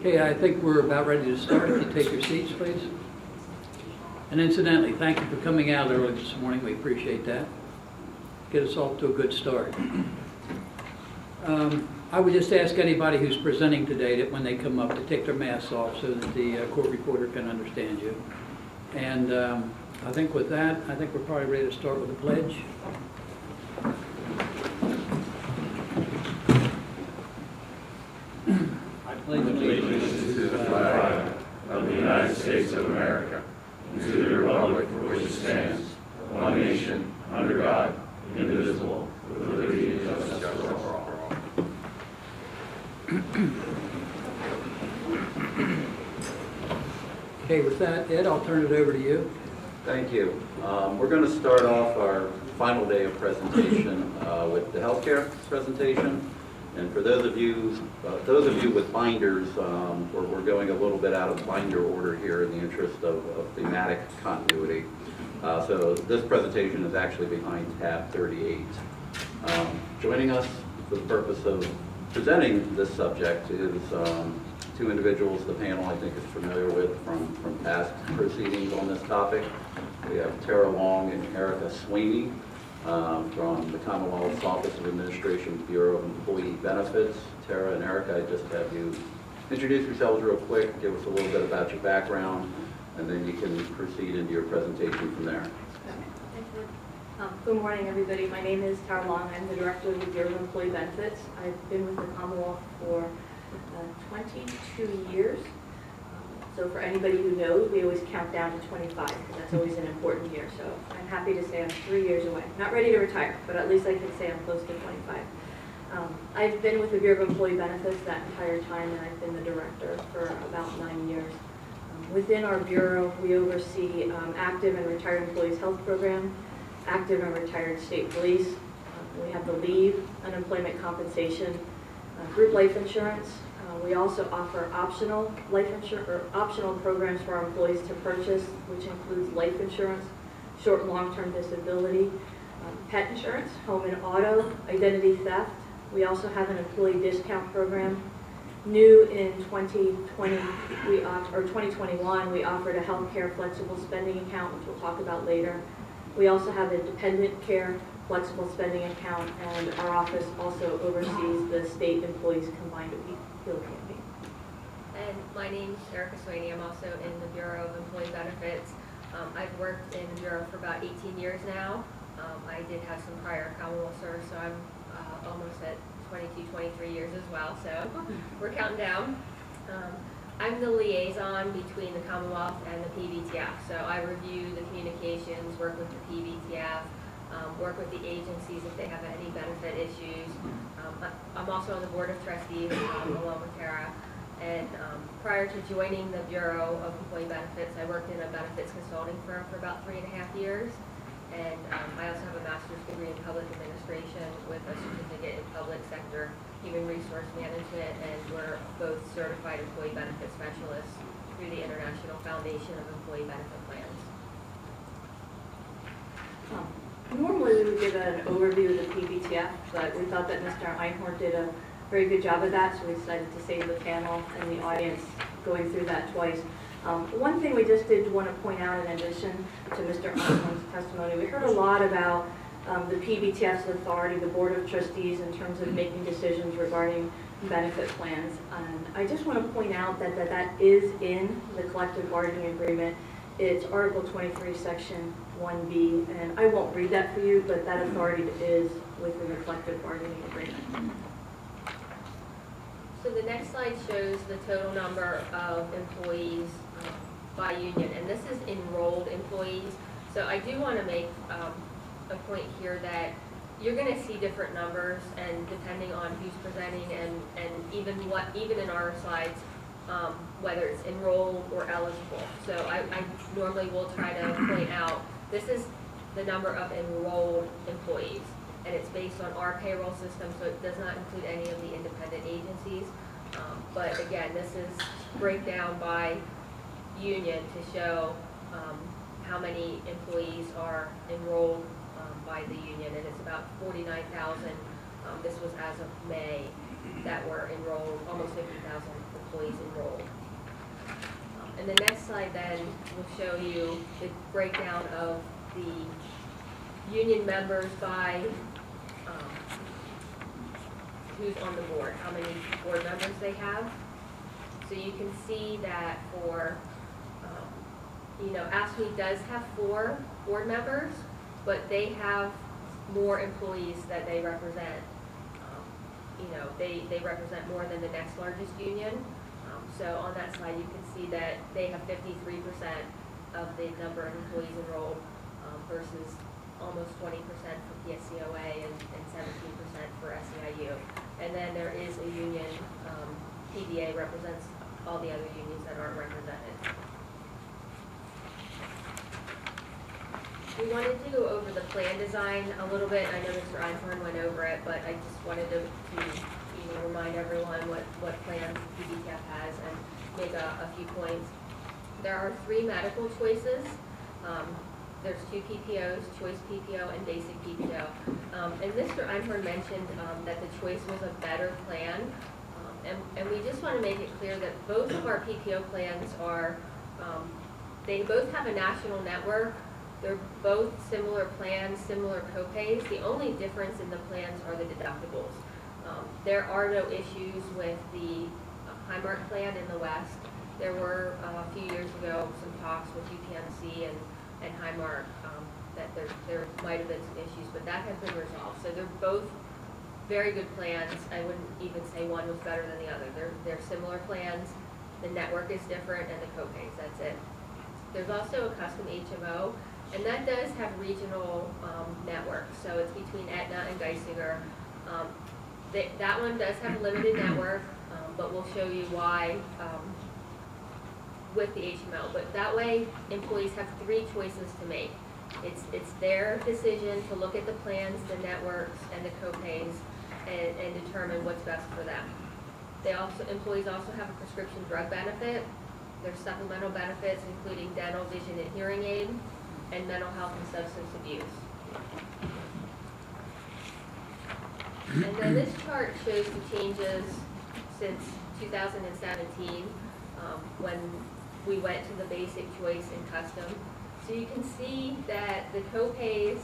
Okay, I think we're about ready to start. If you take your seats, please. And incidentally, thank you for coming out early this morning. We appreciate that. Get us off to a good start. I would just ask anybody who's presenting today that when they come up to take their masks off so that the court reporter can understand you. And I think with that, I think we're probably ready to start with the pledge. I pledge allegiance to the flag of the United States of America and to the republic for which it stands, one nation, under God, indivisible, with liberty and justice for all. Okay, with that, Ed, I'll turn it over to you. Thank you. We're going to start off our final day of presentation with the healthcare presentation. And for those of you with binders, we're going a little bit out of binder order here in the interest of thematic continuity. So this presentation is actually behind tab 38. Joining us for the purpose of presenting this subject is two individuals the panel I think is familiar with from past proceedings on this topic. We have Tara Long and Erica Sweeney from the Commonwealth Office of Administration Bureau of Employee Benefits. Tara and Erica, I just have you introduce yourselves real quick, give us a little bit about your background, and then you can proceed into your presentation from there. Good morning, everybody. My name is Tara Long. I'm the Director of the Bureau of Employee Benefits. I've been with the Commonwealth for 22 years. So for anybody who knows, we always count down to 25, because that's always an important year. So I'm happy to say I'm 3 years away. Not ready to retire, but at least I can say I'm close to 25. I've been with the Bureau of Employee Benefits that entire time, and I've been the Director for about 9 years. Within our Bureau, we oversee active and retired employees' health program, active and retired state police. We have the leave, unemployment compensation, group life insurance. We also offer optional life insurance or optional programs for our employees to purchase, which includes life insurance, short and long-term disability, pet insurance, home and auto, identity theft. We also have an employee discount program. New in 2020, or 2021, we offered a healthcare flexible spending account, which we'll talk about later. We also have a dependent care flexible spending account, and our office also oversees the state employees combined appeal campaign. And my name's Erica Sweeney. I'm also in the Bureau of Employee Benefits. I've worked in the Bureau for about 18 years now. I did have some prior Commonwealth service, so I'm almost at 22, 23 years as well, so we're counting down. I'm the liaison between the Commonwealth and the Pvtf, so I review the communications, work with the Pvtf, work with the agencies if they have any benefit issues. I'm also on the Board of Trustees along with Tara, and prior to joining the Bureau of Employee Benefits, I worked in a benefits consulting firm for about 3.5 years, and I also have a master's degree in public administration with a certificate in public sector human resource management, and we're both certified employee benefit specialists through the International Foundation of Employee Benefit Plans. Normally we would give an overview of the Pbtf, but we thought that Mr. Einhorn did a very good job of that, so we decided to save the panel and the audience going through that twice. One thing we just did want to point out in addition to Mr. Einhorn's testimony, we heard a lot about the Pbtf's authority, the Board of Trustees, in terms of making decisions regarding benefit plans. And I just want to point out that that is in the collective bargaining agreement. It's Article 23, Section 1B, and I won't read that for you, but that authority is within the collective bargaining agreement. So the next slide shows the total number of employees by union, and this is enrolled employees. So I do want to make a point here that you're going to see different numbers, and depending on who's presenting, and even in our slides, whether it's enrolled or eligible. So I normally will try to point out this is the number of enrolled employees, and it's based on our payroll system, so it does not include any of the independent agencies. But again, this is breakdown by union to show how many employees are enrolled by the union, and it's about 49,000. This was as of May. that were enrolled, almost 50,000 employees enrolled. And the next slide then will show you the breakdown of the union members by who's on the board, how many board members they have. So you can see that for, AFSCME does have 4 board members, but they have more employees that they represent. They represent more than the next largest union. So on that slide, you can see that they have 53% of the number of employees enrolled versus almost 20% for Pscoa and 17% for SEIU. And then there is a union, PDA represents all the other unions that aren't represented. We wanted to go over the plan design a little bit. I know Mr. Einhorn went over it, but I just wanted to remind everyone what plans Pbtf has and make a few points. There are 3 medical choices. There's 2 PPOs, choice PPO and basic PPO. And Mr. Einhorn mentioned that the choice was a better plan. And we just want to make it clear that both of our PPO plans are, they both have a national network. They're both similar plans, similar copays. The only difference in the plans are the deductibles. There are no issues with the Highmark plan in the West. There were a few years ago some talks with UPMC and Highmark that there might have been some issues, but that has been resolved. So they're both very good plans. I wouldn't even say one was better than the other. They're similar plans. The network is different and the copays, that's it. There's also a custom HMO, and that does have regional networks. So it's between Aetna and Geisinger. That one does have a limited network, but we'll show you why with the HMO. But that way, employees have 3 choices to make. It's their decision to look at the plans, the networks, and the copays, and determine what's best for them. Employees also have a prescription drug benefit. There's supplemental benefits, including dental, vision, and hearing aid, and mental health and substance abuse. And then this chart shows the changes since 2017, when we went to the basic, choice, and custom. So you can see that the copays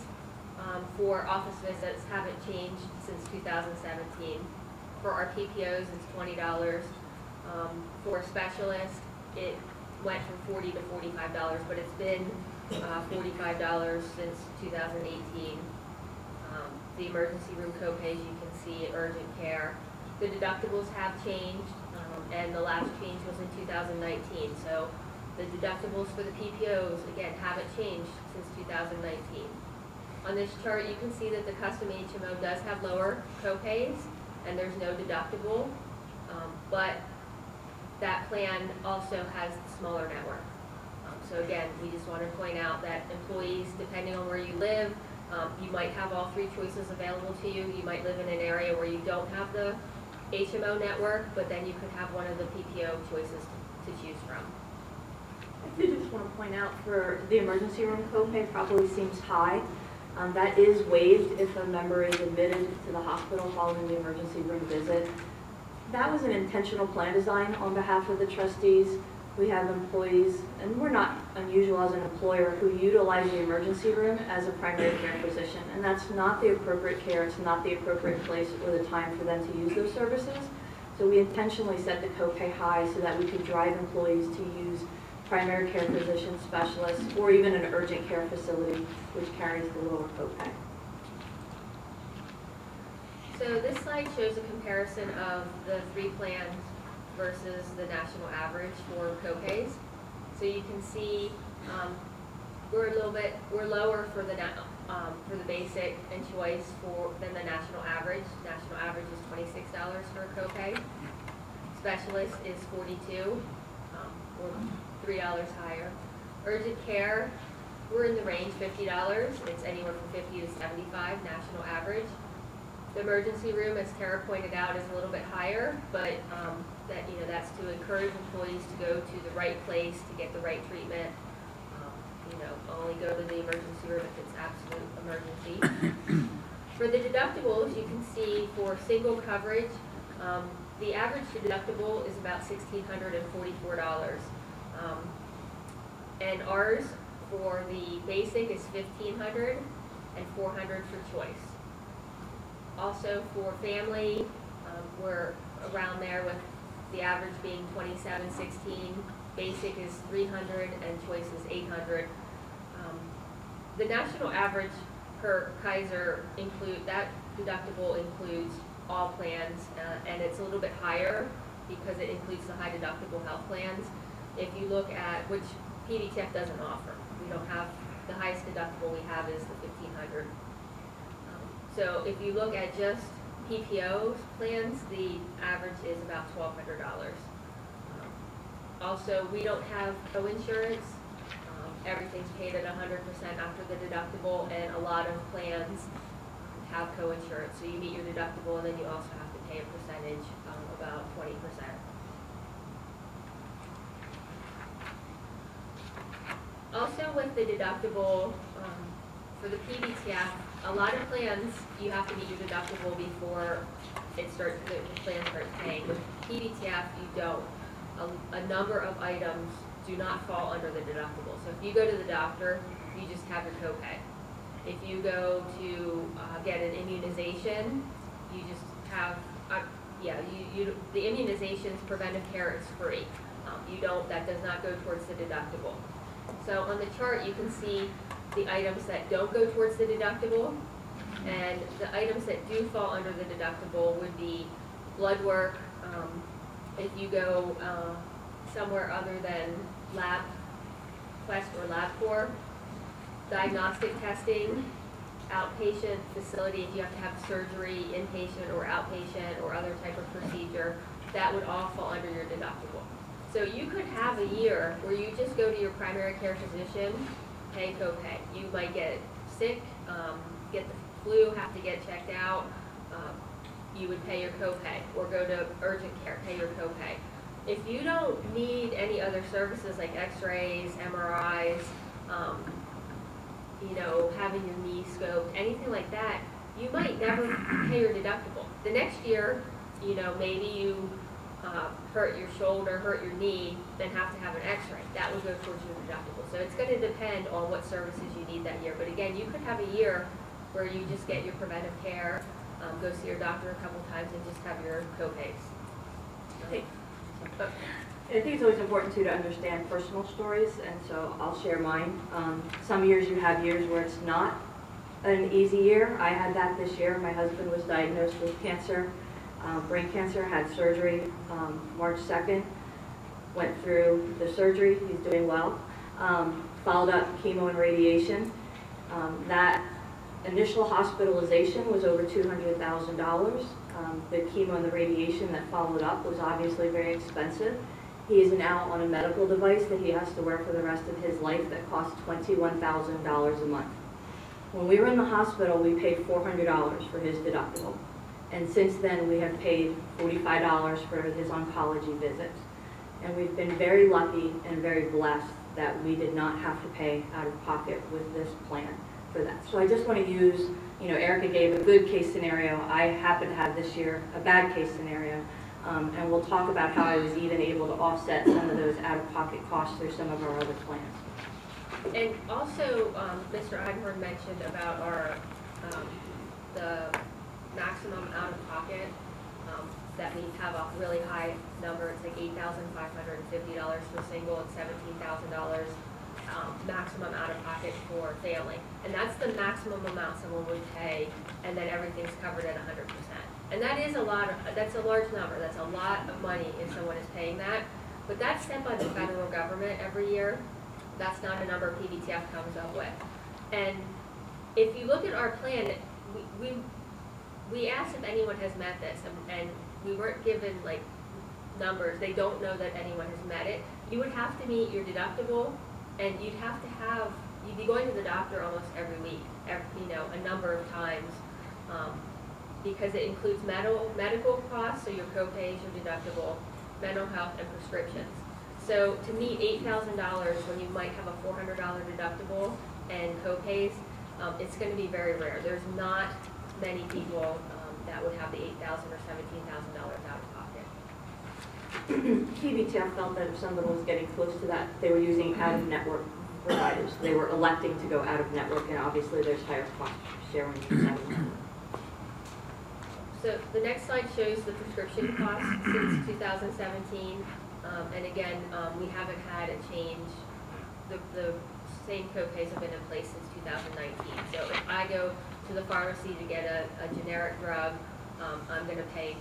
for office visits haven't changed since 2017. For our PPOs, it's $20. For specialists, it went from $40 to $45, but it's been $45 since 2018. The emergency room copays, you can see urgent care. The deductibles have changed, and the last change was in 2019. So the deductibles for the PPOs, again, haven't changed since 2019. On this chart, you can see that the custom HMO does have lower copays, and there's no deductible, but that plan also has the smaller network. So again, we just want to point out that employees, depending on where you live, you might have all 3 choices available to you. You might live in an area where you don't have the HMO network, but then you could have one of the PPO choices to choose from. I do just want to point out for the emergency room copay probably seems high. That is waived if a member is admitted to the hospital following the emergency room visit. That was an intentional plan design on behalf of the trustees. We have employees, and we're not unusual as an employer, who utilize the emergency room as a primary care physician, and that's not the appropriate care. It's not the appropriate place or the time for them to use those services. So we intentionally set the copay high so that we could drive employees to use primary care physician specialists or even an urgent care facility, which carries the lower copay. So this slide shows a comparison of the 3 plans versus the national average for copays. So you can see we're lower for the basic and choice than the national average. National average is $26 for a copay. Specialist is $42, or $3 higher. Urgent care, we're in the range $50. It's anywhere from $50 to $75 national average. The emergency room, as Tara pointed out, is a little bit higher, but that's to encourage employees to go to the right place to get the right treatment. Only go to the emergency room if it's absolute emergency. For the deductibles, you can see for single coverage, The average deductible is about $1,644. And ours for the basic is $1,500 and $400 for choice. Also for family, we're around there with the average being $2,716. Basic is $300 and choice is $800. The national average per Kaiser that deductible includes all plans, and it's a little bit higher because it includes the high deductible health plans. If you look at which Pvtf doesn't offer, we don't have the highest deductible we have is the $1,500. So if you look at just PPO plans, the average is about $1,200. Also, we don't have co-insurance. Everything's paid at 100% after the deductible, and a lot of plans have co-insurance. So you meet your deductible, and then you also have to pay a percentage, about 20%. Also with the deductible, for the Pbtf, a lot of plans, you have to meet your deductible before the plan starts paying. With Pbtf, you don't. A number of items do not fall under the deductible. So if you go to the doctor, you just have your copay. If you go to get an immunization, you just have, the immunization's preventive care is free. That does not go towards the deductible. So on the chart, you can see the items that don't go towards the deductible, and the items that do fall under the deductible would be blood work. If you go somewhere other than LabQuest or LabCorp, diagnostic testing, outpatient facility, if you have to have surgery, inpatient or outpatient or other type of procedure, that would all fall under your deductible. So you could have a year where you just go to your primary care physician, pay copay. You might get sick, get the flu, have to get checked out, you would pay your copay, or go to urgent care, pay your copay. If you don't need any other services like x-rays, MRIs, having your knee scoped, anything like that, you might never pay your deductible. The next year, maybe you hurt your shoulder, hurt your knee, then have to have an x-ray. That would go towards your deductible. So it's going to depend on what services you need that year. But again, you could have a year where you just get your preventive care, go see your doctor a couple times, and just have your copays. I think it's always important too to understand personal stories, and so I'll share mine. Some years you have years where it's not an easy year. I had that this year. My husband was diagnosed with cancer, brain cancer, had surgery March 2nd, went through the surgery, he's doing well. Followed up chemo and radiation. That initial hospitalization was over $200,000. The chemo and the radiation that followed up was obviously very expensive. He is now on a medical device that he has to wear for the rest of his life that costs $21,000 a month. When we were in the hospital, we paid $400 for his deductible. And since then, we have paid $45 for his oncology visits. And we've been very lucky and very blessed that we did not have to pay out of pocket with this plan for that. So I just want to use, Erica gave a good case scenario. I happen to have this year a bad case scenario. And we'll talk about how I was even able to offset some of those out-of-pocket costs through some of our other plans. And also, Mr. Eckenrode mentioned about our the maximum out-of-pocket that we have a really high number. It's like $8,550 for single and $17,000 maximum out-of-pocket for family. And that's the maximum amount someone would pay, and then everything's covered at 100%. And that is that's a large number. That's a lot of money if someone is paying that. But that's set by the federal government every year. That's not a number Pbtf comes up with. And if you look at our plan, we asked if anyone has met this, and we weren't given like numbers. They don't know that anyone has met it. You would have to meet your deductible, and you'd be going to the doctor almost every week, a number of times. Because it includes medical costs, so your copays, your deductible, mental health, and prescriptions. So to meet $8,000 when you might have a $400 deductible and copays, it's going to be very rare. There's not many people that would have the $8,000 or $17,000 out of pocket. Pvtf felt that if someone was getting close to that, they were using out-of-network providers. They were electing to go out-of-network, and obviously there's higher cost sharing out-of-network. So the next slide shows the prescription costs since 2017. And again, we haven't had a change. The same copays have been in place since 2019. So if I go to the pharmacy to get a generic drug, I'm going to pay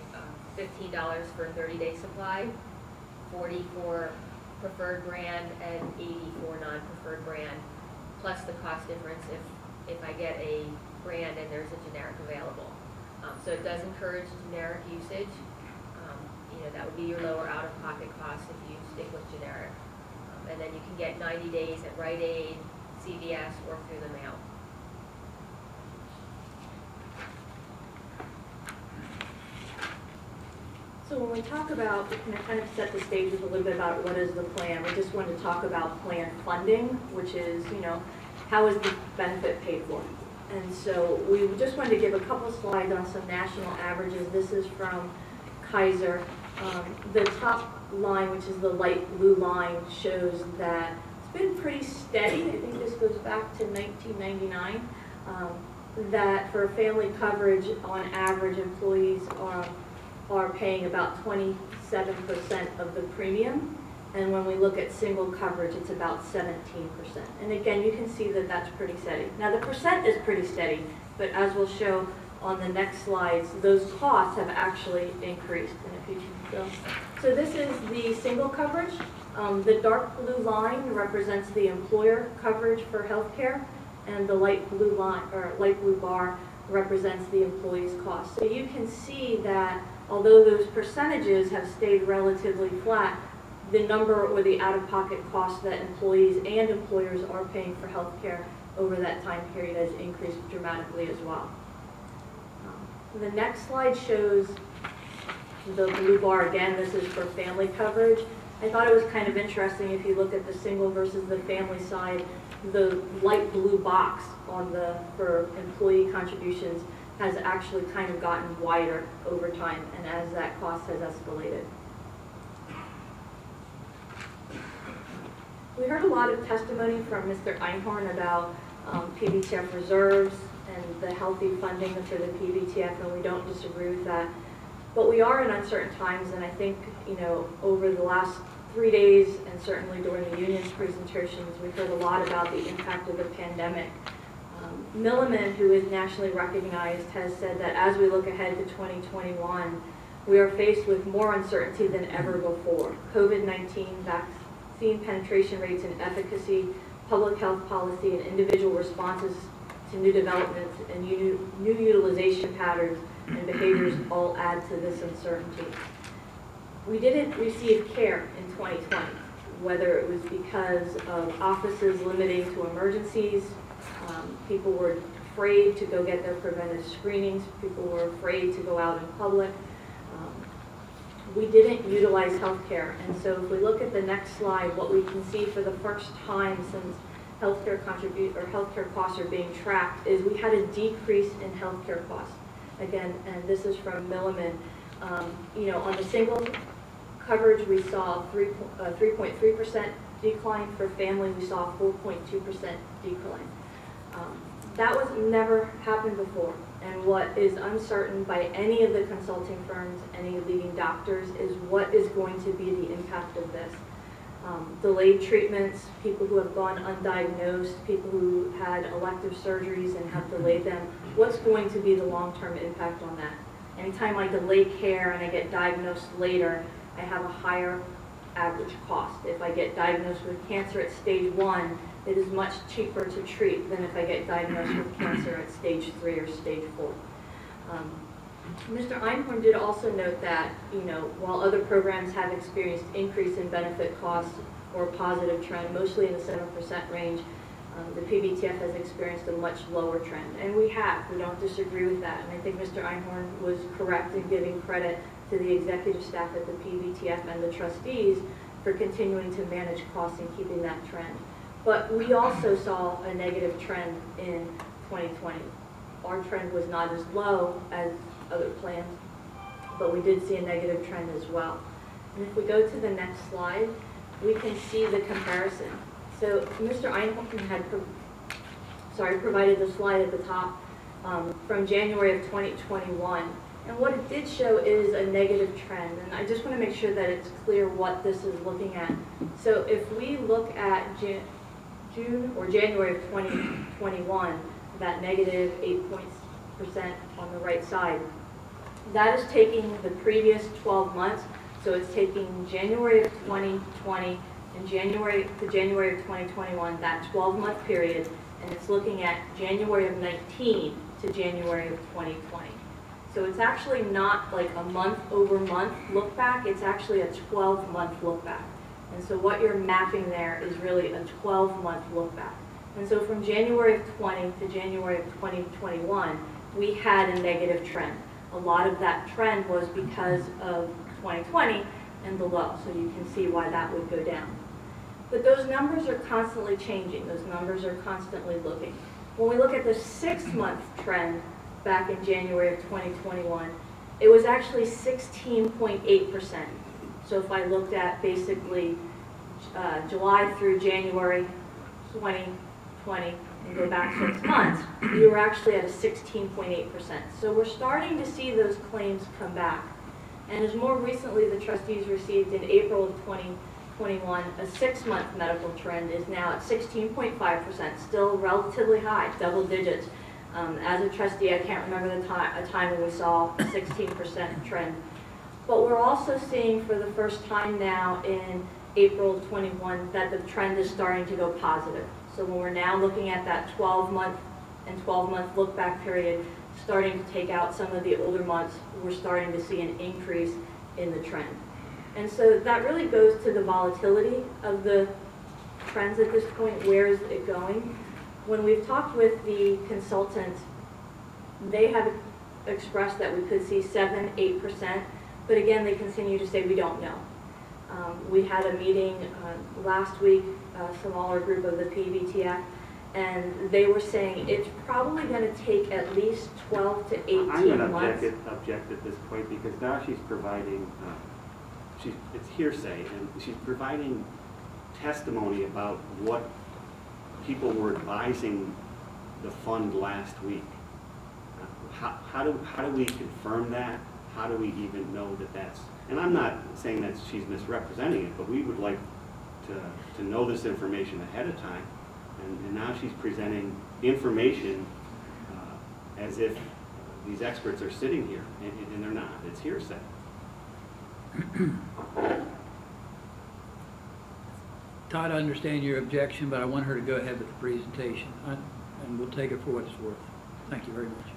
$15 for a 30-day supply, $40 for preferred brand, and $80 for non-preferred brand, plus the cost difference if I get a brand and there's a generic available. So it does encourage generic usage. That would be your lower out-of-pocket cost if you stick with generic. And then you can get 90 days at Rite Aid, CVS, or through the mail. So when we talk about, kind of set the stage with a little bit about what is the plan, we just want to talk about plan funding, which is, how is the benefit paid for? And so we just wanted to give a couple slides on some national averages. This is from Kaiser. The top line, which is the light blue line, shows that it's been pretty steady. I think this goes back to 1999. That for family coverage, on average, employees are paying about 27% of the premium. And when we look at single coverage, it's about 17%. And again, you can see that that's pretty steady. Now the percent is pretty steady, but as we'll show on the next slides, those costs have actually increased. And if you can go. So this is the single coverage. The dark blue line represents the employer coverage for healthcare, and the light blue line, or light blue bar, represents the employee's cost. So you can see that although those percentages have stayed relatively flat, the number or the out-of-pocket cost that employees and employers are paying for healthcare over that time period has increased dramatically as well. The next slide shows the blue bar again. This is for family coverage. I thought it was kind of interesting if you look at the single versus the family side, the light blue box for employee contributions has actually kind of gotten wider over time, and as that cost has escalated. We heard a lot of testimony from Mr. Einhorn about Pbtf reserves and the healthy funding for the Pbtf, and we don't disagree with that. But we are in uncertain times, and I think, over the last 3 days, and certainly during the union's presentations, we've heard a lot about the impact of the pandemic. Milliman, who is nationally recognized, has said that as we look ahead to 2021, we are faced with more uncertainty than ever before. COVID-19, vaccine penetration rates and efficacy, public health policy, and individual responses to new developments and new utilization patterns and behaviors all add to this uncertainty. We didn't receive care in 2020, whether it was because of offices limiting to emergencies, people were afraid to go get their preventive screenings, people were afraid to go out in public. We didn't utilize healthcare, and so if we look at the next slide, what we can see for the first time since healthcare costs are being tracked is we had a decrease in healthcare costs. Again, and this is from Milliman. On the single coverage, we saw a 3.3% decline. For family, we saw a 4.2% decline. That was never happened before. And what is uncertain by any of the consulting firms, any leading doctors, is what is going to be the impact of this. Delayed treatments, people who have gone undiagnosed, people who had elective surgeries and have delayed them. What's going to be the long-term impact on that? Anytime I delay care and I get diagnosed later, I have a higher average cost. If I get diagnosed with cancer at stage 1, it is much cheaper to treat than if I get diagnosed with cancer at stage 3 or stage 4. Mr. Einhorn did also note that, while other programs have experienced increase in benefit costs or a positive trend, mostly in the 7% range, the Pbtf has experienced a much lower trend. And we don't disagree with that. And I think Mr. Einhorn was correct in giving credit to the executive staff at the Pbtf and the trustees for continuing to manage costs and keeping that trend. But we also saw a negative trend in 2020. Our trend was not as low as other plans, but we did see a negative trend as well. And if we go to the next slide, we can see the comparison. So Mr. Einhorn had provided the slide at the top from January of 2021. And what it did show is a negative trend. And I just want to make sure that it's clear what this is looking at. So if we look at June or January of 2021, that negative 8% on the right side, that is taking the previous 12 months. So it's taking January of 2020 and January of 2021, that 12-month period, and it's looking at January of 19 to January of 2020. So it's actually not like a month-over-month look back, it's actually a 12-month look back. And so what you're mapping there is really a 12-month look back. And so from January of 20 to January of 2021, we had a negative trend. A lot of that trend was because of 2020 and the low, so you can see why that would go down. But those numbers are constantly changing. Those numbers are constantly looking. When we look at the 6-month trend back in January of 2021, it was actually 16.8%. So if I looked at basically July through January 2020 and go back 6 months, we were actually at a 16.8%. So we're starting to see those claims come back. And as more recently the trustees received in April of 2021, a 6-month medical trend is now at 16.5%, still relatively high, double digits. As a trustee, I can't remember a time when we saw a 16% trend. But we're also seeing for the first time now in April 21 that the trend is starting to go positive. So when we're now looking at that 12-month and 12-month look-back period, starting to take out some of the older months, we're starting to see an increase in the trend. And so that really goes to the volatility of the trends at this point. Where is it going? When we've talked with the consultants, they have expressed that we could see 7–8%, but again, they continue to say we don't know. We had a meeting last week, a smaller group of the Pvtf, and they were saying it's probably going to take at least 12 to 18 months. I'm going to object at this point because now she's providing, it's hearsay, and she's providing testimony about what people were advising the fund last week. How do we confirm that? How do we even know that that's, and I'm not saying that she's misrepresenting it, but we would like to know this information ahead of time. And now she's presenting information as if these experts are sitting here, and they're not. It's hearsay. Todd, I understand your objection, but I want her to go ahead with the presentation, and we'll take it for what it's worth. Thank you very much.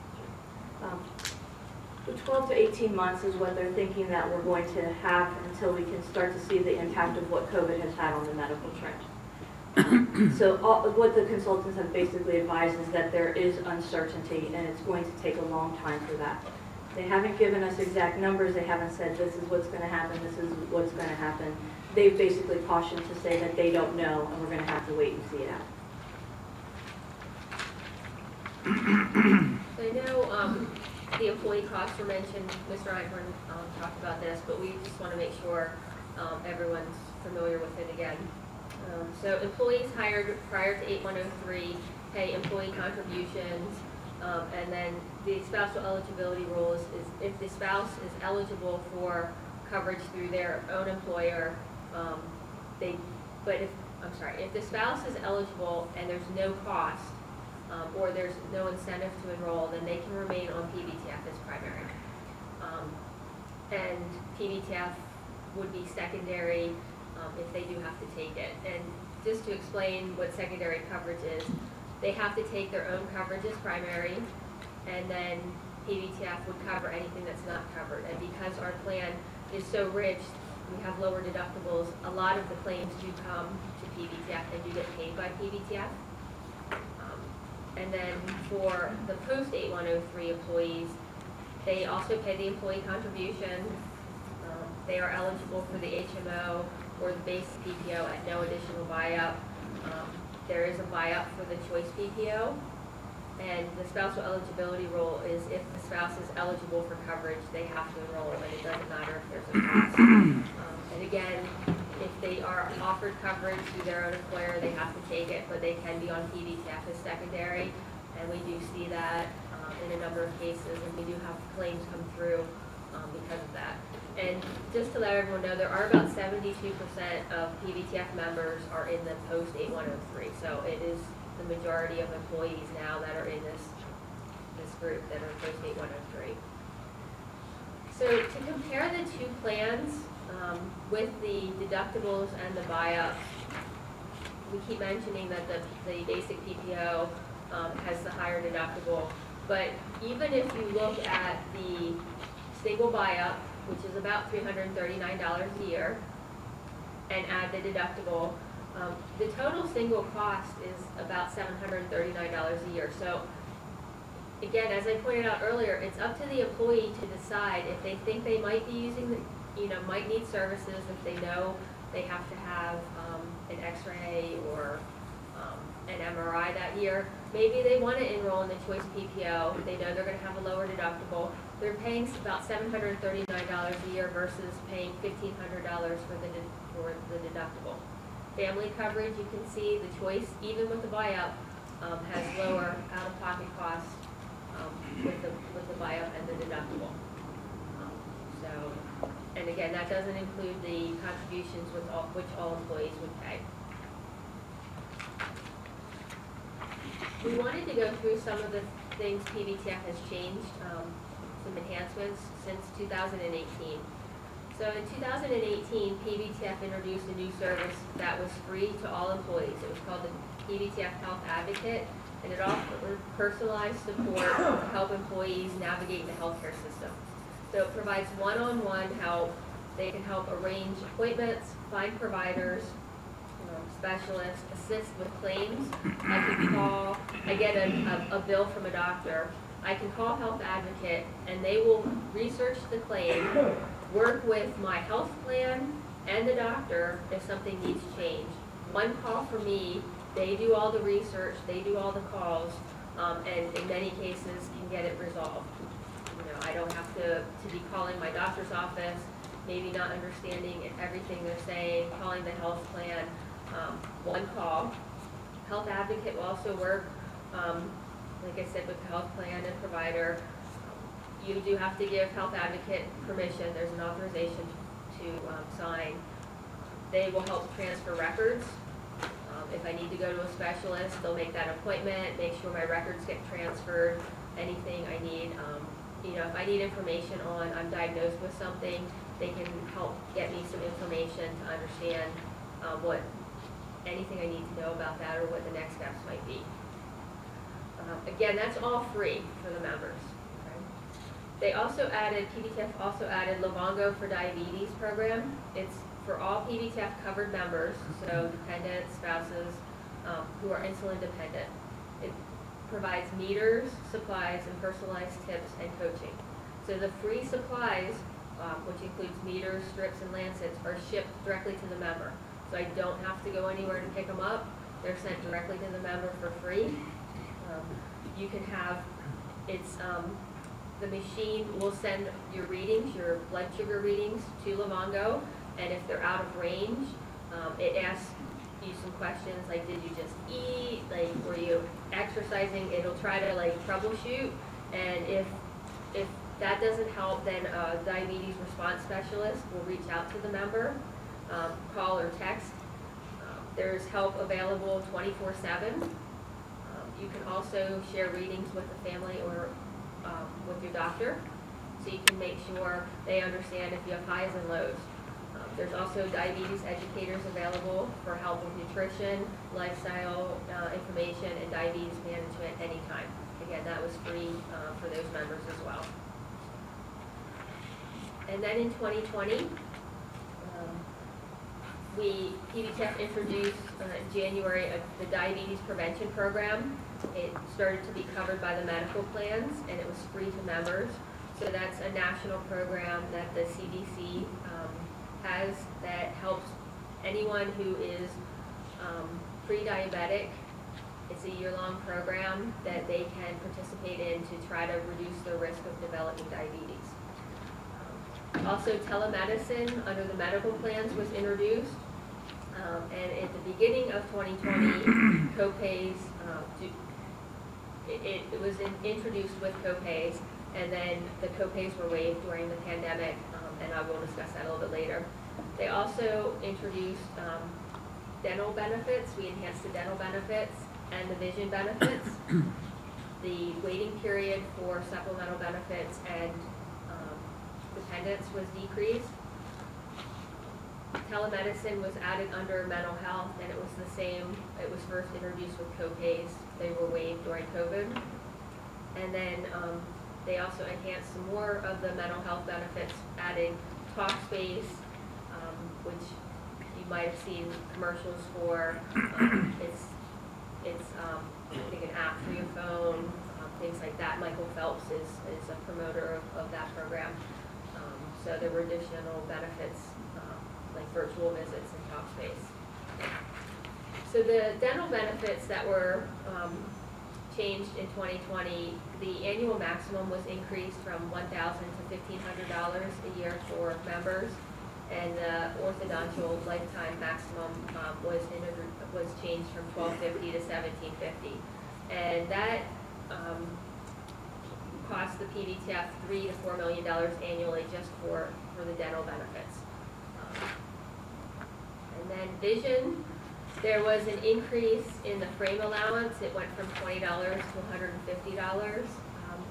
The 12 to 18 months is what they're thinking that we're going to have until we can start to see the impact of what COVID has had on the medical trend. So what the consultants have basically advised is that there is uncertainty, and it's going to take a long time for that. They haven't given us exact numbers. They haven't said this is what's going to happen, this is what's going to happen. They've basically cautioned to say that they don't know, and we're going to have to wait and see it out. So I know the employee costs were mentioned. Mr. Einhorn talked about this, but we just want to make sure everyone's familiar with it again. So employees hired prior to 8103 pay employee contributions, and then the spousal eligibility rules is if the spouse is eligible for coverage through their own employer, if the spouse is eligible and there's no cost or there's no incentive to enroll, then they can remain on Pbtf as primary. And Pbtf would be secondary if they do have to take it. And just to explain what secondary coverage is, they have to take their own coverage as primary, and then Pbtf would cover anything that's not covered. And because our plan is so rich, we have lower deductibles, a lot of the claims do come to Pbtf and do get paid by Pbtf. And then for the post-8103 employees, they also pay the employee contribution. They are eligible for the HMO or the base PPO at no additional buy-up. There is a buy-up for the choice PPO. And the spousal eligibility rule is if the spouse is eligible for coverage, they have to enroll, and it doesn't matter if there's a cost. And again, if they are offered coverage through their own employer, they have to take it, but they can be on Pvtf as secondary, and we do see that in a number of cases, and we do have claims come through because of that. And just to let everyone know, there are about 72% of Pvtf members are in the post H-1, so it is the majority of employees now that are in this group that are post H-1. So to compare the two plans with the deductibles and the buy-ups, we keep mentioning that the basic PPO has the higher deductible, but even if you look at the single buy-up, which is about $339 a year, and add the deductible, the total single cost is about $739 a year. So again, as I pointed out earlier, it's up to the employee to decide if they think they might be using might need services, if they know they have to have an x-ray or an MRI that year. Maybe they want to enroll in the choice PPO. They know they're going to have a lower deductible. They're paying about $739 a year versus paying $1,500 for the deductible. Family coverage, you can see the choice, even with the buy-up, has lower out-of-pocket costs with the buy-up and the deductible. And again, that doesn't include the contributions which all employees would pay. We wanted to go through some of the things Pvtf has changed, some enhancements since 2018. So in 2018, Pvtf introduced a new service that was free to all employees. It was called the Pvtf Health Advocate, and it offered personalized support to help employees navigate the healthcare system. So it provides one-on-one help. They can help arrange appointments, find providers, specialists, assist with claims. I can call, I get a bill from a doctor. I can call Health Advocate, and they will research the claim, work with my health plan and the doctor if something needs changed. One call for me, they do all the research, they do all the calls, and in many cases can get it resolved. I don't have to be calling my doctor's office, maybe not understanding everything they're saying, calling the health plan. One call. Health Advocate will also work, like I said, with the health plan and provider. You do have to give Health Advocate permission. There's an authorization to sign. They will help transfer records. If I need to go to a specialist, they'll make that appointment, make sure my records get transferred, anything I need. If I need information on I'm diagnosed with something, they can help get me some information to understand anything I need to know about that or what the next steps might be. Again, that's all free for the members. Okay? Pvtf also added Livongo for Diabetes program. It's for all Pvtf covered members, so dependents, spouses who are insulin dependent. It provides meters, supplies, and personalized tips and coaching. So the free supplies, which includes meters, strips, and lancets, are shipped directly to the member. So I don't have to go anywhere to pick them up. They're sent directly to the member for free. You can have, the machine will send your readings, your blood sugar readings to Livongo, and if they're out of range, it asks you some questions like, did you just eat? Like, were you exercising? It'll try to troubleshoot, and if that doesn't help, then a diabetes response specialist will reach out to the member, call or text. There's help available 24/7. You can also share readings with the family or with your doctor, so you can make sure they understand if you have highs and lows. There's also diabetes educators available for help with nutrition, lifestyle information, and diabetes management anytime. Again, that was free for those members as well. And then in 2020, Pvtf introduced in January the diabetes prevention program. It started to be covered by the medical plans, and it was free to members. So that's a national program that the CDC has that helps anyone who is pre-diabetic It's a year-long program that they can participate in to try to reduce the risk of developing diabetes. Also, telemedicine under the medical plans was introduced. And at the beginning of 2020, copays, it was introduced with copays, and then the copays were waived during the pandemic, and I will discuss that a little bit later. They also introduced dental benefits. We enhanced the dental benefits and the vision benefits. The waiting period for supplemental benefits and dependents was decreased. Telemedicine was added under mental health, and it was the same. It was first introduced with copays. They were waived during COVID. And then they also enhanced some more of the mental health benefits, adding Talkspace, which you might have seen commercials for. It's I think an app for your phone, things like that. Michael Phelps is a promoter of that program. So there were additional benefits like virtual visits and Talkspace. So the dental benefits that were changed in 2020, the annual maximum was increased from $1,000 to $1,500 a year for members, and the orthodontial lifetime maximum was changed from $1,250 to $1,750, and that cost the Pvtf $3 to $4 million annually just for the dental benefits. And then vision, there was an increase in the frame allowance. It went from $20 to $150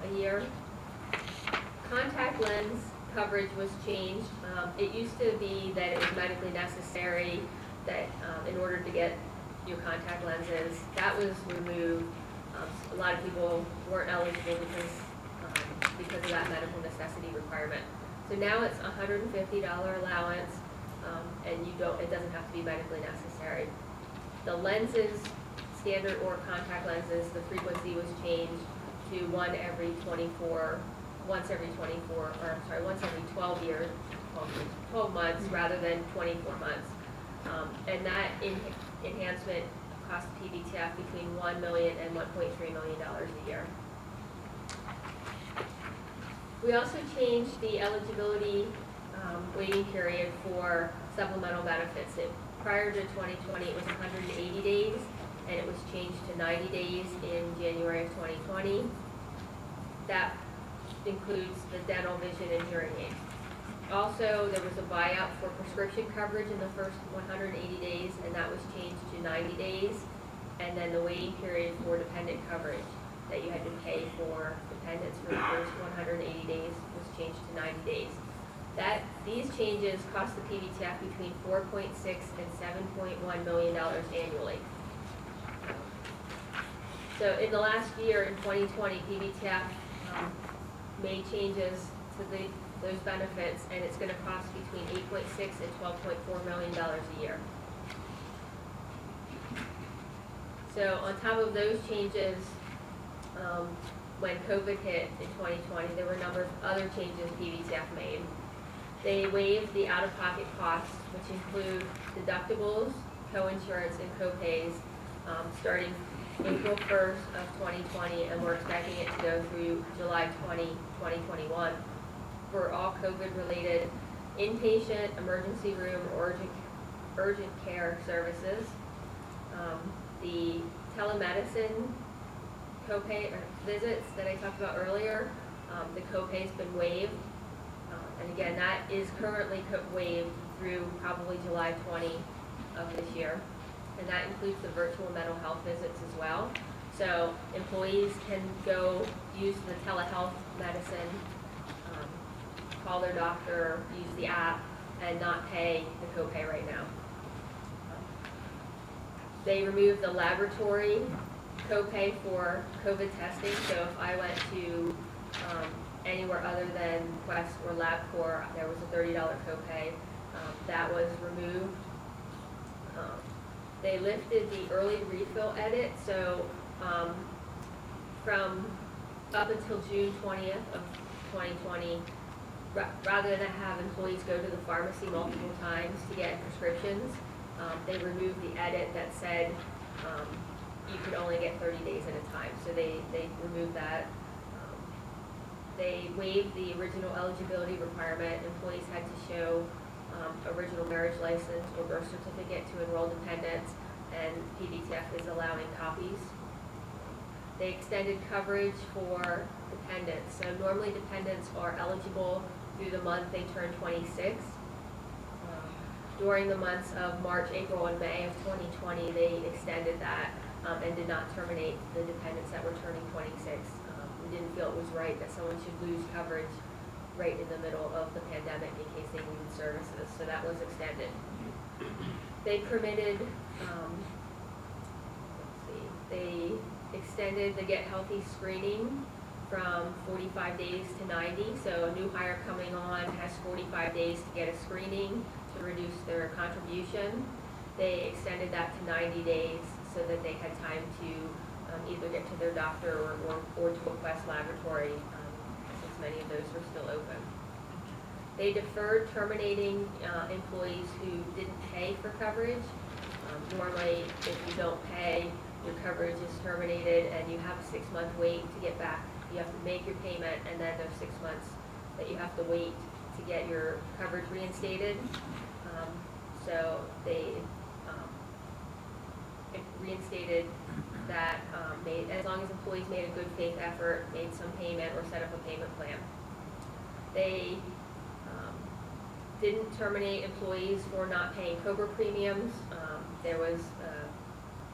a year. Contact lens coverage was changed. It used to be that it was medically necessary that in order to get your contact lenses, that was removed. A lot of people weren't eligible because of that medical necessity requirement. So now it's $150 allowance, and it doesn't have to be medically necessary. The lenses, standard or contact lenses, the frequency was changed to once every 12 months rather than 24 months. And that enhancement cost Pbtf between $1 million and $1.3 million a year. We also changed the eligibility waiting period for supplemental benefits. Prior to 2020, it was 180 days, and it was changed to 90 days in January of 2020. That includes the dental, vision, and hearing aids. Also, there was a buyout for prescription coverage in the first 180 days, and that was changed to 90 days. And then the waiting period for dependent coverage that you had to pay for dependents for the first 180 days was changed to 90 days. These changes cost the Pvtf between $4.6 and $7.1 million annually. So in the last year, in 2020, Pvtf made changes to those benefits, and it's going to cost between $8.6 and $12.4 million a year. So on top of those changes, when COVID hit in 2020, there were a number of other changes Pvtf made. They waived the out-of-pocket costs, which include deductibles, co-insurance, and co-pays, starting April 1st of 2020, and we're expecting it to go through July 2021 for all COVID-related inpatient, emergency room, or urgent care services. The telemedicine copay visits that I talked about earlier, the copay's been waived. And again, that is currently waived through probably July 20 of this year. And that includes the virtual mental health visits as well. So employees can go use the telehealth medicine, call their doctor, use the app, and not pay the copay right now. They removed the laboratory copay for COVID testing. So if I went to anywhere other than Quest or LabCorp, there was a $30 copay. That was removed. They lifted the early refill edit, so from up until June 20th of 2020, rather than have employees go to the pharmacy multiple times to get prescriptions, they removed the edit that said you could only get 30 days at a time. So they removed that. They waived the original eligibility requirement. Employees had to show original marriage license or birth certificate to enroll dependents, and Pbtf is allowing copies. They extended coverage for dependents. So normally dependents are eligible through the month they turn 26. During the months of March, April, and May of 2020, they extended that and did not terminate the dependents that were turning 26. We didn't feel it was right that someone should lose coverage right in the middle of the pandemic in case they needed services, so that was extended. They permitted, they extended the Get Healthy screening from 45 days to 90, so a new hire coming on has 45 days to get a screening to reduce their contribution. They extended that to 90 days so that they had time to either get to their doctor or to a Quest laboratory, since many of those were still open. They deferred terminating employees who didn't pay for coverage. Normally, if you don't pay, your coverage is terminated and you have a 6-month wait to get back. You have to make your payment, and then there's 6 months that you have to wait to get your coverage reinstated. So they reinstated that as long as employees made a good faith effort, made some payment, or set up a payment plan. They didn't terminate employees for not paying COBRA premiums. There was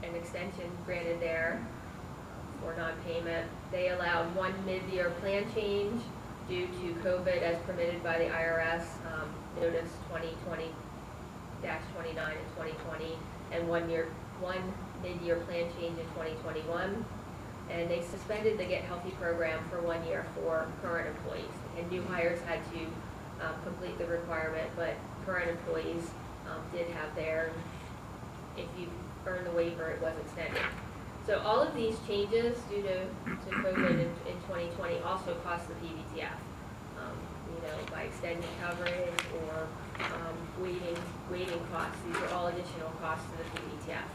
an extension granted there for non-payment. They allowed one mid-year plan change due to COVID as permitted by the IRS, Notice 2020-29 in 2020, and one mid-year plan change in 2021. And they suspended the Get Healthy program for 1 year for current employees. And new hires had to complete the requirement, but current employees did have their, if you earned the waiver, it was extended. So all of these changes due to COVID in 2020 also cost the Pvtf. By extending coverage or waiving costs. These are all additional costs to the Pvtf.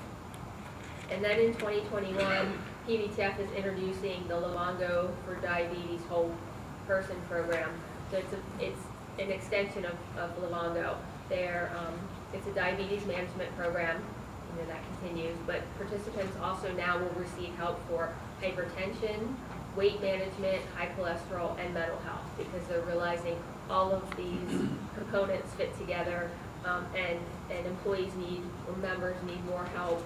And then in 2021, Pvtf is introducing the Livongo for Diabetes Whole Person program. So it's an extension of Livongo. It's a diabetes management program. That continues, but participants also now will receive help for hypertension, weight management, high cholesterol, and mental health, because they're realizing all of these components fit together, and employees or members need more help.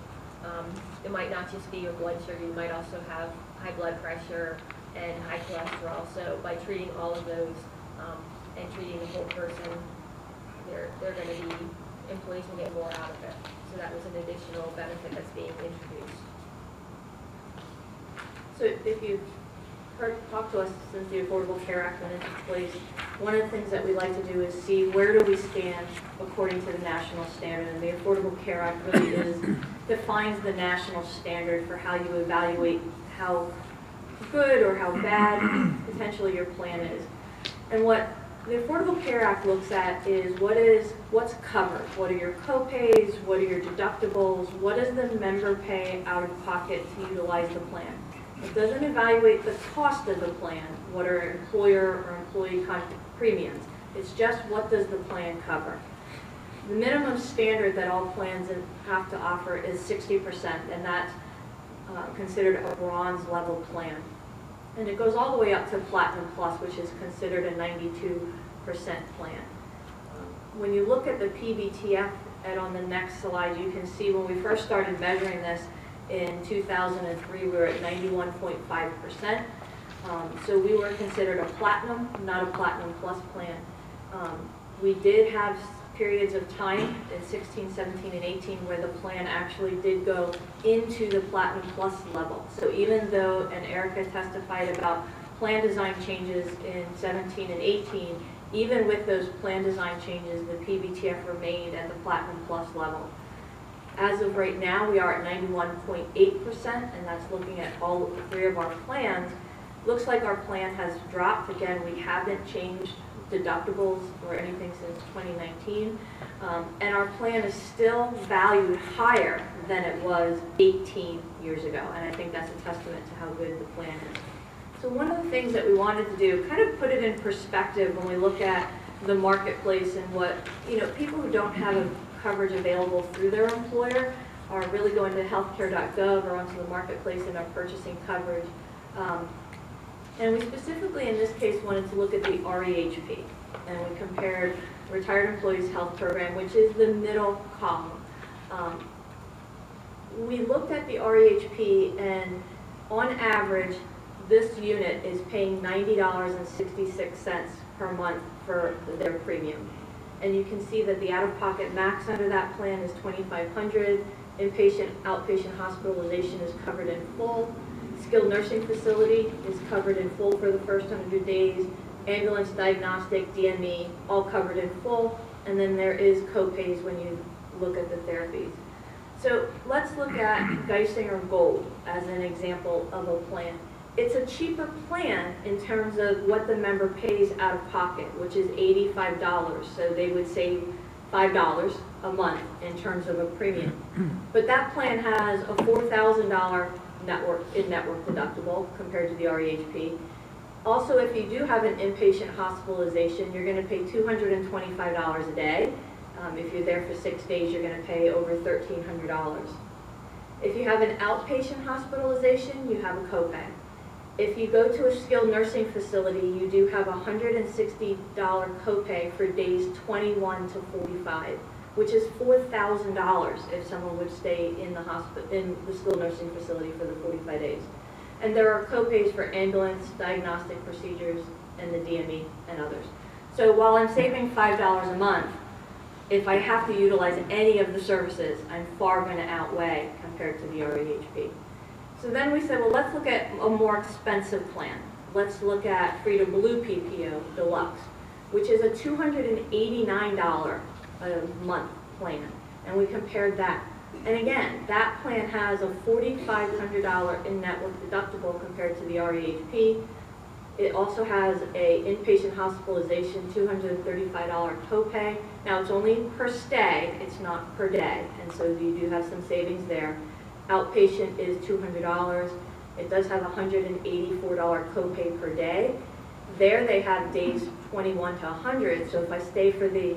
It might not just be your blood sugar, you might also have high blood pressure and high cholesterol. So by treating all of those and treating the whole person, they're going to be, employees will get more out of it. So that was an additional benefit that's being introduced. So if you've talked to us since the Affordable Care Act went into place, one of the things that we like to do is see where do we stand according to the national standard. And the Affordable Care Act really defines the national standard for how you evaluate how good or how bad potentially your plan is. And what the Affordable Care Act looks at is what's covered. What are your co-pays? What are your deductibles? What does the member pay out of pocket to utilize the plan? It doesn't evaluate the cost of the plan, what are employer or employee premiums. It's just what does the plan cover. The minimum standard that all plans have to offer is 60%, and that's considered a bronze level plan. And it goes all the way up to Platinum Plus, which is considered a 92% plan. When you look at the Pbtf, and on the next slide, you can see when we first started measuring this in 2003, we were at 91.5%. So we were considered a Platinum, not a Platinum Plus plan. We did have periods of time in 16, 17, and 18 where the plan actually did go into the Platinum Plus level. So even though, and Erica testified about plan design changes in 17 and 18, even with those plan design changes, the Pbtf remained at the Platinum Plus level. As of right now, we are at 91.8%, and that's looking at all 3 of our plans. Looks like our plan has dropped. Again, we haven't changed deductibles or anything since 2019. And our plan is still valued higher than it was 18 years ago. And I think that's a testament to how good the plan is. So one of the things that we wanted to do, kind of put it in perspective when we look at the marketplace and what, people who don't have a coverage available through their employer are really going to healthcare.gov or onto the marketplace and are purchasing coverage. And we specifically, in this case, wanted to look at the REHP. And we compared Retired Employees Health Program, which is the middle column. We looked at the REHP, and on average, this unit is paying $90.66 per month for their premium. And you can see that the out-of-pocket max under that plan is $2,500. Inpatient, outpatient hospitalization is covered in full. Skilled nursing facility is covered in full for the first 100 days. Ambulance, diagnostic, DME, all covered in full. And then there is co-pays when you look at the therapies. So let's look at Geisinger Gold as an example of a plan. It's a cheaper plan in terms of what the member pays out of pocket, which is $85. So they would save $5 a month in terms of a premium. But that plan has a $4,000 in-network deductible compared to the REHP. Also, if you do have an inpatient hospitalization, you're going to pay $225 a day. If you're there for 6 days, you're going to pay over $1,300. If you have an outpatient hospitalization, you have a copay. If you go to a skilled nursing facility, you do have a $160 copay for days 21 to 45, which is $4,000 if someone would stay in the hospital, in the skilled nursing facility for the 45 days. And there are copays for ambulance, diagnostic procedures, and the DME and others. So while I'm saving $5 a month, if I have to utilize any of the services, I'm far going to outweigh compared to the REHP. So then we said, well, let's look at a more expensive plan. Let's look at Freedom Blue PPO Deluxe, which is a $289 a month plan. And we compared that. And again, that plan has a $4,500 in-network deductible compared to the REHP. It also has a inpatient hospitalization $235 copay. Now it's only per stay, it's not per day, and so you do have some savings there. Outpatient is $200. It does have a $184 copay per day. There they have days 21 to 100, so if I stay for the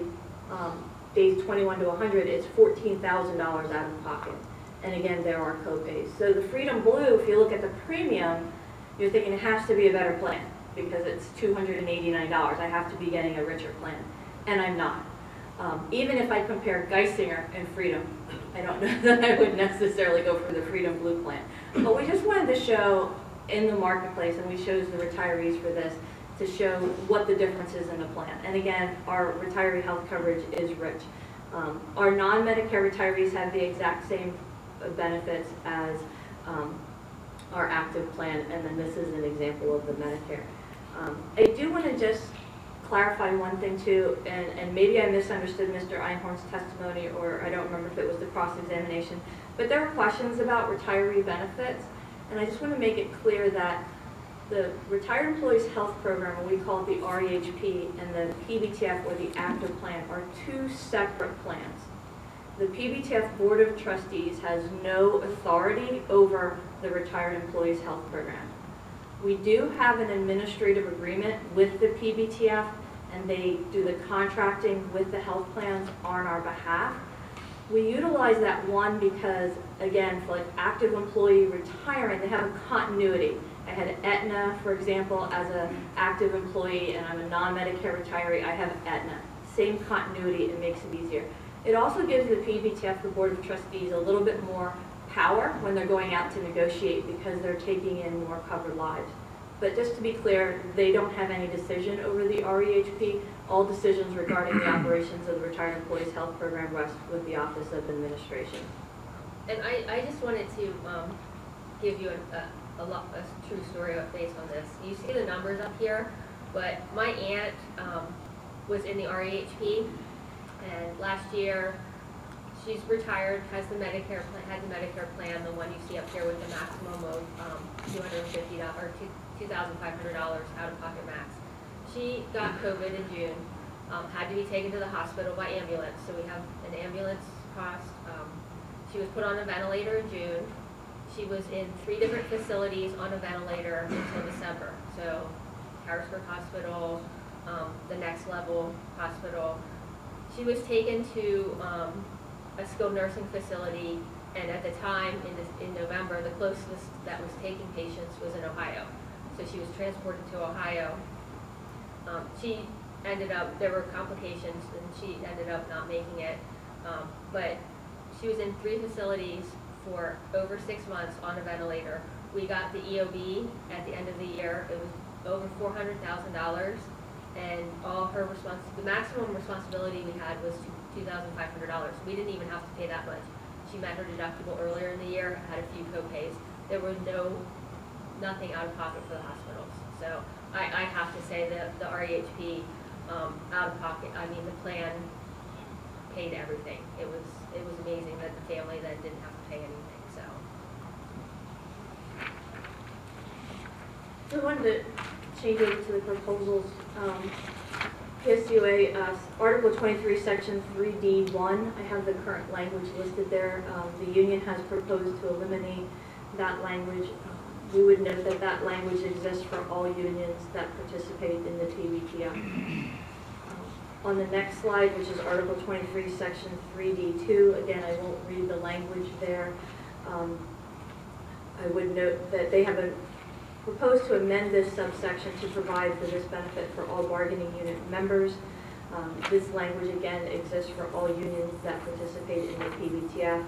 days 21 to 100, it's $14,000 out of pocket. And again, there are copays. So the Freedom Blue, if you look at the premium, you're thinking it has to be a better plan because it's $289. I have to be getting a richer plan, and I'm not. Even if I compare Geisinger and Freedom, I don't know that I would necessarily go for the Freedom Blue plan. But we just wanted to show in the marketplace, and we chose the retirees for this, to show what the difference is in the plan. And again, our retiree health coverage is rich. Our non-Medicare retirees have the exact same benefits as our active plan, and then this is an example of the Medicare. I do want to just clarify one thing too, and maybe I misunderstood Mr. Einhorn's testimony, or I don't remember if it was the cross-examination, but there were questions about retiree benefits, and I just want to make it clear that the Retired Employees Health Program, or we call it the REHP, and the Pbtf, or the active plan, are two separate plans. The Pbtf Board of Trustees has no authority over the Retired Employees Health Program. We do have an administrative agreement with the Pbtf, and they do the contracting with the health plans on our behalf. We utilize that one because, again, for like active employee retiring, they have a continuity. I had Aetna, for example, as an active employee, and I'm a non-Medicare retiree, I have Aetna. Same continuity, it makes it easier. It also gives the Pbtf, the Board of Trustees, a little bit more power when they're going out to negotiate because they're taking in more covered lives. But just to be clear, they don't have any decision over the REHP. All decisions regarding the operations of the Retired Employees Health Program rest with the Office of Administration. And I just wanted to give you a true story based on this. You see the numbers up here, but my aunt was in the REHP, and last year she's retired, has the Medicare plan, had the Medicare plan, the one you see up here with the maximum of $250 or $2,500 out of pocket max. She got COVID in June, had to be taken to the hospital by ambulance, so we have an ambulance cost. She was put on a ventilator in June. She was in 3 different facilities on a ventilator until December. So Harrisburg Hospital, the Next Level Hospital. She was taken to a skilled nursing facility, and at the time, in November, the closest that was taking patients was in Ohio. So she was transported to Ohio. She ended up, there were complications, and she ended up not making it. But she was in 3 facilities for over 6 months on a ventilator. We got the EOB at the end of the year. It was over $400,000, and all her the maximum responsibility we had was $2,500. We didn't even have to pay that much. She met her deductible earlier in the year, had a few co-pays. There was nothing out of pocket for the hospitals. So I have to say that the REHP out of pocket, I mean, the plan paid everything. It was amazing that the family then didn't have to pay anything. So I wanted to change over to the proposals. PSUA, Article 23, Section 3D1, I have the current language listed there. The union has proposed to eliminate that language. We would note that that language exists for all unions that participate in the Pvtf. On the next slide, which is Article 23, Section 3D2, again, I won't read the language there. I would note that they have proposed to amend this subsection to provide for this benefit for all bargaining unit members. This language, again, exists for all unions that participate in the Pvtf.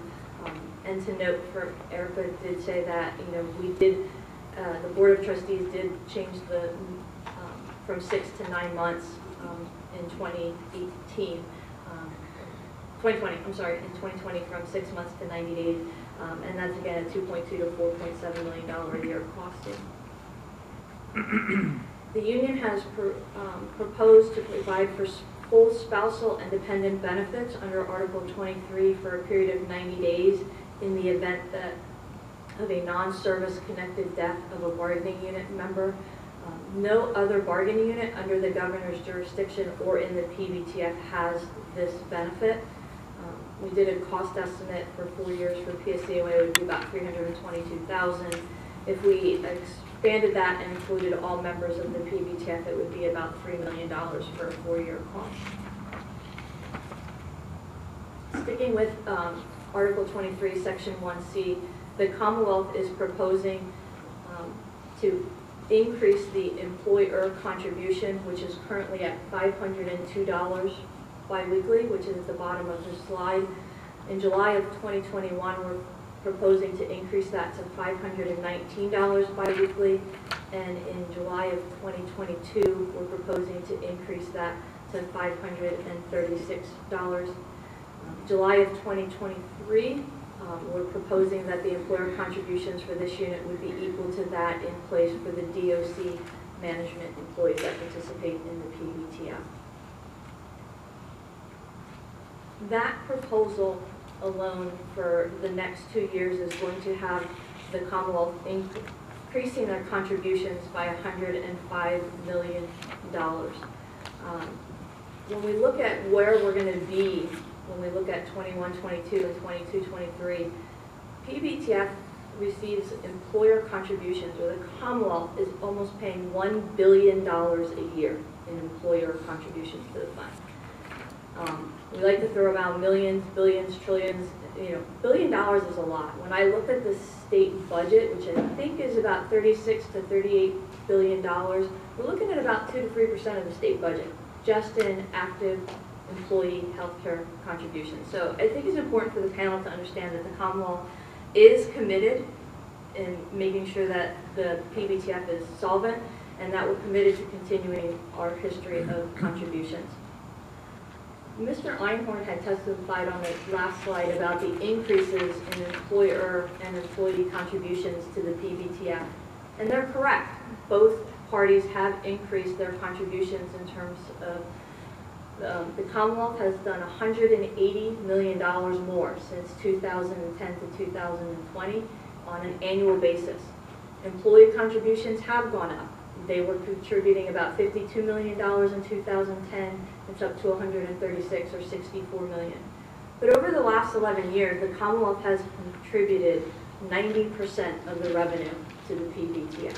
And to note, for Erica did say that, we did, the Board of Trustees did change the, from 6 to 9 months in 2020, in 2020 from 6 months to 90 days. And that's again at $2.2 to $4.7 million a year costing. The union has proposed to provide for full spousal and dependent benefits under Article 23 for a period of 90 days in the event of a non-service connected death of a bargaining unit member. No other bargaining unit under the governor's jurisdiction or in the Pvtf has this benefit. We did a cost estimate for 4 years for PSCOA. It would be about $322,000. If we expanded that and included all members of the Pvtf, it would be about $3 million for a 4-year cost. Sticking with Article 23, Section 1C, the Commonwealth is proposing to increase the employer contribution, which is currently at $502 biweekly, which is at the bottom of the slide. In July of 2021, we're proposing to increase that to $519 biweekly, and in July of 2022, we're proposing to increase that to $536. July of 2023, we're proposing that the employer contributions for this unit would be equal to that in place for the DOC management employees that participate in the Pvtf. That proposal alone for the next 2 years is going to have the Commonwealth increasing their contributions by $105 million. When we look at where we're going to be, when we look at 21-22 and 22-23, Pbtf receives employer contributions, or the Commonwealth is almost paying $1 billion a year in employer contributions to the fund. We like to throw around millions, billions, trillions. $1 billion is a lot. When I look at the state budget, which I think is about $36 to $38 billion, we're looking at about 2 to 3% of the state budget, just in active employee health care contributions. So I think it's important for the panel to understand that the Commonwealth is committed in making sure that the Pbtf is solvent, and that we're committed to continuing our history of contributions. Mr. Einhorn had testified on the last slide about the increases in employer and employee contributions to the Pbtf. And they're correct. Both parties have increased their contributions in terms of the Commonwealth has done $180 million more since 2010 to 2020 on an annual basis. Employee contributions have gone up. They were contributing about $52 million in 2010. It's up to 136 or 64 million. But over the last 11 years, the Commonwealth has contributed 90% of the revenue to the Pbtf.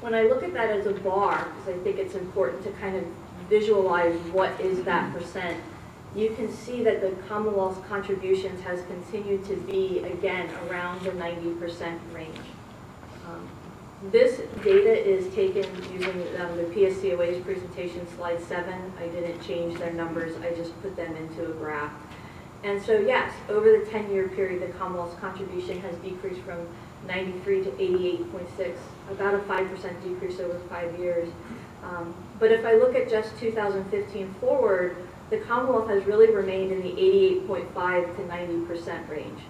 When I look at that as a bar, because I think it's important to kind of visualize what is that percent, you can see that the Commonwealth's contributions has continued to be, again, around the 90% range. This data is taken using the Pscoa's presentation, slide 7. I didn't change their numbers, I just put them into a graph. And so yes, over the 10-year period, the Commonwealth's contribution has decreased from 93 to 88.6, about a 5% decrease over 5 years. But if I look at just 2015 forward, the Commonwealth has really remained in the 88.5 to 90% range.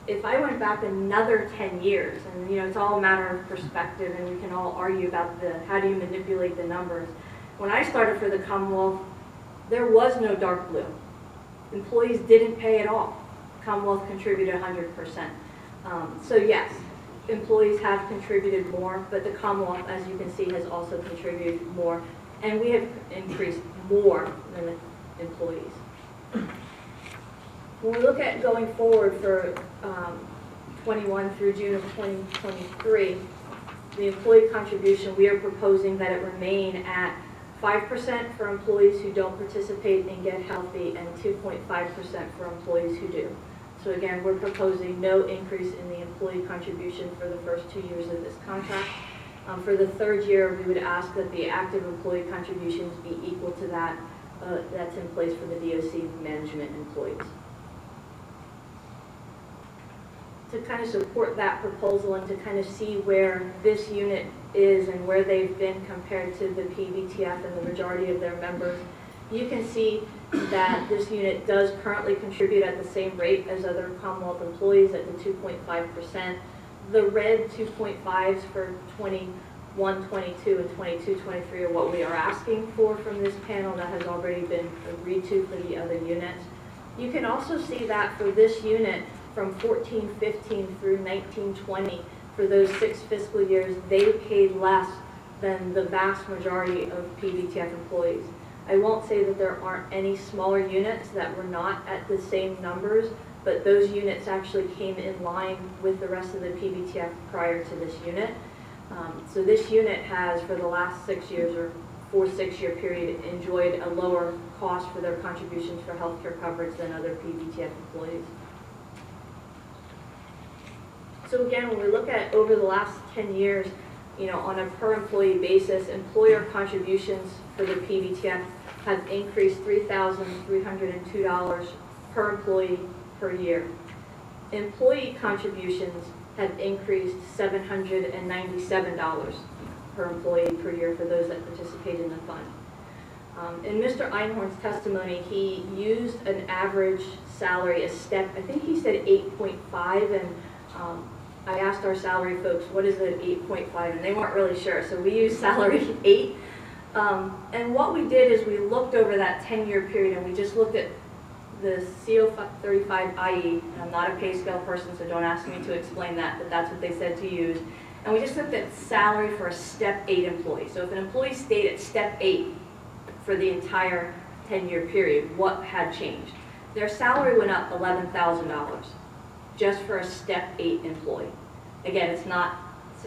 If I went back another 10 years, and you know, it's all a matter of perspective, and we can all argue about how do you manipulate the numbers. When I started for the Commonwealth, there was no dark blue. Employees didn't pay at all. Commonwealth contributed 100%. So yes, employees have contributed more, but the Commonwealth, as you can see, has also contributed more, and we have increased more than the employees. When we look at going forward for 21 through June of 2023, the employee contribution, we are proposing that it remain at 5% for employees who don't participate and get healthy, and 2.5% for employees who do. So again, we're proposing no increase in the employee contribution for the first 2 years of this contract. For the third year, we would ask that the active employee contributions be equal to that that's in place for the DOC management employees. To kind of support that proposal and to kind of see where this unit is and where they've been compared to the Pvtf and the majority of their members, you can see that this unit does currently contribute at the same rate as other Commonwealth employees at the 2.5%. The red 2.5s for 21, 22, and 22, 23 are what we are asking for from this panel. That has already been agreed to for the other units. You can also see that for this unit from 14, 15 through 19, 20, for those 6 fiscal years, they paid less than the vast majority of Pvtf employees. I won't say that there aren't any smaller units that were not at the same numbers, but those units actually came in line with the rest of the Pvtf prior to this unit. So this unit has, for the last 6 years or 4-6-year period, enjoyed a lower cost for their contributions for healthcare coverage than other Pvtf employees. So again, when we look at over the last 10 years, you know, on a per employee basis, employer contributions for the Pvtf have increased $3,302 per employee per year. Employee contributions have increased $797 per employee per year for those that participate in the fund. In Mr. Einhorn's testimony, he used an average salary, a step, I think he said 8.5, and I asked our salary folks, what is it 8.5, and they weren't really sure, so we used salary 8. And what we did is we looked over that 10-year period, and we just looked at the CO35IE, and I'm not a pay scale person, so don't ask me to explain that, but that's what they said to use. And we just looked at salary for a step 8 employee. So if an employee stayed at step 8 for the entire 10-year period, what had changed? Their salary went up $11,000 just for a step 8 employee. Again, it's not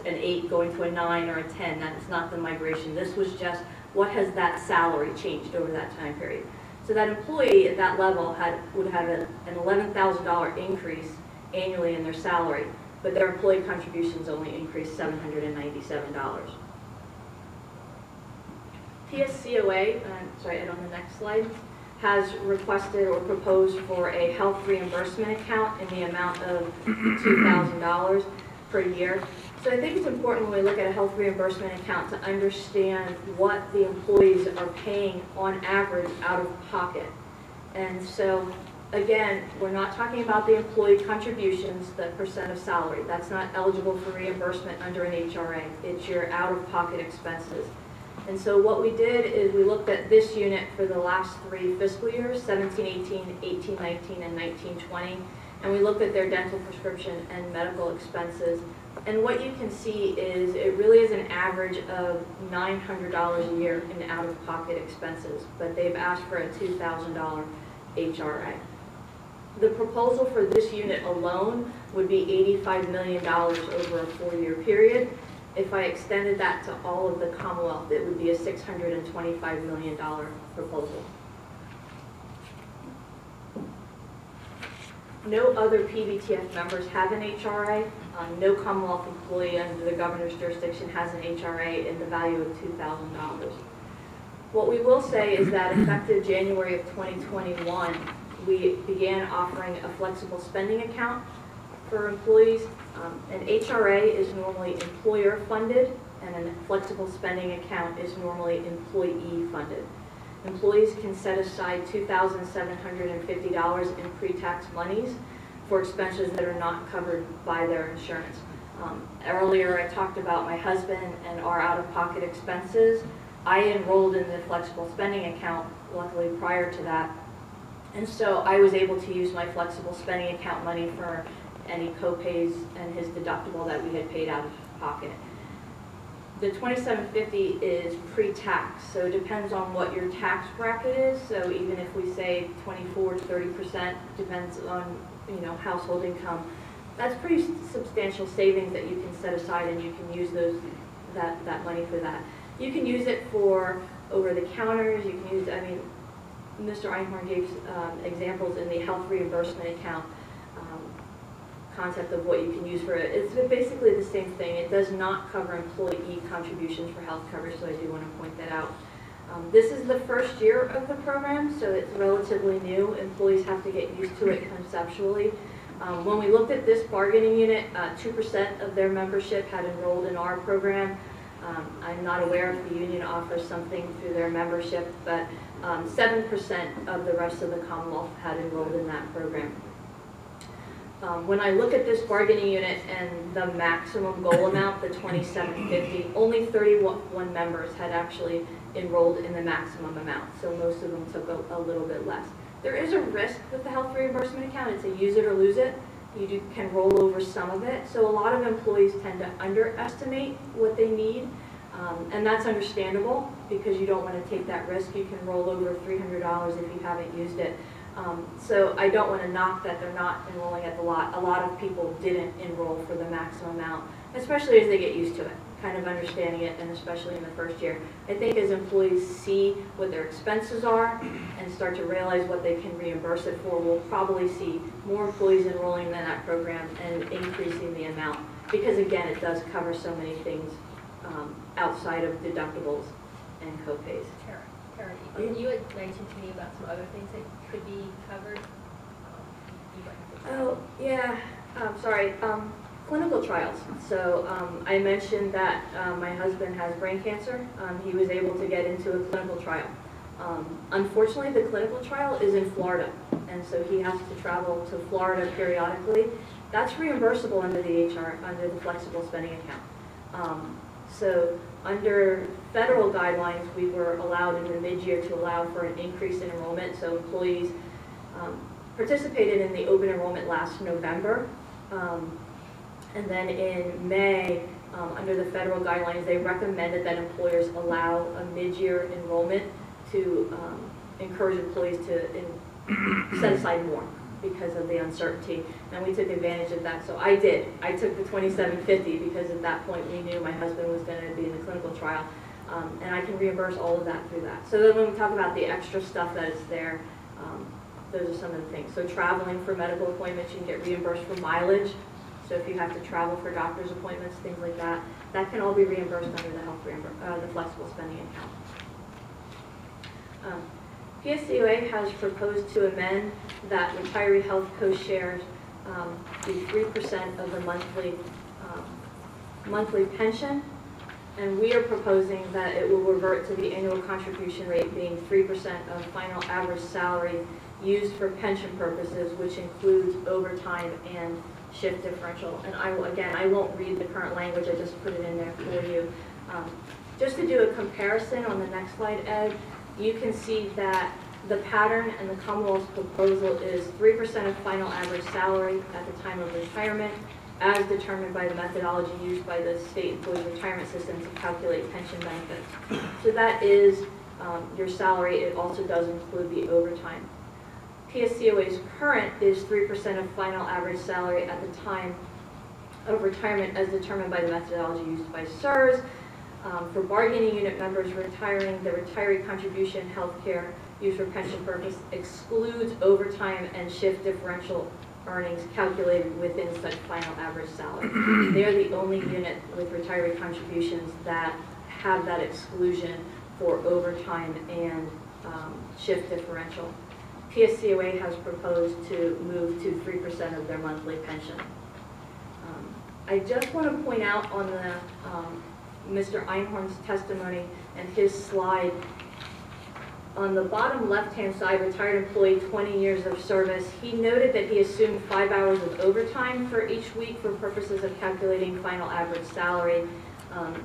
an 8 going to a 9 or a 10, that's not the migration. This was just what has that salary changed over that time period. So that employee at that level would have an $11,000 increase annually in their salary, but their employee contributions only increased $797. Pscoa, sorry, on the next slide, has requested or proposed for a health reimbursement account in the amount of $2,000 per year. So I think it's important when we look at a health reimbursement account to understand what the employees are paying on average out of pocket. And so again, we're not talking about the employee contributions, the percent of salary. That's not eligible for reimbursement under an HRA. It's your out-of-pocket expenses. And so what we did is we looked at this unit for the last 3 fiscal years, 17-18, 18-19, and 19-20, and we looked at their dental prescription and medical expenses. And what you can see is it really is an average of $900 a year in out-of-pocket expenses, but they've asked for a $2,000 HRA. The proposal for this unit alone would be $85 million over a 4-year period. If I extended that to all of the Commonwealth, it would be a $625 million proposal. No other Pbtf members have an HRA. No Commonwealth employee under the governor's jurisdiction has an HRA in the value of $2,000. What we will say is that effective January of 2021, we began offering a flexible spending account for employees. An HRA is normally employer funded, and a flexible spending account is normally employee funded. Employees can set aside $2,750 in pre-tax monies for expenses that are not covered by their insurance. Earlier I talked about my husband and our out-of-pocket expenses. I enrolled in the flexible spending account, luckily prior to that, and so I was able to use my flexible spending account money for any co-pays and his deductible that we had paid out of pocket. The $2,750 is pre-tax, so it depends on what your tax bracket is. So even if we say 24 to 30%, depends on household income. That's pretty substantial savings that you can set aside, and you can use that money for that. You can use it for over-the-counters. You can use, Mr. Einhorn gave examples in the health reimbursement account. Concept of what you can use for it. It's basically the same thing. It does not cover employee contributions for health coverage, so I do want to point that out. This is the first year of the program, so it's relatively new. Employees have to get used to it conceptually. When we looked at this bargaining unit, 2% of their membership had enrolled in our program. I'm not aware if the union offers something through their membership, but 7% of the rest of the Commonwealth had enrolled in that program. When I look at this bargaining unit and the maximum goal amount, the $2,750, only 31 members had actually enrolled in the maximum amount, so most of them took a little bit less. There is a risk with the health reimbursement account. It's a use it or lose it. You can roll over some of it, so a lot of employees tend to underestimate what they need, and that's understandable because you don't want to take that risk. You can roll over $300 if you haven't used it. So I don't want to knock that they're not enrolling at the lot. A lot of people didn't enroll for the maximum amount, especially as they get used to it, kind of understanding it, and especially in the first year. I think as employees see what their expenses are and start to realize what they can reimburse it for, we'll probably see more employees enrolling in that program and increasing the amount, because again, it does cover so many things outside of deductibles and co-pays. Karen, you had mentioned to me about some other things that could be covered. Oh, yeah. Sorry. Clinical trials. So I mentioned that my husband has brain cancer. He was able to get into a clinical trial. Unfortunately, the clinical trial is in Florida, and so he has to travel to Florida periodically. That's reimbursable under the under the flexible spending account. So under federal guidelines, we were allowed in the mid-year to allow for an increase in enrollment. So employees participated in the open enrollment last November. And then in May, under the federal guidelines, they recommended that employers allow a mid-year enrollment to encourage employees to set aside more because of the uncertainty, and we took advantage of that. So I did. I took the $2,750 because at that point we knew my husband was going to be in the clinical trial, and I can reimburse all of that through that. So then when we talk about the extra stuff that is there, those are some of the things. So traveling for medical appointments, you can get reimbursed for mileage. So if you have to travel for doctor's appointments, things like that, that can all be reimbursed under the the flexible spending account. Pscoa has proposed to amend that retiree health co-shares be 3% of the monthly pension, and we are proposing that it will revert to the annual contribution rate being 3% of final average salary used for pension purposes, which includes overtime and shift differential. And I won't read the current language, I just put it in there for you. Just to do a comparison on the next slide, Ed, you can see that The pattern and the Commonwealth's proposal is 3% of final average salary at the time of retirement, as determined by the methodology used by the state employees retirement system to calculate pension benefits. So that is your salary. It also does include the overtime. Pscoa's current is 3% of final average salary at the time of retirement as determined by the methodology used by SERS. For bargaining unit members retiring, the retiree contribution healthcare used for pension purpose excludes overtime and shift differential earnings calculated within such final average salary. They are the only unit with retiree contributions that have that exclusion for overtime and shift differential. Pscoa has proposed to move to 3% of their monthly pension. I just want to point out on the Mr. Einhorn's testimony and his slide, on the bottom left-hand side, retired employee, 20 years of service, he noted that he assumed 5 hours of overtime for each week for purposes of calculating final average salary,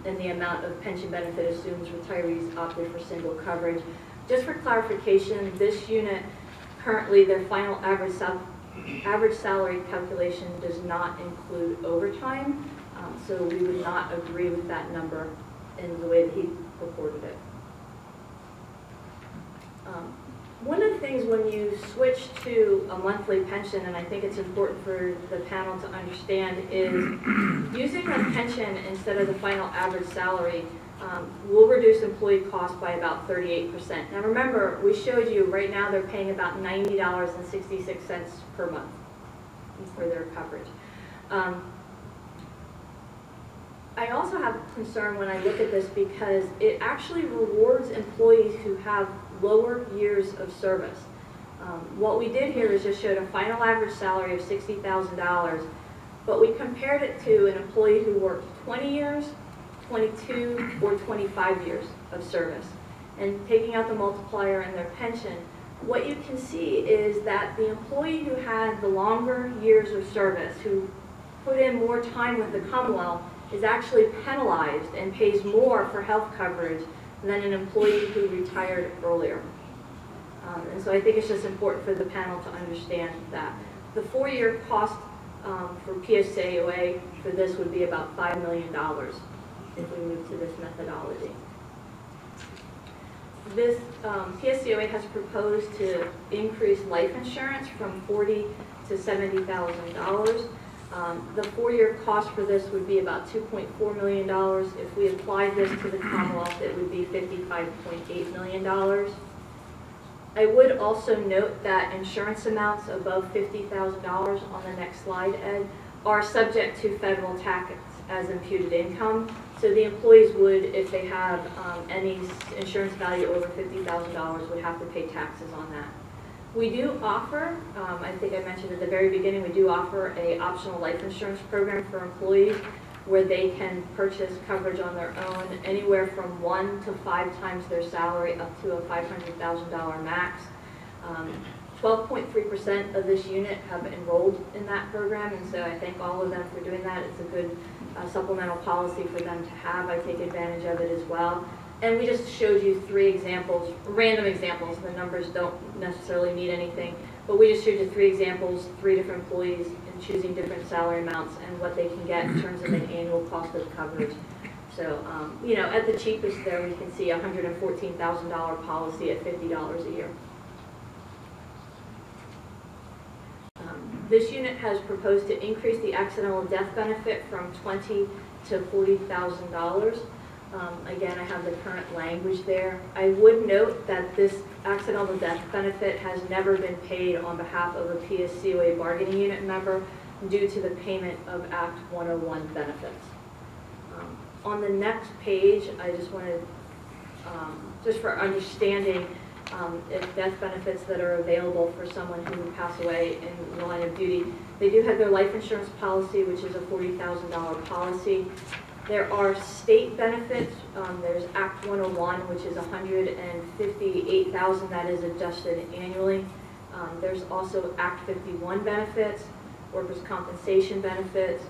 and the amount of pension benefit assumes retirees opted for single coverage. Just for clarification, this unit, currently their final average salary calculation does not include overtime, so we would not agree with that number in the way that he reported it. One of the things when you switch to a monthly pension, and I think it's important for the panel to understand, is using a pension instead of the final average salary will reduce employee costs by about 38%. Now remember, we showed you right now they're paying about $90.66 per month for their coverage. I also have concern when I look at this because it actually rewards employees who have lower years of service. What we did here is just showed a final average salary of $60,000, but we compared it to an employee who worked 20 years, 22, or 25 years of service. And taking out the multiplier and their pension, what you can see is that the employee who had the longer years of service, who put in more time with the Commonwealth, is actually penalized and pays more for health coverage than an employee who retired earlier. And so I think it's just important for the panel to understand that. The 4-year cost for PSCOA for this would be about $5 million if we move to this methodology. This PSCOA has proposed to increase life insurance from $40,000 to $70,000. The 4-year cost for this would be about $2.4 million. If we applied this to the Commonwealth, it would be $55.8 million. I would also note that insurance amounts above $50,000 on the next slide, Ed, are subject to federal tax as imputed income. So the employees would, if they have any insurance value over $50,000, would have to pay taxes on that. We do offer, I think I mentioned at the very beginning, we do offer an optional life insurance program for employees where they can purchase coverage on their own anywhere from 1 to 5 times their salary up to a $500,000 max. 12.3% of this unit have enrolled in that program, and so I thank all of them for doing that. It's a good supplemental policy for them to have. I take advantage of it as well. And we just showed you 3 examples, random examples. The numbers don't necessarily mean anything, but we just showed you 3 examples, 3 different employees, and choosing different salary amounts and what they can get in terms of an annual cost of coverage. So, you know, at the cheapest there, we can see a $114,000 policy at $50 a year. This unit has proposed to increase the accidental death benefit from $20,000 to $40,000. Again, I have the current language there. I would note that this accidental death benefit has never been paid on behalf of a PSCOA bargaining unit member due to the payment of Act 101 benefits. On the next page, I just wanted, just for understanding, if death benefits that are available for someone who would pass away in the line of duty, they do have their life insurance policy, which is a $40,000 policy. There are state benefits. There's Act 101, which is $158,000 that is adjusted annually. There's also Act 51 benefits, workers' compensation benefits,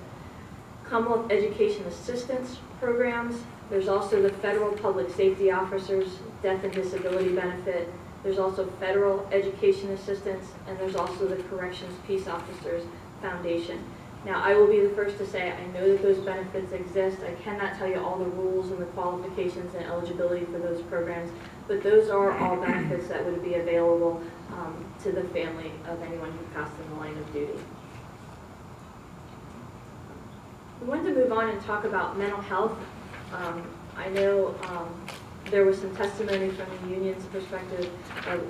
Commonwealth Education Assistance programs. There's also the Federal Public Safety Officers Death and Disability Benefit, There's also federal education assistance, and there's also the Corrections Peace Officers Foundation. Now, I will be the first to say I know that those benefits exist. I cannot tell you all the rules and the qualifications and eligibility for those programs, but those are all benefits that would be available to the family of anyone who passed in the line of duty. We wanted to move on and talk about mental health. I know there was some testimony from the union's perspective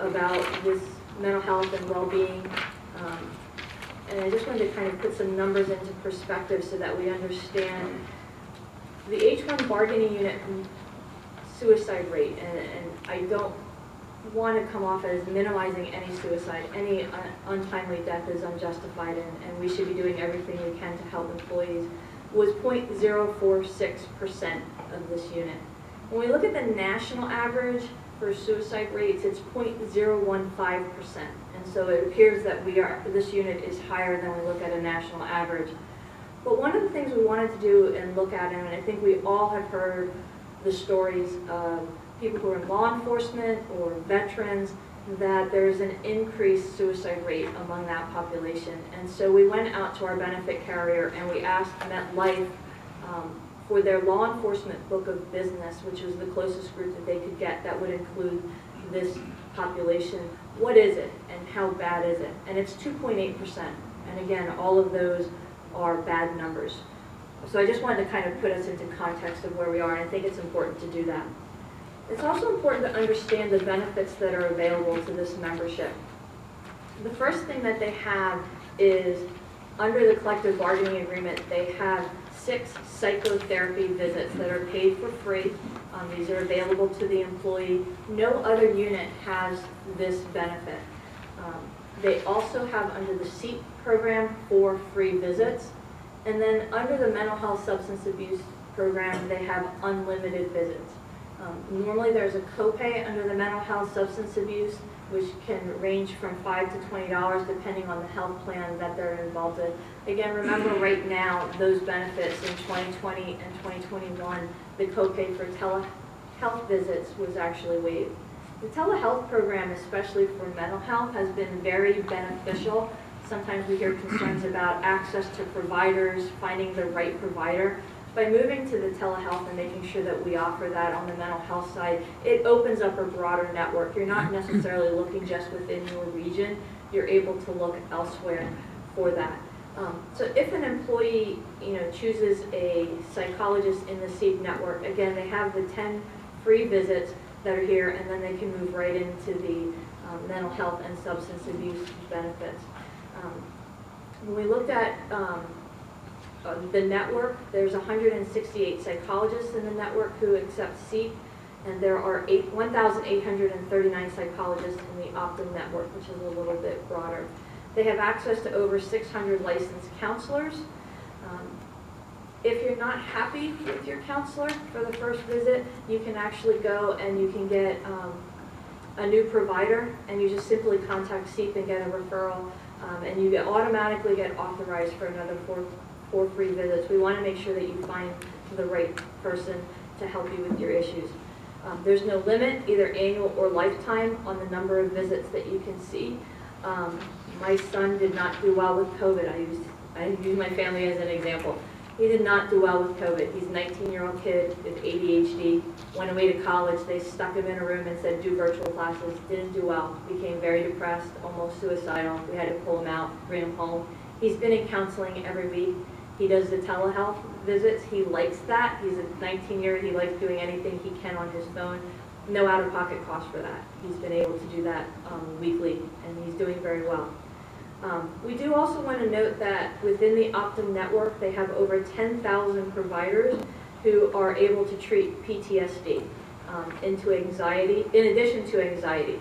about this mental health and well-being. And I just wanted to kind of put some numbers into perspective so that we understand the H-1 bargaining unit suicide rate. And I don't want to come off as minimizing any suicide. Any untimely death is unjustified, and we should be doing everything we can to help employees, was 0.046% of this unit. When we look at the national average for suicide rates, it's 0.015%. And so it appears that this unit is higher than we look at a national average. But one of the things we wanted to do and look at, and I think we all have heard the stories of people who are in law enforcement or veterans, that there's an increased suicide rate among that population. And so we went out to our benefit carrier and we asked MetLife for their law enforcement book of business, which was the closest group that they could get that would include this population. What is it and how bad is it? And it's 2.8%. And again, all of those are bad numbers. So I just wanted to kind of put us into context of where we are, and I think it's important to do that. It's also important to understand the benefits that are available to this membership. The first thing that they have is, under the collective bargaining agreement, they have 6 psychotherapy visits that are paid for free. These are available to the employee. No other unit has this benefit. They also have, under the SEEP program, 4 free visits. And then under the mental health substance abuse program, they have unlimited visits. Normally there's a copay under the mental health substance abuse, which can range from $5 to $20 depending on the health plan that they're involved in. Again, remember right now, those benefits in 2020 and 2021, the copay for telehealth visits was actually waived. The telehealth program, especially for mental health, has been very beneficial. Sometimes we hear concerns about access to providers, finding the right provider. By moving to the telehealth and making sure that we offer that on the mental health side, it opens up a broader network. You're not necessarily looking just within your region. You're able to look elsewhere for that. So if an employee chooses a psychologist in the SEEP network, again, they have the 10 free visits that are here, and then they can move right into the mental health and substance abuse benefits. When we looked at the network, there's 168 psychologists in the network who accept SEEP, and there are 1,839 psychologists in the Optum network, which is a little bit broader. They have access to over 600 licensed counselors. If you're not happy with your counselor for the first visit, you can actually go and you can get a new provider, and you just simply contact SEEP and get a referral, and you automatically get authorized for another four free visits. We want to make sure that you find the right person to help you with your issues. There's no limit, either annual or lifetime, on the number of visits that you can see. My son did not do well with COVID. I use my family as an example. He did not do well with COVID. He's a 19-year-old kid with ADHD, went away to college. They stuck him in a room and said, do virtual classes. Didn't do well. Became very depressed, almost suicidal. We had to pull him out, bring him home. He's been in counseling every week. He does the telehealth visits. He likes that. He's a 19-year-old. He likes doing anything he can on his phone. No out-of-pocket cost for that. He's been able to do that weekly, and he's doing very well. We do also want to note that within the Optum network, they have over 10,000 providers who are able to treat PTSD into anxiety, in addition to anxiety.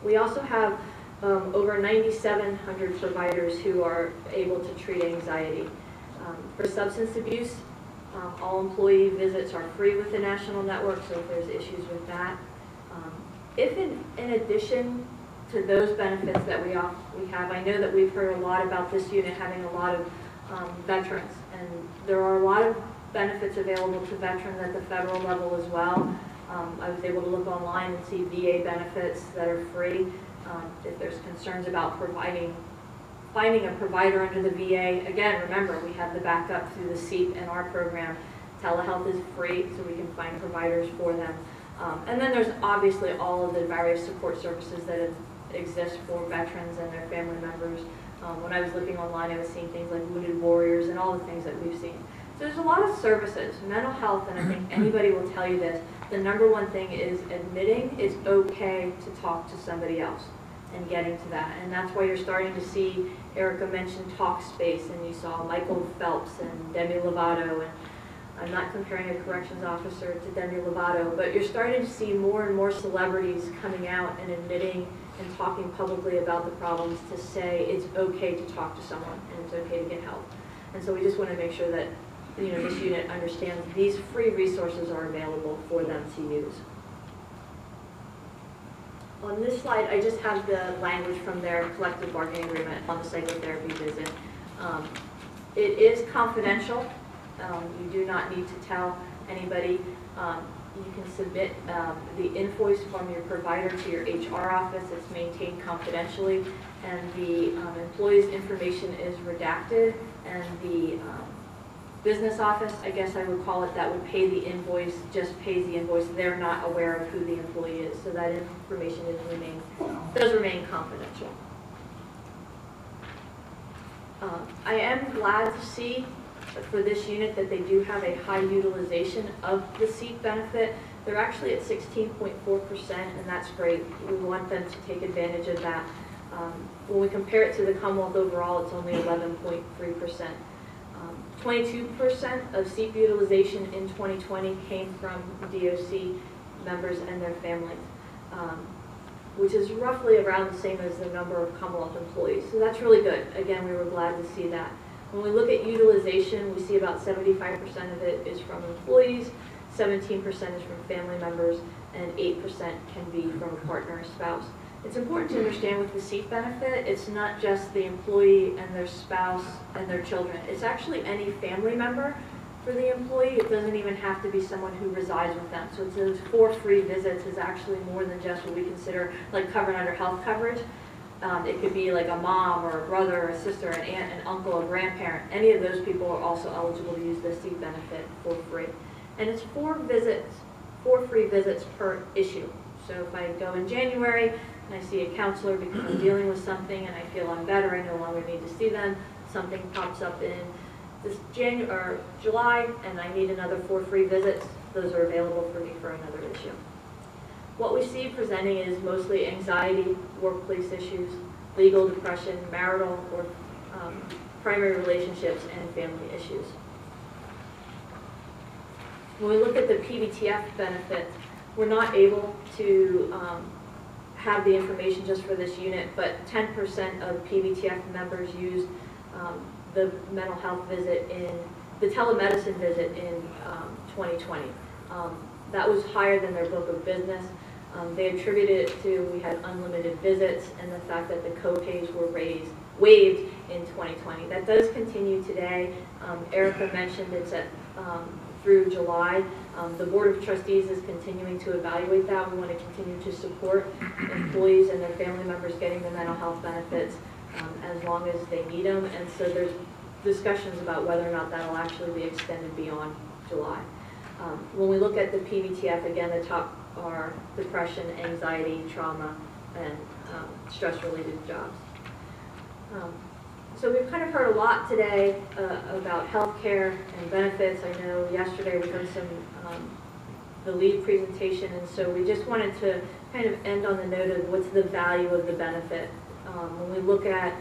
We also have over 9,700 providers who are able to treat anxiety. For substance abuse, all employee visits are free with the national network, so if there's issues with that. If in addition to those benefits that we have, I know that we've heard a lot about this unit having a lot of veterans, and there are a lot of benefits available to veterans at the federal level as well. I was able to look online and see VA benefits that are free. If there's concerns about finding a provider under the VA, again, remember, we have the backup through the SEEP and our program. Telehealth is free, so we can find providers for them. And then there's obviously all of the various support services that exist for veterans and their family members. When I was looking online, I was seeing things like Wounded Warriors and all the things that we've seen. So there's a lot of services. Mental health, and I think anybody will tell you this, the number one thing is admitting it's okay to talk to somebody else and getting to that. And that's why you're starting to see, Erica mentioned Talkspace, and you saw Michael Phelps and Demi Lovato, and I'm not comparing a corrections officer to Demi Lovato, but you're starting to see more and more celebrities coming out and admitting and talking publicly about the problems to say it's okay to talk to someone and it's okay to get help. And so we just want to make sure that this unit understands these free resources are available for them to use. On this slide, I just have the language from their collective bargaining agreement on the psychotherapy visit. It is confidential. You do not need to tell anybody. You can submit the invoice from your provider to your HR office. It's maintained confidentially, and the employee's information is redacted, and the business office, I guess I would call it, that would pay the invoice, just pays the invoice. They're not aware of who the employee is, so that information does remain confidential. I am glad to see for this unit that they do have a high utilization of the SEEP benefit. They're actually at 16.4%, and that's great. We want them to take advantage of that. When we compare it to the Commonwealth overall, it's only 11.3%. 22% of SEEP utilization in 2020 came from DOC members and their families, which is roughly around the same as the number of Commonwealth employees. So that's really good. Again, we were glad to see that. When we look at utilization, we see about 75% of it is from employees, 17% is from family members, and 8% can be from a partner or spouse. It's important to understand with the SEEP benefit, it's not just the employee and their spouse and their children. It's actually any family member for the employee. It doesn't even have to be someone who resides with them. So it's those 4 free visits is actually more than just what we consider like covered under health coverage. It could be like a mom or a brother or a sister, an aunt, an uncle, a grandparent. Any of those people are also eligible to use the SEEP benefit for free. And it's 4 free visits per issue. So if I go in January and I see a counselor because I'm dealing with something and I feel I'm better, I no longer need to see them, something pops up in this July and I need another 4 free visits, those are available for me for another issue. What we see presenting is mostly anxiety, workplace issues, legal depression, marital or primary relationships, and family issues. When we look at the Pbtf benefits, we're not able to have the information just for this unit, but 10% of Pbtf members used the mental health visit the telemedicine visit in 2020. That was higher than their book of business. They attributed it to we had unlimited visits and the fact that the co-pays were waived in 2020. That does continue today. Erica mentioned it's at through July. The Board of Trustees is continuing to evaluate that. We want to continue to support employees and their family members getting the mental health benefits as long as they need them. And so there's discussions about whether or not that will actually be extended beyond July. When we look at the Pvtf, again, the top are depression, anxiety, trauma, and stress-related jobs. So we've kind of heard a lot today about healthcare and benefits. I know yesterday we heard some the lead presentation, and so we just wanted to kind of end on the note of what's the value of the benefit. When we look at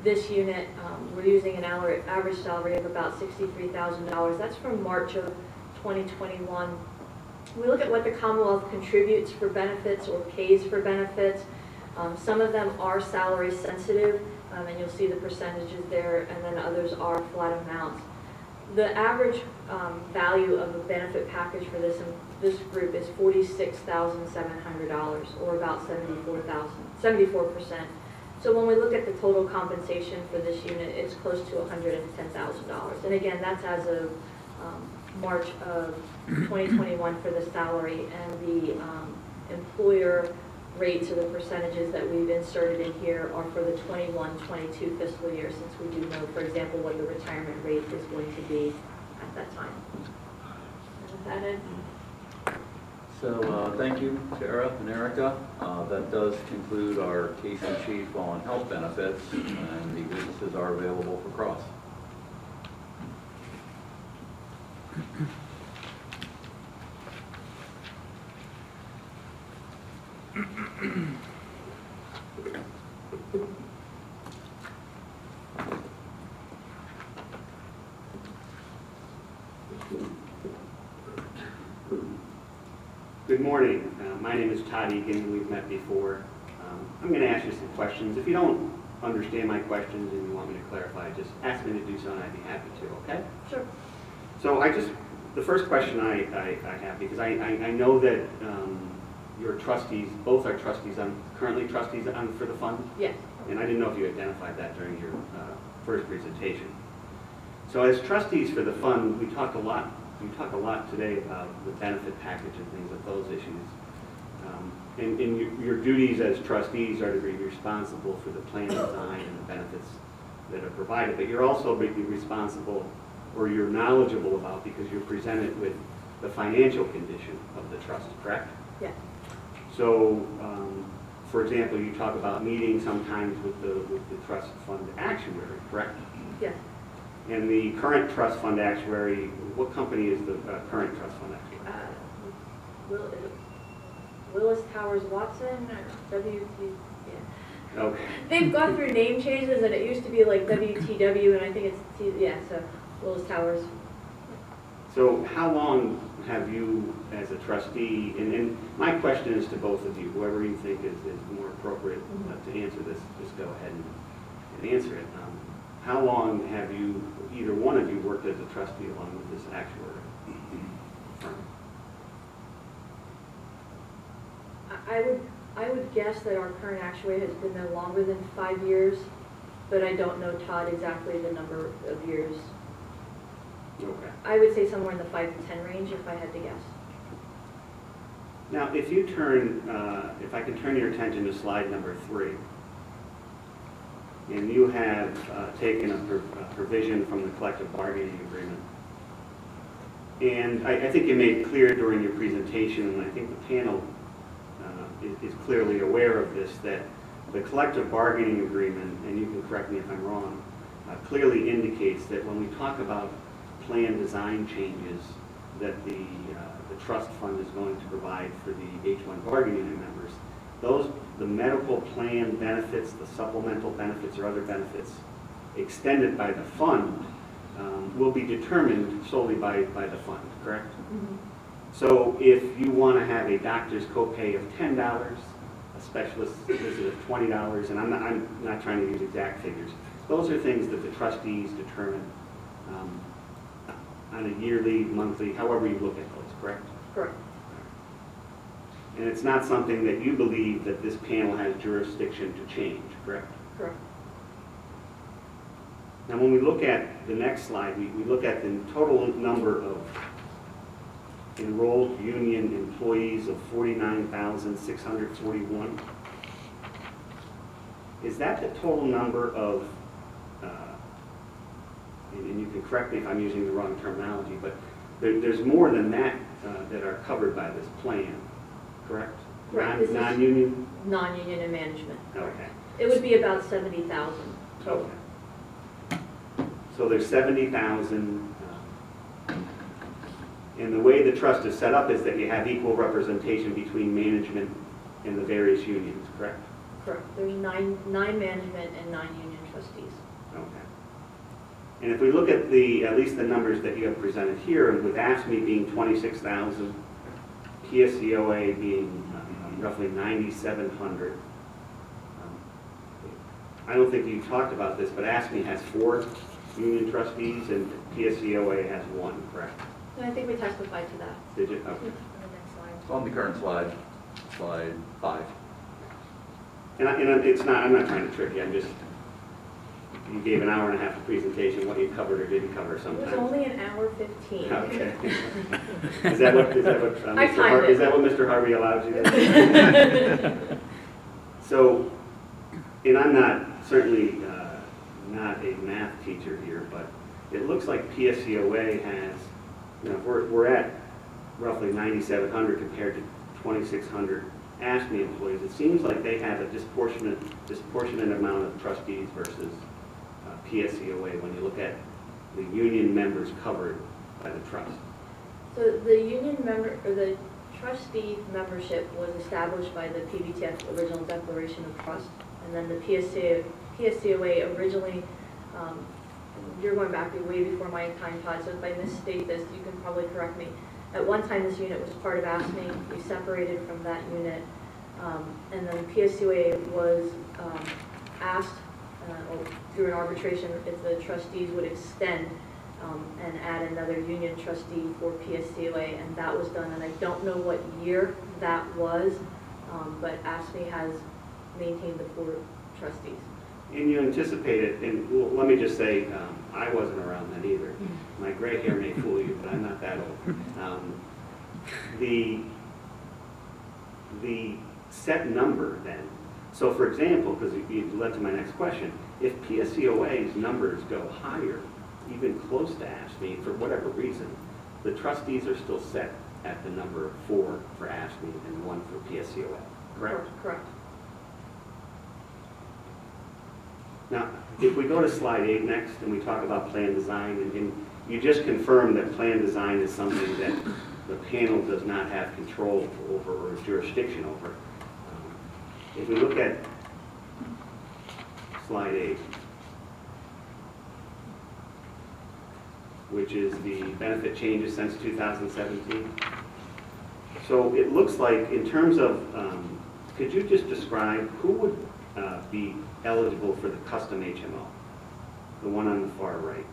this unit, we're using an average salary of about $63,000. That's from March of 2021. We look at what the Commonwealth contributes for benefits or pays for benefits. Some of them are salary sensitive, and you'll see the percentages there, and then others are flat amounts. The average value of a benefit package for this group is $46,700, or about 74%. So when we look at the total compensation for this unit, it's close to $110,000. And again, that's as of March of 2021 for the salary, and the employer rates or the percentages that we've inserted in here are for the 21-22 fiscal year, since we do know, for example, what the retirement rate is going to be at that time. And with that, Ed? So thank you, Tara and Erica. That does conclude our case in chief on health benefits, and the witnesses are available for cross. Good morning. My name is Todd Egan. We've met before. I'm going to ask you some questions. If you don't understand my questions and you want me to clarify, just ask me to do so and I'd be happy to, okay? Sure. So the first question I have, because I know that your trustees, both are trustees, currently trustees for the fund? Yes. And I didn't know if you identified that during your first presentation. So as trustees for the fund, we talk a lot today about the benefit package and things of those issues. And your duties as trustees are to be responsible for the plan design and the benefits that are provided, but you're also responsible, or you're knowledgeable about, because you're presented with the financial condition of the trust, correct? Yes. So, for example, you talk about meeting sometimes with the trust fund actuary, correct? Yes. And the current trust fund actuary, what company is the current trust fund actuary? Willis Towers Watson, or WT, yeah. Okay. They've gone through name changes, and it used to be like WTW, and I think it's, so Willis Towers. So how long have you, as a trustee, and my question is to both of you, whoever you think is more appropriate to answer this, just go ahead and answer it. How long have you, either one of you, worked as a trustee along with this actuary firm? I would guess that our current actuary has been there longer than 5 years, but I don't know, Todd, exactly the number of years. Okay. I would say somewhere in the 5 to 10 range if I had to guess. Now, if you turn, if I can turn your attention to slide number 3, and you have taken a provision from the collective bargaining agreement. And I think you made clear during your presentation, and I think the panel is clearly aware of this, that the collective bargaining agreement, and you can correct me if I'm wrong, clearly indicates that when we talk about plan design changes that the trust fund is going to provide for the H-1 bargaining unit members, the medical plan benefits, the supplemental benefits or other benefits extended by the fund will be determined solely by the fund, correct? Mm-hmm. So if you want to have a doctor's copay of $10, a specialist visit of $20, and I'm not trying to use exact figures, those are things that the trustees determine on a yearly, monthly, however you look at those, correct? Correct. And it's not something that you believe that this panel has jurisdiction to change, correct? Correct. Now, when we look at the next slide, we look at the total number of enrolled union employees of 49,641. Is that the total number of, and you can correct me if I'm using the wrong terminology, but there's more than that that are covered by this plan, correct? Correct. Non-union? Non-union and management. Okay. It would be about 70,000 total. Okay. So there's 70,000, and the way the trust is set up is that you have equal representation between management and the various unions, correct? Correct. There's nine management and 9 union trustees. Okay. And if we look at at least the numbers that you have presented here, with AFSCME being 26,000, Pscoa being roughly 9,700. I don't think you talked about this, but AFSCME has 4 union trustees and Pscoa has 1, correct? And I think we testified to that. Did you? Okay. On the next slide. On the current slide, slide 5. And it's not, I'm not trying to trick you, I'm just, you gave an hour and a half of presentation, what you covered or didn't cover It sometimes. was only an hour 15. Okay. Is that what I timed it. Is that what Mr. Harvey allowed you to do? So, and I'm certainly not a math teacher here, but it looks like Pscoa has, you know, we're at roughly 9,700 compared to 2,600 AFSCME employees. It seems like they have a disproportionate amount of trustees versus Pscoa when you look at the union members covered by the trust. So the union member, or the trustee membership was established by the Pvtf Original Declaration of Trust, and then the Pscoa originally, you're going back way before my time, Todd, so if I misstate this, you can probably correct me. At one time, this unit was part of AFSCME. We separated from that unit, and then Pscoa was asked through an arbitration if the trustees would extend and add another union trustee for Pscoa, and that was done. And I don't know what year that was, but AFSCME has maintained the 4 trustees. And you anticipated, and well, let me just say, I wasn't around then either. My gray hair may fool you, but I'm not that old. The set number then, so for example, because you led to my next question, if Pscoa's numbers go higher, even close to AFSCME, for whatever reason, the trustees are still set at the number 4 for AFSCME and 1 for Pscoa, correct? Correct. Now, if we go to slide 8 next and we talk about plan design, and you just confirmed that plan design is something that the panel does not have control over or jurisdiction over. If we look at slide 8, which is the benefit changes since 2017. So it looks like in terms of, could you just describe who would be eligible for the custom HMO, the one on the far right?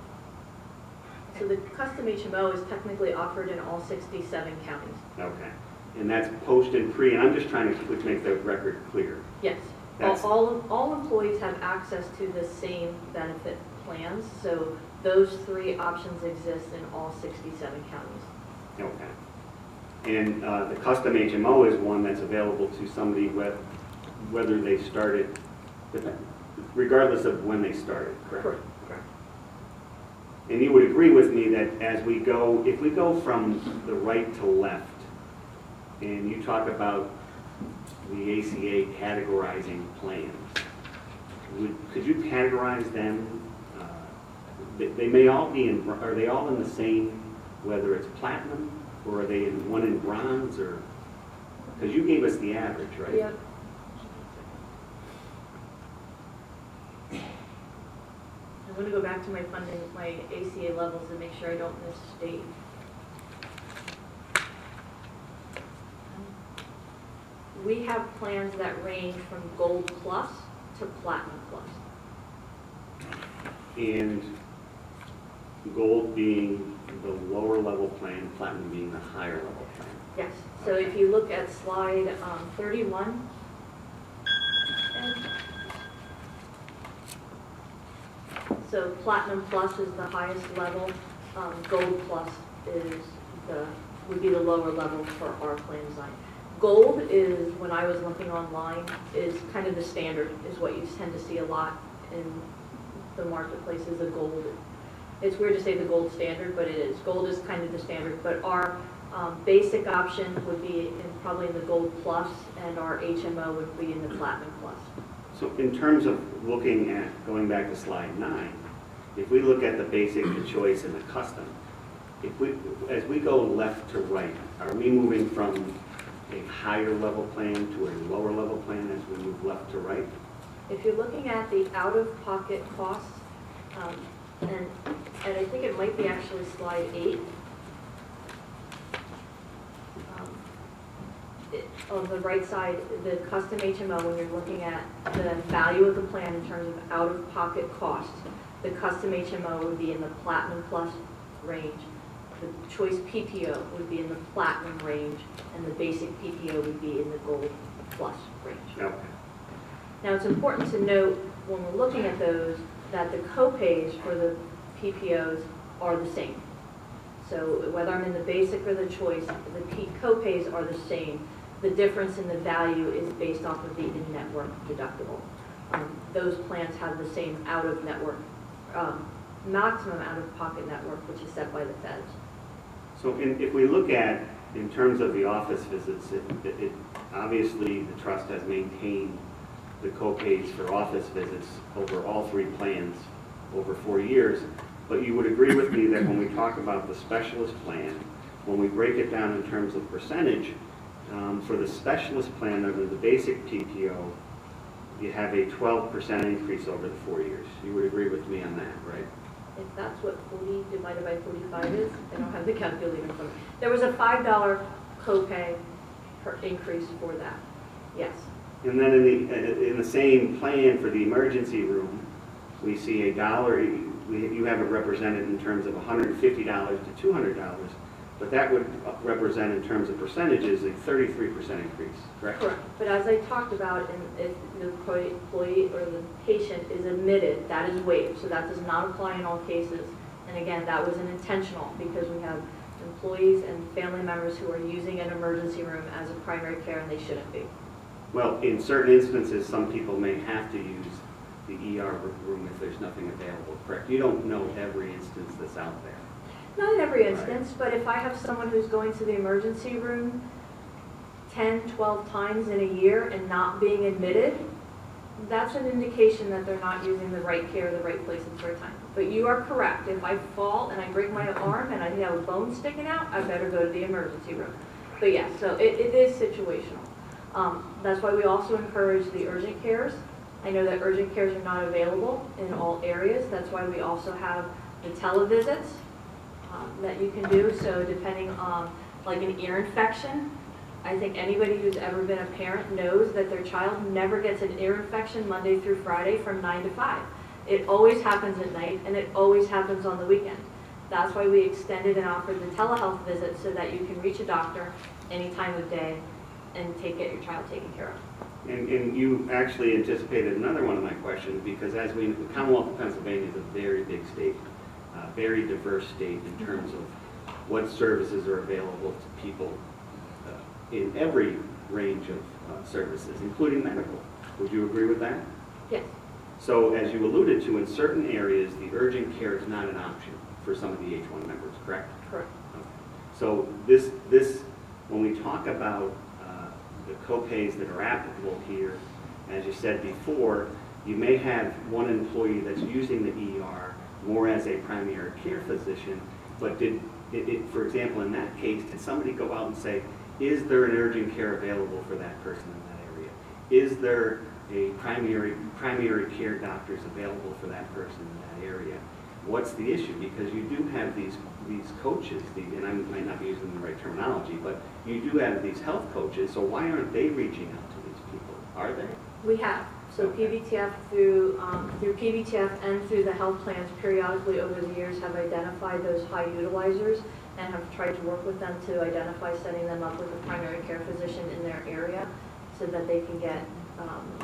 So the custom HMO is technically offered in all 67 counties. Okay. And that's post and pre, and I'm just trying to make the record clear. Yes. All employees have access to the same benefit plans, so those 3 options exist in all 67 counties. Okay. And the custom HMO is one that's available to somebody whether they started, regardless of when they started, correct? Correct. And you would agree with me that as we go, if we go from the right to left, and you talk about the ACA categorizing plans, could you categorize them? They may all be in, are they all in the same, whether it's platinum, or are they in one in bronze, or, because you gave us the average, right? Yep. I'm going to go back to my funding, my ACA levels, and make sure I don't misstate. We have plans that range from Gold Plus to Platinum Plus. And gold being the lower level plan, platinum being the higher level plan. Yes. So if you look at slide 31, so Platinum Plus is the highest level. Gold Plus would be the lower level for our plan design. Gold is, when I was looking online, is kind of the standard, is what you tend to see a lot in the marketplace is a gold. It's weird to say the gold standard, but it is. Gold is kind of the standard, but our basic option would be probably in the Gold Plus, and our HMO would be in the Platinum Plus. So in terms of looking at, going back to slide 9, if we look at the basic, the choice, and the custom, as we go left to right, are we moving from a higher level plan to a lower level plan as we move left to right? If you're looking at the out-of-pocket costs, and I think it might be actually slide 8. On the right side, the custom HMO, when you're looking at the value of the plan in terms of out-of-pocket costs, the custom HMO would be in the Platinum Plus range. The choice PPO would be in the Platinum range, and the basic PPO would be in the Gold Plus range. Okay. Now, it's important to note when we're looking at those, that the co-pays for the PPOs are the same. So whether I'm in the basic or the choice, the co-pays are the same. The difference in the value is based off of the in-network deductible. Those plans have the same out-of-network, maximum out-of-pocket network, which is set by the feds. So if we look at, in terms of the office visits, obviously the trust has maintained the co-pays for office visits over all three plans over 4 years. But you would agree with me that when we talk about the specialist plan, when we break it down in terms of percentage, for the specialist plan under the basic PPO, you have a 12% increase over the 4 years. You would agree with me on that, right? If that's what 40 divided by 45 is, I don't have the calculator in front of me. There was a $5 copay per increase for that, yes. And then in the same plan for the emergency room, we see $1. You have it represented in terms of $150 to $200, but that would represent in terms of percentages a 33% increase, correct? Correct. But as I talked about, if the employee or the patient is admitted, that is waived. So that does not apply in all cases. And again, that was an intentional because we have employees and family members who are using an emergency room as a primary care and they shouldn't be. Well, in certain instances, some people may have to use the ER room if there's nothing available, correct? You don't know every instance that's out there. Not in every instance, but if I have someone who's going to the emergency room 10, 12 times in a year and not being admitted, that's an indication that they're not using the right care, the right place at the right time. But you are correct. If I fall and I break my arm and I have a bone sticking out, I better go to the emergency room. But yes, so it is situational. That's why we also encourage the urgent cares. I know that urgent cares are not available in all areas. That's why we also have the televisits that you can do. So depending on like an ear infection, I think anybody who's ever been a parent knows that their child never gets an ear infection Monday through Friday from 9 to 5. It always happens at night and it always happens on the weekend. That's why we extended and offered the telehealth visit so that you can reach a doctor any time of day and get your child taken care of. And you actually anticipated another one of my questions because as we know, the Commonwealth of Pennsylvania is a very big state, very diverse state in terms of what services are available to people in every range of services, including medical. Would you agree with that? Yes. So as you alluded to, in certain areas, the urgent care is not an option for some of the H-1 members, correct? Correct. Okay. So this, when we talk about the co-pays that are applicable here, as you said before, you may have one employee that's using the ER more as a primary care physician, but for example, in that case, did somebody go out and say, is there an urgent care available for that person in that area? Is there a primary care doctors available for that person in that area? What's the issue? Because you do have these coaches, and I might not be using the right terminology, but you do have these health coaches, so why aren't they reaching out to these people? Are they? We have. So Pvtf through Pvtf and through the health plans periodically over the years have identified those high utilizers and have tried to work with them to identify setting them up with a primary care physician in their area so that they can get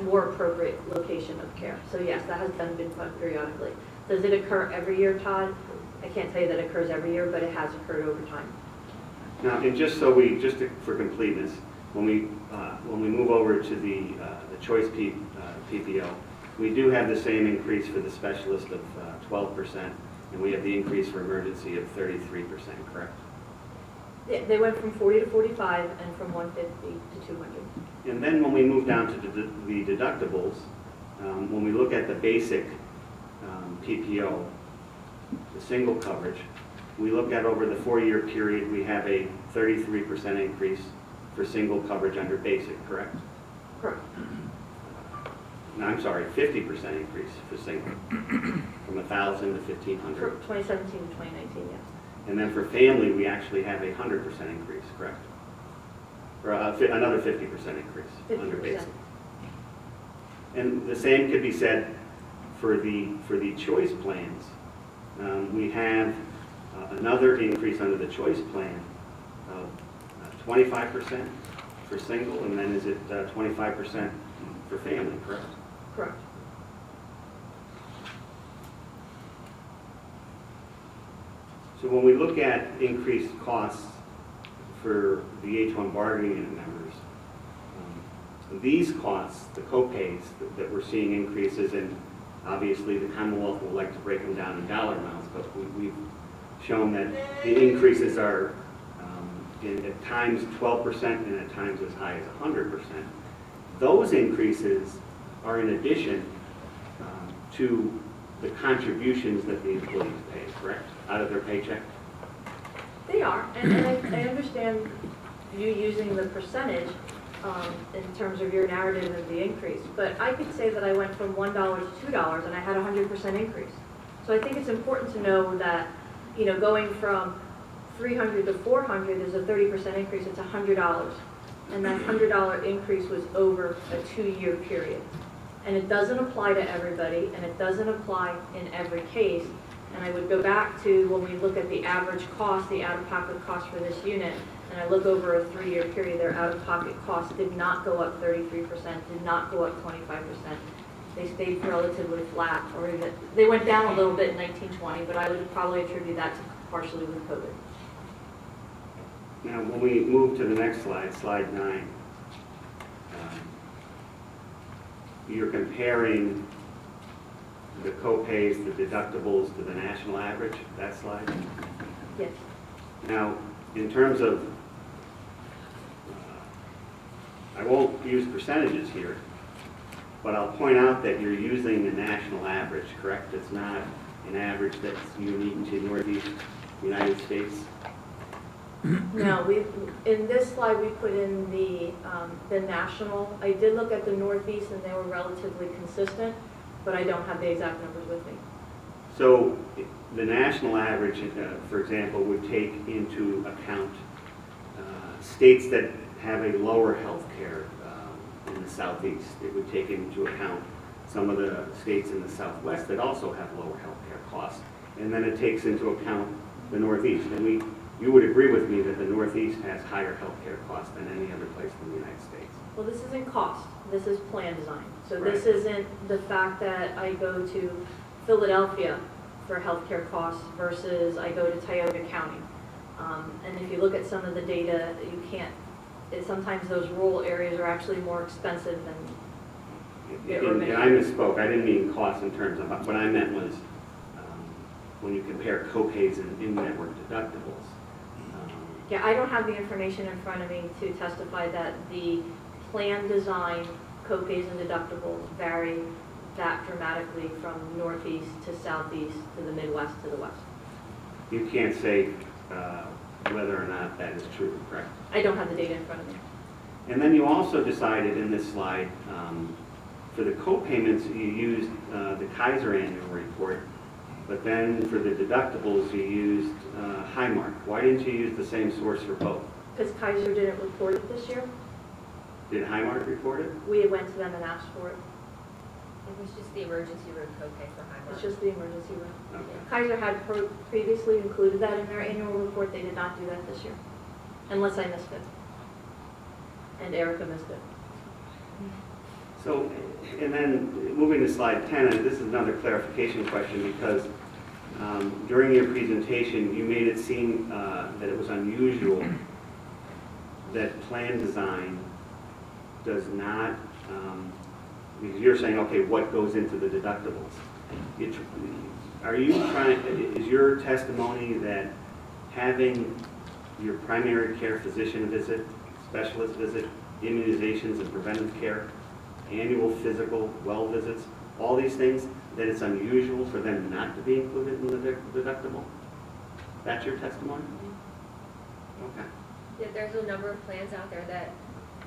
more appropriate location of care. So yes, that has been done periodically. Does it occur every year, Todd? I can't say that it occurs every year, but it has occurred over time. Now, and for completeness, when we move over to the choice PPO, we do have the same increase for the specialist of 12%, and we have the increase for emergency of 33%, correct? Yeah, they went from 40 to 45 and from 150 to 200. And then when we move down to the deductibles, when we look at the basic PPO, the single coverage, we look at over the 4-year period, we have a 33% increase for single coverage under basic, correct? Correct. No, I'm sorry, 50% increase for single, from 1,000 to 1,500. For 2017 to 2019, yes. And then for family, we actually have a 100% increase, correct? Or another 50% increase under 50%. basic. And the same could be said for the choice plans. We have another increase under the choice plan of 25% for single, and then is it 25% for family, correct? Correct. So when we look at increased costs for the H-1 bargaining unit members, these costs, the co-pays that we're seeing increases in, obviously the Commonwealth would like to break them down in dollar amounts, but we've shown that the increases are at times 12% and at times as high as 100%. Those increases are in addition to the contributions that the employees pay, correct? Out of their paycheck? They are, and I understand you using the percentage in terms of your narrative of the increase, but I could say that I went from $1 to $2 and I had a 100% increase. So I think it's important to know that, you know, going from 300 to 400 is a 30% increase, it's $100. And that $100 increase was over a 2-year period. And it doesn't apply to everybody, and it doesn't apply in every case. And I would go back to when we look at the average cost, the out-of-pocket cost for this unit, and I look over a 3-year period, their out-of-pocket costs did not go up 33%, did not go up 25%. They stayed relatively flat, or even, they went down a little bit in 1920, but I would probably attribute that to partially with COVID. Now, when we move to the next slide, slide 9, you're comparing the co-pays, the deductibles to the national average, that slide? Yes. Now, in terms of, I won't use percentages here, but I'll point out that you're using the national average, correct? It's not an average that's unique to Northeast United States. No, in this slide we put in the national. I did look at the Northeast and they were relatively consistent, but I don't have the exact numbers with me. So the national average, for example, would take into account states that have a lower health care in the Southeast. It would take into account some of the states in the Southwest that also have lower health care costs. And then it takes into account the Northeast. And you would agree with me that the Northeast has higher health care costs than any other place in the United States. Well, this isn't cost. This is plan design. So Right. this isn't the fact that I go to Philadelphia for healthcare costs versus I go to Tioga County. And if you look at some of the data, you can't, sometimes those rural areas are actually more expensive than And I misspoke. I didn't mean costs in terms of, what I meant was when you compare co-pays and in-network deductibles. Yeah, I don't have the information in front of me to testify that the plan design, co-pays and deductibles vary that dramatically from Northeast to Southeast to the Midwest to the West. You can't say whether or not that is true, correct? I don't have the data in front of me. And then you also decided in this slide, for the co-payments, you used the Kaiser annual report, but then for the deductibles, you used Highmark. Why didn't you use the same source for both? Because Kaiser didn't report it this year. Did Highmark report it? We went to them and asked for it. It was just the emergency room copay for Highmark. It's just the emergency room. Okay. Kaiser had previously included that in their annual report. They did not do that this year, unless I missed it. And Erica missed it. So, and then moving to slide 10, and this is another clarification question because during your presentation, you made it seem that it was unusual that plan design does not, because you're saying, okay, what goes into the deductibles? Are you trying, is your testimony that having your primary care physician visit, specialist visit, immunizations and preventive care, annual physical well visits, all these things, that it's unusual for them not to be included in the deductible? That's your testimony? Okay. Yeah, there's a number of plans out there that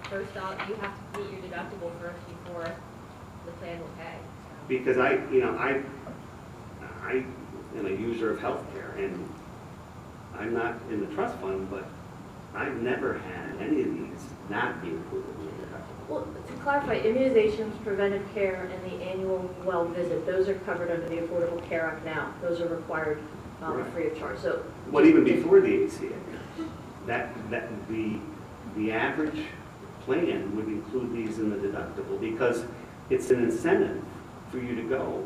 first off, you have to meet your deductible first before the plan will pay. Because I am a user of healthcare, and I'm not in the trust fund, but I've never had any of these not be included in the deductible. Well, to clarify, immunizations, preventive care, and the annual well visit, those are covered under the Affordable Care Act now. Those are required Right. free of charge. So, Well, even before the ACA, the average plan would include these in the deductible because it's an incentive for you to go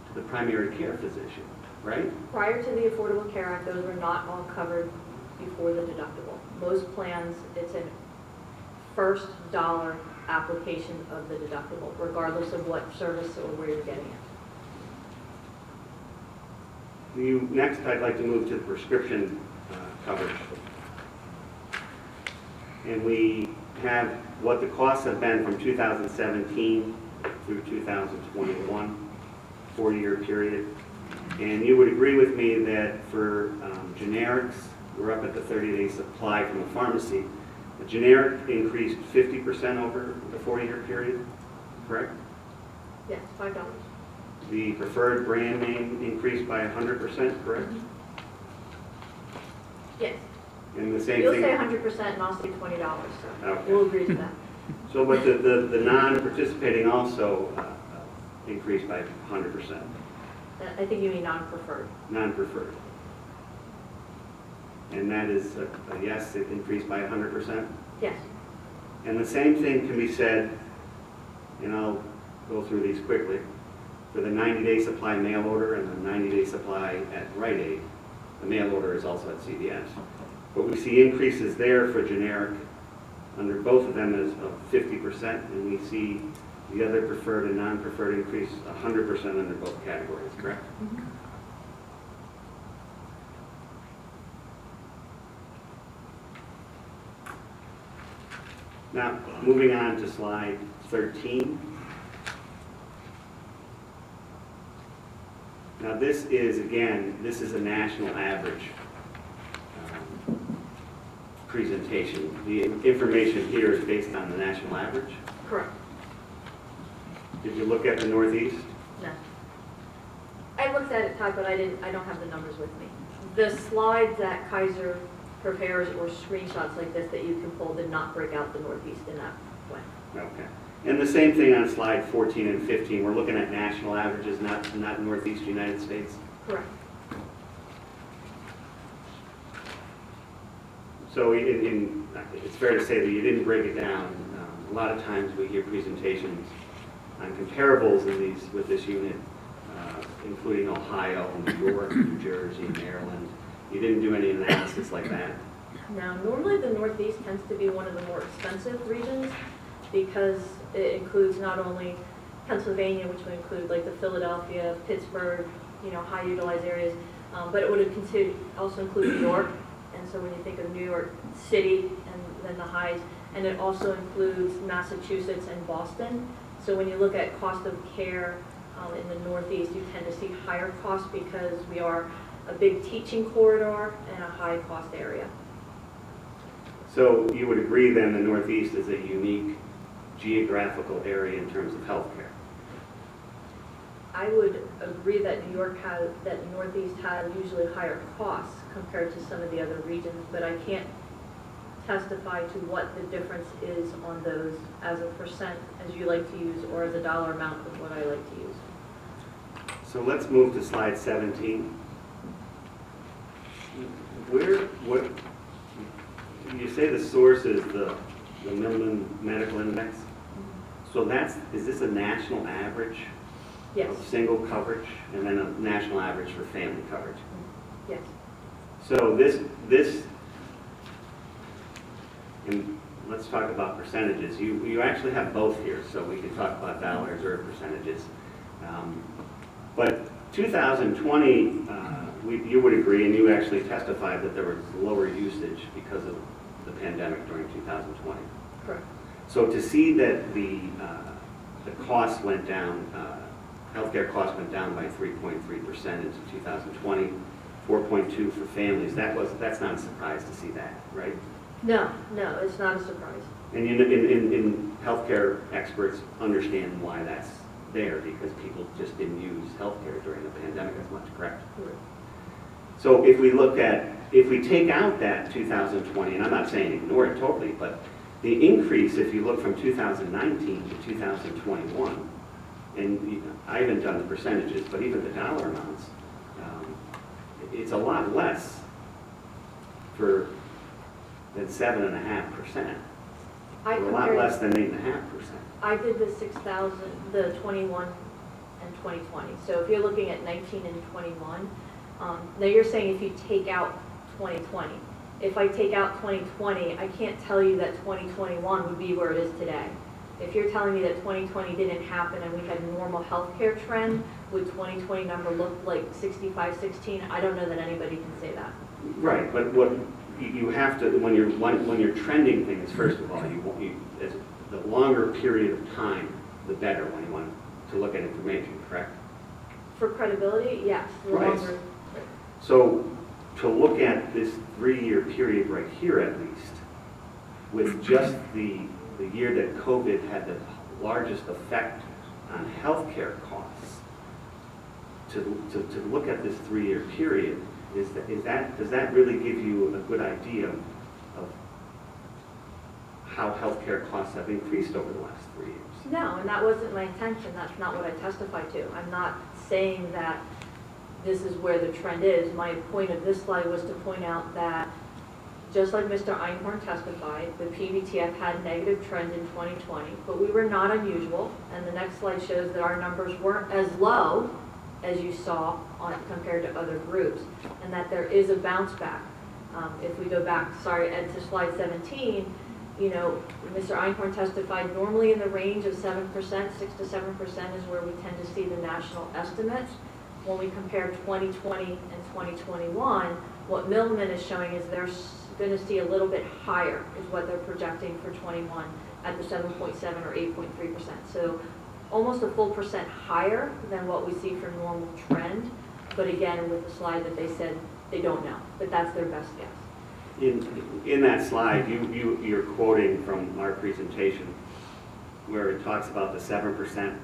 to the primary care physician, right? Prior to the Affordable Care Act, those were not all covered before the deductible. Most plans, it's a first dollar application of the deductible, regardless of what service or where you're getting it. Next, I'd like to move to the prescription coverage. And we have what the costs have been from 2017 through 2021, 4-year period. And you would agree with me that for generics, we're up at the 30-day supply from the pharmacy. The generic increased 50% over the 4-year period, correct? Yes, $5. The preferred brand name increased by 100%, correct? Yes. And the same You'll thing. say 100% and I'll say $20, so Okay. we'll agree to that. So, but the non-participating also increased by 100%, I think you mean non-preferred. non-preferred. And that is a yes, it increased by 100%. Yes. And the same thing can be said, and I'll go through these quickly, for the 90-day supply mail order and the 90-day supply at Rite Aid. The mail order is also at CVS. But we see increases there for generic under both of them is of 50%, and we see the other preferred and non-preferred increase 100% under both categories, correct? Mm-hmm. Now, moving on to slide 13. Now this is, again, this is a national average presentation. The information here is based on the national average. Correct. Did you look at the Northeast? No. I looked at it, Todd, but I don't have the numbers with me. The slides that Kaiser prepares or screenshots like this that you can pull did not break out the Northeast in that way. Okay. And the same thing on slide 14 and 15. We're looking at national averages, not Northeast United States. Correct. So it's fair to say that you didn't break it down. A lot of times we hear presentations on comparables in these with this unit, including Ohio, New York, New Jersey, Maryland. You didn't do any analysis like that? Now, normally the Northeast tends to be one of the more expensive regions because it includes not only Pennsylvania, which would include like the Philadelphia, Pittsburgh, high utilized areas, but it would also include New York. And so when you think of New York City and then the highs, and it also includes Massachusetts and Boston. So when you look at cost of care in the Northeast, you tend to see higher costs because we are a big teaching corridor and a high cost area. So you would agree then the Northeast is a unique geographical area in terms of healthcare? I would agree that the Northeast has usually higher costs compared to some of the other regions, but I can't testify to what the difference is on those as a percent as you like to use or as a dollar amount of what I like to use. So let's move to slide 17. What you say the source is the Milliman Medical Index? So is this a national average? Yes. Of single coverage and then a national average for family coverage? Yes. So this, and let's talk about percentages. You actually have both here, so we can talk about dollars or percentages. But 2020, you would agree, and you actually testified that there was lower usage because of the pandemic during 2020. Correct. So to see that the cost went down, healthcare costs went down by 3.3% into 2020, 4.2 for families. That's not a surprise to see that, right? No, it's not a surprise. And in healthcare experts understand why that's there because people just didn't use healthcare during the pandemic as much, correct? Correct. So if we take out that 2020, and I'm not saying ignore it totally, but the increase, if you look from 2019 to 2021, and I haven't done the percentages, but even the dollar amounts, it's a lot less than 7.5%. Or a lot less than 8.5%. I did the 6,000, the 21 and 2020. So if you're looking at 19 and 21, now you're saying if you take out 2020. If I take out 2020, I can't tell you that 2021 would be where it is today. If you're telling me that 2020 didn't happen and we had a normal healthcare trend, would 2020 number look like 65-16? I don't know that anybody can say that. Right, but what you have to, when you're trending things, first of all, the longer period of time, the better when you want to look at information, correct? For credibility, yes. The Right. longer. So to look at this 3-year period right here at least, with just the year that COVID had the largest effect on healthcare costs, to look at this 3-year period, does that really give you a good idea of how healthcare costs have increased over the last 3 years? No, and that wasn't my intention. That's not what I testified to. I'm not saying that this is where the trend is. My point of this slide was to point out that just like Mr. Einhorn testified, the Pvtf had negative trend in 2020, but we were not unusual. And the next slide shows that our numbers weren't as low as you saw compared to other groups, and that there is a bounce back. If we go back, sorry, Ed, to slide 17, you know, Mr. Einhorn testified normally in the range of 7%, 6 to 7% is where we tend to see the national estimates. When we compare 2020 and 2021, what Milliman is showing is they're going to see a little bit higher is what they're projecting for 21 at the 7.7 or 8.3%. So almost a full percent higher than what we see for normal trend. But again, with the slide that they said they don't know, but that's their best guess. In that slide, you're quoting from our presentation where it talks about the 7%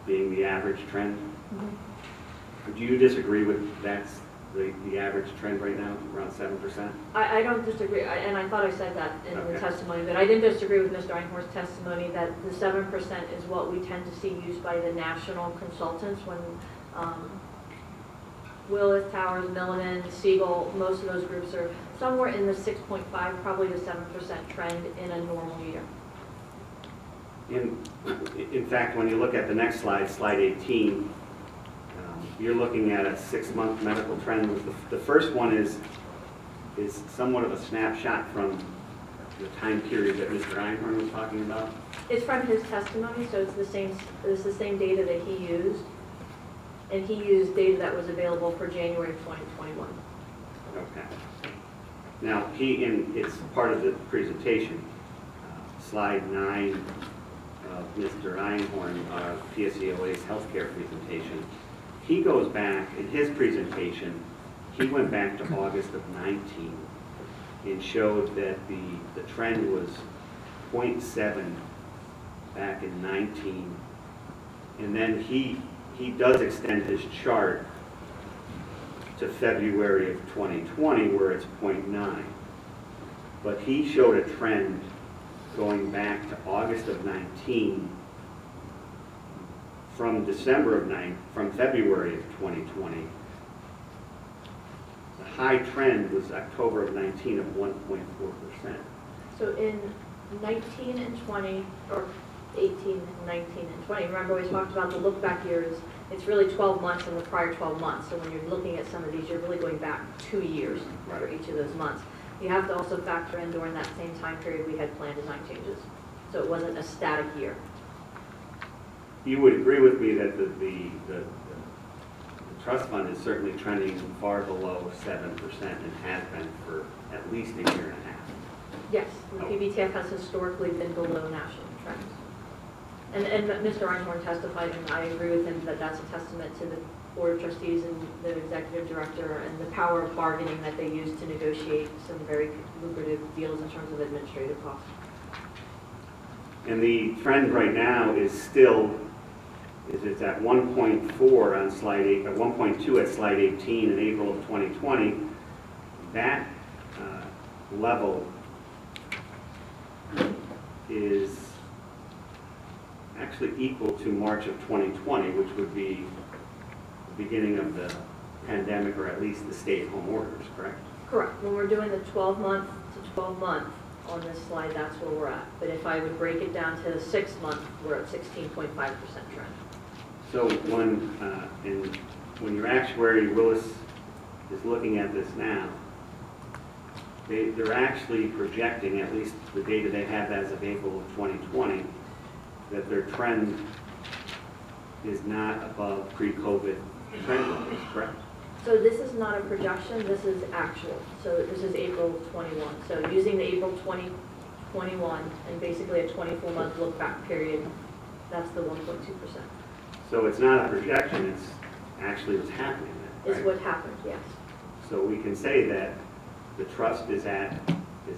being the average trend. Mm-hmm. Do you disagree with that's the average trend right now, around 7%? I don't disagree, and I thought I said that in the testimony, but I didn't disagree with Mr. Einhorn's testimony that the 7% is what we tend to see used by the national consultants when Willis, Towers, Milliman, Siegel, most of those groups are somewhere in the 6.5, probably the 7% trend in a normal year. In fact, when you look at the next slide, slide 18, you're looking at a 6-month medical trend. The first one is somewhat of a snapshot from the time period that Mr. Einhorn was talking about. It's from his testimony, so it's the same data that he used, and he used data that was available for January of 2021. Okay. Now, it's part of the presentation, slide 9 of Mr. Einhorn, PSEOA's healthcare presentation. He goes back, in his presentation, he went back to August of 19 and showed that the trend was 0.7 back in 19. And then he does extend his chart to February of 2020 where it's 0.9. But he showed a trend going back to August of 19 from February of 2020. The high trend was October of 19 of 1.4%. So in 19 and 20, or 18, 19, and 20, remember we talked about the look back years, it's really 12 months and the prior 12 months. So when you're looking at some of these, you're really going back 2 years for each of those months. You have to also factor in during that same time period we had plan design changes. So it wasn't a static year. You would agree with me that the trust fund is certainly trending far below 7% and has been for at least a year and a half. Yes, the Pbtf has historically been below national trends. And Mr. Einhorn testified, and I agree with him, that that's a testament to the Board of Trustees and the Executive Director and the power of bargaining that they use to negotiate some very lucrative deals in terms of administrative costs. And the trend right now is still, it's at 1.4 on slide 8, at 1.2 at slide 18 in April of 2020. That level is actually equal to March of 2020, which would be the beginning of the pandemic, or at least the stay-at-home orders, correct? Correct. When we're doing the 12-month to 12-month on this slide, that's where we're at. But if I would break it down to the 6-month, we're at 16.5% trend. So when your actuary, Willis, is looking at this now, they're actually projecting, at least the data they have as of April of 2020, that their trend is not above pre-COVID trend levels, correct? So this is not a projection, this is actual. So this is April 21. So using the April 2021 and basically a 24-month look-back period, that's the 1.2%. So it's not a projection, it's actually what's happening then, Is right? what happened, yes. So we can say that the trust is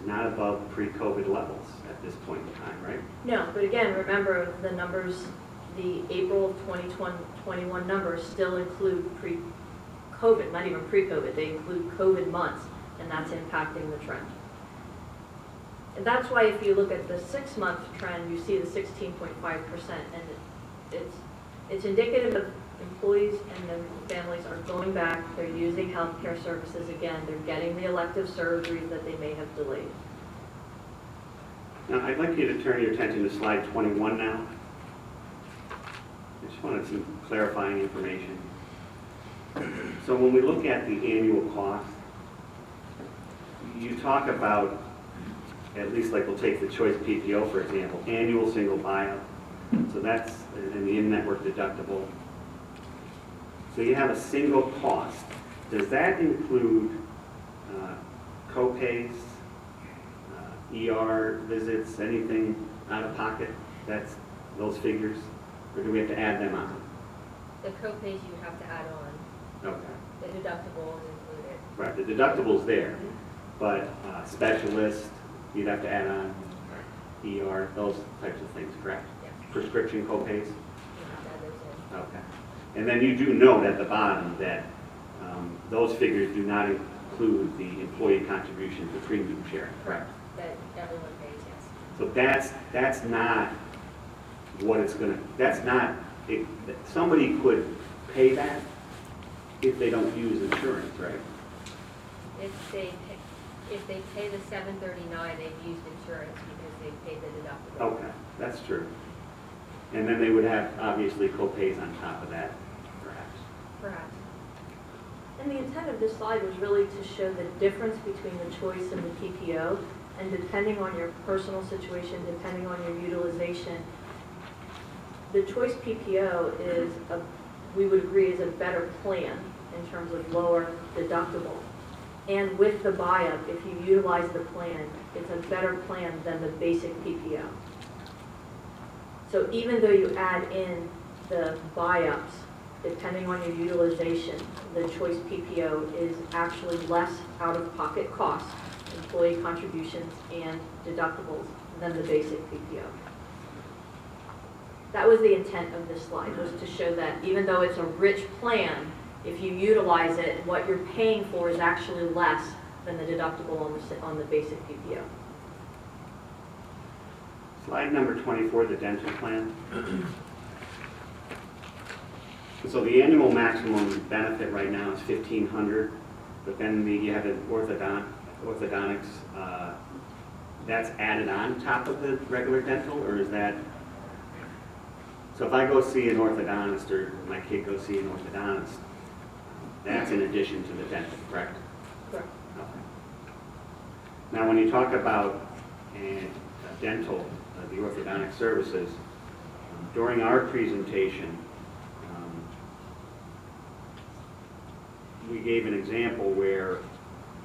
not above pre-COVID levels at this point in time, right? No, but again, remember the numbers, the April of 2021 numbers still include pre-COVID, not even pre-COVID, they include COVID months, and that's impacting the trend. And that's why if you look at the 6-month trend, you see the 16.5%, and it's indicative of employees and the families are going back, they're using healthcare services again, they're getting the elective surgeries that they may have delayed. Now, I'd like you to turn your attention to slide 21 now. I just wanted some clarifying information. So when we look at the annual cost, you talk about, at least like we'll take the choice PPO, for example, annual single buyout. So that's in the in-network deductible. So you have a single cost. Does that include co-pays, ER visits, anything out of pocket? That's those figures? Or do we have to add them on? The co-pays you have to add on. Okay. The deductible is included. Right, the deductible's there, but specialist, you'd have to add on ER, those types of things, correct? Yes. Prescription co-pays? You have to add those in. Okay. And then you do note at the bottom that those figures do not include the employee contribution to premium sharing, correct? That everyone pays, yes. So that's not what it's gonna, that's not, somebody could pay that if they don't use insurance, right? If they pay the $739, they've used insurance because they've paid the deductible. Okay, that's true. And then they would have, obviously, co-pays on top of that, perhaps. Perhaps. And the intent of this slide was really to show the difference between the choice and the PPO, and depending on your personal situation, depending on your utilization, the choice PPO is, we would agree, is a better plan in terms of lower deductible. And with the buy-up, if you utilize the plan, it's a better plan than the basic PPO. So even though you add in the buy-ups, depending on your utilization, the choice PPO is actually less out-of-pocket costs, employee contributions and deductibles, than the basic PPO. That was the intent of this slide, was to show that even though it's a rich plan, if you utilize it, what you're paying for is actually less than the deductible on the basic PPO. Slide number 24, the dental plan. So the annual maximum benefit right now is $1,500, but then you have an orthodontics, that's added on top of the regular dental, or is that? So if I go see an orthodontist, or my kid goes see an orthodontist, that's in addition to the dental, correct? Correct. Okay. Now, when you talk about dental, the orthodontic services, during our presentation, we gave an example where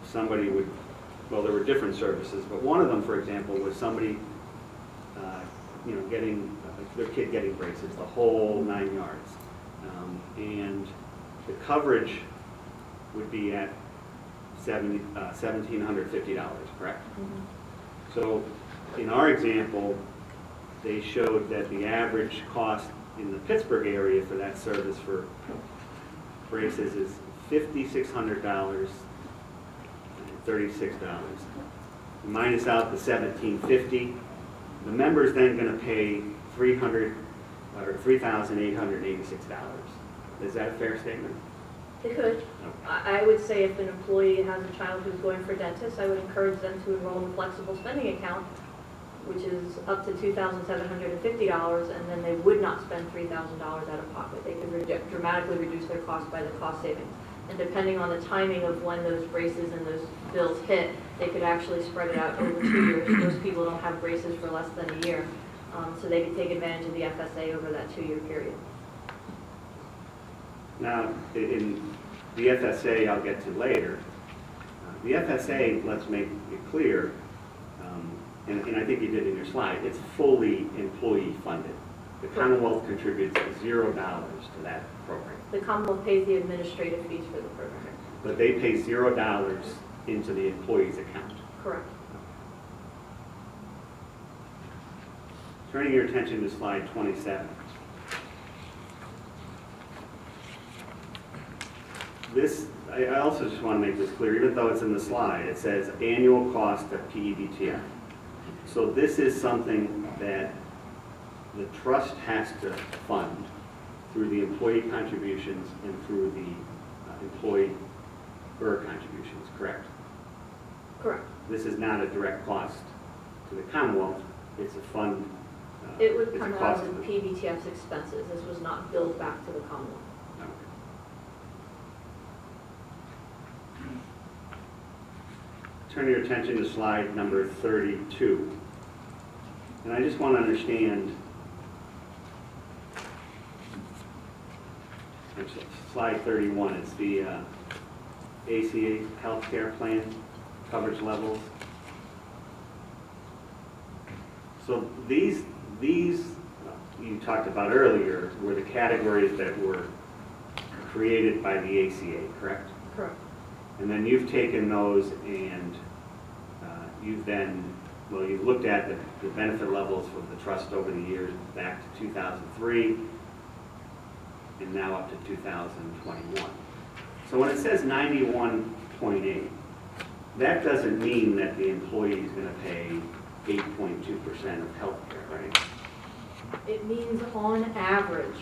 somebody would, well, there were different services, but one of them, for example, was somebody, getting, their kid getting braces, the whole 9 yards. And the coverage would be at $1,750, correct? Mm-hmm. So in our example, they showed that the average cost in the Pittsburgh area for that service for braces is $5,600 and $36. Minus out the $1,750, the member's then going to pay $3,886. Is that a fair statement? It could. Okay. I would say if an employee has a child who's going for dentist, I would encourage them to enroll in a flexible spending account which is up to $2,750, and then they would not spend $3,000 out of pocket. They could dramatically reduce their cost by the cost savings. And depending on the timing of when those braces and those bills hit, they could actually spread it out over 2 years. Most people don't have braces for less than a year, so they could take advantage of the FSA over that 2-year period. Now, in the FSA, I'll get to later. The FSA, let's make it clear, and I think you did in your slide, it's fully employee funded. The Commonwealth contributes $0 to that program. The Commonwealth pays the administrative fees for the program. But they pay $0 into the employee's account. Correct. Turning your attention to slide 27. This, I also just want to make this clear, even though it's in the slide, it says annual cost of Pbtf. So this is something that the trust has to fund through the employee contributions and through the employer contributions, correct? Correct. This is not a direct cost to the Commonwealth, it's a fund. It would it's a come out cost of the Pvtf's expenses. This was not billed back to the Commonwealth. Okay. Turn your attention to slide number 32. And I just want to understand, slide 31, it's the ACA healthcare plan coverage levels. So these you talked about earlier were the categories that were created by the ACA, correct? Correct. And then you've taken those and you've then, well, you've looked at the benefit levels for the trust over the years back to 2003 and now up to 2021. So when it says 91.8, that doesn't mean that the employee is going to pay 8.2% of health care, right? It means on average,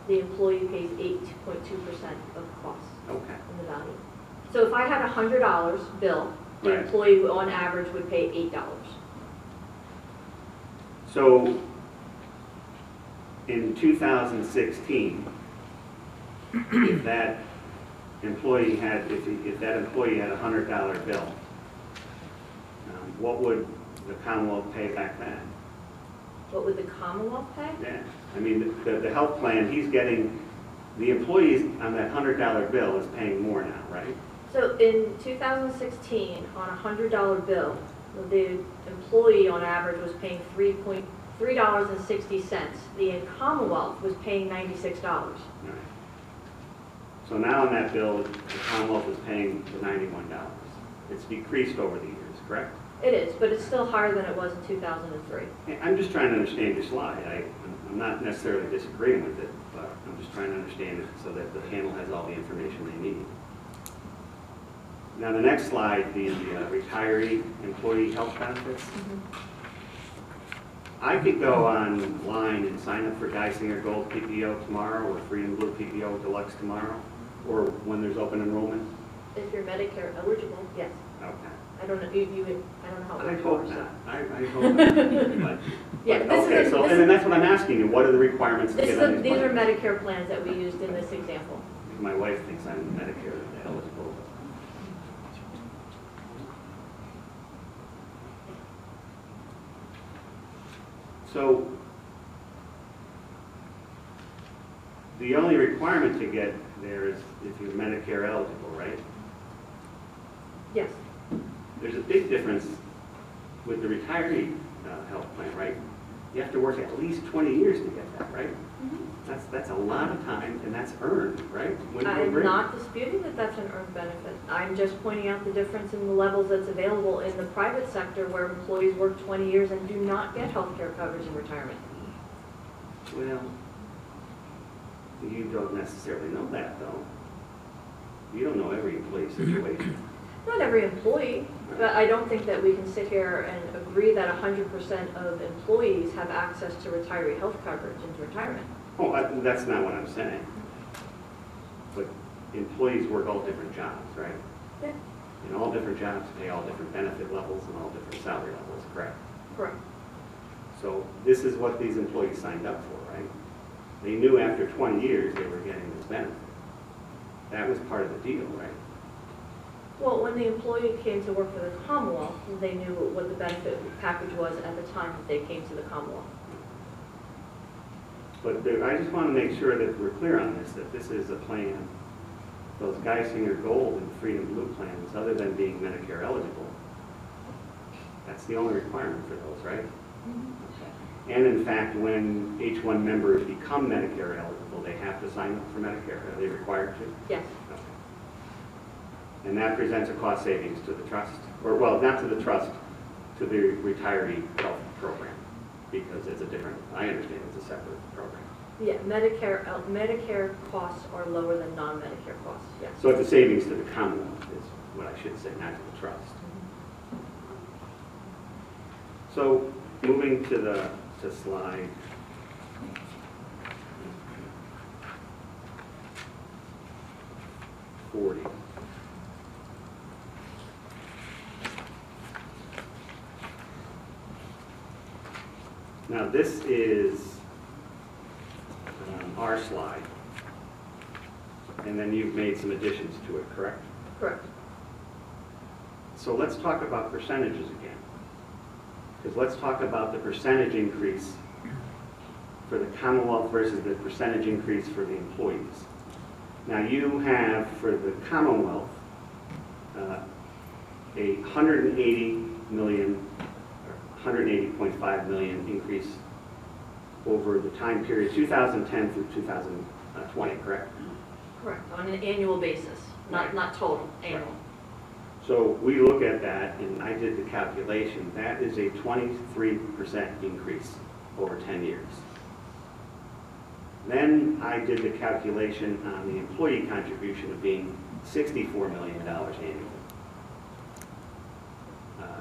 the employee pays 8.2% of costs Okay. in the value. So if I had a $100 bill, the Right. employee on average would pay $8. So in 2016, if that employee had, if that employee had a $100 bill, what would the Commonwealth pay back then? What would the Commonwealth pay? Yeah, I mean, the health plan, he's getting, the employees on that $100 bill is paying more now, right? So in 2016, on a $100 bill, the employee on average was paying $3.60. The Commonwealth was paying $96. All right. So now on that bill, the Commonwealth is paying the $91. It's decreased over the years, correct? It is, but it's still higher than it was in 2003. I'm just trying to understand your slide. I'm not necessarily disagreeing with it, but I'm just trying to understand it so that the panel has all the information they need. Now the next slide, the retiree employee health benefits. I could go online and sign up for Geisinger Gold PPO tomorrow or Freedom Blue PPO Deluxe tomorrow, or when there's open enrollment. If you're Medicare eligible, yes. Okay. I don't know. I don't know how. I it hope works, not. so. I hope not. Yeah, But, this okay, is so and then that's what I'm asking you. What are the requirements to This get is on these these are plans? Medicare plans that we used in this example. My wife thinks I'm Medicare eligible. So the only requirement to get there is if you're Medicare eligible, right? Yes. There's a big difference with the retiree health plan, right? You have to work at least 20 years to get that, right? That's a lot of time, and that's earned, right? I'm not disputing that that's an earned benefit. I'm just pointing out the difference in the levels that's available in the private sector where employees work 20 years and do not get health care coverage in retirement. Well, you don't necessarily know that, though. You don't know every employee's situation. Not every employee, but I don't think that we can sit here and agree that 100% of employees have access to retiree health coverage in retirement. Oh, that's not what I'm saying. But employees work all different jobs, right? Yeah. And all different jobs pay all different benefit levels and all different salary levels, correct? Correct. So this is what these employees signed up for, right? They knew after 20 years they were getting this benefit. That was part of the deal, right? Well, when the employee came to work for the Commonwealth, they knew what the benefit package was at the time that they came to the Commonwealth. But I just want to make sure that we're clear on this, that this is a plan. Those Geisinger Gold and Freedom Blue plans, other than being Medicare eligible, that's the only requirement for those, right? Okay. And in fact, when H-1 members become Medicare eligible, they have to sign up for Medicare. Are they required to? Yes. Okay. And that presents a cost savings to the trust, or well, not to the trust, to the retiree health program, because it's a different, I understand it's a separate program. Yeah, Medicare costs are lower than non-Medicare costs, yes. So it's a savings to the Commonwealth is what I should say, not to the trust. So moving to slide 40. Now this is our slide, and then you've made some additions to it, correct? Correct. So let's talk about percentages again. Because let's talk about the percentage increase for the Commonwealth versus the percentage increase for the employees. Now you have, for the Commonwealth, a 180 million, or 180.5 million increase over the time period 2010 through 2020, correct? Correct, on an annual basis, not total, annual. Right. So we look at that, and I did the calculation. That is a 23% increase over 10 years. Then I did the calculation on the employee contribution of being $64 million annually.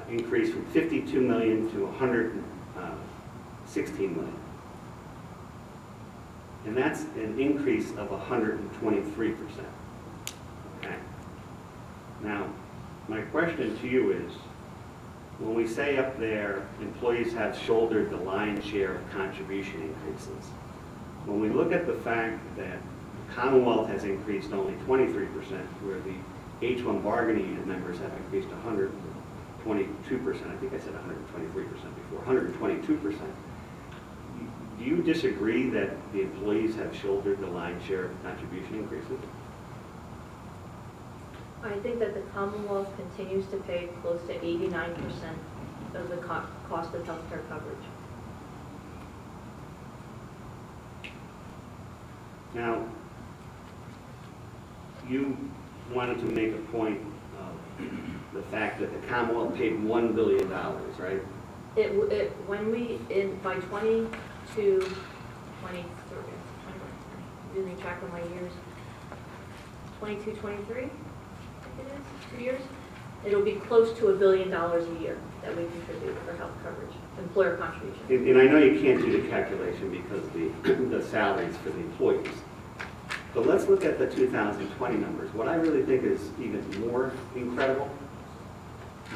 Increase from 52 million to 116 million. And that's an increase of 123%. Okay. Now, my question to you is, when we say up there, employees have shouldered the lion's share of contribution increases, when we look at the fact that the Commonwealth has increased only 23%, where the H-1 bargaining unit members have increased 122%, I think I said 123% before, 122%. Do you disagree that the employees have shouldered the lion's share of contribution increases? I think that the Commonwealth continues to pay close to 89% of the cost of healthcare coverage. Now, you wanted to make a point of the fact that the Commonwealth paid $1 billion, right? When we, by 22, 23, losing track of my years, 22, 23, I think it is, 2 years, it'll be close to $1 billion a year that we contribute for health coverage, employer contribution. And I know you can't do the calculation because the salaries for the employees. But let's look at the 2020 numbers. What I really think is even more incredible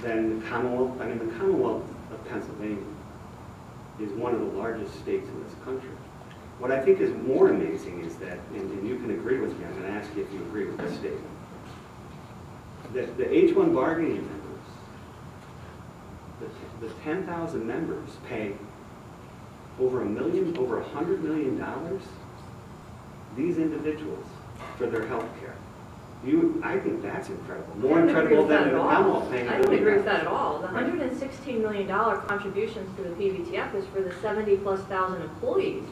than the Commonwealth, I mean, the Commonwealth of Pennsylvania is one of the largest states in this country. What I think is more amazing is that, and you can agree with me, I'm going to ask you if you agree with this statement, that the H-1 bargaining members, the 10,000 members pay over $100 million, these individuals, for their health care. I think that's incredible. More incredible than the Commonwealth paying $1 billion. I don't agree with that at all. The $116 million contributions to the Pvtf is for the 70,000+ employees.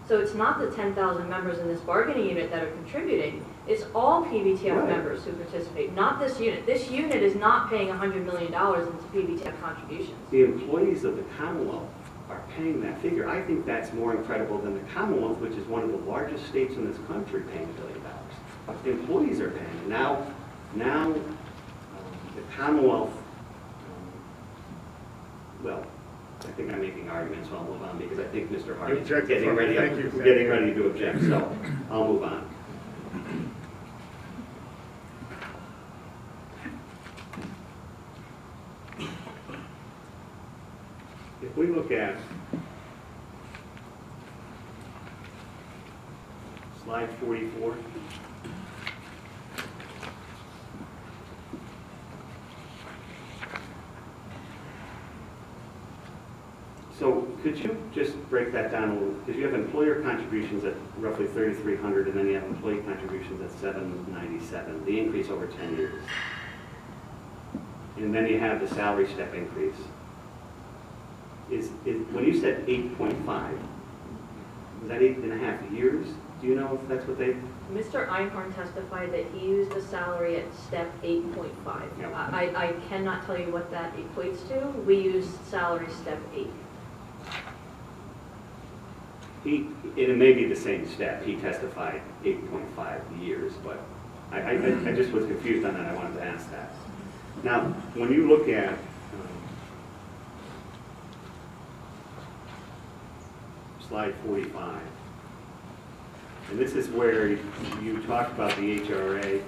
So it's not the 10,000 members in this bargaining unit that are contributing. It's all Pvtf members who participate, not this unit. This unit is not paying $100 million into Pvtf contributions. The employees of the Commonwealth are paying that figure. I think that's more incredible than the Commonwealth, which is one of the largest states in this country, paying $1 billion. The employees are paying. Now the Commonwealth, well, I think I'm making arguments, so I'll move on because I think Mr. Hart is getting ready to object, so I'll move on. look at slide 44. So could you just break that down a little? Because you have employer contributions at roughly $3,300, and then you have employee contributions at $797, the increase over 10 years. And then you have the salary step increase. When you said 8.5, was that 8.5 years? Do you know if that's what they? Mr. Einhorn testified that he used the salary at step 8.5. Yep. I cannot tell you what that equates to. We use salary step 8. It may be the same step. He testified 8.5 years, but I just was confused on that. I wanted to ask that. Now, when you look at slide 45, and this is where you talked about the HRA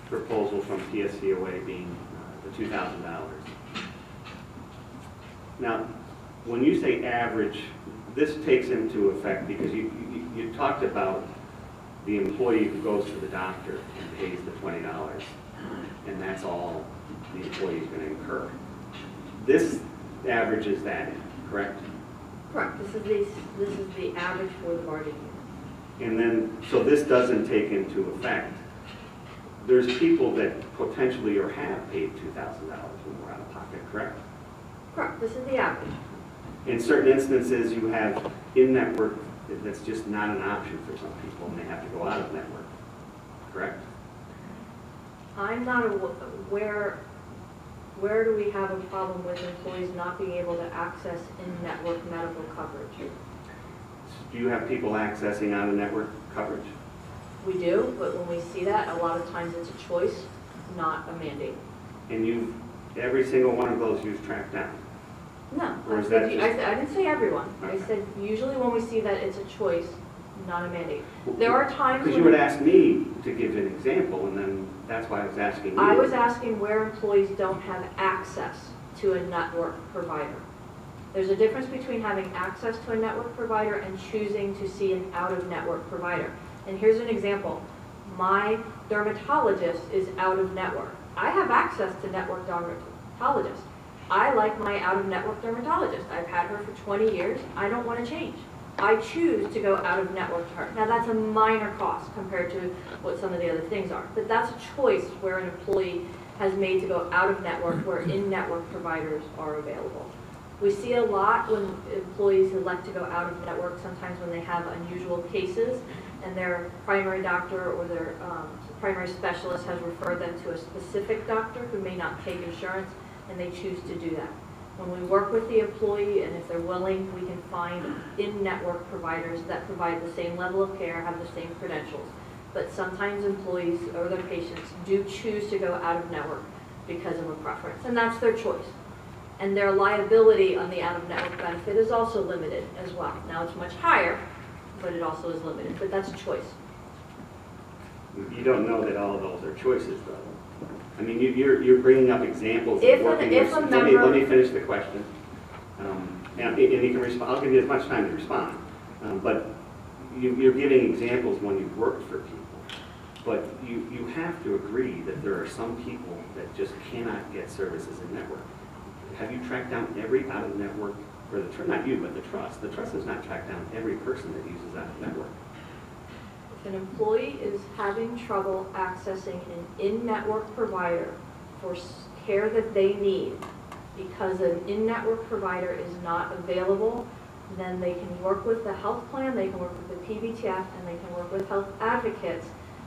proposal from PSCOA being the $2,000. Now, when you say average, this takes into effect because you talked about the employee who goes to the doctor and pays the $20, and that's all the employee is going to incur. This averages that in, correct? Correct. This is the average for the bargaining unit. And then, so this doesn't take into effect, there's people that potentially or have paid $2,000 or more out of pocket, correct? Correct. This is the average. In certain instances, you have in-network, that's just not an option for some people, and they have to go out of network, correct? I'm not aware, where do we have a problem with employees not being able to access in-network medical coverage? Do you have people accessing out-of-network coverage? We do, but when we see that, a lot of times it's a choice, not a mandate. And every single one of those you've tracked down? No, Or I is that didn't say everyone. Okay. I said usually when we see that it's a choice, not a mandate. There are times Because when you would ask me to give an example, and then that's why I was asking you. I was asking where employees don't have access to a network provider. There's a difference between having access to a network provider and choosing to see an out-of-network provider. And here's an example. My dermatologist is out-of-network. I have access to network dermatologist. I like my out-of-network dermatologist. I've had her for 20 years. I don't want to change. I choose to go out-of-network to her. Now that's a minor cost compared to what some of the other things are. But that's a choice where an employee has made to go out-of-network where in-network providers are available. We see a lot when employees elect to go out-of-network, sometimes when they have unusual cases and their primary doctor or their primary specialist has referred them to a specific doctor who may not take insurance, and they choose to do that. When we work with the employee, and if they're willing, we can find in-network providers that provide the same level of care, have the same credentials. But sometimes employees or their patients do choose to go out-of-network because of a preference, and that's their choice. And their liability on the out-of-network benefit is also limited as well. Now it's much higher, but it also is limited, but that's a choice. You don't know that all of those are choices, though. I mean, you're bringing up examples of working with. Let me finish the question. And you can respond. I'll give you as much time to respond. But you're giving examples when you've worked for people. But you have to agree that there are some people that just cannot get services in network. Have you tracked down every out-of-network, or not you, but the trust? The trust has not tracked down every person that uses out-of-network. If an employee is having trouble accessing an in-network provider for care that they need because an in-network provider is not available, then they can work with the health plan, they can work with the Pvtf, and they can work with health advocates.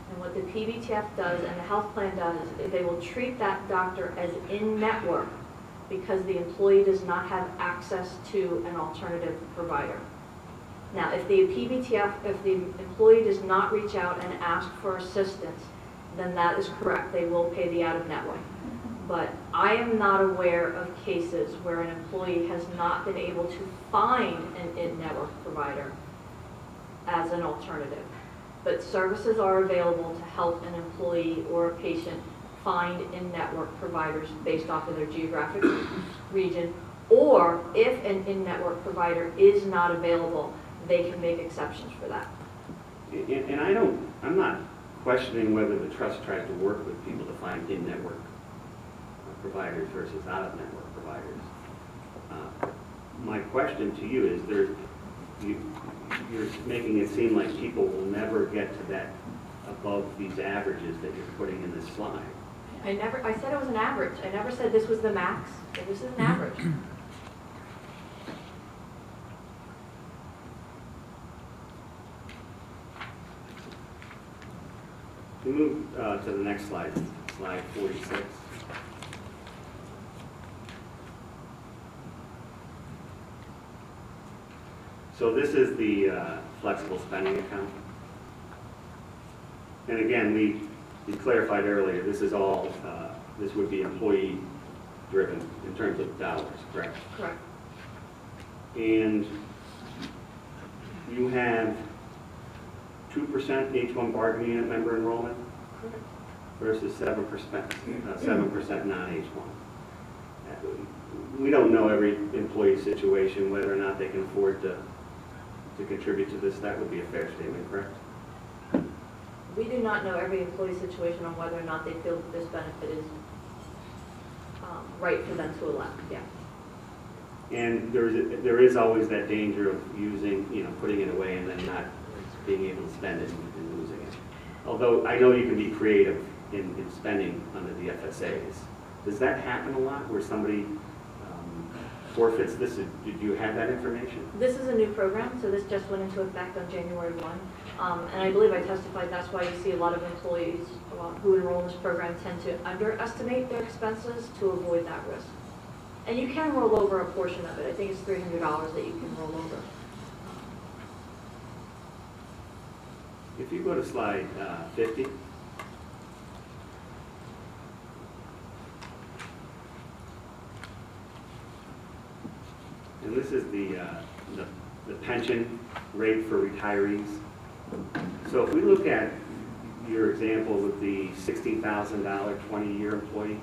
And what the Pvtf does and the health plan does is they will treat that doctor as in-network because the employee does not have access to an alternative provider. Now, if the employee does not reach out and ask for assistance, then that is correct. They will pay the out-of-network. But I am not aware of cases where an employee has not been able to find an in-network provider as an alternative. But services are available to help an employee or a patient find in-network providers based off of their geographic region Or if an in-network provider is not available, they can make exceptions for that. And I'm not questioning whether the trust tries to work with people to find in-network providers versus out-of-network providers. My question to you is, you're making it seem like people will never get to that above these averages that you're putting in this slide. I said it was an average. I never said this was the max. This is an average. We move to the next slide, slide 46. So this is the flexible spending account. And again, we clarified earlier, this is all, this would be employee driven in terms of dollars, correct? Correct. And you have 2% H-1 bargaining unit member enrollment versus 7% non-H-1. We don't know every employee situation, whether or not they can afford to contribute to this. That would be a fair statement, correct? We do not know every employee situation on whether or not they feel that this benefit is right for them to elect, yeah. And there is always that danger of using, putting it away and then not being able to spend it and losing it. Although I know you can be creative in spending under the FSAs. Does that happen a lot where somebody forfeits this? Did you have that information? This is a new program, so this just went into effect on January 1. And I believe I testified that's why you see a lot of employees who enroll in this program tend to underestimate their expenses to avoid that risk. And you can roll over a portion of it. I think it's $300 that you can roll over. If you go to slide 50. And this is the pension rate for retirees. So if we look at your example with the $60,000 20-year employee,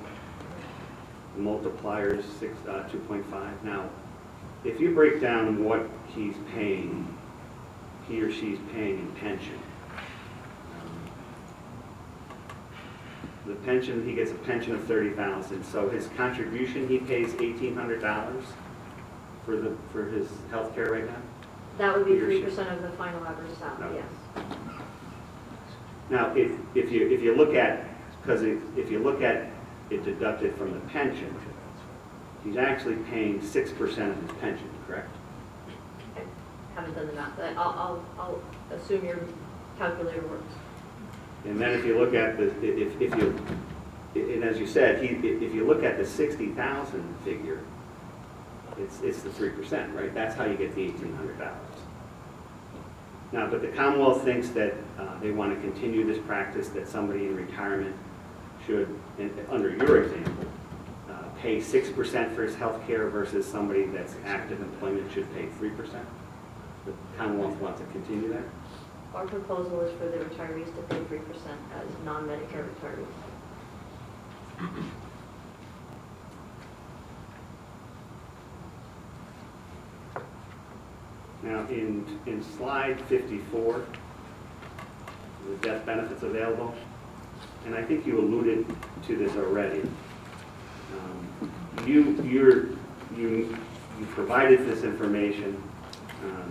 the multiplier is 2.5. Now, if you break down what he's paying, he or she's paying in pension, the pension, he gets a pension of $30,000. So his contribution, he pays $1,800 for his health care right now? That would be 3% of the final average salary, yes. Now, if you look at, if you look at it deducted from the pension, he's actually paying 6% of his pension, correct? I haven't done the math, but I'll assume your calculator works. And then if you look at and as you said, if you look at the 60,000 figure, it's the 3%, right? That's how you get the $1,800. Now, but the Commonwealth thinks that they want to continue this practice that somebody in retirement should, under your example, pay 6% for his health care versus somebody that's active employment should pay 3%. The Commonwealth wants to continue that? Our proposal is for the retirees to pay 3% as non-Medicare retirees. Now, in slide 54, the death benefits available, and I think you alluded to this already. You provided this information,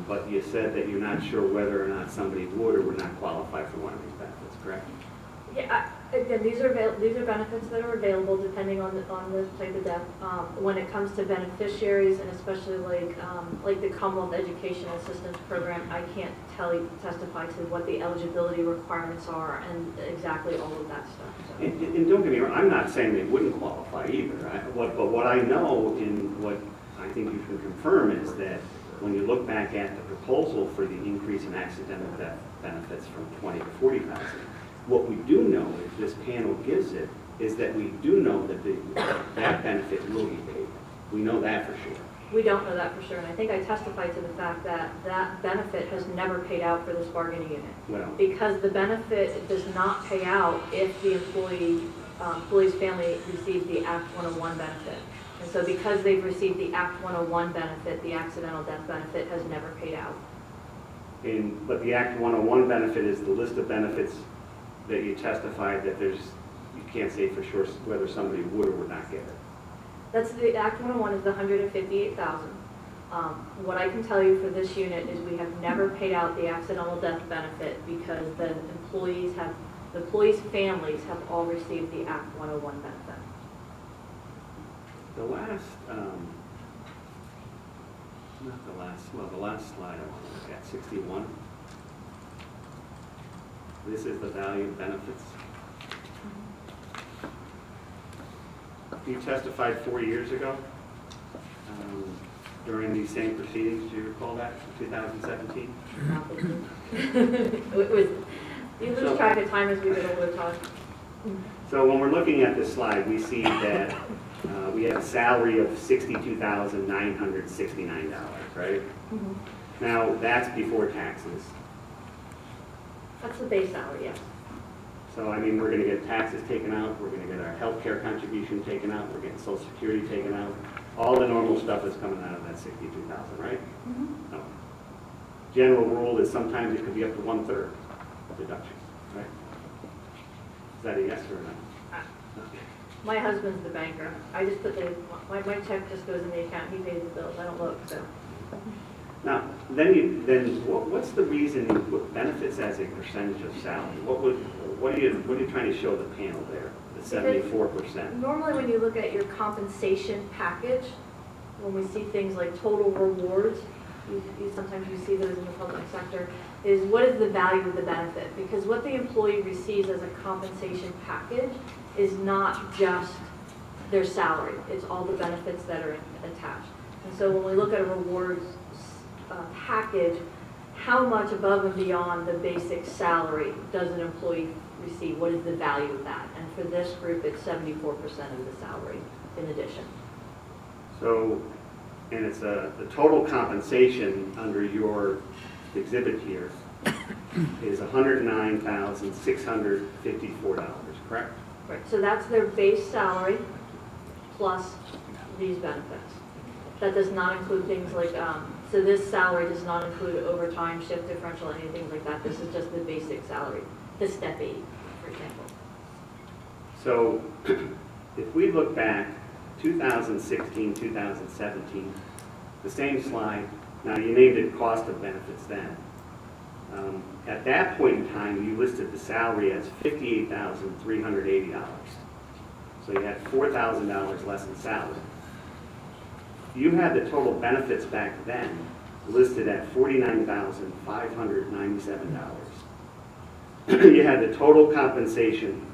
but you said that you're not sure whether or not somebody would or would not qualify for one of these benefits, correct? Yeah, again, these are benefits that are available depending on the type of death. When it comes to beneficiaries, and especially like the Commonwealth Education Assistance Program, I can't testify to what the eligibility requirements are and exactly all of that stuff. So. And don't get me wrong, I'm not saying they wouldn't qualify either. But what I know, and what I think you can confirm, is that when you look back at the proposal for the increase in accidental death benefits from 20 to 40,000. What we do know, if this panel gives it, is that we do know that that benefit will be paid. We know that for sure. We don't know that for sure, and I think I testified to the fact that that benefit has never paid out for this bargaining unit. Well, because the benefit does not pay out if the employee's family receives the Act 101 benefit. And so because they've received the Act 101 benefit, the accidental death benefit has never paid out. But the Act 101 benefit is the list of benefits that you testified that you can't say for sure whether somebody would or would not get it. That's the Act 101 is the $158,000. What I can tell you for this unit is we have never paid out the accidental death benefit because the employees' families have all received the Act 101 benefit. The last, the last slide I want to look at, 61. This is the value of benefits. You testified 4 years ago during these same proceedings. Do you recall that, 2017? You lose track of time as we get older, Todd. So when we're looking at this slide, we see that we have a salary of $62,969, right? Mm-hmm. Now, that's before taxes. That's the base salary, yes. So, I mean, we're going to get taxes taken out, we're going to get our health care contribution taken out, we're getting Social Security taken out. All the normal stuff is coming out of that $62,000, right? Mm-hmm. No. General rule is sometimes it could be up to 1/3 deduction, right? Is that a yes or a no? My husband's the banker. I just put my check just goes in the account, he pays the bills, I don't look, so. Now, what's the reason you put benefits as a percentage of salary? What are you trying to show the panel there? The 74%. Normally when you look at your compensation package, when we see things like total rewards, sometimes you see those in the public sector, is what is the value of the benefit? Because what the employee receives as a compensation package is not just their salary, it's all the benefits that are attached. And so when we look at a rewards package, how much above and beyond the basic salary does an employee receive? What is the value of that? And for this group, it's 74% of the salary in addition. So, and it's the total compensation under your exhibit here is $109,654, correct? Right, so that's their base salary plus these benefits. That does not include things like, so this salary does not include overtime, shift differential, anything like that. This is just the basic salary, the step 8, for example. So if we look back, 2016, 2017, the same slide, now you named it cost of benefits then. At that point in time, you listed the salary as $58,380. So you had $4,000 less in salary. You had the total benefits back then listed at $49,597. You had the total compensation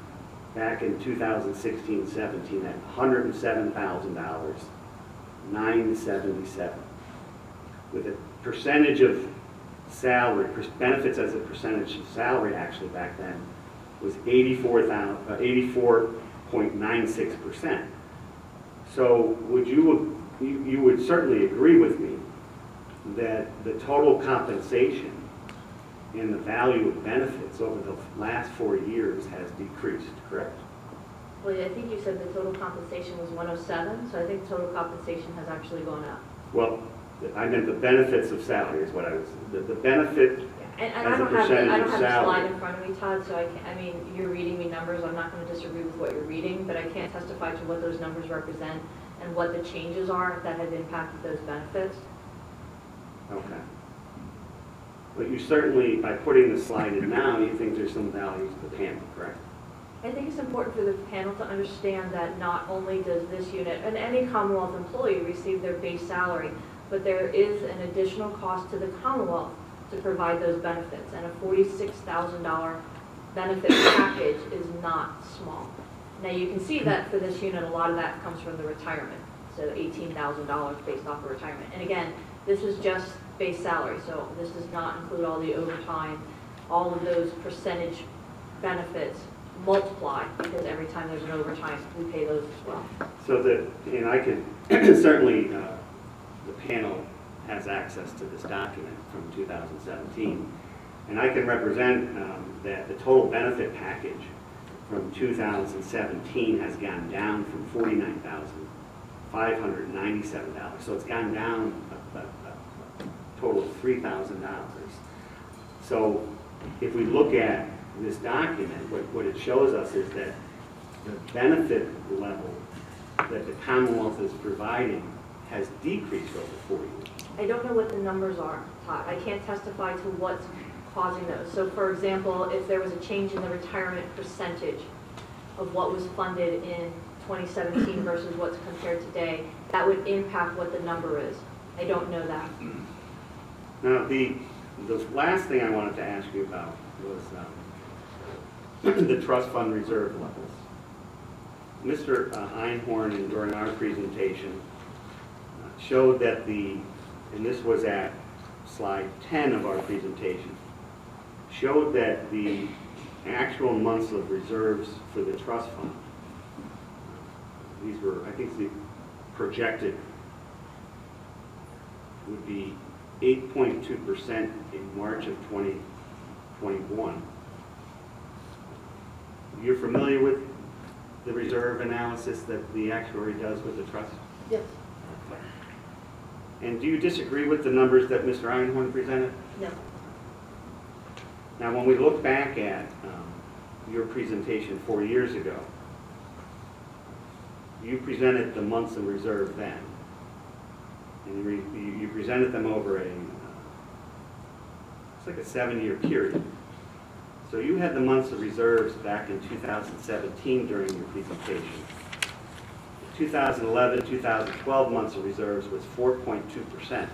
back in 2016-17 at $107,977. With a percentage of salary, benefits as a percentage of salary actually back then was 84.96%. So would you would certainly agree with me that the total compensation and the value of benefits over the last 4 years has decreased, correct? Well, I think you said the total compensation was 107, so I think total compensation has actually gone up. Well, I meant the benefits of salary is what I was, the benefit And as I a don't have percentage of the slide salary. in front of me, Todd, so I mean, you're reading me numbers, I'm not going to disagree with what you're reading, but I can't testify to what those numbers represent and what the changes are that have impacted those benefits. Okay. But you certainly, by putting the slide in now, you think there's some value to the panel, correct? I think it's important for the panel to understand that not only does this unit, and any Commonwealth employee, receive their base salary, but there is an additional cost to the Commonwealth to provide those benefits, and a $46,000 benefit package is not small. Now you can see that for this unit, a lot of that comes from the retirement, so $18,000 based off of retirement. And again, this is just base salary, so this does not include all the overtime, all of those percentage benefits multiply, because every time there's an overtime, we pay those as well. So that, and I could, certainly the panel has access to this document from 2017, and I can represent that the total benefit package from 2017 has gone down from $597. So it's gone down a total of $3,000. So if we look at this document, what it shows us is that the benefit level that the Commonwealth is providing has decreased over 4 years. I don't know what the numbers are, Todd. I can't testify to what's causing those. So for example, if there was a change in the retirement percentage of what was funded in 2017 versus what's compared today, that would impact what the number is. I don't know that. Now, the last thing I wanted to ask you about was the trust fund reserve levels. Mr. Einhorn, during our presentation, showed that and this was at slide 10 of our presentation, showed that the actual months of reserves for the trust fund, these were, I think the projected would be 8.2% in March of 2021. You're familiar with the reserve analysis that the actuary does with the trust? Yes. And do you disagree with the numbers that Mr. Einhorn presented? No. Now, when we look back at your presentation 4 years ago, you presented the months of reserve then. And you presented them over it's like a 7-year period. So you had the months of reserves back in 2017 during your presentation. 2011, 2012 months of reserves was 4.2%.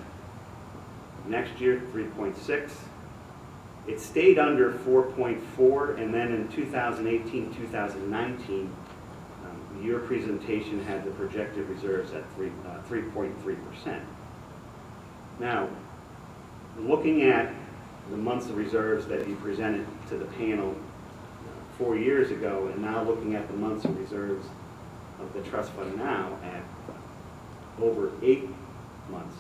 Next year, 3.6. It stayed under 4.4, and then in 2018, 2019, your presentation had the projected reserves at 3.3%. Now, looking at the months of reserves that you presented to the panel 4 years ago, and now looking at the months of reserves of the trust fund now at over 8 months,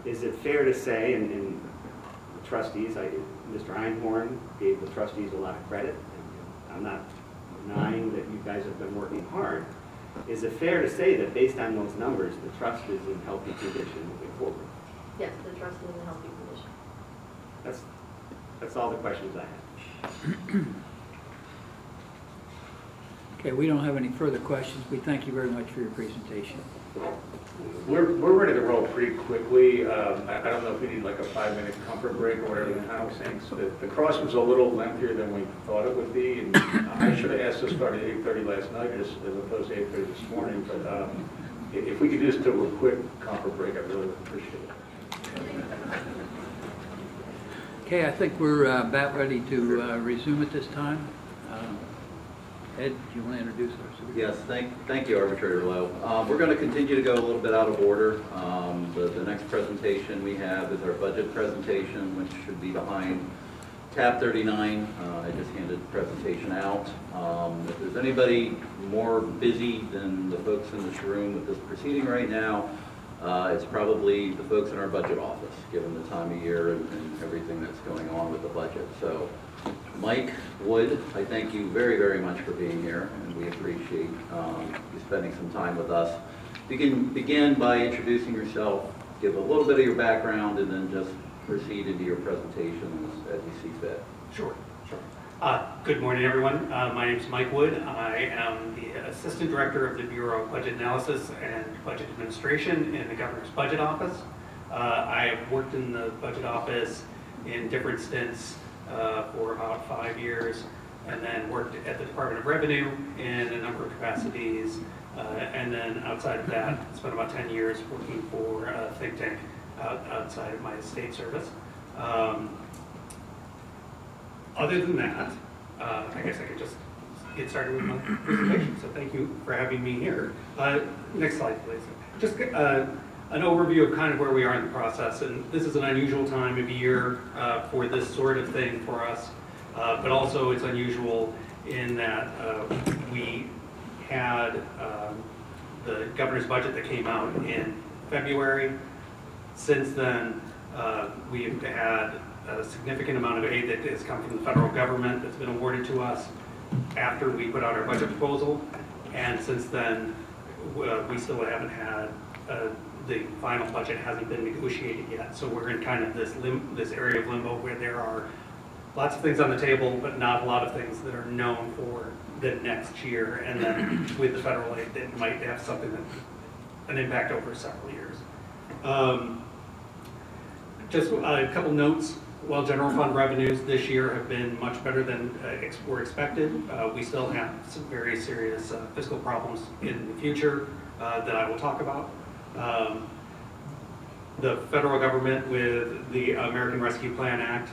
is it fair to say, and the trustees, Mr. Einhorn gave the trustees a lot of credit, and I'm not denying that you guys have been working hard, is it fair to say that based on those numbers, the trust is in healthy condition moving forward? Yes, the trust is in a healthy condition. That's all the questions I have. Okay, we don't have any further questions. We thank you very much for your presentation. We're ready to roll pretty quickly. I don't know if we need like a 5-minute comfort break or whatever the panel thinks. The cross was a little lengthier than we thought it would be, and I should have asked to start at 8:30 last night as opposed to 8:30 this morning. But if we could just do a quick comfort break, I really would appreciate it. Okay, I think we're about ready to resume at this time. Ed, do you want to introduce ourselves? Yes, thank you, Arbitrator Lowe. We're going to continue to go a little bit out of order. The next presentation we have is our budget presentation, which should be behind tab 39. I just handed the presentation out. If there's anybody more busy than the folks in this room with this proceeding right now, it's probably the folks in our budget office, given the time of year and everything that's going on with the budget. So, Mike Wood, I thank you very, very much for being here, and we appreciate you spending some time with us. You can begin by introducing yourself, give a little bit of your background, and then just proceed into your presentation as you see fit. Sure. Good morning, everyone. My name is Mike Wood. I am the Assistant Director of the Bureau of Budget Analysis and Budget Administration in the Governor's Budget Office. I have worked in the Budget Office in different stints for about 5 years, and then worked at the Department of Revenue in a number of capacities, and then outside of that, spent about 10 years working for a think tank outside of my state service. Other than that, I guess I could just get started with my presentation, so thank you for having me here. Next slide, please. Just an overview of kind of where we are in the process, and this is an unusual time of year for this sort of thing for us, but also it's unusual in that we had the governor's budget that came out in February. Since then, we've had a significant amount of aid that has come from the federal government that's been awarded to us after we put out our budget proposal, and since then we still haven't had, the final budget hasn't been negotiated yet. So we're in kind of this area of limbo where there are lots of things on the table, but not a lot of things that are known for the next year. And then with the federal aid, that might have something an impact over several years. Just a couple notes. While general fund revenues this year have been much better than were expected, we still have some very serious fiscal problems in the future that I will talk about. The federal government with the American Rescue Plan Act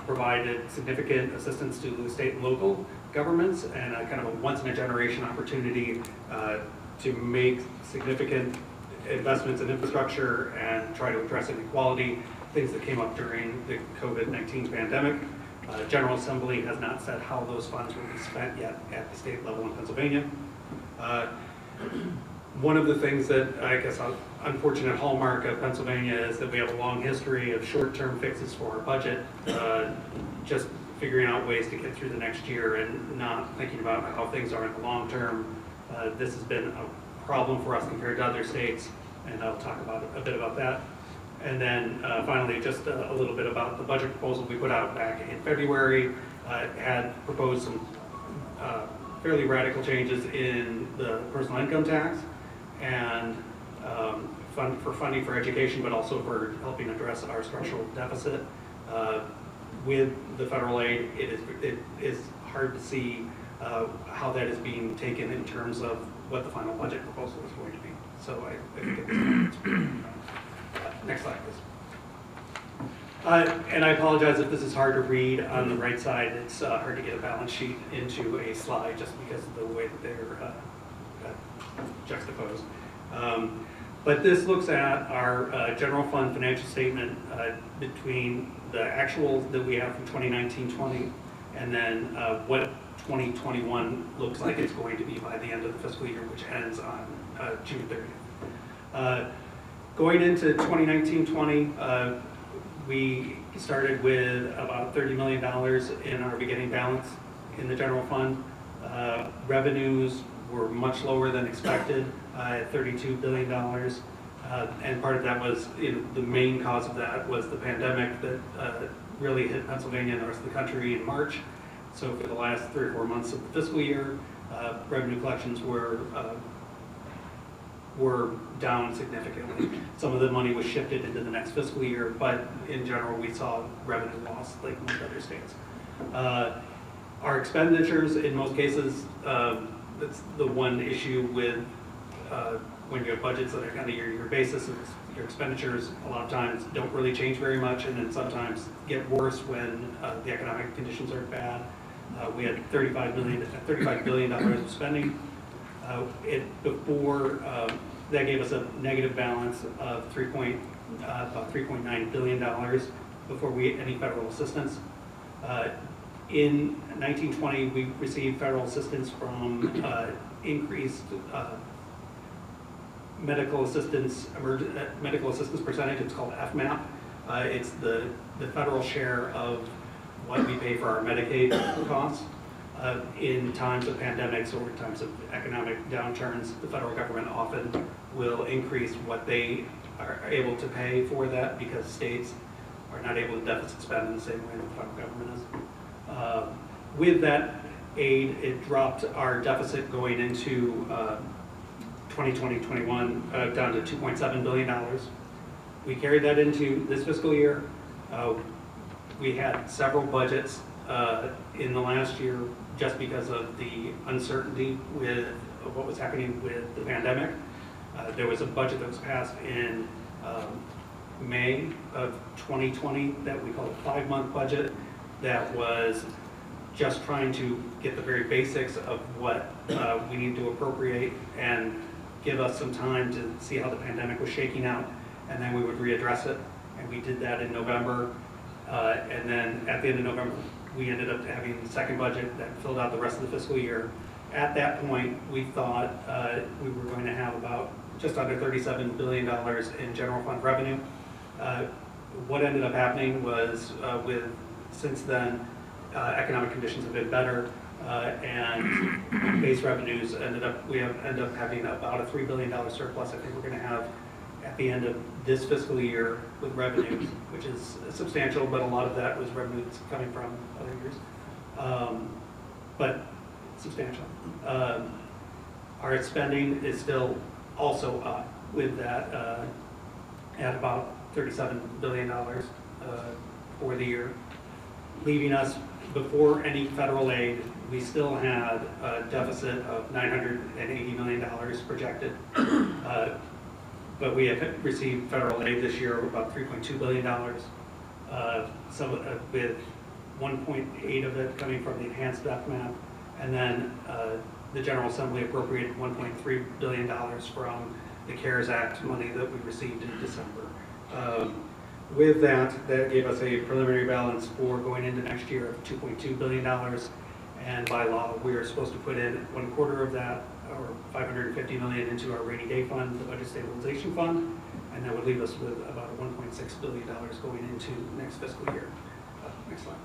provided significant assistance to the state and local governments and a kind of a once-in-a-generation opportunity to make significant investments in infrastructure and try to address inequality, things that came up during the COVID-19 pandemic. General Assembly has not said how those funds will be spent yet at the state level in Pennsylvania. One of the things that I guess an unfortunate hallmark of Pennsylvania is that we have a long history of short-term fixes for our budget, just figuring out ways to get through the next year and not thinking about how things are in the long term. This has been a problem for us compared to other states, and I'll talk about a bit about that. And then finally, just a little bit about the budget proposal we put out back in February. Had proposed some fairly radical changes in the personal income tax and for funding for education, but also for helping address our structural deficit. With the federal aid, it is hard to see how that is being taken in terms of what the final budget proposal is going to be. So I think it's next slide, please. And I apologize if this is hard to read on the right side. It's hard to get a balance sheet into a slide just because of the way that they're juxtaposed. But this looks at our general fund financial statement between the actuals that we have from 2019-20 and then what 2021 looks like it's going to be by the end of the fiscal year, which ends on June 30th. Going into 2019-20, we started with about $30 million in our beginning balance in the general fund. Revenues were much lower than expected at $32 billion. And part of that was, the main cause of that was the pandemic that really hit Pennsylvania and the rest of the country in March. So for the last 3 or 4 months of the fiscal year, revenue collections were down significantly. Some of the money was shifted into the next fiscal year, but in general, we saw revenue loss like most other states. Our expenditures, in most cases, that's the one issue with when you have budgets that are kind of year-to-year basis, your expenditures a lot of times don't really change very much, and then sometimes get worse when the economic conditions are bad. We had $35 billion of spending. Before that gave us a negative balance of about $3.9 billion before any federal assistance. In 1920, we received federal assistance from increased medical assistance percentage. It's called FMAP. It's the federal share of what we pay for our Medicaid costs. In times of pandemics or in times of economic downturns, the federal government often will increase what they are able to pay for that because states are not able to deficit spend in the same way the federal government is. With that aid, it dropped our deficit going into 2020-21 down to $2.7 billion. We carried that into this fiscal year. We had several budgets in the last year just because of the uncertainty with what was happening with the pandemic. There was a budget that was passed in May of 2020 that we called a 5-month budget that was just trying to get the very basics of what we need to appropriate and give us some time to see how the pandemic was shaking out, and then we would readdress it. And we did that in November. And then at the end of November, we ended up having the second budget that filled out the rest of the fiscal year. At that point, we thought we were going to have about just under $37 billion in general fund revenue. What ended up happening was since then, economic conditions have been better. and base revenues ended up having about a $3 billion surplus. I think we're going to have at the end of this fiscal year with revenues, which is substantial, but a lot of that was revenue that's coming from other years, but substantial. Our spending is still also up with that at about $37 billion for the year, leaving us, before any federal aid, we still had a deficit of $980 million projected. But we have received federal aid this year of about $3.2 billion, with 1.8 of it coming from the enhanced FMAP, and then the General Assembly appropriated $1.3 billion from the CARES Act money that we received in December. With that gave us a preliminary balance for going into next year of $2.2 billion, and by law, we are supposed to put in 1/4 of that, or $550 million, into our rainy day fund, the budget stabilization fund, and that would leave us with about $1.6 billion going into next fiscal year. Next slide.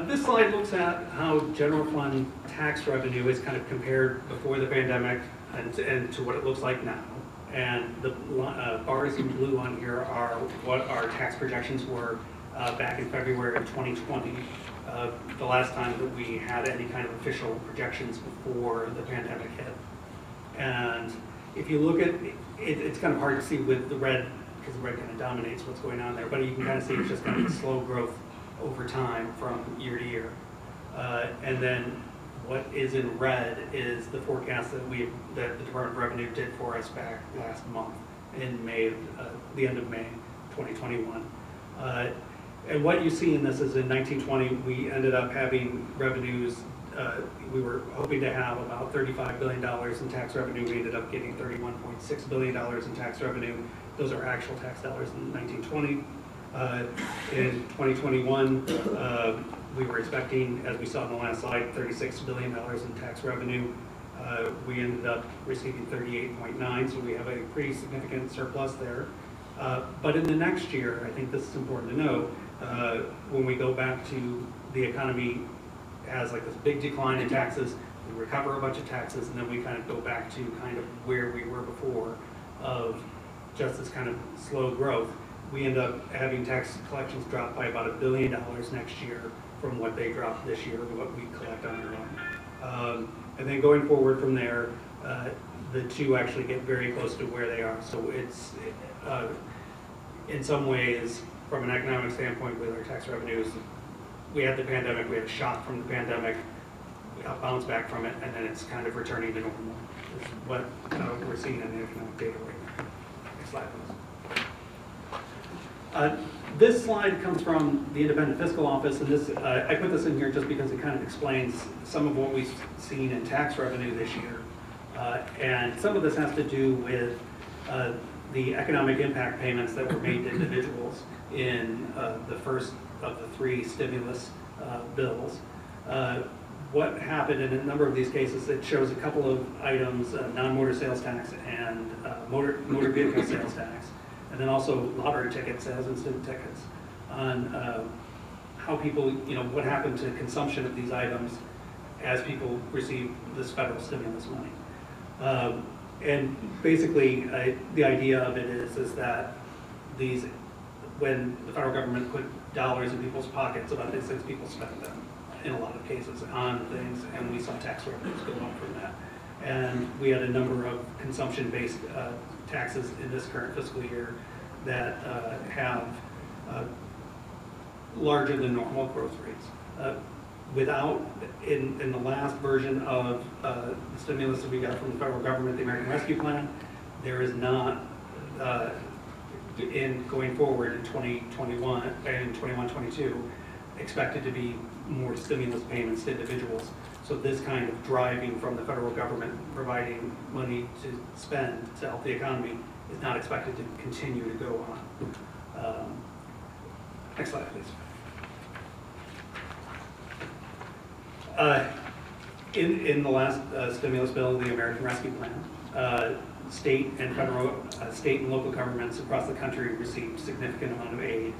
This slide looks at how general fund tax revenue is kind of compared before the pandemic and to what it looks like now. And the bars in blue on here are what our tax projections were back in February of 2020, the last time that we had any kind of official projections before the pandemic hit. And if you look at it, it's kind of hard to see with the red, because the red kind of dominates what's going on there, but you can kind of see it's just kind of a slow growth over time from year to year. And then what is in red is the forecast that the Department of Revenue did for us back last month in May, the end of May 2021. And what you see in this is in 1920, we ended up having revenues, we were hoping to have about $35 billion in tax revenue. We ended up getting $31.6 billion in tax revenue. Those are actual tax dollars in 1920. In 2021, we were expecting, as we saw in the last slide, $36 billion in tax revenue. We ended up receiving 38.9, so we have a pretty significant surplus there. But in the next year, I think this is important to know, when we go back to the economy has like this big decline in taxes, we recover a bunch of taxes, and then we kind of go back to kind of where we were before of just this kind of slow growth. We end up having tax collections drop by about $1 billion next year from what they dropped this year, what we collect on our own. And then going forward from there, the two actually get very close to where they are. So it's, in some ways, from an economic standpoint with our tax revenues, we had the pandemic, we had a shock from the pandemic, we bounced back from it, and then it's kind of returning to normal. This is what we're seeing in the economic data right now. Next slide, please. This slide comes from the Independent Fiscal Office, and this I put this in here just because it kind of explains some of what we've seen in tax revenue this year. And some of this has to do with the economic impact payments that were made to individuals in the first of the 3 stimulus bills. What happened in a number of these cases, it shows a couple of items, non-motor sales tax and motor vehicle sales tax, and then also lottery ticket sales and student tickets, on how people, what happened to consumption of these items as people received this federal stimulus money. And basically, the idea of it is that when the federal government put dollars in people's pockets, about these things, people spent them in a lot of cases on things, and we saw tax revenues go up from that. And we had a number of consumption-based taxes in this current fiscal year that have larger than normal growth rates. In the last version of the stimulus that we got from the federal government, the American Rescue Plan, there is not, in going forward in 2021 and 21-22, expected to be more stimulus payments to individuals. So this kind of driving from the federal government providing money to spend to help the economy is not expected to continue to go on. Next slide, please. In the last stimulus bill, the American Rescue Plan, state and local governments across the country received significant amount of aid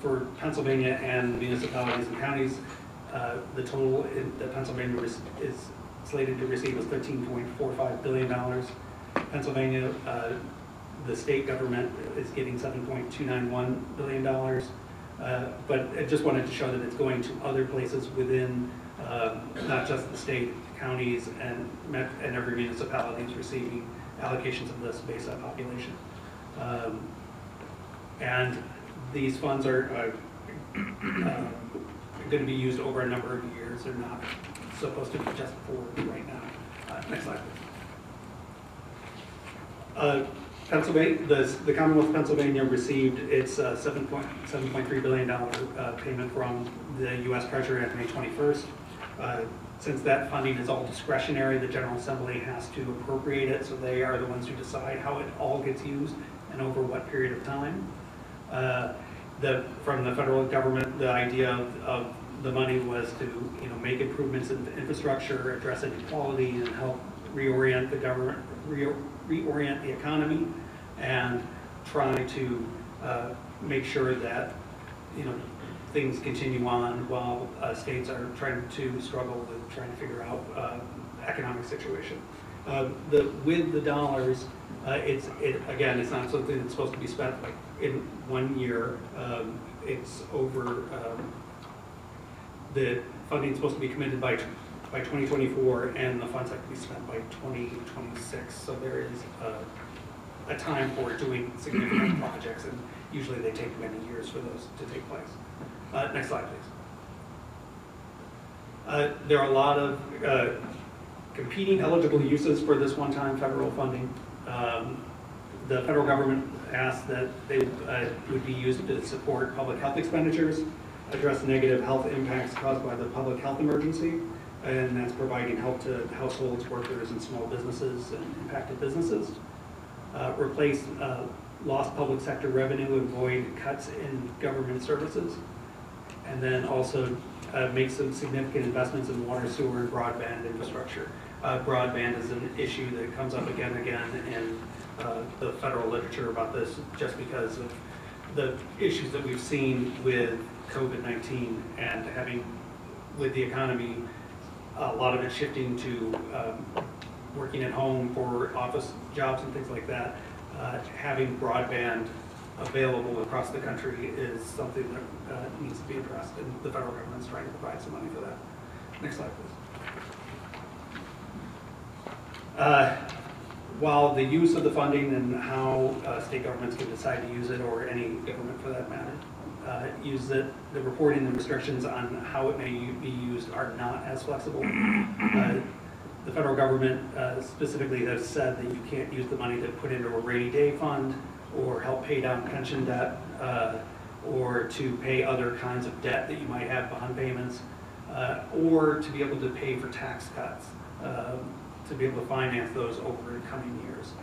For Pennsylvania and municipalities and counties, the total that Pennsylvania is slated to receive is $13.45 billion. Pennsylvania, the state government is getting $7.291 billion. But I just wanted to show that it's going to other places within, not just the state, counties, and every municipality is receiving allocations of this based on population. And these funds are going to be used over a number of years. They're not supposed to be just for right now. Next slide, please. Pennsylvania, the Commonwealth of Pennsylvania received its $7.3 billion payment from the U.S. Treasury on May 21st. Since that funding is all discretionary, the General Assembly has to appropriate it, so they are the ones who decide how it all gets used and over what period of time. From the federal government, the idea of the money was to make improvements in infrastructure, address inequality, and help reorient the government, reorient the economy, and try to make sure that things continue on while states are trying to struggle with trying to figure out economic situation. With the dollars, again, it's not something that's supposed to be spent in 1 year. It's over. The funding is supposed to be committed by 2024, and the funds have to be spent by 2026. So there is a time for doing significant projects, and usually they take many years for those to take place. Next slide, please. There are a lot of competing eligible uses for this one-time federal funding. The federal government asked that they would be used to support public health expenditures, address negative health impacts caused by the public health emergency, and that's providing help to households, workers, and small businesses and impacted businesses. Replace lost public sector revenue, avoid cuts in government services, and then also make some significant investments in water, sewer, and broadband infrastructure. Broadband is an issue that comes up again and again in the federal literature about this, just because of the issues that we've seen with COVID-19 and having, with the economy, a lot of it shifting to working at home for office jobs and things like that. Having broadband available across the country is something that needs to be addressed, and the federal government's trying to provide some money for that. Next slide, please. While the use of the funding and how state governments can decide to use it, or any government for that matter, use it, the reporting and restrictions on how it may be used are not as flexible. The federal government specifically has said that you can't use the money to put into a rainy day fund, or help pay down pension debt, or to pay other kinds of debt that you might have behind payments, or to be able to pay for tax cuts, to be able to finance those over the coming years.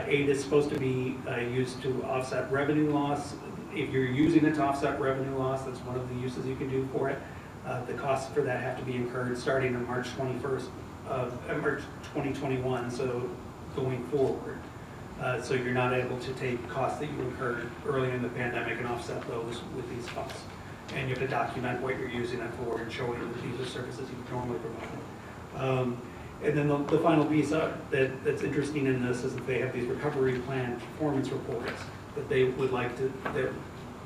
Aid is supposed to be used to offset revenue loss. If you're using it to offset revenue loss, that's one of the uses you can do for it. The costs for that have to be incurred starting on March 21st of March 2021, so going forward. So you're not able to take costs that you incurred early in the pandemic and offset those with these costs. And you have to document what you're using it for and showing that these are services you would normally provide. And then the final piece that's interesting in this is that they have these recovery plan performance reports that they would like to,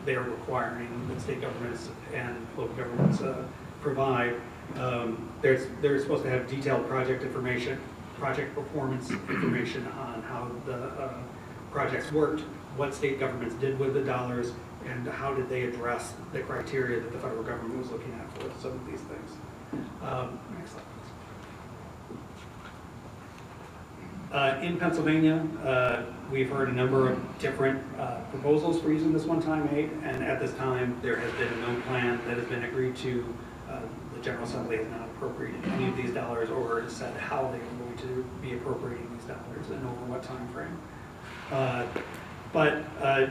they're requiring that state governments and local governments provide. They're supposed to have detailed project information, project performance information on how the projects worked, what state governments did with the dollars, and how did they address the criteria that the federal government was looking at for some of these things. Next slide, please. In Pennsylvania, we've heard a number of different proposals for using this one-time aid, and at this time there has been no plan that has been agreed to. The General Assembly has not appropriated any of these dollars, or said how they are going to be appropriating these dollars and over what time frame. But I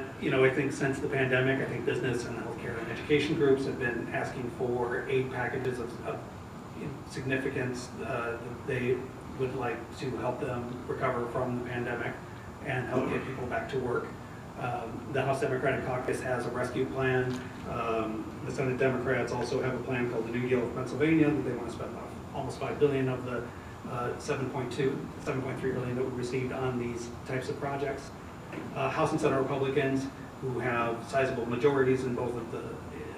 think since the pandemic, I think business and healthcare and education groups have been asking for aid packages of significance that they would like to help them recover from the pandemic and help get people back to work. The House Democratic Caucus has a rescue plan. The Senate Democrats also have a plan called the New Deal of Pennsylvania. They want to spend about almost $5 billion of the 7.3 billion that we received on these types of projects. House and Senate Republicans, who have sizable majorities in both of the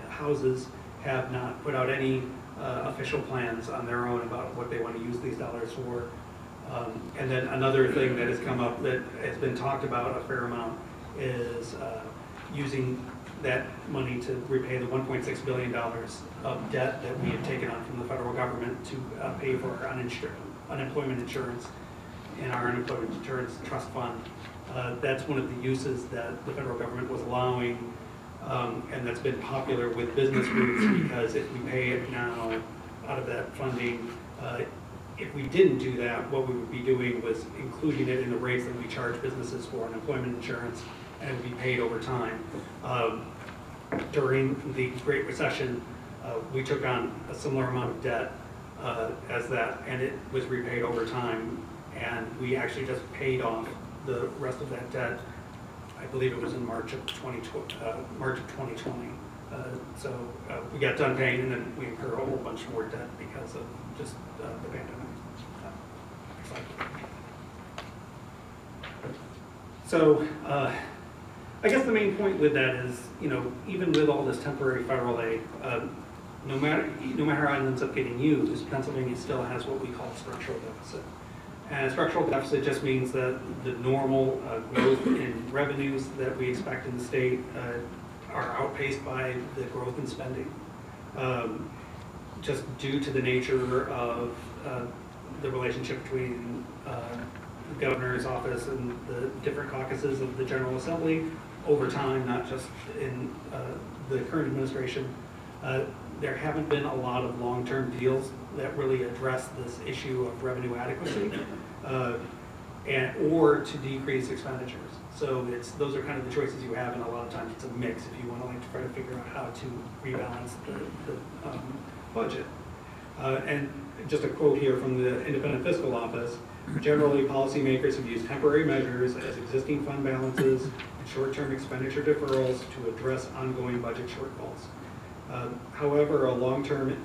houses, have not put out any official plans on their own about what they want to use these dollars for. And then another thing that has come up that has been talked about a fair amount is using that money to repay the $1.6 billion of debt that we had taken on from the federal government to pay for our unemployment insurance in our unemployment insurance trust fund. That's one of the uses that the federal government was allowing, and that's been popular with business groups, because if we pay it now out of that funding, if we didn't do that, what we would be doing was including it in the rates that we charge businesses for unemployment insurance, and it would be paid over time. During the Great Recession, we took on a similar amount of debt as that, and it was repaid over time, and we actually just paid off the rest of that debt. I believe it was in March of 2020. So we got done paying, and then we incurred a whole bunch more debt because of just the pandemic. So I guess the main point with that is, even with all this temporary federal aid, no matter how it ends up getting used, Pennsylvania still has what we call structural deficit. And structural deficit just means that the normal growth in revenues that we expect in the state are outpaced by the growth in spending. Just due to the nature of the relationship between the governor's office and the different caucuses of the General Assembly over time, not just in the current administration, there haven't been a lot of long-term deals that really address this issue of revenue adequacy or to decrease expenditures. So those are kind of the choices you have, and a lot of times it's a mix if you want to try to figure out how to rebalance the budget. And just a quote here from the Independent Fiscal Office: generally, policymakers have used temporary measures as existing fund balances and short-term expenditure deferrals to address ongoing budget shortfalls. However, a long-term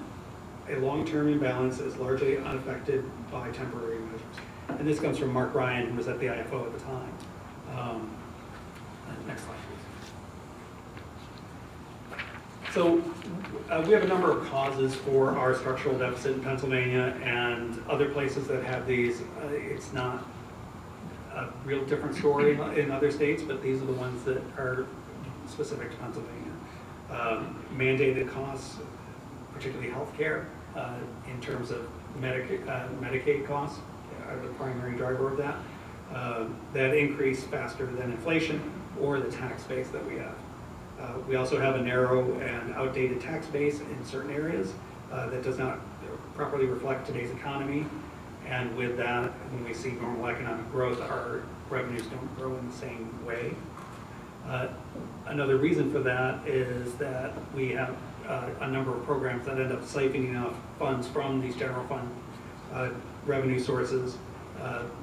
imbalance is largely unaffected by temporary measures. And this comes from Mark Ryan, who was at the IFO at the time. Next slide, please. So we have a number of causes for our structural deficit in Pennsylvania and other places that have these. It's not a real different story in other states, but these are the ones that are specific to Pennsylvania. Mandated costs, particularly health care, in terms of Medicaid costs, are the primary driver of that. That increase faster than inflation or the tax base that we have. We also have a narrow and outdated tax base in certain areas that does not properly reflect today's economy. And with that, when we see normal economic growth, our revenues don't grow in the same way. Another reason for that is that we have a number of programs that end up siphoning off funds from these general fund revenue sources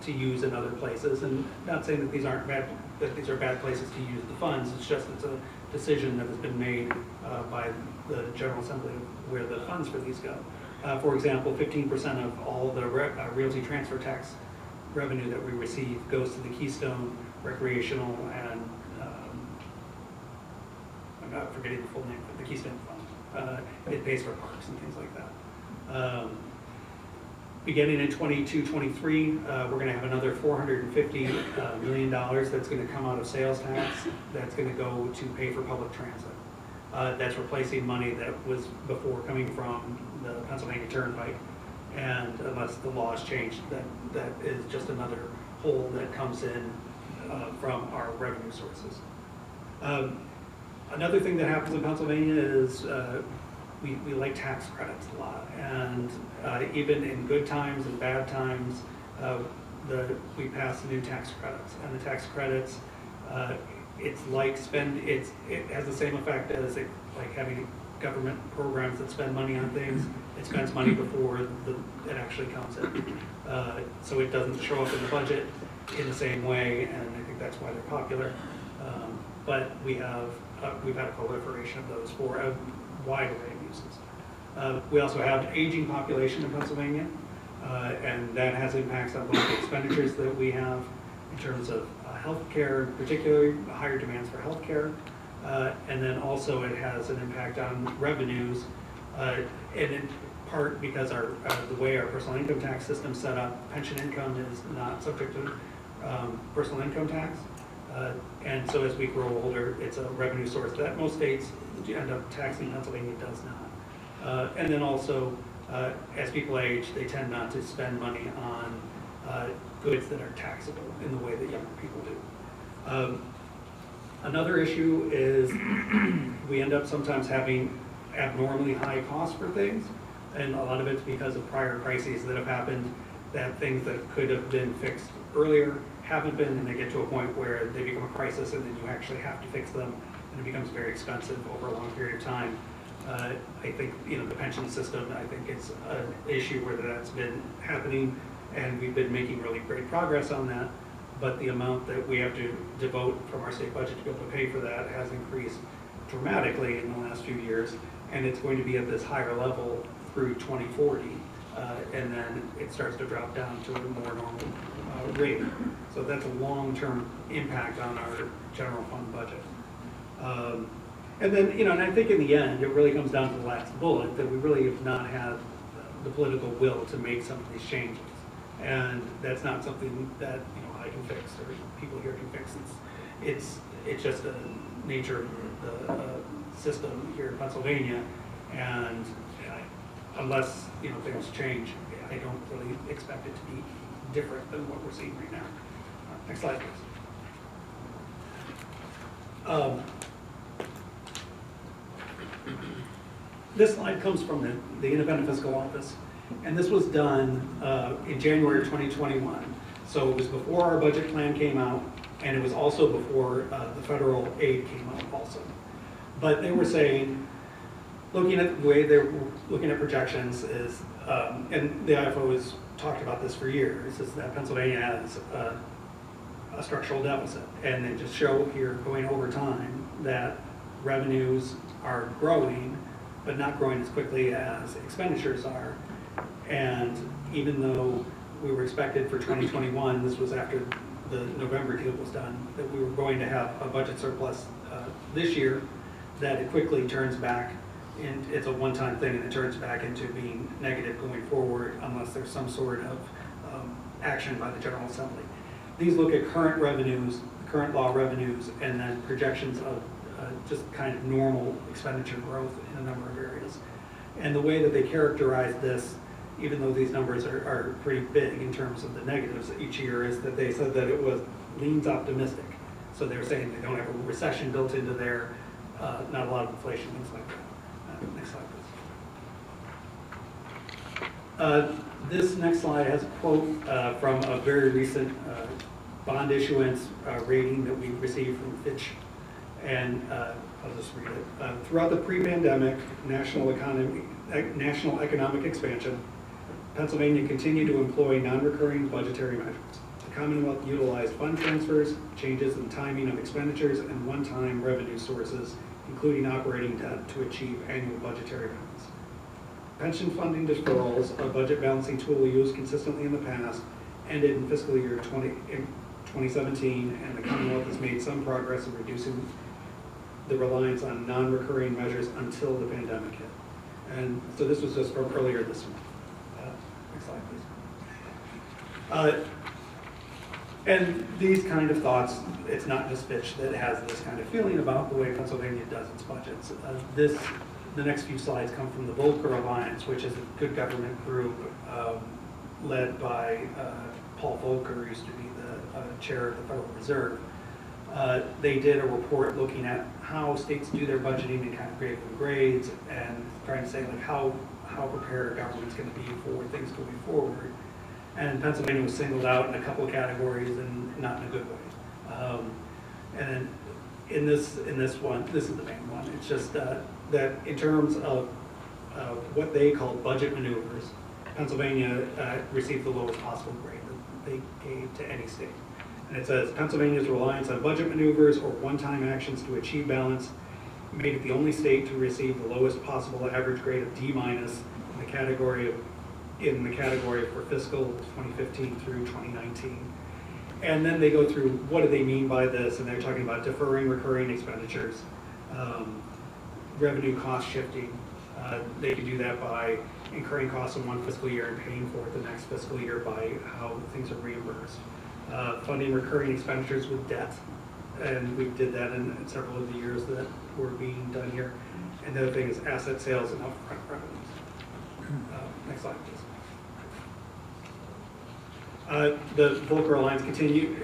to use in other places. And not saying that these aren't bad, that these are bad places to use the funds. It's just it's a decision that has been made by the General Assembly where the funds for these go. For example, 15% of all the realty transfer tax revenue that we receive goes to the Keystone Recreational and I'm not forgetting the full name, but the Keystone Fund. It pays for parks and things like that. Beginning in 22-23, we're going to have another $450 million that's going to come out of sales tax that's going to go to pay for public transit. That's replacing money that was before coming from the Pennsylvania Turnpike, and unless the laws change, that is just another hole that comes in from our revenue sources. Another thing that happens in Pennsylvania is we like tax credits a lot, and even in good times and bad times, we pass new tax credits, and the tax credits, it's like it has the same effect as like having government programs that spend money on things. It spends money before it actually comes in, so it doesn't show up in the budget in the same way, and I think that's why they're popular. but we've had a proliferation of those for a wide array of uses. We also have an aging population in Pennsylvania, and that has impacts on both the expenditures that we have in terms of health care, particularly higher demands for health care, and then also it has an impact on revenues, and in part because the way our personal income tax system is set up, pension income is not subject to personal income tax. And so as we grow older, it's a revenue source that most states end up taxing. Pennsylvania does not. And then also, as people age, they tend not to spend money on goods that are taxable in the way that younger people do. Another issue is we end up sometimes having abnormally high costs for things, and a lot of it's because of prior crises that have happened, that things that could have been fixed earlier haven't been, and they get to a point where they become a crisis, and then you actually have to fix them, and it becomes very expensive over a long period of time. I think, the pension system, I think it's an issue where that's been happening, and we've been making really great progress on that, but the amount that we have to devote from our state budget to be able to pay for that has increased dramatically in the last few years, and it's going to be at this higher level through 2040, and then it starts to drop down to a more normal rate. So that's a long-term impact on our general fund budget. And then, and I think in the end, it really comes down to the last bullet, that we really have not had the political will to make some of these changes. And that's not something that, I can fix, or people here can fix. It's just the nature of the system here in Pennsylvania, and unless, things change, I don't really expect it to be different than what we're seeing right now. Next slide, please. This slide comes from the Independent Fiscal Office, and this was done in January of 2021. So it was before our budget plan came out, and it was also before the federal aid came out also. But they were saying, looking at the way they're looking at projections is, and the IFO has talked about this for years, is that Pennsylvania has a structural deficit. And they just show here, going over time, that revenues are growing, but not growing as quickly as expenditures are. And even though we were expected for 2021, this was after the November deal was done, that we were going to have a budget surplus this year, that it quickly turns back, and it's a one-time thing, and it turns back into being negative going forward unless there's some sort of action by the General Assembly. These look at current revenues, current law revenues, and then projections of just kind of normal expenditure growth in a number of areas. And the way that they characterize this, even though these numbers are pretty big in terms of the negatives each year, is that they said that it was leans optimistic. So they're saying they don't have a recession built into there, not a lot of inflation, things like that. Next slide, please. This next slide has a quote from a very recent bond issuance rating that we received from Fitch. And I'll just read it. Throughout the pre-pandemic national economic expansion, Pennsylvania continued to employ non-recurring budgetary measures. The Commonwealth utilized fund transfers, changes in timing of expenditures, and one-time revenue sources, including operating debt, to achieve annual budgetary balance. Pension funding deferrals, a budget balancing tool used consistently in the past, ended in fiscal year 2017, and the Commonwealth has made some progress in reducing the reliance on non-recurring measures until the pandemic hit. And so this was just from earlier this month. Next slide, please. And these kind of thoughts, it's not just Fitch that has this kind of feeling about the way Pennsylvania does its budgets. The next few slides come from the Volcker Alliance, which is a good government group led by Paul Volcker, who used to be the chair of the Federal Reserve. They did a report looking at how states do their budgeting and kind of gave them grades and trying to say like how prepared a government's going to be for things going forward. And Pennsylvania was singled out in a couple of categories and not in a good way. And then in this one, this is the main one. It's just that in terms of what they call budget maneuvers, Pennsylvania received the lowest possible grade that they gave to any state. And it says, Pennsylvania's reliance on budget maneuvers or one-time actions to achieve balance made it the only state to receive the lowest possible average grade of D- in the category for fiscal 2015 through 2019. And then they go through what do they mean by this, and they're talking about deferring recurring expenditures, revenue cost shifting. They can do that by incurring costs in one fiscal year and paying for it the next fiscal year by how things are reimbursed. Funding recurring expenditures with debt, and we did that in several of the years that were being done here. And the other thing is asset sales and upfront revenues. Next slide, please. The Volcker Alliance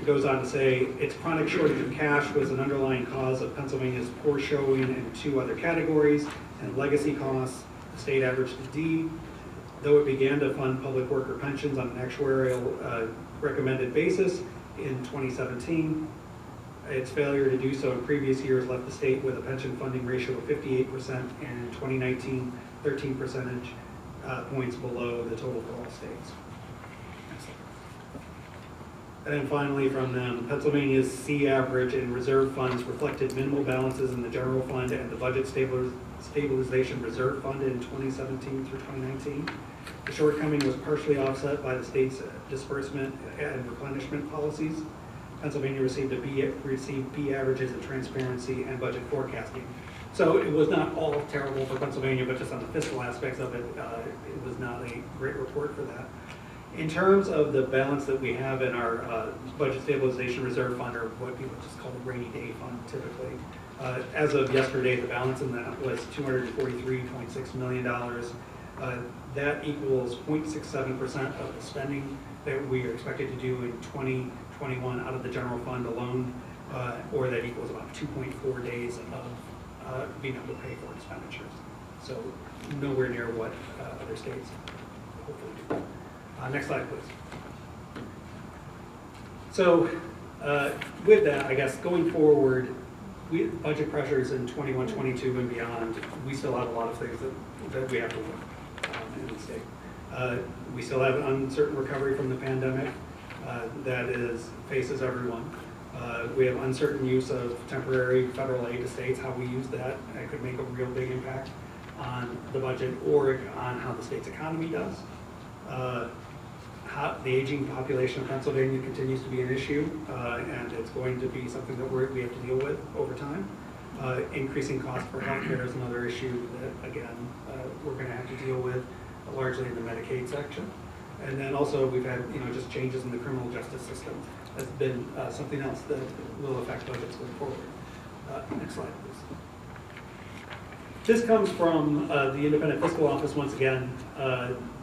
goes on to say, its chronic shortage of cash was an underlying cause of Pennsylvania's poor showing in 2 other categories, and legacy costs, the state averaged a D. Though it began to fund public worker pensions on an actuarial recommended basis in 2017, its failure to do so in previous years left the state with a pension funding ratio of 58%, and in 2019, 13 percentage points below the total for all states. And then finally from them, Pennsylvania's C average and reserve funds reflected minimal balances in the general fund and the budget stabilization reserve fund in 2017 through 2019. The shortcoming was partially offset by the state's disbursement and replenishment policies. Pennsylvania received B averages in transparency and budget forecasting. So it was not all terrible for Pennsylvania, but just on the fiscal aspects of it, it was not a great report for that. In terms of the balance that we have in our budget stabilization reserve fund, or what people just call the rainy day fund typically, as of yesterday, the balance in that was $243.6 million. That equals 0.67% of the spending that we are expected to do in 2021 out of the general fund alone, or that equals about 2.4 days of being able to pay for expenditures. So nowhere near what other states hopefully do. Next slide, please. So with that, I guess going forward, budget pressures in 21, 22 and beyond, we still have a lot of things that we have to work in the state. We still have an uncertain recovery from the pandemic that faces everyone. We have uncertain use of temporary federal aid to states, how we use that. That could make a real big impact on the budget or on how the state's economy does. The aging population of Pennsylvania continues to be an issue, and it's going to be something that we have to deal with over time. Increasing costs for healthcare is another issue that, again, we're going to have to deal with, largely in the Medicaid section. And then also we've had, just changes in the criminal justice system. That's been something else that will affect budgets going forward. Next slide, please. This comes from the Independent Fiscal Office once again,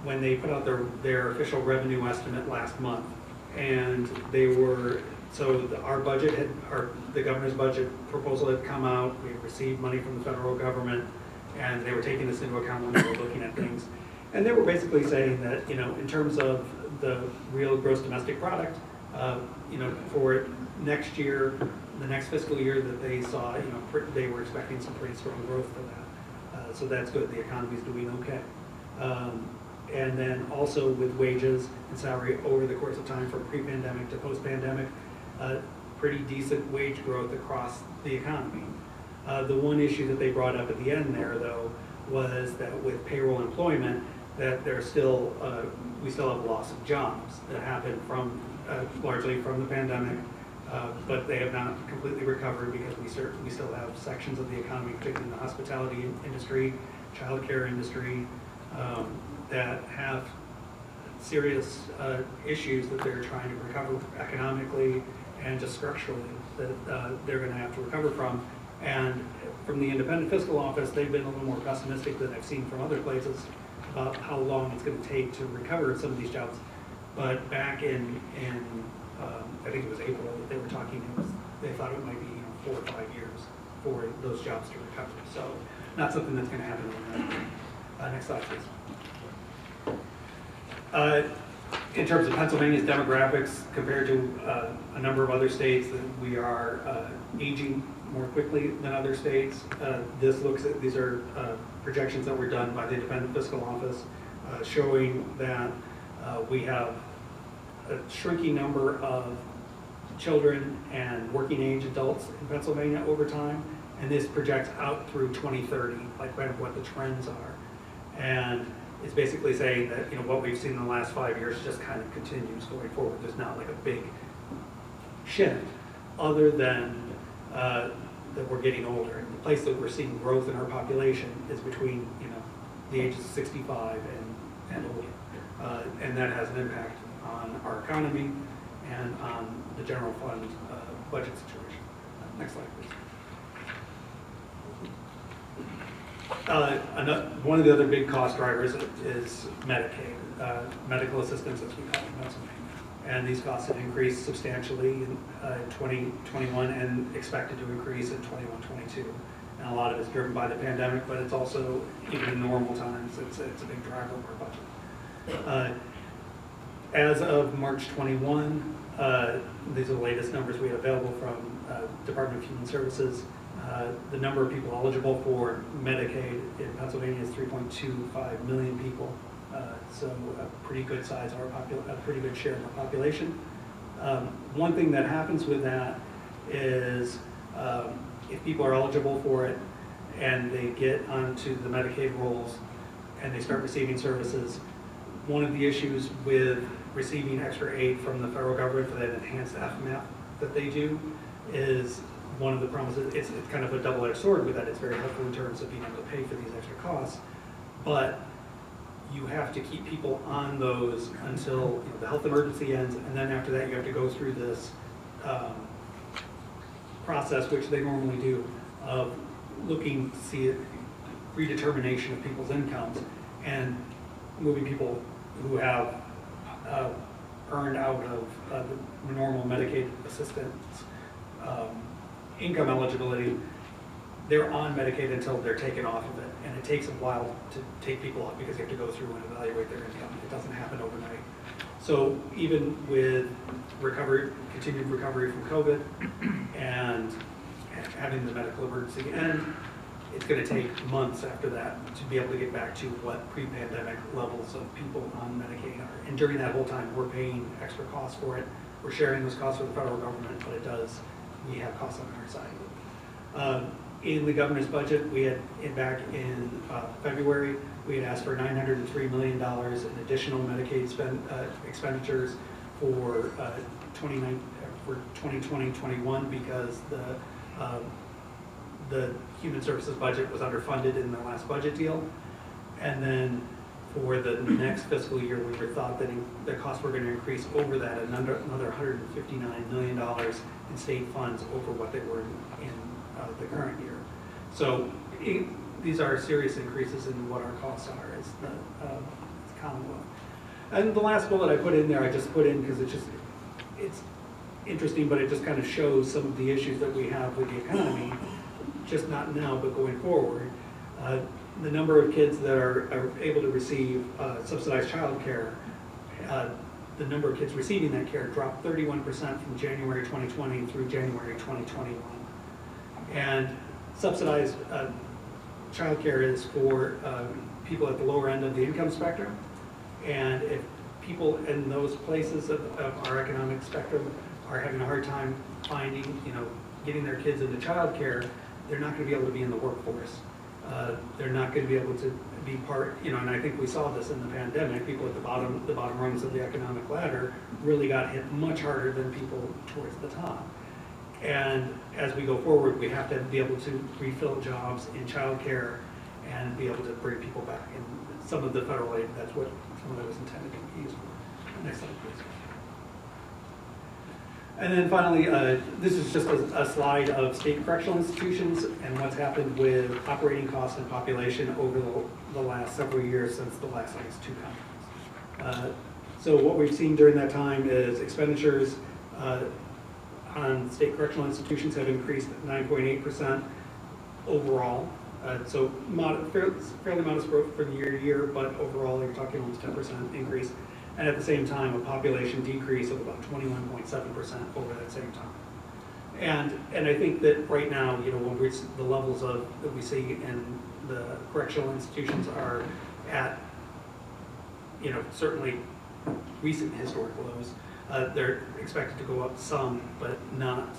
when they put out their official revenue estimate last month. And they were, our budget the governor's budget proposal had come out. We had received money from the federal government, and they were taking this into account when they were looking at things. And they were basically saying that, in terms of the real gross domestic product, for next year, the next fiscal year that they saw, they were expecting some pretty strong growth for that. So that's good. The economy's doing okay. And then also with wages and salary over the course of time from pre-pandemic to post-pandemic, pretty decent wage growth across the economy. The one issue that they brought up at the end there, though, was that with payroll employment, that there's still, we still have loss of jobs that happened from, largely from the pandemic, but they have not completely recovered because we still have sections of the economy, particularly in the hospitality industry, childcare industry, that have serious issues that they're trying to recover economically and just structurally that they're going to have to recover from. And from the Independent Fiscal Office, they've been a little more pessimistic than I've seen from other places about how long it's going to take to recover some of these jobs. But back in I think it was April that they were talking, they thought it might be 4 or 5 years for those jobs to recover. So not something that's going to happen overnight. Next slide, please. In terms of Pennsylvania's demographics compared to a number of other states, we are aging more quickly than other states. These are projections that were done by the Independent Fiscal Office showing that we have a shrinking number of children and working age adults in Pennsylvania over time, and this projects out through 2030, like kind of what the trends are. And it's basically saying that, you know, what we've seen in the last 5 years just kind of continues going forward. There's not like a big shift, other than that we're getting older. And the place that we're seeing growth in our population is between, you know, the ages of 65 and older. And that has an impact on our economy and on the general fund budget situation. Next slide, please. One of the other big cost drivers is Medicaid, medical assistance, as we call it in Pennsylvania. And these costs have increased substantially in 2021 and expected to increase in 21-22. And a lot of it's driven by the pandemic, but it's also, even in normal times, it's a big driver of our budget. As of March 21, these are the latest numbers we have available from Department of Human Services. The number of people eligible for Medicaid in Pennsylvania is 3.25 million people. So a pretty good size of a pretty good share of our population. One thing that happens with that is if people are eligible for it and they get onto the Medicaid rolls and they start receiving services, one of the issues with receiving extra aid from the federal government for that enhanced FMAP that they do is one of the promises. It's kind of a double-edged sword with that. It's very helpful in terms of being able to pay for these extra costs, but you have to keep people on those until, you know, the health emergency ends, and then after that you have to go through this process, which they normally do, of looking to see redetermination of people's incomes and moving people who have earned out of the normal Medicaid assistance income eligibility. They're on Medicaid until they're taken off of it, and it takes a while to take people off because you have to go through and evaluate their income. It doesn't happen overnight. So even with recovery, continued recovery from COVID, and having the medical emergency end, it's going to take months after that to be able to get back to what pre-pandemic levels of people on Medicaid are. And during that whole time, we're paying extra costs for it. We're sharing those costs with the federal government, but we have costs on our side. In the governor's budget, we had, back in February, we had asked for $903 million in additional Medicaid expenditures for 2020-21 because the Human Services budget was underfunded in the last budget deal. And then for the next fiscal year, we thought that the costs were going to increase over that, another $159 million in state funds over what they were in the current year. So these are serious increases in what our costs are as the Commonwealth. And the last bullet I put in there, I just put in because it's interesting, but it just kind of shows some of the issues that we have with the economy, just not now, but going forward. The number of kids that are able to receive subsidized child care, the number of kids receiving that care dropped 31% from January 2020 through January 2021. And subsidized child care is for people at the lower end of the income spectrum. And if people in those places of our economic spectrum are having a hard time finding, getting their kids into child care, they're not going to be able to be in the workforce. They're not going to be able to be part, and I think we saw this in the pandemic. People at the bottom rungs of the economic ladder really got hit much harder than people towards the top. And as we go forward, we have to be able to refill jobs in childcare and be able to bring people back. And some of the federal aid, that's what some of that was intended to be used for. Next slide, please. And then finally, this is just a slide of state correctional institutions and what's happened with operating costs and population over the last several years since the last, two conferences. So what we've seen during that time is expenditures on state correctional institutions have increased 9.8% overall. So fairly modest growth from year to year, but overall you're talking almost 10% increase. And at the same time, a population decrease of about 21.7% over that same time. And I think that right now, when the levels that we see in the correctional institutions are at, certainly recent historic lows. They're expected to go up some, but not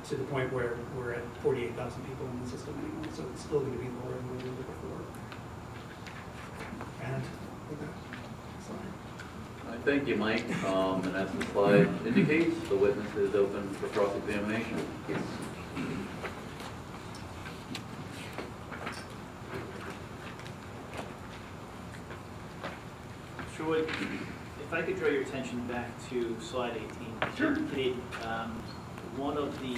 to the point where we're at 48,000 people in the system anymore. So it's still going to be lower than we were before. And with that slide. All right, thank you, Mike. And as the slide indicates, the witness is open for cross-examination. Troy, if I could draw your attention back to slide 18. Sure. One of the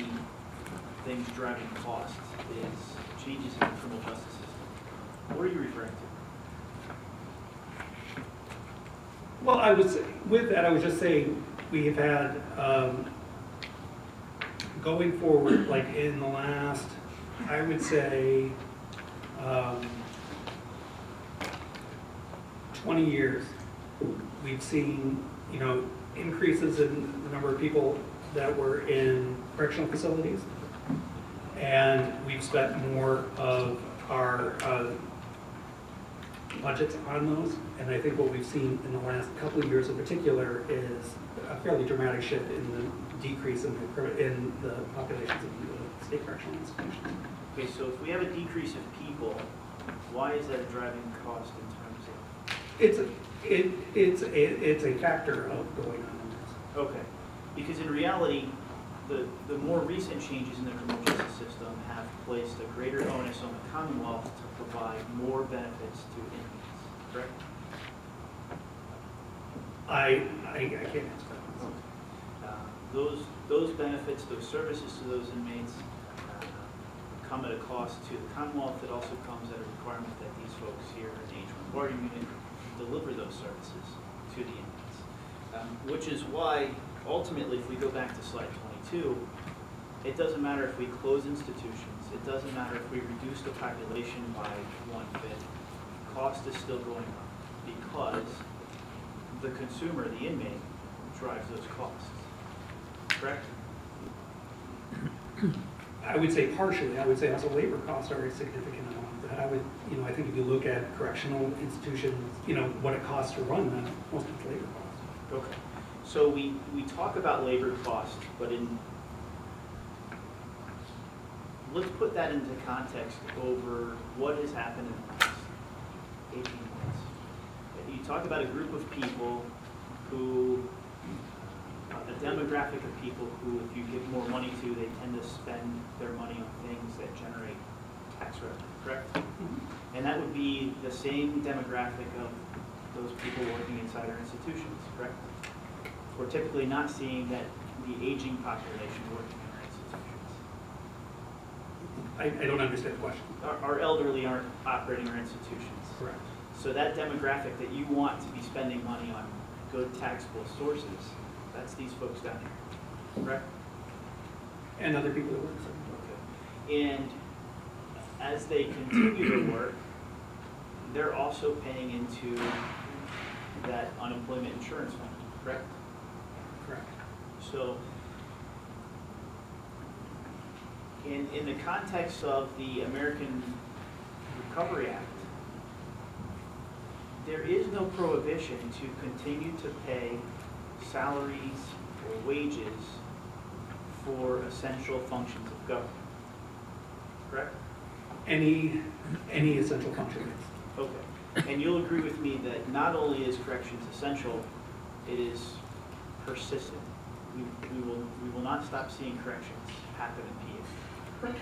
things driving costs is changes in the criminal justice system. What are you referring to? Well, I was, with that, I was just saying, we have had, going forward, like in the last, I would say, 20 years, we've seen, you know, increases in the number of people that were in correctional facilities, and we've spent more of our budgets on those. And I think what we've seen in the last couple of years in particular is a fairly dramatic shift in the decrease in the populations of the state correctional institutions. Okay, so if we have a decrease of people, why is that a driving cost in terms of? It's a factor of going on in this. Okay, because in reality, the more recent changes in the criminal justice system have placed a greater onus on the Commonwealth to provide more benefits to inmates, correct? I can't answer that. Those benefits, those services to those inmates come at a cost to the Commonwealth. It also comes at a requirement that these folks here in the H-1 bargaining unit deliver those services to the inmates. Which is why, ultimately, if we go back to slide 22, it doesn't matter if we close institutions, it doesn't matter if we reduce the population by 1/5, cost is still going up because the consumer, the inmate, drives those costs, correct? I would say partially. I would say also labor costs are a significant amount of that. I would, you know, I think if you look at correctional institutions, you know, what it costs to run them, most of it's labor costs. Okay. So we talk about labor costs, but let's put that into context over what has happened in the last 18 months. You talk about a group of people who, a demographic of people who, if you give more money to, they tend to spend their money on things that generate tax revenue, correct? Mm-hmm. And that would be the same demographic of those people working inside our institutions, correct? We're typically not seeing that the aging population working in our institutions. I don't understand the question. Our elderly aren't operating our institutions. Correct. So that demographic that you want to be spending money on good taxable sources, that's these folks down here, correct? And other people that work. So. Okay. And as they continue to work, they're also paying into that unemployment insurance fund, correct? Correct. So, in the context of the American Recovery Act, there is no prohibition to continue to pay salaries or wages for essential functions of government, correct? Any essential functions. Okay. And you'll agree with me that not only is corrections essential, it is persistent. We will not stop seeing corrections happen in PA.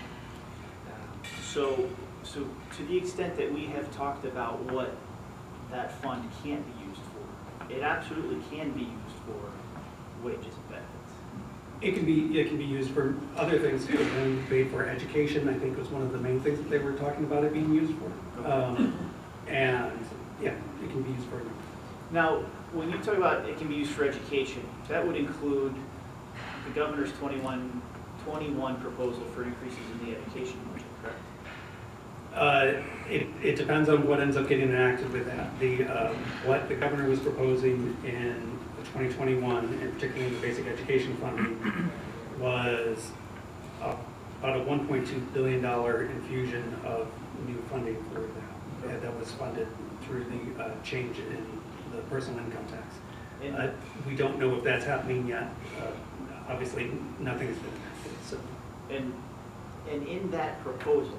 So to the extent that we have talked about what that fund can be used for, it absolutely can be used for wages and benefits. It can be used for other things too. And paid for education, I think, was one of the main things that they were talking about it being used for. And yeah, it can be used for. Now, when you talk about it can be used for education, that would include the governor's 21 proposal for increases in the education budget, correct? It depends on what ends up getting enacted with that. What the governor was proposing in 2021, and particularly in the basic education funding, was about a $1.2 billion infusion of new funding for that. That was funded through the change in the personal income tax. We don't know if that's happening yet. Obviously, nothing has been enacted, so. And in that proposal,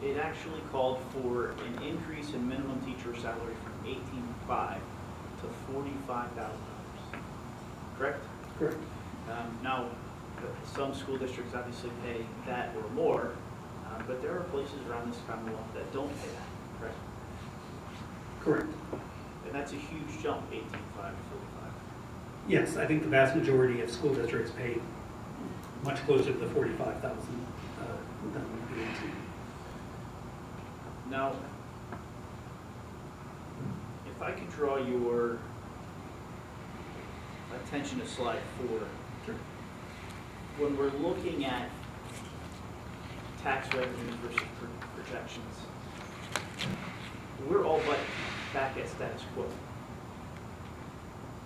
it actually called for an increase in minimum teacher salary from $18,500 to $45,000. Correct? Correct. Now, some school districts obviously pay that or more, but there are places around this Commonwealth that don't pay that, correct? Correct. And that's a huge jump, 18.5 to 45. Yes, I think the vast majority of school districts pay much closer to the 45,000 than the 18. Now, if I could draw your attention to slide 4. Sure. When we're looking at tax revenues versus projections, we're all but back at status quo.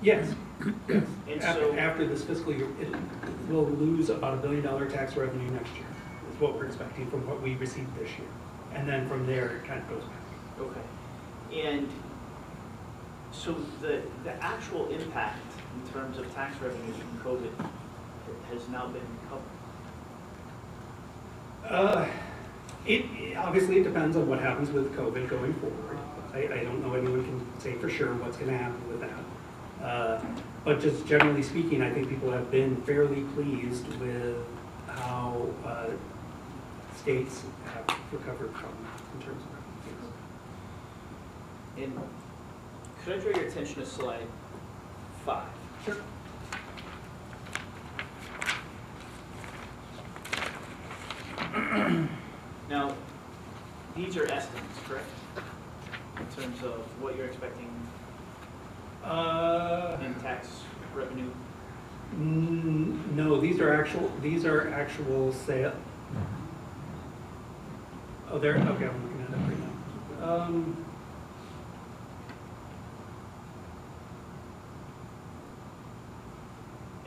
Yes. Yes. And After this fiscal year, it will lose about $1 billion tax revenue next year, is what we're expecting from what we received this year. And then from there, it kind of goes back. Okay. And so the actual impact in terms of tax revenues from COVID has now been covered? Obviously, it depends on what happens with COVID going forward. I don't know anyone can say for sure what's going to happen with that. But just generally speaking, I think people have been fairly pleased with how states have recovered from in terms of And could I draw your attention to slide 5? Sure. Now, these are estimates, correct? In terms of what you're expecting in tax revenue? No, these are actual sale. Oh, they're, okay, I'm looking at it right now.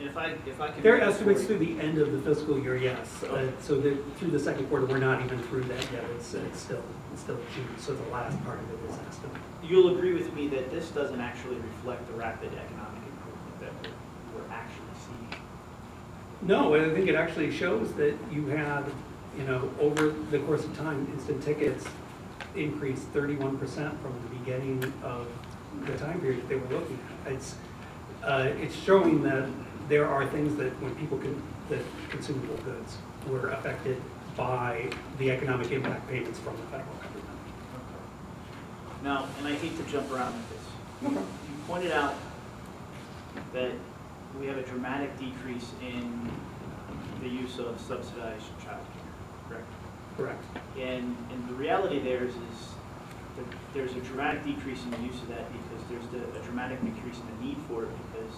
And if I could... Their estimates through the end of the fiscal year, yes. So through the second quarter, we're not even through that yet. It's still June, so the last part of it is estimate. You'll agree with me that this doesn't actually reflect the rapid economic improvement that we're actually seeing. No, I think it actually shows that you had, over the course of time, instant tickets increased 31% from the beginning of the time period they were looking at. It's showing that there are things that when people that consumable goods were affected by the economic impact payments from the federal government. Now, and I hate to jump around with this. No problem. You pointed out that we have a dramatic decrease in the use of subsidized child care, correct? Correct. And the reality there is that there's a dramatic decrease in the use of that because there's a dramatic decrease in the need for it because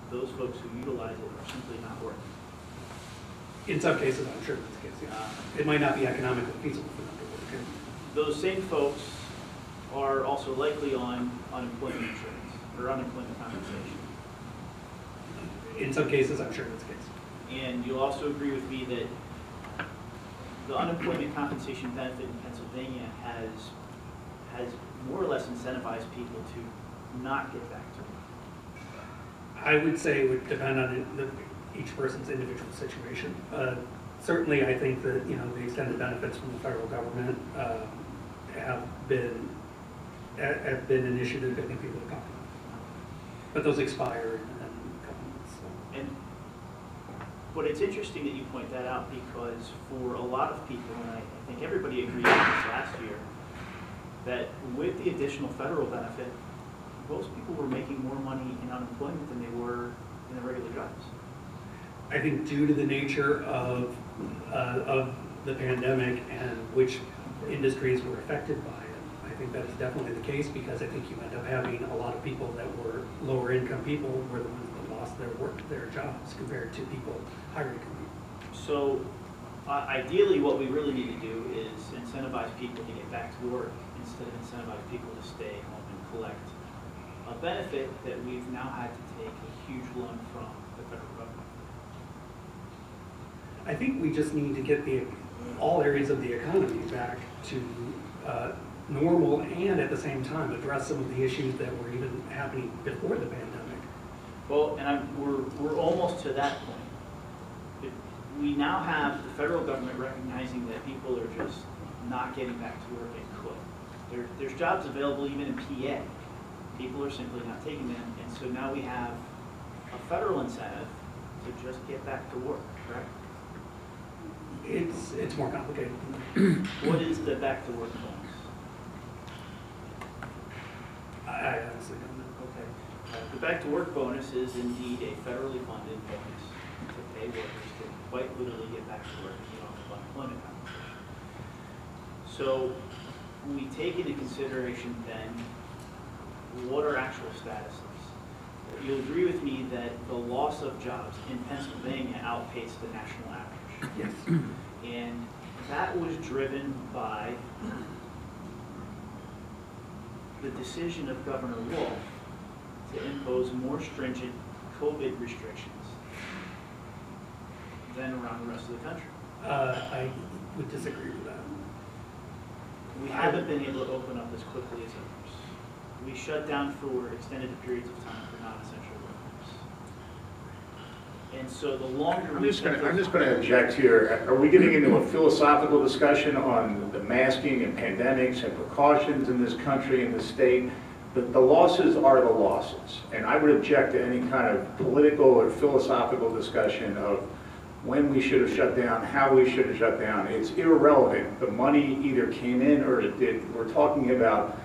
those folks who utilize it are simply not working. In some cases, I'm sure that's the case, yeah. It might not be economically feasible for them to work. Those same folks are also likely on unemployment insurance or unemployment compensation. In some cases, I'm sure that's the case. And you'll also agree with me that the unemployment compensation benefit in Pennsylvania has more or less incentivized people to not get back to work. I would say it would depend on each person's individual situation. Certainly, I think that the extended benefits from the federal government have been an issue that I think people have talked about. But those expire in a couple months. So. And but it's interesting that you point that out because for a lot of people, and I think everybody agreed with this last year, that with the additional federal benefit, most people were making more money in unemployment than they were in their regular jobs. I think due to the nature of the pandemic and which industries were affected by it, I think that is definitely the case because I think you end up having a lot of people that were lower income people were the ones that lost their jobs compared to people higher income people. So ideally what we really need to do is incentivize people to get back to work instead of incentivize people to stay home and collect a benefit that we've now had to take a huge loan from the federal government. I think we just need to get all areas of the economy back to normal and at the same time address some of the issues that were even happening before the pandemic. Well, and we're almost to that point. We now have the federal government recognizing that people are just not getting back to work and could. There's jobs available even in PA. People are simply not taking them, and so now we have a federal incentive to just get back to work, correct? It's more complicated. What is the back to work bonus? I honestly don't know. Okay. The back to work bonus is indeed a federally funded bonus to pay workers to quite literally get back to work and get off of unemployment compensation. So we take into consideration then what our actual status is. You'll agree with me that the loss of jobs in Pennsylvania outpaced the national average. Yes. And that was driven by the decision of Governor Wolf to impose more stringent COVID restrictions than around the rest of the country. I would disagree with that. We haven't been able to open up as quickly as others. We shut down for extended periods of time for non-essential workers. And so the longer I'm just going to object here. Are we getting into a philosophical discussion on the masking and pandemics and precautions in this country and the state? The losses are the losses. And I would object to any kind of political or philosophical discussion of when we should have shut down, how we should have shut down. It's irrelevant. The money either came in or it didn't. We're talking about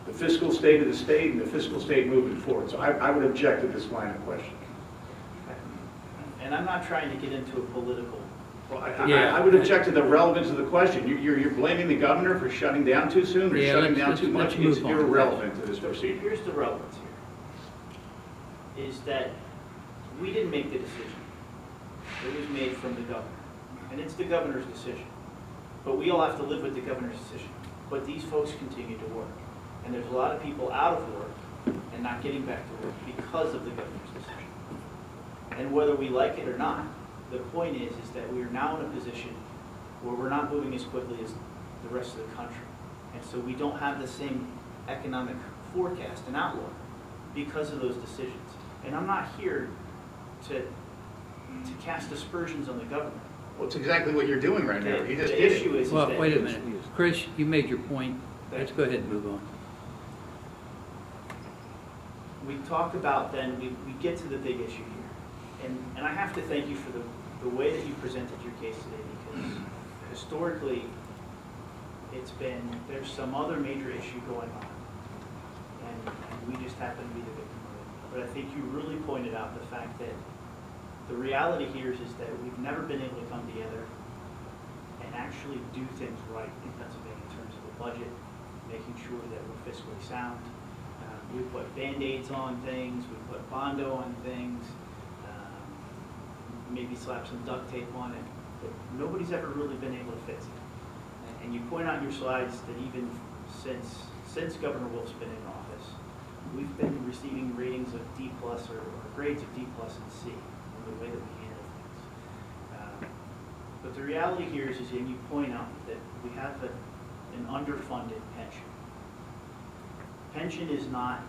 the fiscal state of the state and the fiscal state moving forward. So I would object to this line of questioning. And I'm not trying to get into a political. Well, I would object to the relevance of the question. You're blaming the governor for shutting down too soon or shutting down too much. It's irrelevant to this procedure. Here's the relevance here, is that we didn't make the decision. It was made from the governor, and it's the governor's decision. But we all have to live with the governor's decision. But these folks continue to work, and there's a lot of people out of work and not getting back to work because of the governor's decision. And whether we like it or not, the point is that we are now in a position where we're not moving as quickly as the rest of the country. And so we don't have the same economic forecast and outlook because of those decisions. And I'm not here to cast aspersions on the government. Well, it's exactly what you're doing right now. You just The did issue it. is Well, that wait a minute. Chris, you made your point. Let's go ahead and move on. we talk about then, we get to the big issue here. And I have to thank you for the way that you presented your case today, because historically, there's some other major issue going on. And we just happen to be the victim of it. But I think you really pointed out the fact that the reality here is that we've never been able to come together and actually do things right in Pennsylvania in terms of the budget, making sure that we're fiscally sound. We put Band-Aids on things, we put Bondo on things, maybe slap some duct tape on it, but nobody's ever really been able to fix it. And you point out in your slides that even since Governor Wolf's been in office, we've been receiving ratings of D+ or grades of D+ and C in the way that we handle things. But the reality here is and you point out that we have an underfunded pension. Pension is not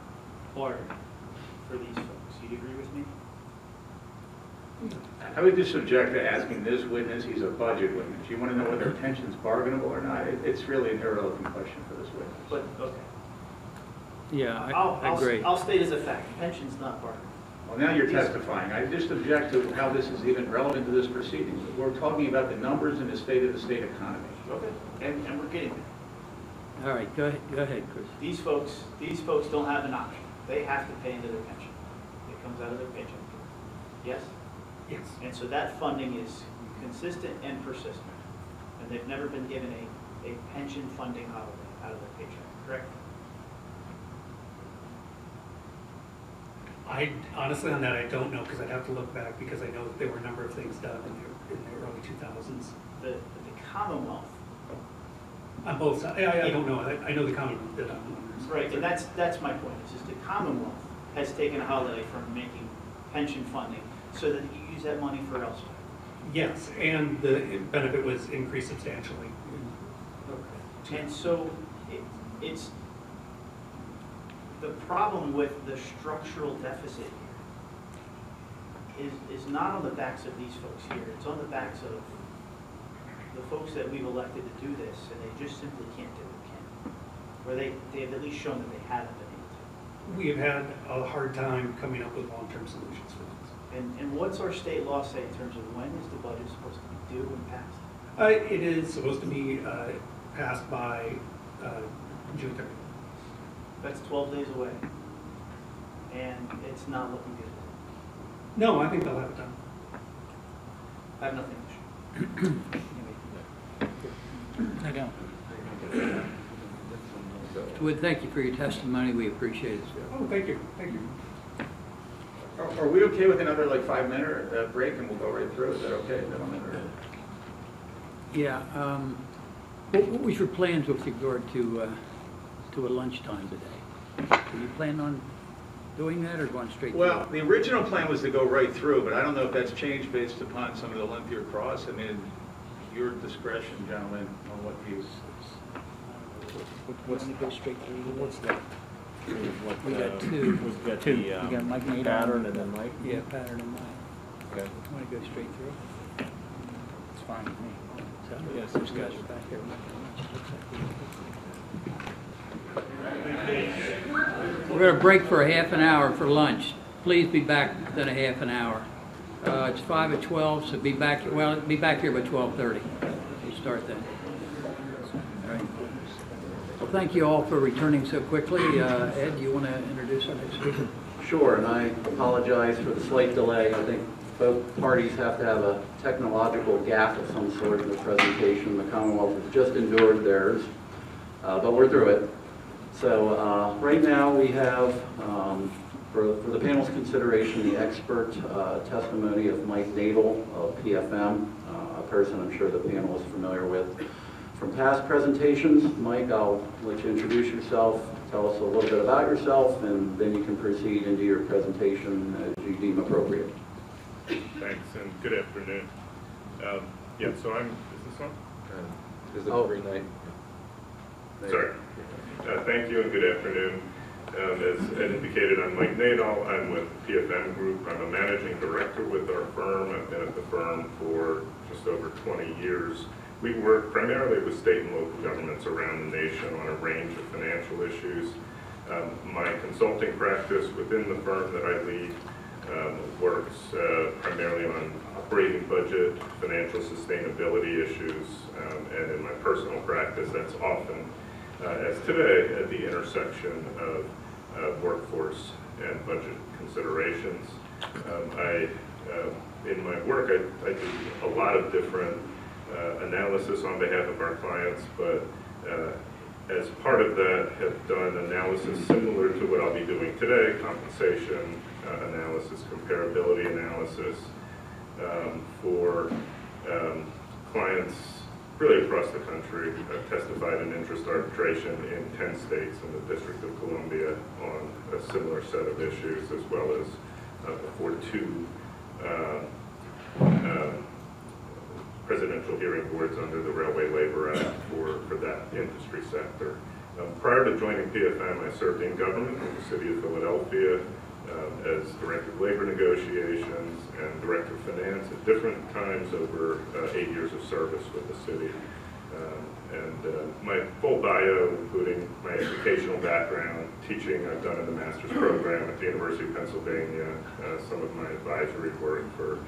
bargain for these folks. You'd agree with me? I would just object to asking this witness, he's a budget witness. You want to know whether pension's bargainable or not? It's really an irrelevant question for this witness. But, okay. Yeah, I agree. I'll state as a fact, pension's not bargainable. Well, now you're testifying. I just object to how this is even relevant to this proceeding. We're talking about the numbers and the state of the state economy. Okay. And we're getting there. All right, go ahead, Chris. These folks don't have an option. They have to pay into their pension. It comes out of their paycheck. Yes? Yes. And so that funding is consistent and persistent. And they've never been given a pension funding holiday out of their paycheck, correct? Honestly, on that, I don't know, because I'd have to look back, because I know that there were a number of things done in the early 2000s. The Commonwealth. On both sides. I don't know. I know the Commonwealth did on numbers. Right, and that's my point. Is the Commonwealth has taken a holiday from making pension funding so that you use that money for elsewhere. Yes, and the benefit was increased substantially. Okay. And so it's the problem with the structural deficit here is not on the backs of these folks here. It's on the backs of the folks that we've elected to do this, and they just simply can't do it, can. Or they have at least shown that they haven't been able to. We have had a hard time coming up with long-term solutions for this. And what's our state law say in terms of when is the budget supposed to be due and passed? It is supposed to be passed by June 30th. That's 12 days away. And it's not looking good. No, I think they'll have it done. I have nothing to share. I don't. Would thank you for your testimony. We appreciate it, sir. Oh, thank you. Thank you. Are we okay with another like 5-minute break and we'll go right through? Is that okay, gentlemen? Yeah. What was your plans with regard to a lunchtime today? Are you planning on doing that or going straight through? Well, the original plan was to go right through, but I don't know if that's changed based upon some of the lengthier cross. I mean, your discretion, gentlemen, on what views. What's to go straight through? What's that? What, We got two. We've got Two. the We got Mike Nader. pattern and then Mike? Yeah, pattern and Mike. Okay. Want to go straight through? It's fine with me. So, Yes, those guys are back there. We're going to break for a half an hour for lunch. Please be back within a half an hour. It's 5 at 12, so be back here by 12:30. We'll start then. All right. Well, thank you all for returning so quickly. Ed, do you want to introduce our next speaker? Sure, and I apologize for the slight delay. I think both parties have to have a technological gap of some sort in the presentation. The Commonwealth has just endured theirs, but we're through it. So right now we have, for the panel's consideration, the expert testimony of Mike Nadel of PFM, a person I'm sure the panel is familiar with from past presentations. Mike, I'll let you introduce yourself, tell us a little bit about yourself, and then you can proceed into your presentation as you deem appropriate. Thanks, and good afternoon. Yeah, so is this on? Is it every night? Sorry. Thank you and good afternoon. As Ed indicated, I'm Mike Nadel. I'm with PFM Group. I'm a managing director with our firm. I've been at the firm for just over 20 years. We work primarily with state and local governments around the nation on a range of financial issues. My consulting practice within the firm that I lead works primarily on operating budget, financial sustainability issues, and in my personal practice, that's often, as today, at the intersection of workforce and budget considerations. In my work, I do a lot of different analysis on behalf of our clients, but as part of that, have done analysis similar to what I'll be doing today, compensation analysis, comparability analysis for clients really across the country. I've testified in interest arbitration in 10 states and the District of Columbia on a similar set of issues, as well as before 2 presidential hearing boards under the Railway Labor Act for that industry sector. Prior to joining PFM, I served in government in the city of Philadelphia as Director of Labor Negotiations and Director of Finance at different times over 8 years of service with the city. My full bio, including my educational background, teaching I've done in the master's program at the University of Pennsylvania, some of my advisory work for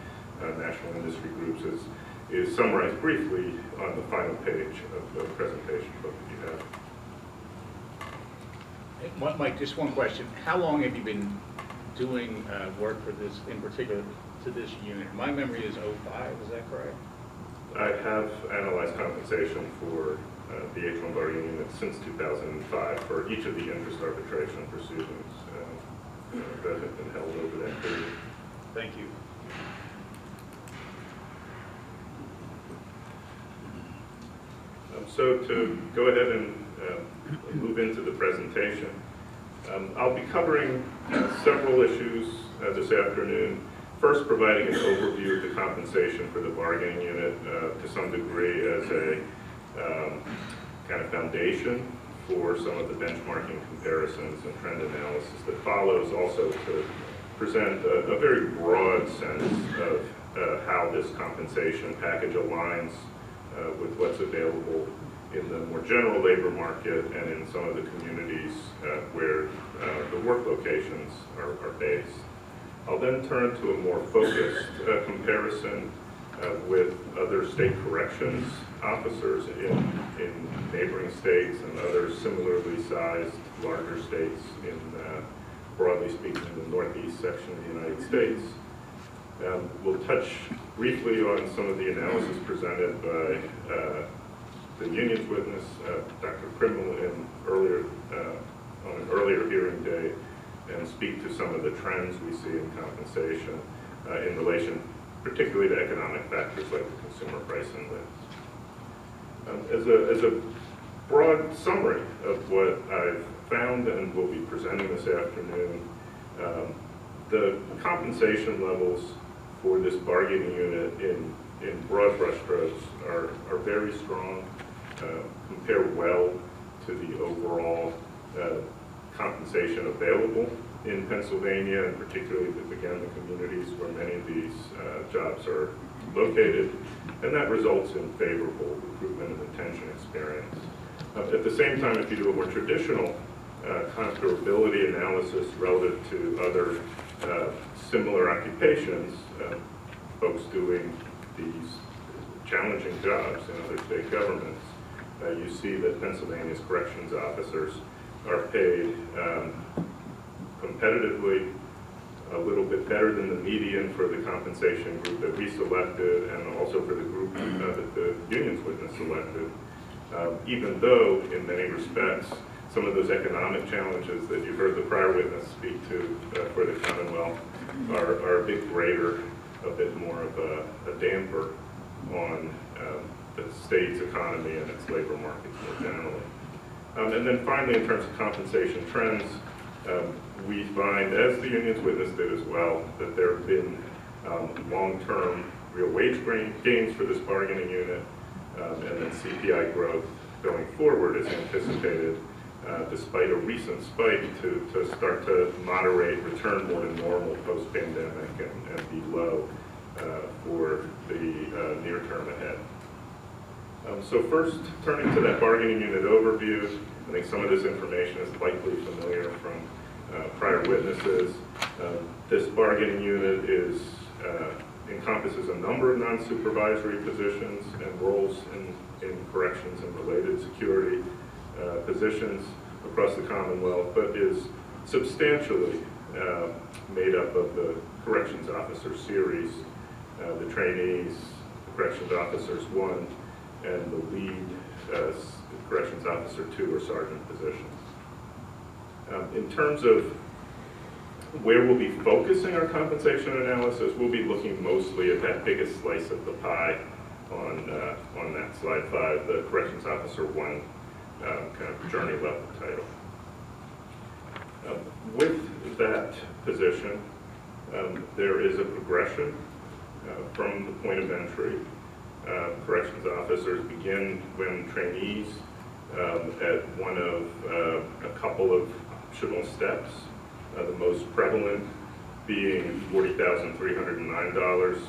national industry groups is summarized briefly on the final page of the presentation book that you have. Mike, just one question. How long have you been doing work for this, in particular to this unit? My memory is 05, is that correct? I have analyzed compensation for the H-1 bargaining unit since 2005 for each of the interest arbitration proceedings that have been held over that period. Thank you. So to go ahead and move into the presentation, I'll be covering several issues this afternoon. First, providing an overview of the compensation for the bargaining unit to some degree as a kind of foundation for some of the benchmarking comparisons and trend analysis that follows, also to present a very broad sense of how this compensation package aligns with what's available in the more general labor market and in some of the communities where the work locations are based. I'll then turn to a more focused comparison with other state corrections officers in neighboring states and other similarly sized larger states in, broadly speaking, the northeast section of the United States. We'll touch briefly on some of the analysis presented by the union's witness, Dr. Krimmel, on an earlier hearing day, and speak to some of the trends we see in compensation in relation particularly to economic factors like the consumer price index. As a broad summary of what I've found and will be presenting this afternoon, the compensation levels for this bargaining unit in broad brushstrokes are very strong, compare well to the overall compensation available in Pennsylvania, and particularly, again, the communities where many of these jobs are located, and that results in favorable recruitment and retention experience. At the same time, if you do a more traditional comparability analysis relative to other similar occupations, folks doing these challenging jobs in other state governments, you see that Pennsylvania's corrections officers are paid competitively, a little bit better than the median for the compensation group that we selected, and also for the group that the union's witness selected, even though in many respects some of those economic challenges that you heard the prior witness speak to for the Commonwealth are a bit greater, a bit more of a damper on the state's economy and its labor markets more generally. And then finally, in terms of compensation trends, we find, as the union's witness did as well, that there have been long-term real wage gains for this bargaining unit, and that CPI growth going forward is anticipated, despite a recent spike, to start to moderate, return more to normal post-pandemic, and be low for the near term ahead. So first, turning to that bargaining unit overview, I think some of this information is likely familiar from prior witnesses. This bargaining unit encompasses a number of non-supervisory positions and roles in corrections and related security positions across the Commonwealth, but is substantially made up of the corrections officer series, the trainees, the corrections officers 1, and the lead corrections officer 2 or sergeant positions. In terms of where we'll be focusing our compensation analysis, we'll be looking mostly at that biggest slice of the pie on that slide 5, the corrections officer 1 kind of journey level title. With that position, there is a progression from the point of entry. Corrections officers begin when trainees at one of a couple of optional steps, the most prevalent being $40,309,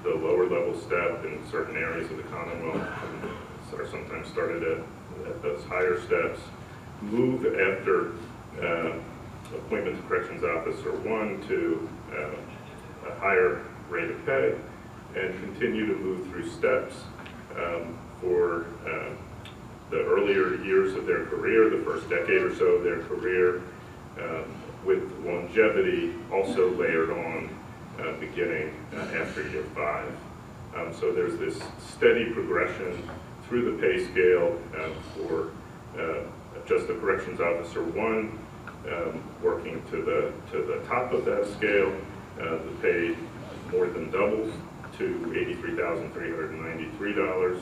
the lower level step in certain areas of the Commonwealth are sometimes started at those higher steps, move after appointment to corrections officer 1 to a higher rate of pay, and continue to move through steps for the earlier years of their career, the first decade or so of their career, with longevity also layered on beginning after year 5. So there's this steady progression through the pay scale for just the corrections officer 1, working to the top of that scale. The pay more than doubles to $83,393,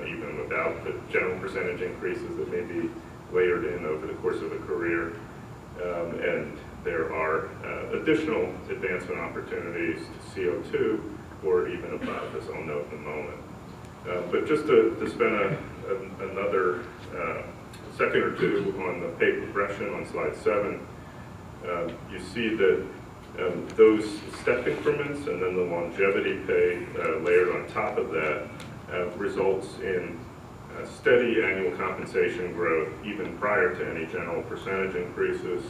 even without the general percentage increases that may be layered in over the course of a career. And there are additional advancement opportunities to CO2 or even above, as I'll note in a moment. But just to spend another second or two on the pay progression on slide 7, you see that Those step increments and then the longevity pay layered on top of that results in steady annual compensation growth even prior to any general percentage increases.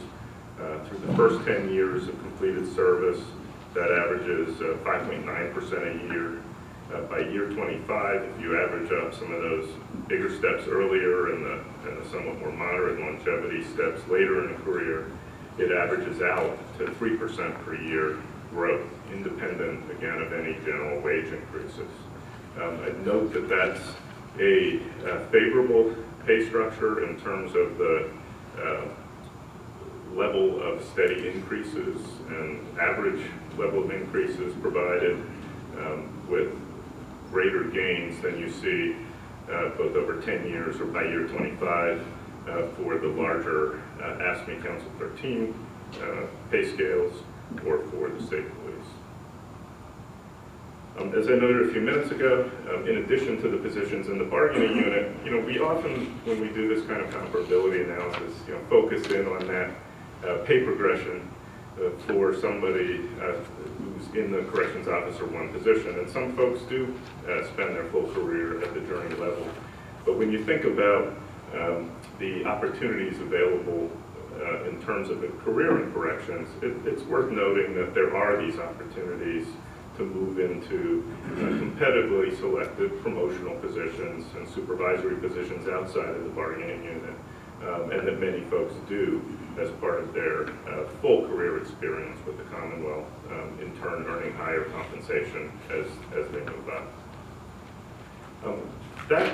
Through the first 10 years of completed service, that averages 5.9% a year. By year 25, if you average up some of those bigger steps earlier and the somewhat more moderate longevity steps later in a career, it averages out to 3% per year growth, independent, again, of any general wage increases. I'd note that that's a favorable pay structure in terms of the level of steady increases and average level of increases provided with greater gains than you see both over 10 years or by year 25 for the larger AFSCME Council 13 pay scales or for the state police. As I noted a few minutes ago, in addition to the positions in the bargaining unit, we often, when we do this kind of comparability analysis, focus in on that pay progression for somebody who's in the corrections officer 1 position. And some folks do spend their full career at the journey level. But when you think about the opportunities available in terms of a career in corrections, it's worth noting that there are these opportunities to move into competitively selected promotional positions and supervisory positions outside of the bargaining unit, and that many folks do as part of their full career experience with the Commonwealth, in turn earning higher compensation as they move up. That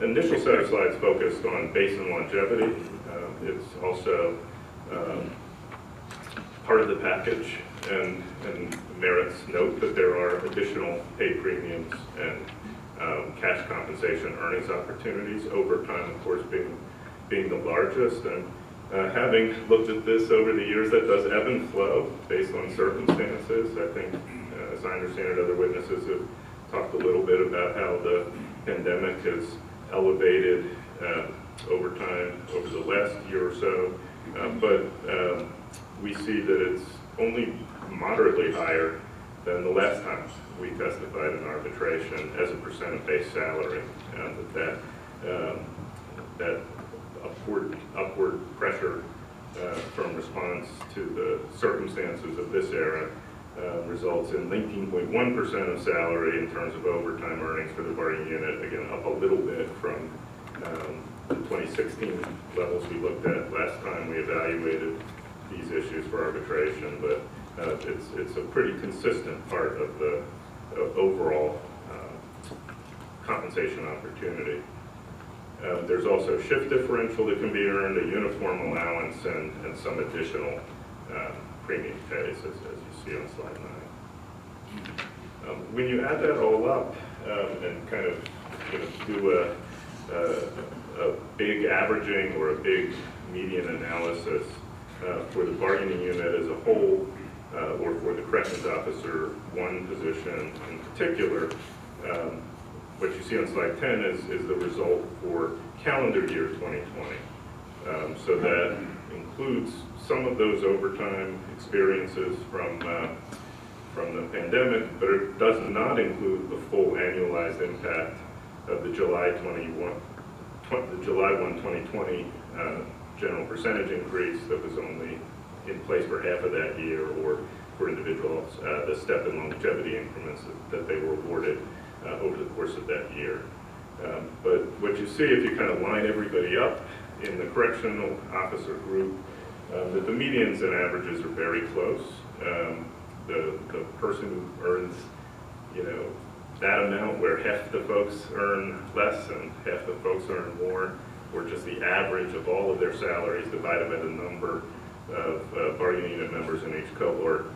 initial set of slides focused on base and longevity. It's also part of the package, and merits note that there are additional pay premiums and cash compensation earnings opportunities, overtime, of course, being the largest. And having looked at this over the years, that does ebb and flow based on circumstances. I think, as I understand it, other witnesses have talked a little bit about how the pandemic has elevated overtime over the last year or so, but we see that it's only moderately higher than the last time we testified in arbitration as a percent of base salary, that upward pressure from response to the circumstances of this era results in 19.1% of salary in terms of overtime earnings for the bargaining unit, again up a little bit from the 2016 levels we looked at last time we evaluated these issues for arbitration, but it's a pretty consistent part of the overall compensation opportunity. There's also shift differential that can be earned, a uniform allowance, and some additional premium pays, as you see on slide 9. When you add that all up and kind of do a big averaging or a big median analysis for the bargaining unit as a whole, or for the corrections officer 1 position in particular, what you see on slide 10 is the result for calendar year 2020. So that includes some of those overtime experiences from the pandemic, but it does not include the full annualized impact of the July 1, 2020 general percentage increase that was only in place for half of that year, or for individuals, the step and longevity increments that they were awarded over the course of that year. But what you see if you kind of line everybody up in the correctional officer group, that the medians and averages are very close. The person who earns, that amount where half the folks earn less and half the folks earn more, or just the average of all of their salaries divided by the number of bargaining unit members in each cohort,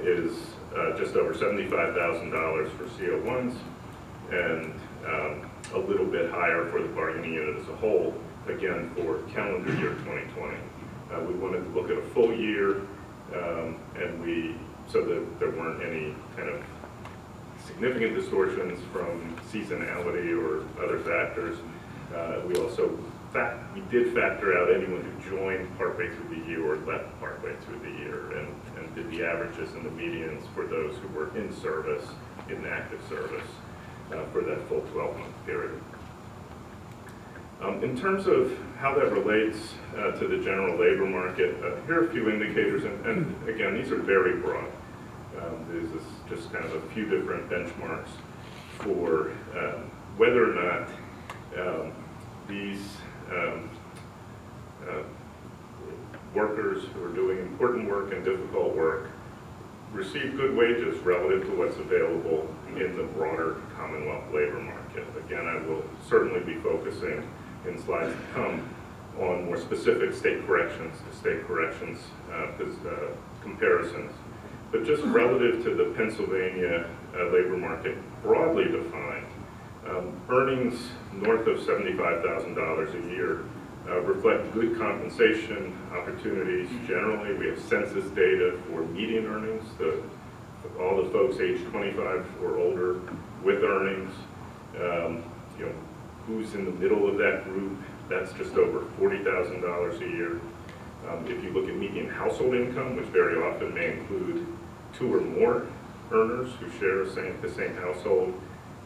is just over $75,000 for CO1s, and a little bit higher for the bargaining unit as a whole, again for calendar year 2020. We wanted to look at a full year, so that there weren't any kind of significant distortions from seasonality or other factors. We also we did factor out anyone who joined partway through the year or left partway through the year, and did the averages and the medians for those who were in service, in active service, for that full 12-month period. In terms of how that relates to the general labor market, here are a few indicators, and again, these are very broad. This is just kind of a few different benchmarks for whether or not these workers who are doing important work and difficult work receive good wages relative to what's available in the broader Commonwealth labor market. Again, I will certainly be focusing in slides to come on more specific state corrections comparisons. But just relative to the Pennsylvania labor market, broadly defined, earnings north of $75,000 a year reflect good compensation opportunities generally. We have census data for median earnings, all the folks age 25 or older with earnings. You know, who's in the middle of that group? That's just over $40,000 a year. If you look at median household income, which very often may include 2 or more earners who share the same household,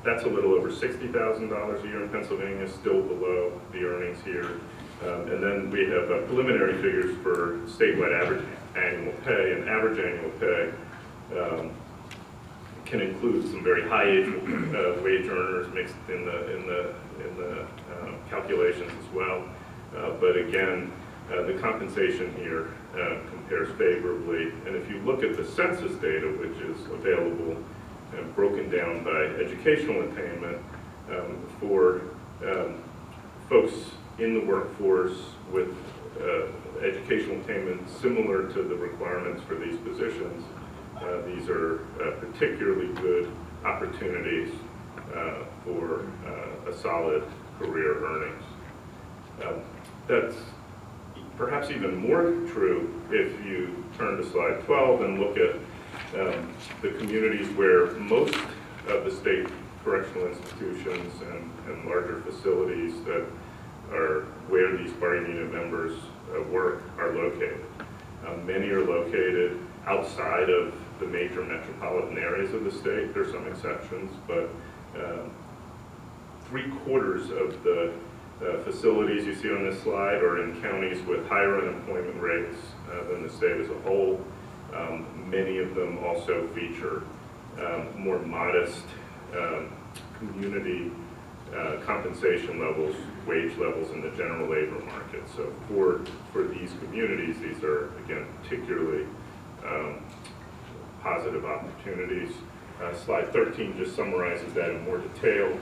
that's a little over $60,000 a year in Pennsylvania, still below the earnings here. And then we have preliminary figures for statewide average annual pay, and average annual pay can include some very high wage earners mixed in the calculations as well. But again, the compensation here compares favorably. And if you look at the census data, which is available and broken down by educational attainment for folks in the workforce with educational attainment similar to the requirements for these positions, these are particularly good opportunities for a solid career earnings. That's perhaps even more true if you turn to slide 12 and look at the communities where most of the state correctional institutions and larger facilities that are where these bargaining unit members work are located. Many are located outside of the major metropolitan areas of the state. There are some exceptions, but 3/4 of the facilities you see on this slide are in counties with higher unemployment rates than the state as a whole. Many of them also feature more modest community compensation levels, wage levels in the general labor market. So for these communities, these are, again, particularly positive opportunities. Slide 13 just summarizes that in more detail,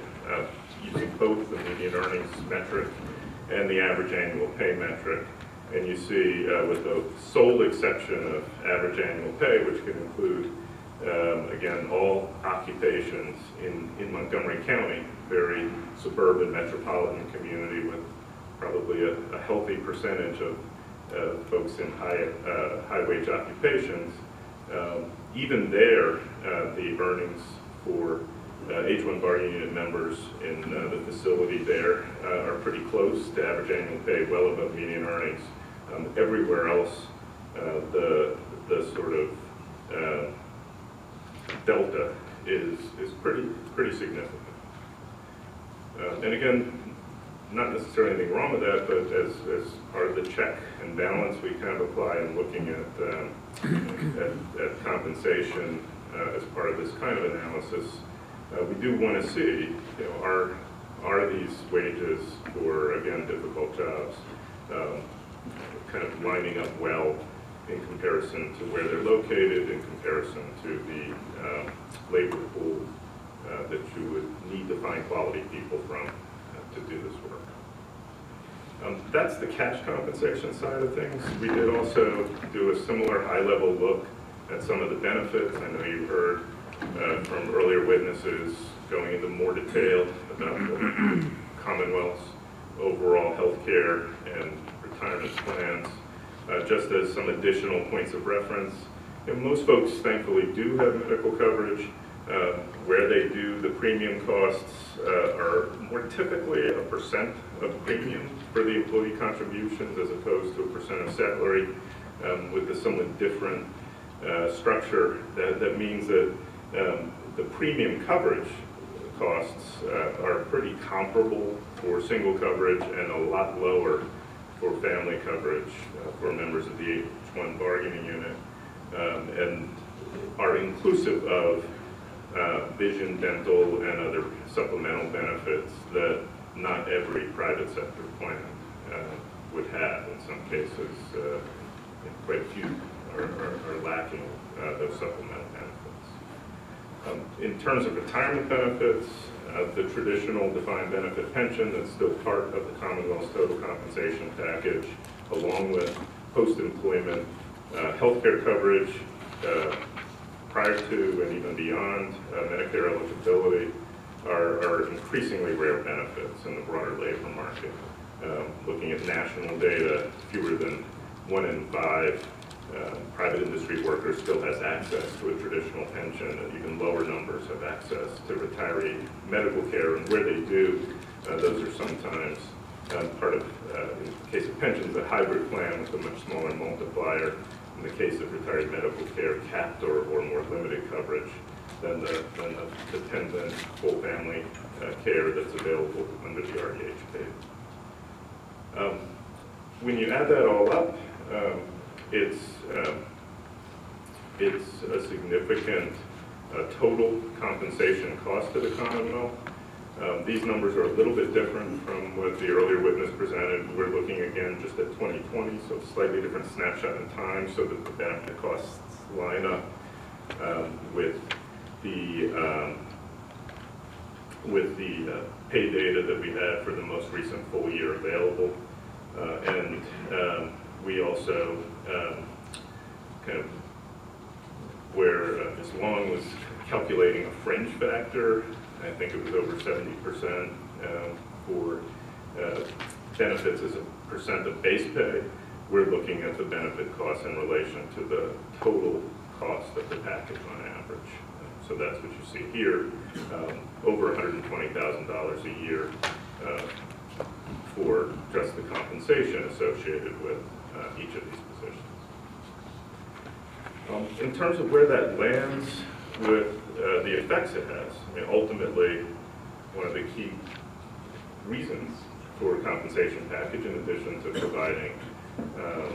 using both the median earnings metric and the average annual pay metric. And you see, with the sole exception of average annual pay, which can include, again, all occupations in Montgomery County, very suburban metropolitan community with probably a healthy percentage of folks in high wage occupations. Even there, the earnings for H-1 bargaining unit members in the facility there are pretty close to average annual pay, well above median earnings. Everywhere else, the sort of delta is pretty significant. And again, not necessarily anything wrong with that, but as part of the check and balance we kind of apply in looking at compensation as part of this kind of analysis, we do want to see, you know, are these wages for, again, difficult jobs kind of lining up well in comparison to where they're located, in comparison to the labor pool that you would need to find quality people from to do this work. That's the cash compensation side of things. We did also do a similar high-level look at some of the benefits. I know you heard from earlier witnesses going into more detail about the Commonwealth's overall health care and retirement plans. Just as some additional points of reference, you know, most folks thankfully do have medical coverage. Where they do, the premium costs are more typically 1% of premium for the employee contributions as opposed to a percent of salary with a somewhat different structure. That means that the premium coverage costs are pretty comparable for single coverage and a lot lower for family coverage for members of the H-1 bargaining unit, and are inclusive of vision, dental, and other supplemental benefits that not every private sector plan would have. In some cases, quite a few are lacking those supplemental benefits. In terms of retirement benefits, the traditional defined benefit pension that's still part of the Commonwealth's total compensation package, along with post-employment healthcare coverage prior to and even beyond Medicare eligibility, are increasingly rare benefits in the broader labor market. Looking at national data, fewer than 1 in 5 private industry workers still has access to a traditional pension, and even lower numbers have access to retiree medical care, and where they do, those are sometimes part of, in the case of pensions, a hybrid plan with a much smaller multiplier. In the case of retiree medical care, capped or more limited coverage than the dependent full family care that's available under the REHP. When you add that all up, it's a significant total compensation cost to the Commonwealth. These numbers are a little bit different from what the earlier witness presented. We're looking again just at 2020, so slightly different snapshot in time, so that the benefit costs line up with the pay data that we had for the most recent full year available. And we also kind of where Ms. Long was calculating a fringe factor, I think it was over 70% for benefits as a percent of base pay. We're looking at the benefit costs in relation to the total cost of the package on average. So that's what you see here, over $120,000 a year for just the compensation associated with each of these positions. In terms of where that lands with the effects it has, I mean, ultimately, one of the key reasons for a compensation package, in addition to providing a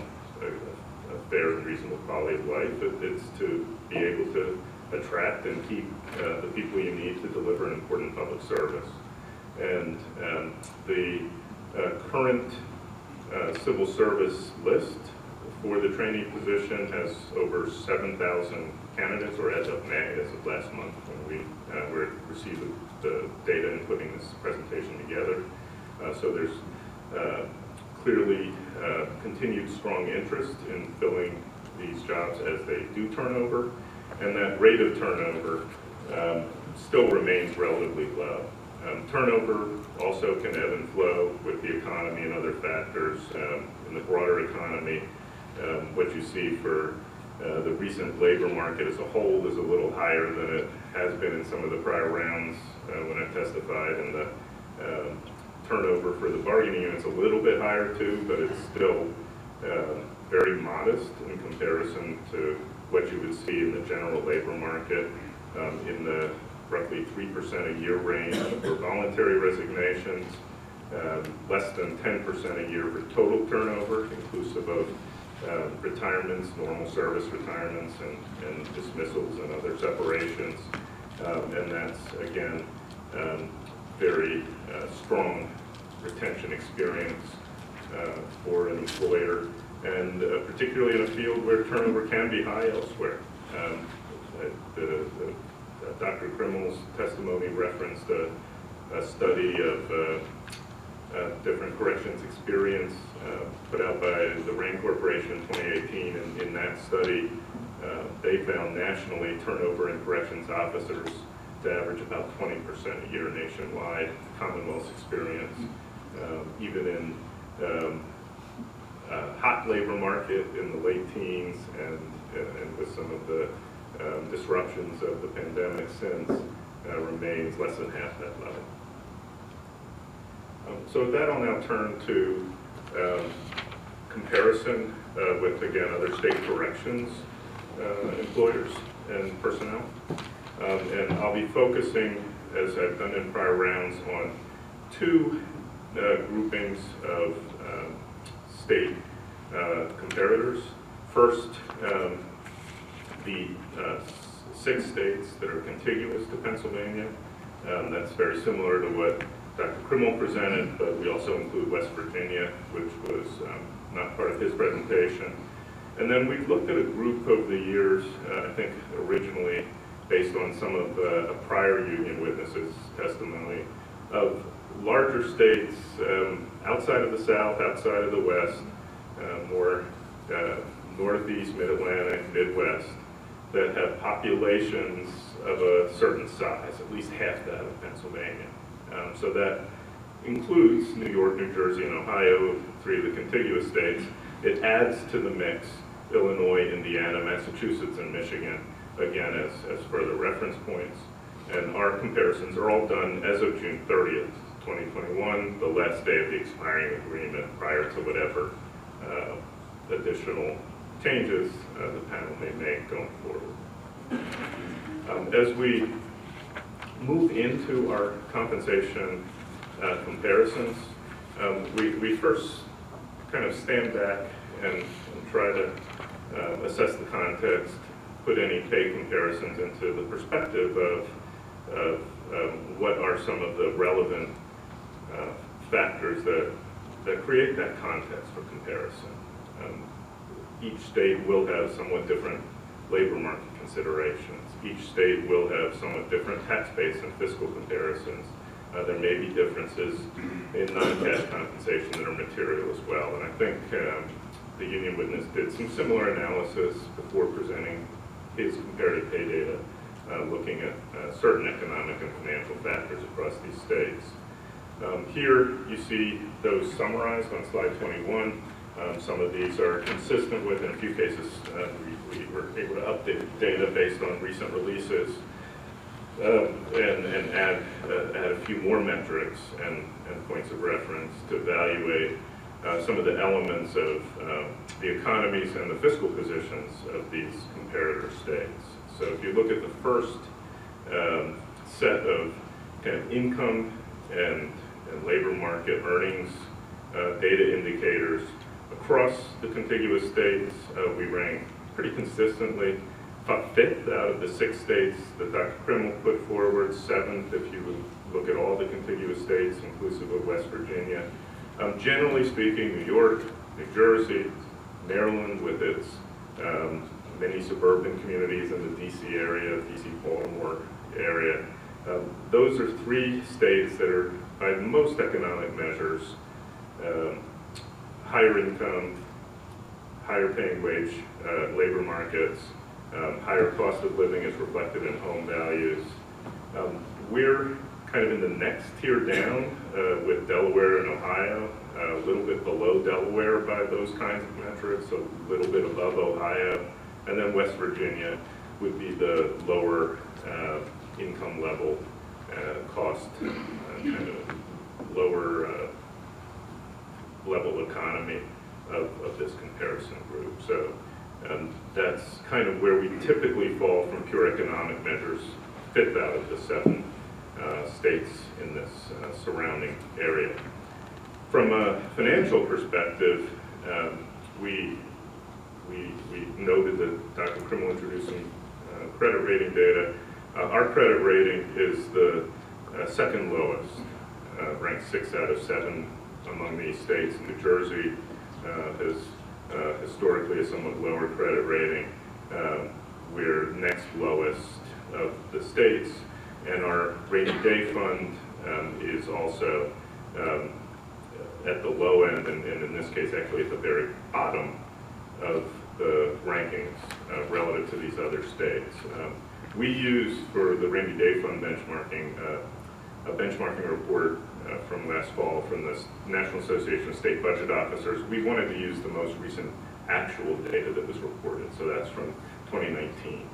fair and reasonable quality of life, is to be able to attract and keep the people you need to deliver an important public service. And the current civil service list for the trainee position has over 7,000 candidates, or as of May, as of last month when we received the data and putting this presentation together. So there's clearly continued strong interest in filling these jobs as they do turnover, and that rate of turnover still remains relatively low. Turnover also can ebb and flow with the economy and other factors. In the broader economy, what you see for the recent labor market as a whole is a little higher than it has been in some of the prior rounds when I testified, and the turnover for the bargaining unit's a little bit higher too, but it's still very modest in comparison to what you would see in the general labor market, in the roughly 3% a year range for voluntary resignations, less than 10% a year for total turnover, inclusive of retirements, normal service retirements, and dismissals and other separations. And that's, again, very strong retention experience for an employer, and particularly in a field where turnover can be high elsewhere. Dr. Krimmel's testimony referenced a study of different corrections experience put out by the RAIN Corporation in 2018, and in that study they found nationally turnover in corrections officers to average about 20% a year nationwide. Commonwealth's experience, even in hot labor market in the late teens, and with some of the disruptions of the pandemic since, remains less than half that level. So with that, I'll now turn to comparison with, again, other state corrections employers and personnel. And I'll be focusing, as I've done in prior rounds, on two groupings of state comparators. First, the 6 states that are contiguous to Pennsylvania. That's very similar to what Dr. Krimmel presented, but we also include West Virginia, which was not part of his presentation. And then we've looked at a group over the years, I think originally based on some of a prior union witnesses' testimony, of larger states outside of the South, outside of the West, more Northeast, Mid-Atlantic, Midwest, that have populations of a certain size, at least half that of Pennsylvania. So that includes New York, New Jersey, and Ohio, 3 of the contiguous states. It adds to the mix Illinois, Indiana, Massachusetts, and Michigan, again, as further reference points. And our comparisons are all done as of June 30th, 2021, the last day of the expiring agreement prior to whatever additional changes the panel may make going forward. As we move into our compensation comparisons, we first kind of stand back and try to assess the context, put any pay comparisons into the perspective of what are some of the relevant factors that create that context for comparison. Each state will have somewhat different labor market considerations. Each state will have somewhat different tax base and fiscal comparisons. There may be differences in non-cash compensation that are material as well. And I think the union witness did some similar analysis before presenting his comparative pay data, looking at certain economic and financial factors across these states. Here you see those summarized on slide 21. Some of these are consistent with, in a few cases, we were able to update data based on recent releases and add a few more metrics and points of reference to evaluate some of the elements of the economies and the fiscal positions of these comparator states. So if you look at the first set of kind of income and labor market earnings data indicators across the contiguous states, we rank pretty consistently. About 5th out of the 6 states that Dr. Krimmel put forward, 7th if you would look at all the contiguous states, inclusive of West Virginia. Generally speaking, New York, New Jersey, Maryland with its many suburban communities in the DC area, DC-Baltimore area. Those are 3 states that are, by most economic measures, higher income, higher paying wage labor markets, higher cost of living is reflected in home values. We're kind of in the next tier down with Delaware and Ohio, a little bit below Delaware by those kinds of metrics, a little bit above Ohio, and then West Virginia would be the lower income level cost, kind of lower level economy of this comparison group. So that's kind of where we typically fall from pure economic measures, 5th out of the 7 states in this surrounding area. From a financial perspective, we noted that Dr. Krimmel introduced some credit rating data. Our credit rating is the 2nd lowest, ranked 6 out of 7 among these states. New Jersey has historically a somewhat lower credit rating. We're next lowest of the states, and our rainy day fund is also at the low end, and in this case actually at the very bottom of the rankings relative to these other states. We use, for the rainy day fund benchmarking, a benchmarking report from last fall from the National Association of State Budget Officers. We wanted to use the most recent actual data that was reported, so that's from 2019.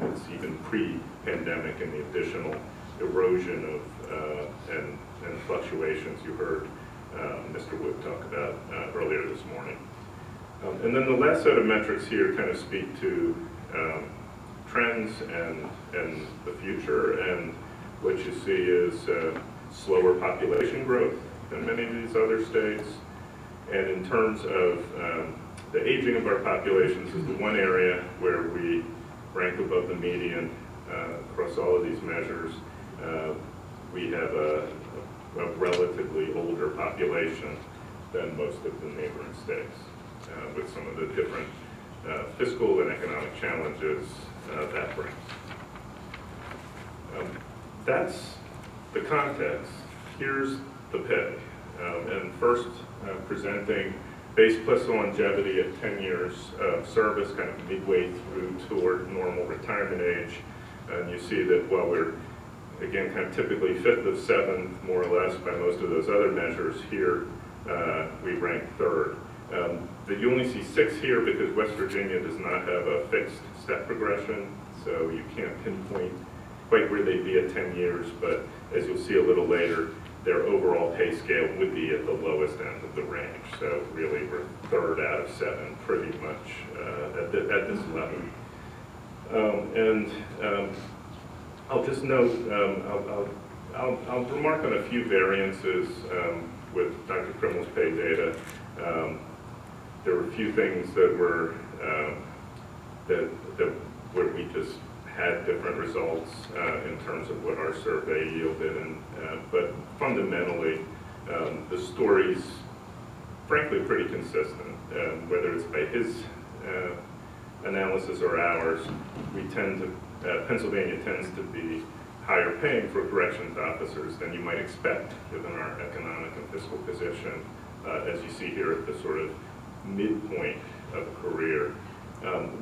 It's even pre-pandemic and the additional erosion of and fluctuations you heard Mr. Wood talk about earlier this morning. And then the last set of metrics here kind of speak to trends and the future, and what you see is slower population growth than many of these other states. And in terms of the aging of our populations is the one area where we rank above the median across all of these measures. We have a relatively older population than most of the neighboring states, with some of the different fiscal and economic challenges that brings. That's the context. Here's the pay. And first, presenting base plus longevity at 10 years of service, kind of midway through toward normal retirement age. And you see that while we're, again, kind of typically 5th of 7th, more or less, by most of those other measures, here we rank 3rd. You only see 6 here because West Virginia does not have a fixed step progression, so you can't pinpoint quite where they'd be at 10 years, but as you'll see a little later, their overall pay scale would be at the lowest end of the range. So really we're 3rd out of 7 pretty much at this level. I'll just note, I'll remark on a few variances with Dr. Krimmel's pay data. There were a few things that were where we just had different results in terms of what our survey yielded, but fundamentally the story's frankly pretty consistent. Whether it's by his analysis or ours, we tend to Pennsylvania tends to be higher paying for corrections officers than you might expect given our economic and fiscal position, as you see here at the sort of midpoint of a career.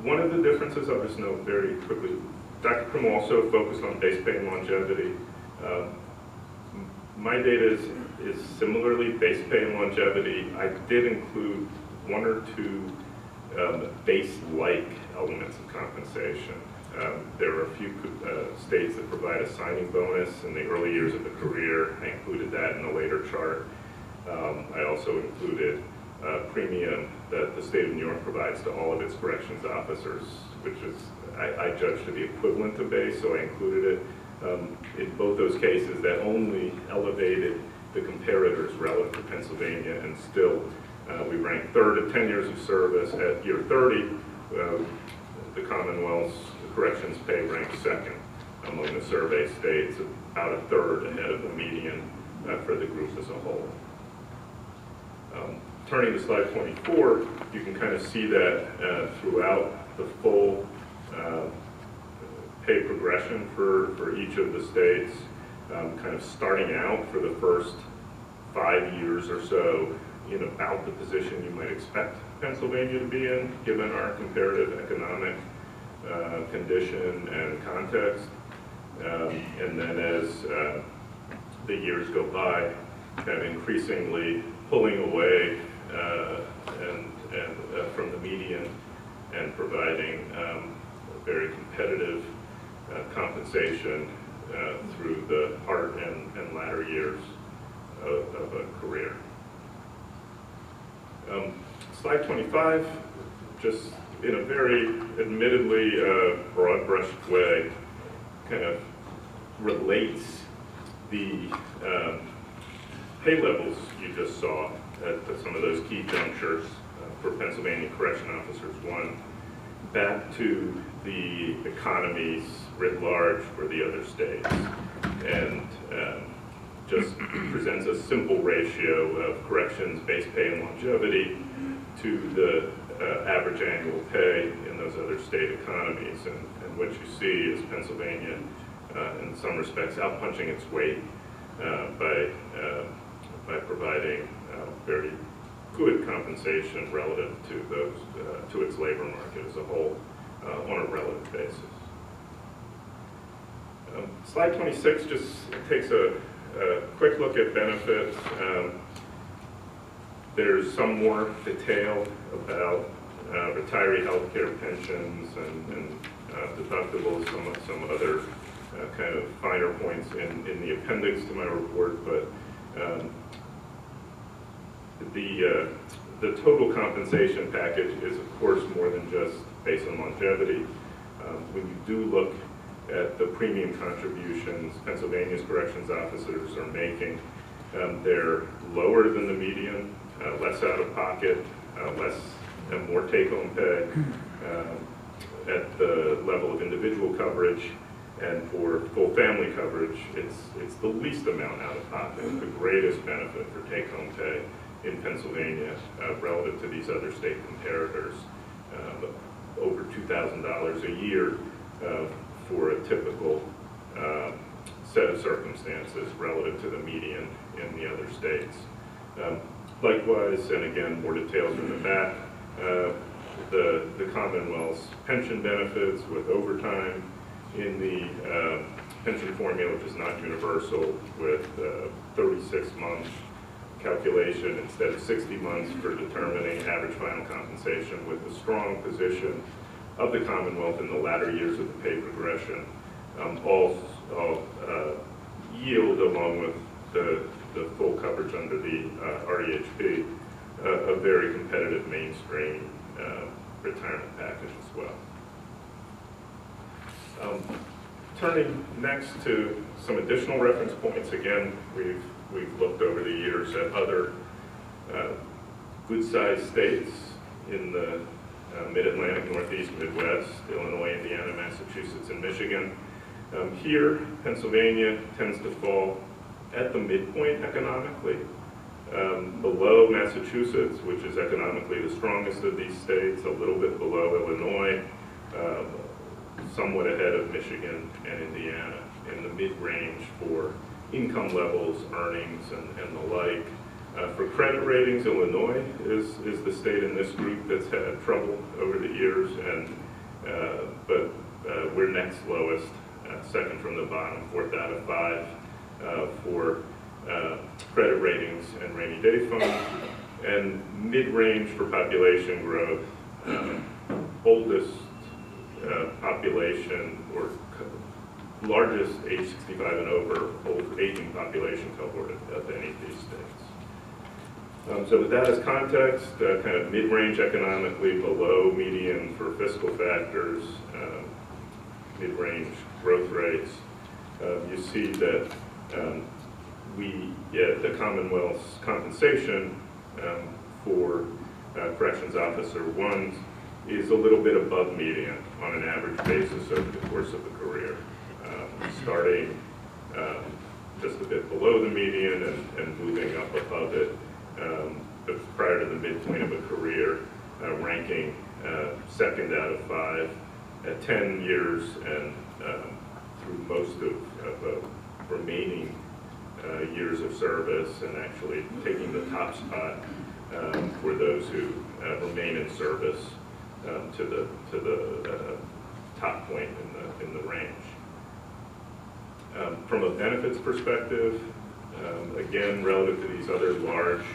One of the differences I'll just note very quickly, Dr. Krimmel also focused on base pay and longevity. My data is similarly base pay and longevity. I did include 1 or 2 base-like elements of compensation. There are a few states that provide a signing bonus in the early years of the career. I included that in the later chart. I also included a premium that the state of New York provides to all of its corrections officers, which is, I judge to be equivalent to base, so I included it. In both those cases, that only elevated the comparators relative to Pennsylvania, and still we ranked 3rd at 10 years of service. At year 30, the Commonwealth's corrections pay ranked 2nd among the survey states, about a 1/3 ahead of the median for the group as a whole. Turning to slide 24, you can kind of see that throughout the full pay progression for each of the states, kind of starting out for the first 5 years or so in about the position you might expect Pennsylvania to be in, given our comparative economic condition and context. And then as the years go by, kind of increasingly pulling away from the median and providing very competitive compensation through the part and latter years of a career. Slide 25, just in a very admittedly broad-brushed way, kind of relates the pay levels you just saw at some of those key junctures for Pennsylvania Correction Officers 1 back to the economies writ large for the other states, and just presents a simple ratio of corrections, base pay, and longevity to the average annual pay in those other state economies. And what you see is Pennsylvania, in some respects, outpunching its weight by providing very good compensation relative to those to its labor market as a whole on a relative basis. Slide 26 just takes a quick look at benefits. There's some more detail about retiree health care pensions and deductibles, some other kind of finer points in the appendix to my report, but the total compensation package is, of course, more than just based on longevity. When you do look at the premium contributions Pennsylvania's corrections officers are making, they're lower than the median, less out of pocket, more take-home pay at the level of individual coverage, and for full family coverage, it's the least amount out of pocket, the greatest benefit for take-home pay in Pennsylvania relative to these other state comparators, over $2,000 a year for a typical set of circumstances relative to the median in the other states. Likewise, and again, more details in the back, the Commonwealth's pension benefits with overtime in the pension formula, which is not universal, with 36-month calculation instead of 60 months for determining average final compensation, with the strong position of the Commonwealth in the latter years of the pay progression, all yield, along with the full coverage under the REHP, a very competitive mainstream retirement package as well. Turning next to some additional reference points, again, we've looked over the years at other good-sized states in the Mid-Atlantic, Northeast, Midwest, Illinois, Indiana, Massachusetts, and Michigan. Here, Pennsylvania tends to fall at the midpoint economically, below Massachusetts, which is economically the strongest of these states, a little bit below Illinois, somewhat ahead of Michigan and Indiana, in the mid-range for income levels, earnings, and the like. For credit ratings, Illinois is the state in this group that's had trouble over the years, but we're next lowest, second from the bottom, 4th out of 5 for credit ratings and rainy day funds, and mid-range for population growth, oldest population or largest age 65 and over aging population cohort of any of these states. So with that as context, kind of mid-range economically, below median for fiscal factors, mid-range growth rates, you see that the Commonwealth's compensation for corrections officer 1 is a little bit above median on an average basis over the course of a career, starting just a bit below the median and moving up above it prior to the midpoint of a career, ranking second out of 5 at 10 years and through most of remaining years of service, and actually taking the top spot for those who remain in service to the top point in the range. From a benefits perspective, again, relative to these other large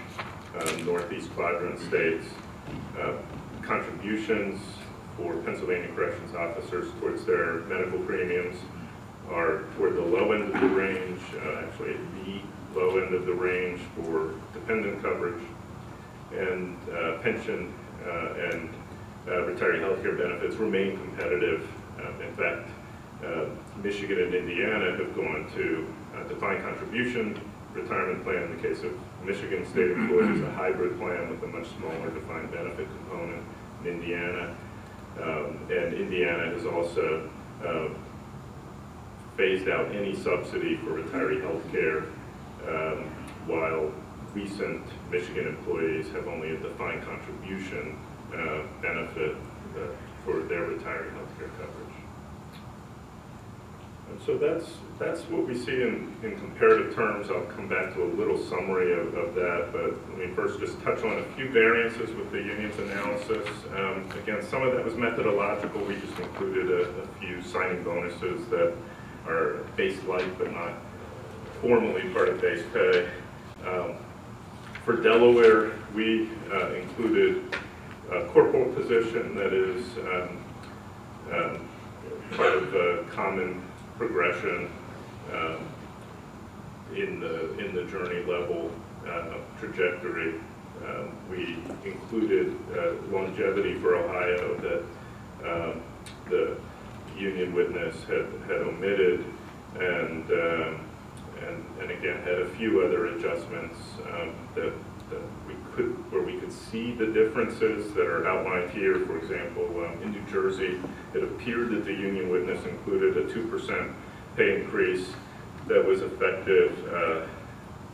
Northeast quadrant states, contributions for Pennsylvania corrections officers towards their medical premiums are toward the low end of the range, actually the low end of the range for dependent coverage, and pension and retiree health care benefits remain competitive. In fact, Michigan and Indiana have gone to defined contribution retirement plan. In the case of Michigan state employees, a hybrid plan with a much smaller defined benefit component in Indiana. And Indiana has also phased out any subsidy for retiree health care, while recent Michigan employees have only a defined contribution benefit for their retiree health care coverage. And so that's what we see in comparative terms. I'll come back to a little summary of that, but let me first just touch on a few variances with the union's analysis. Again, some of that was methodological. We just included a few signing bonuses that are base-like but not formally part of base pay. For Delaware, we included a corporal position that is part of the common progression in the journey level trajectory. We included longevity for Ohio that the union witness had omitted, and again had a few other adjustments that we could see the differences that are outlined here. For example, in New Jersey, it appeared that the union witness included a 2% pay increase that was effective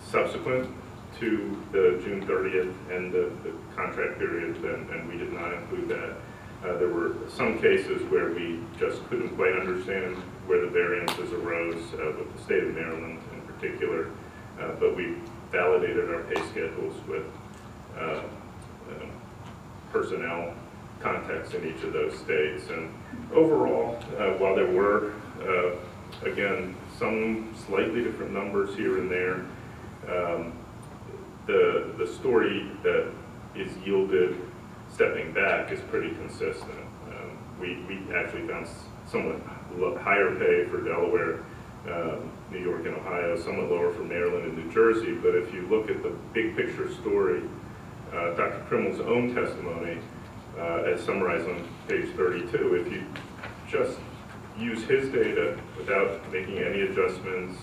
subsequent to the June 30th end of the contract period, and we did not include that. There were some cases where we just couldn't quite understand where the variances arose with the state of Maryland in particular, but we validated our pay schedules with personnel context in each of those states. And overall, while there were, again, some slightly different numbers here and there, the story that is yielded stepping back is pretty consistent. We actually found somewhat higher pay for Delaware, New York, and Ohio, somewhat lower for Maryland and New Jersey. But if you look at the big picture story, Dr. Krimmel's own testimony, as summarized on page 32, if you just use his data without making any adjustments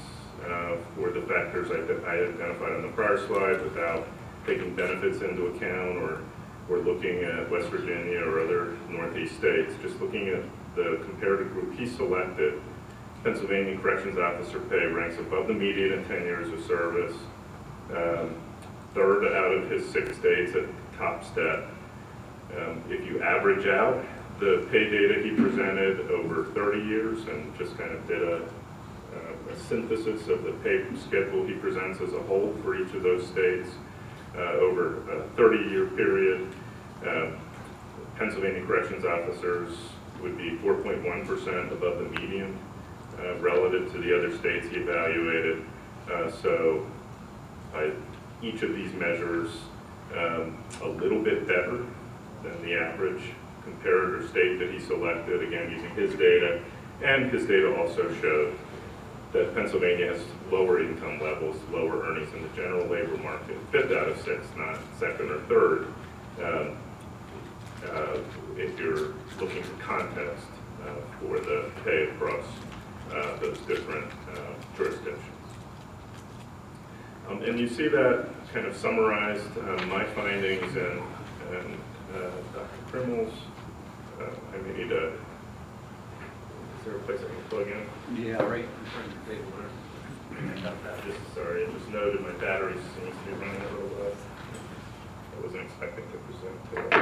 for the factors I identified on the prior slide, without taking benefits into account or looking at West Virginia or other Northeast states, just looking at the comparative group he selected, Pennsylvania Corrections Officer pay ranks above the median in 10 years of service, third out of his 6 states at top step. If you average out the pay data he presented over 30 years and just kind of did a synthesis of the pay schedule he presents as a whole for each of those states over a 30-year period, Pennsylvania Corrections Officers would be 4.1% above the median relative to the other states he evaluated. So by each of these measures, a little bit better than the average comparator state that he selected, again using his data. And his data also showed that Pennsylvania has lower income levels, lower earnings in the general labor market, 5th out of 6, not 2nd or 3rd, if you're looking for context for the pay across those different jurisdictions. And you see that kind of summarized, my findings and Dr. Krimmel's. I may need a, is there a place I can plug in? Yeah, right in front of the table there. Sorry, I just noted my battery seems to be running a little low. I wasn't expecting to present today.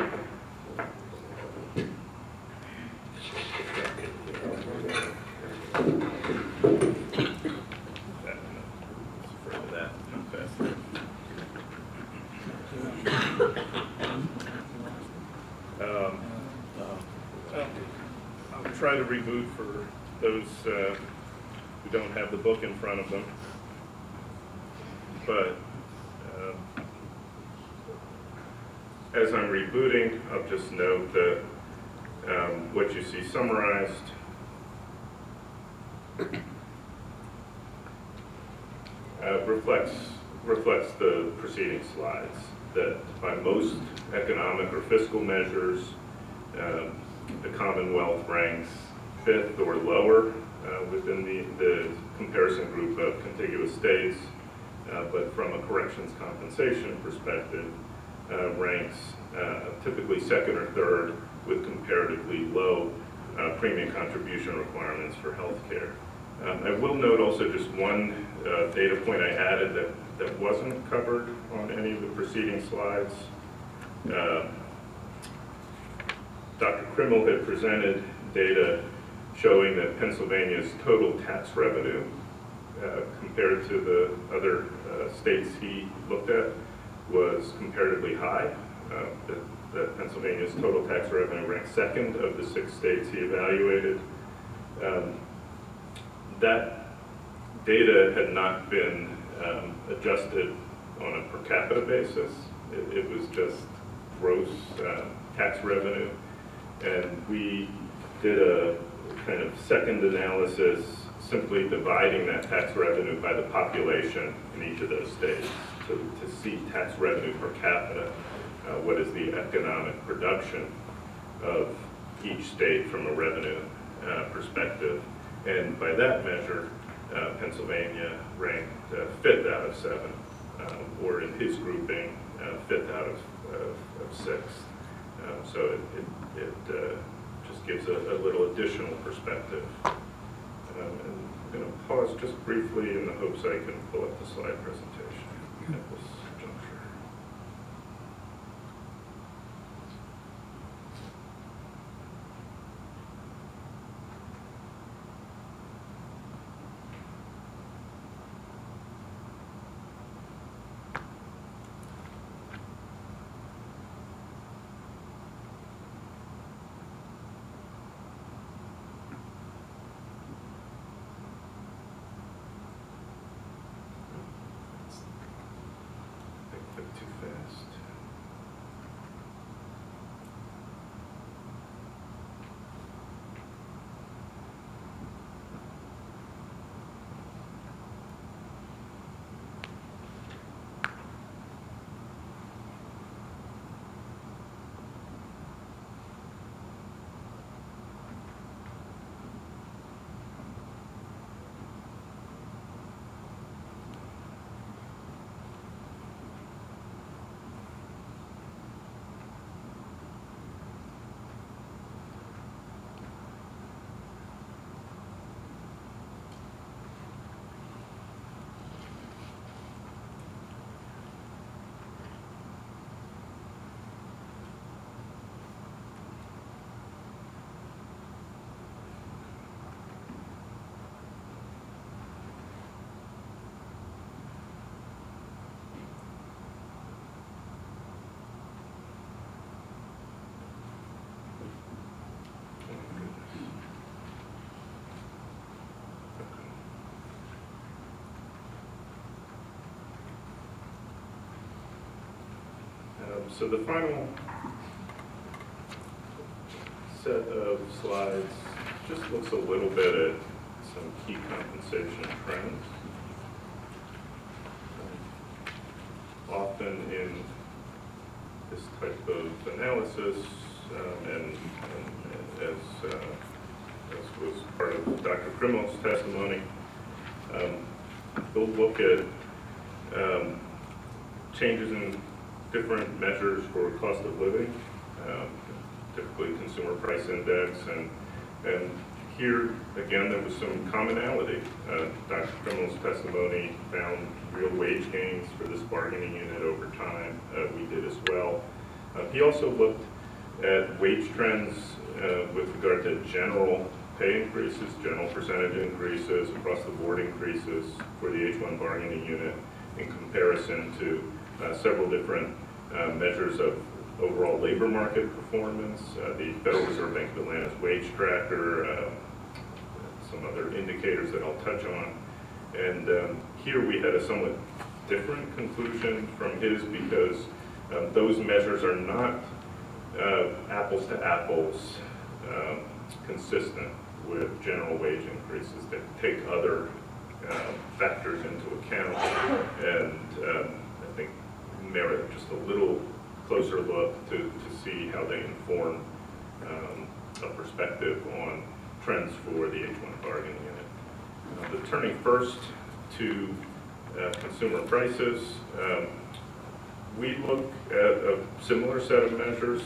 I'll try to reboot for those who don't have the book in front of them. But as I'm rebooting, I'll just note that what you see summarized reflects the preceding slides, that by most economic or fiscal measures, the Commonwealth ranks 5th or lower within the comparison group of contiguous states, but from a corrections compensation perspective, ranks typically 2nd or 3rd with comparatively low premium contribution requirements for health care. I will note also just one data point I added that wasn't covered on any of the preceding slides. Dr. Krimmel had presented data showing that Pennsylvania's total tax revenue compared to the other states he looked at was comparatively high. That Pennsylvania's total tax revenue ranked 2nd of the 6 states he evaluated. That data had not been adjusted on a per capita basis. It was just gross tax revenue. And we did a kind of second analysis simply dividing that tax revenue by the population in each of those states to see tax revenue per capita, what is the economic production of each state from a revenue perspective. And by that measure, Pennsylvania ranked 5th out of 7, or in his grouping, 5th out of 6. So it just gives a little additional perspective. And I'm going to pause just briefly in the hopes I can pull up the slide presentation at this juncture. Too fast. So the final set of slides just looks a little bit at some key compensation trends. Often in this type of analysis, and as was part of Dr. Krimel's testimony, we'll look at changes in different measures for cost of living, typically consumer price index, and here again there was some commonality. Dr. Krimel's testimony found real wage gains for this bargaining unit over time. We did as well. He also looked at wage trends with regard to general pay increases, general percentage increases, across the board increases for the H-1 bargaining unit in comparison to several different measures of overall labor market performance, the Federal Reserve Bank of Atlanta's wage tracker, some other indicators that I'll touch on. And here we had a somewhat different conclusion from his because those measures are not apples to apples consistent with general wage increases that take other factors into account and I think merit just a little closer look to see how they inform a perspective on trends for the H-1 bargaining unit. But turning first to consumer prices, we look at a similar set of measures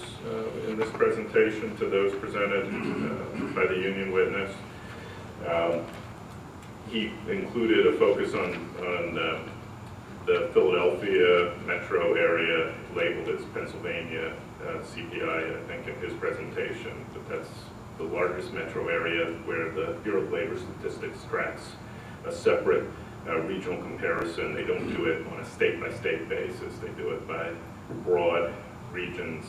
in this presentation to those presented by the union witness. He included a focus on the Philadelphia metro area labeled as Pennsylvania CPI, I think, in his presentation, but that's the largest metro area where the Bureau of Labor Statistics tracks a separate regional comparison. They don't do it on a state-by-state basis. They do it by broad regions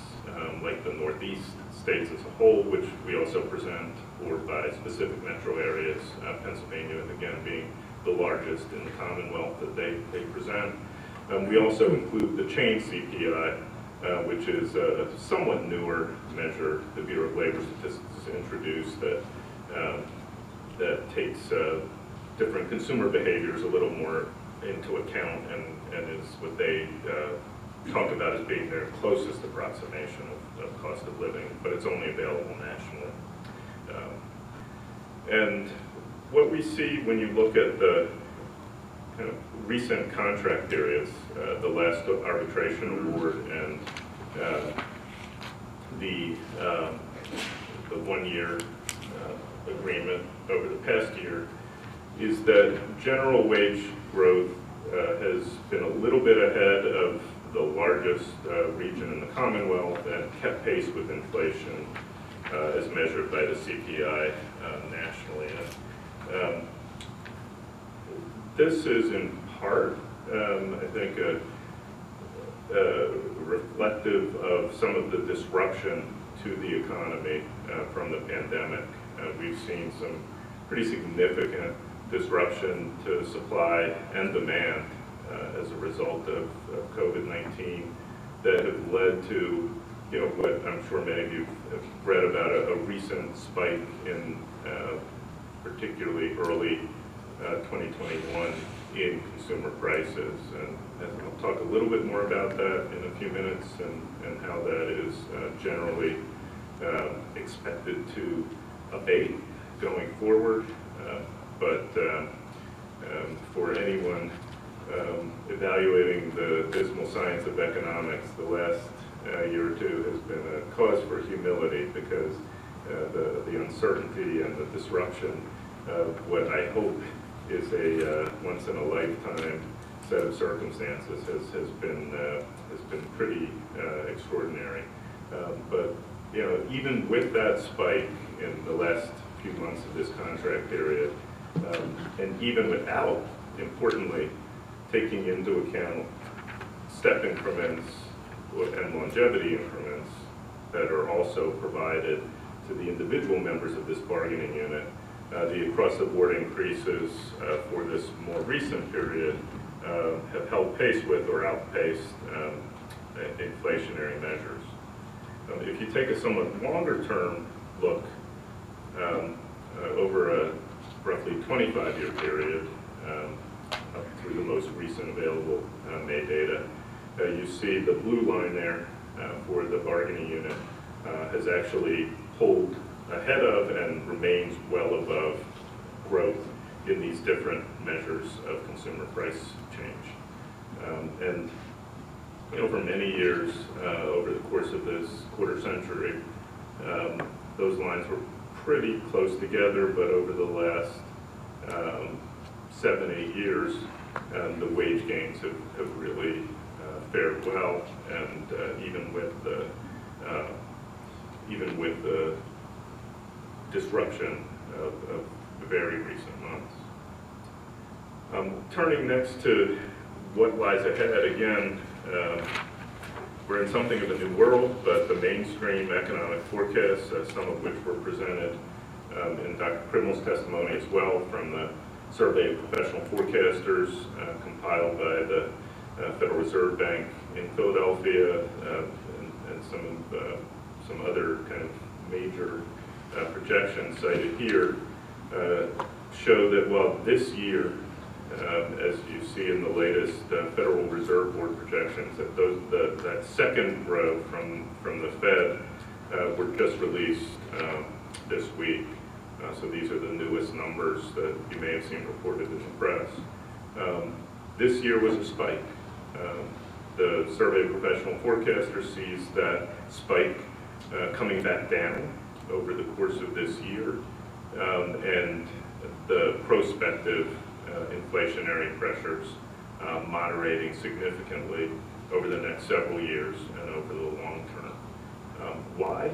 like the Northeast states as a whole, which we also present, or by specific metro areas, Pennsylvania, again, being the largest in the Commonwealth that they present. We also include the chain CPI, which is a somewhat newer measure the Bureau of Labor Statistics introduced that takes different consumer behaviors a little more into account, and is what they talk about as being their closest approximation of cost of living, but it's only available nationally. And what we see when you look at the kind of recent contract periods, the last arbitration award and the 1-year agreement over the past year, is that general wage growth has been a little bit ahead of the largest region in the Commonwealth and kept pace with inflation as measured by the CPI nationally. And, this is in part, I think, reflective of some of the disruption to the economy from the pandemic. We've seen some pretty significant disruption to supply and demand as a result of COVID-19 that have led to, you know, what I'm sure many of you have read about, a recent spike in particularly early 2021 in consumer prices. And I'll talk a little bit more about that in a few minutes, and how that is generally expected to abate going forward. But for anyone evaluating the dismal science of economics, the last year or two has been a cause for humility, because the uncertainty and the disruption of what I hope is a once-in-a-lifetime set of circumstances has been pretty extraordinary. But you know, even with that spike in the last few months of this contract period, and even without, importantly, taking into account step increments and longevity increments that are also provided to the individual members of this bargaining unit, the across-the-board increases for this more recent period have held pace with or outpaced inflationary measures. If you take a somewhat longer-term look over a roughly 25-year period, up through the most recent available May data, you see the blue line there for the bargaining unit has actually pulled ahead of and remains well above growth in these different measures of consumer price change. And you know, for many years over the course of this quarter century, those lines were pretty close together, but over the last 7-8 years, the wage gains have really fared well, and even with the disruption of the very recent months. Turning next to what lies ahead, again, we're in something of a new world, but the mainstream economic forecasts, some of which were presented in Dr. Primmel's testimony as well, from the Survey of Professional Forecasters compiled by the Federal Reserve Bank in Philadelphia, and some other kind of major projections cited here, show that while this year, as you see in the latest Federal Reserve Board projections, that that second row from the Fed were just released this week. So these are the newest numbers that you may have seen reported in the press. This year was a spike. The Survey of Professional Forecasters sees that spike coming back down over the course of this year, and the prospective inflationary pressures moderating significantly over the next several years and over the long term. Why?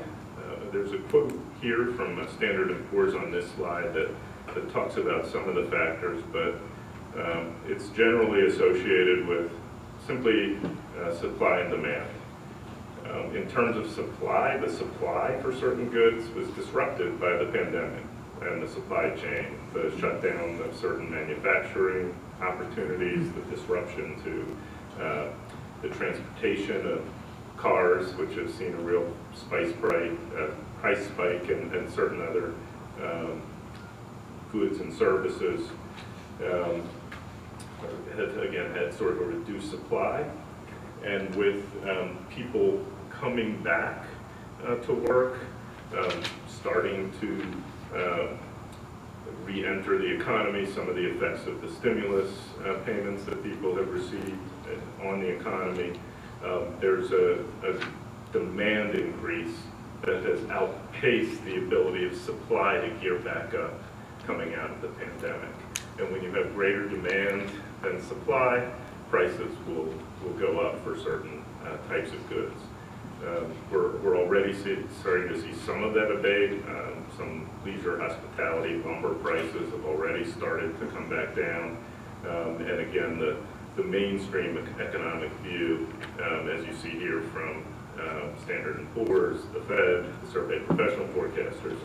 There's a quote here from Standard & Poor's on this slide that talks about some of the factors, but it's generally associated with simply supply and demand. In terms of supply, the supply for certain goods was disrupted by the pandemic and the supply chain, the shutdown of certain manufacturing opportunities, the disruption to the transportation of cars, which have seen a real price spike, and certain other goods and services. had sort of a reduced supply. And with people coming back to work, starting to re-enter the economy, some of the effects of the stimulus payments that people have received on the economy, there's a demand increase that has outpaced the ability of supply to gear back up coming out of the pandemic. And when you have greater demand than supply, prices will go up for certain types of goods. We're already starting to see some of that abate. Some leisure, hospitality, lumber prices have already started to come back down. And again, the mainstream economic view, as you see here from Standard & Poor's, the Fed, the surveyed professional forecasters,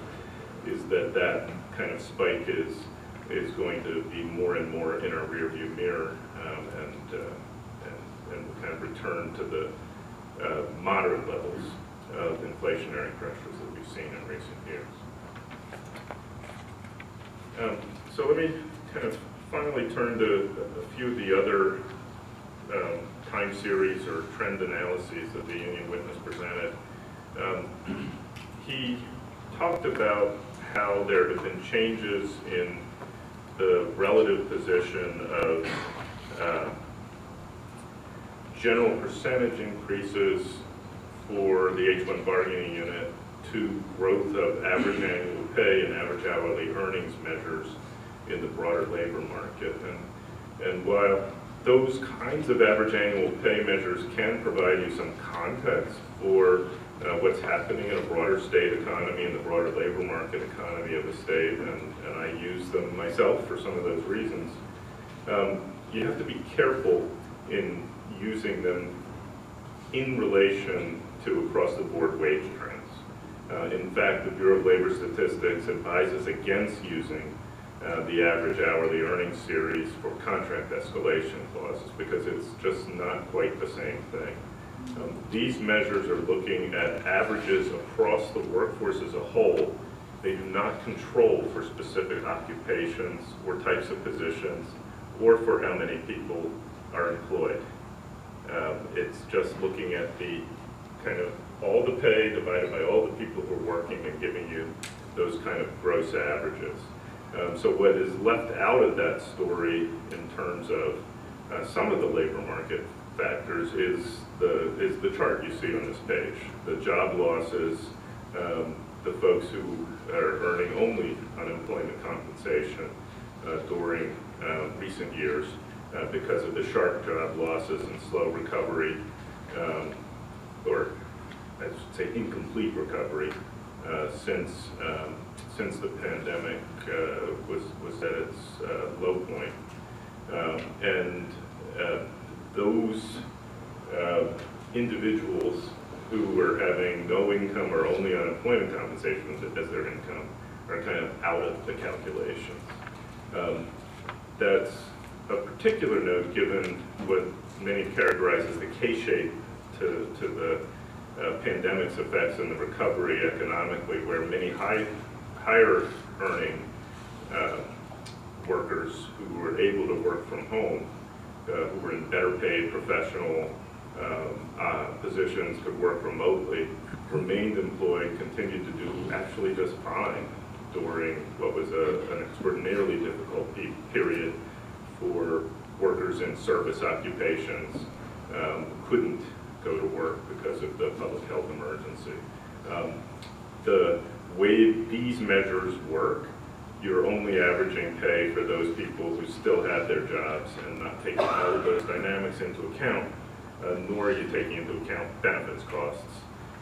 is that kind of spike is going to be more and more in our rearview mirror, and kind of return to the moderate levels of inflationary pressures that we've seen in recent years. So let me kind of finally turn to a few of the other time series or trend analyses that the union witness presented. He talked about how there have been changes in the relative position of general percentage increases for the H-1 bargaining unit to growth of average annual pay and average hourly earnings measures in the broader labor market. And while those kinds of average annual pay measures can provide you some context for what's happening in a broader state economy and the broader labor market economy of the state, and I use them myself for some of those reasons, you have to be careful in using them in relation to across-the-board wage trends. In fact, the Bureau of Labor Statistics advises against using the average hourly earnings series for contract escalation clauses because it's just not quite the same thing. These measures are looking at averages across the workforce as a whole. They do not control for specific occupations or types of positions or for how many people are employed. It's just looking at the kind of all the pay divided by all the people who are working and giving you those kind of gross averages. So what is left out of that story in terms of some of the labor market factors is the chart you see on this page. The job losses, the folks who are earning only unemployment compensation during recent years because of the sharp job losses and slow recovery, or I should say incomplete recovery, since the pandemic was at its low point. Those individuals who were having no income or only unemployment compensation as their income are kind of out of the calculations. That's a particular note given what many characterize as the K-shape to the pandemic's effects in the recovery economically, where many higher earning workers who were able to work from home, who were in better paid professional positions, could work remotely, remained employed, continued to do actually just fine during what was an extraordinarily difficult period for workers in service occupations who couldn't go to work because of the public health emergency. The way these measures work, you're only averaging pay for those people who still have their jobs and not taking all of those dynamics into account, nor are you taking into account benefits costs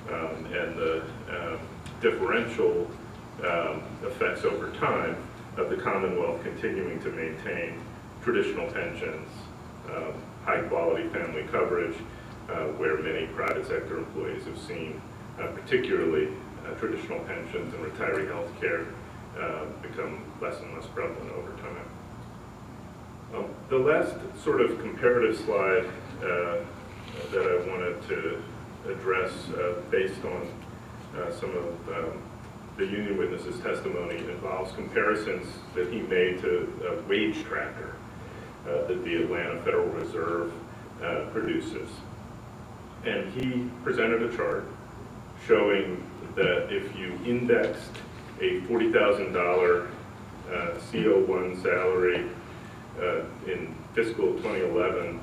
and the differential effects over time of the Commonwealth continuing to maintain traditional pensions, high quality family coverage, where many private sector employees have seen particularly traditional pensions and retiree health care become less and less prevalent over time. The last sort of comparative slide that I wanted to address based on some of the union witness's testimony involves comparisons that he made to a wage tracker that the Atlanta Federal Reserve produces. And he presented a chart showing that if you indexed a $40,000 CO1 salary in fiscal 2011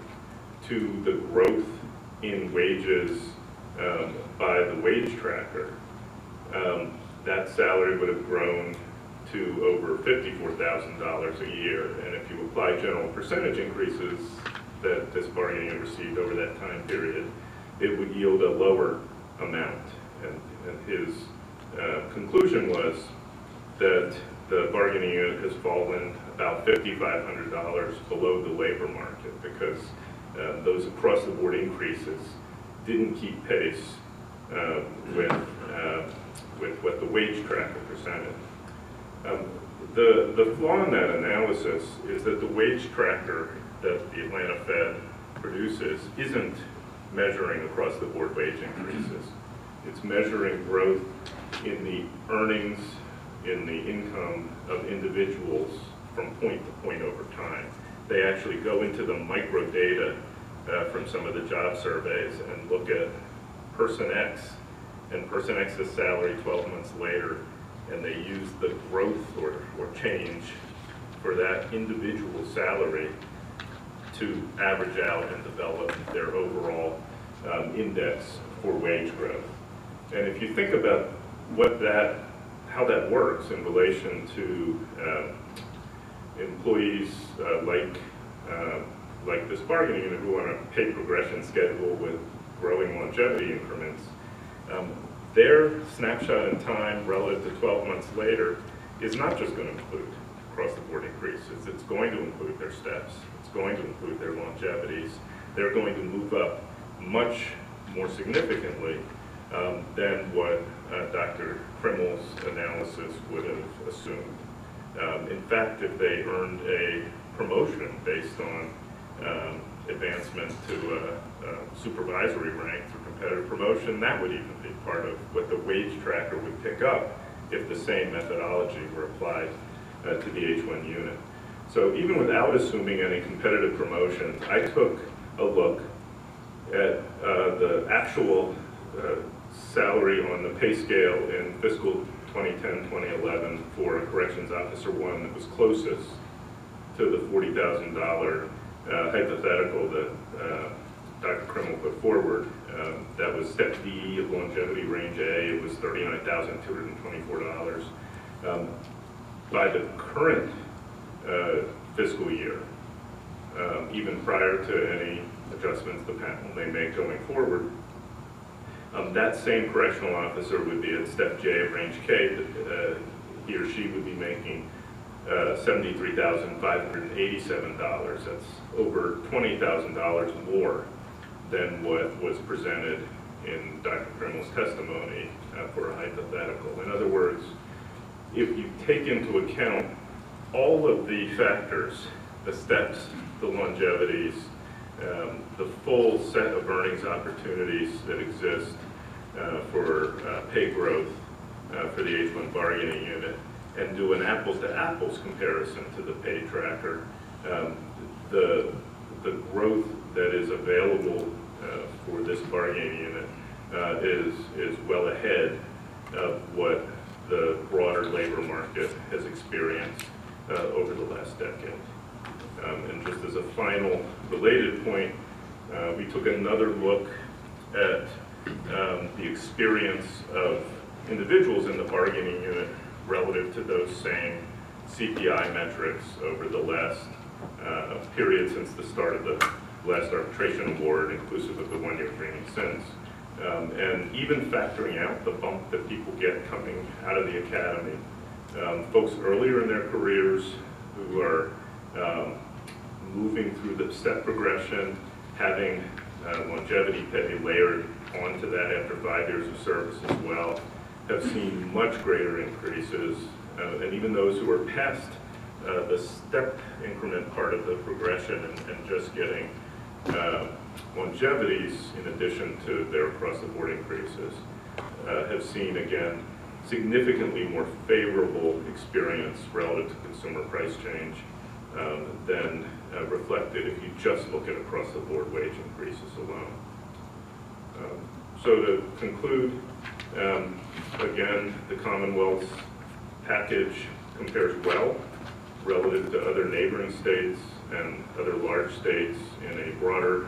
to the growth in wages by the wage tracker, that salary would have grown to over $54,000 a year. And if you apply general percentage increases that this bargaining unit received over that time period, it would yield a lower amount. And his conclusion was that the bargaining unit has fallen about $5,500 below the labor market because those across-the-board increases didn't keep pace with what the wage tracker presented. The flaw in that analysis is that the wage tracker that the Atlanta Fed produces isn't measuring across-the-board wage increases. It's measuring growth in the earnings, in the income of individuals from point to point over time. They actually go into the micro data from some of the job surveys and look at person X and person X's salary 12 months later, and they use the growth or change for that individual salary to average out and develop their overall index for wage growth. And if you think about how that works in relation to employees like this bargaining unit who are on a pay progression schedule with growing longevity increments, their snapshot in time relative to 12 months later is not just going to include across-the-board increases. It's going to include their steps. It's going to include their longevities. They're going to move up much more significantly than what Dr. Krimmel's analysis would have assumed. In fact, if they earned a promotion based on advancement to a supervisory rank through competitive promotion, that would even be part of what the wage tracker would pick up if the same methodology were applied to the H-1 unit. So even without assuming any competitive promotions, I took a look at the actual salary on the pay scale in fiscal 2010-2011 for a corrections officer one that was closest to the $40,000 hypothetical that Dr. Krimmel put forward. That was step D of longevity range A. It was $39,224. By the current fiscal year, even prior to any adjustments the panel may make going forward, that same correctional officer would be at step J of range K. He or she would be making $73,587. That's over $20,000 more than what was presented in Dr. Krimmel's testimony for a hypothetical. In other words, if you take into account all of the factors, the steps, the longevities, the full set of earnings opportunities that exist for pay growth for the H-1 bargaining unit, and do an apples-to-apples comparison to the pay tracker, the growth that is available for this bargaining unit is well ahead of what the broader labor market has experienced over the last decade. And just as a final related point, we took another look at the experience of individuals in the bargaining unit relative to those same CPI metrics over the last period since the start of the last arbitration award, inclusive of the one-year premium since. And even factoring out the bump that people get coming out of the academy, folks earlier in their careers who are moving through the step progression, having longevity pay layered onto that after 5 years of service as well, have seen much greater increases. And even those who are past the step increment part of the progression and just getting longevities in addition to their across-the-board increases, have seen, again, significantly more favorable experience relative to consumer price change than reflected if you just look at across-the-board wage increases alone. So to conclude, again, the Commonwealth's package compares well relative to other neighboring states and other large states in a broader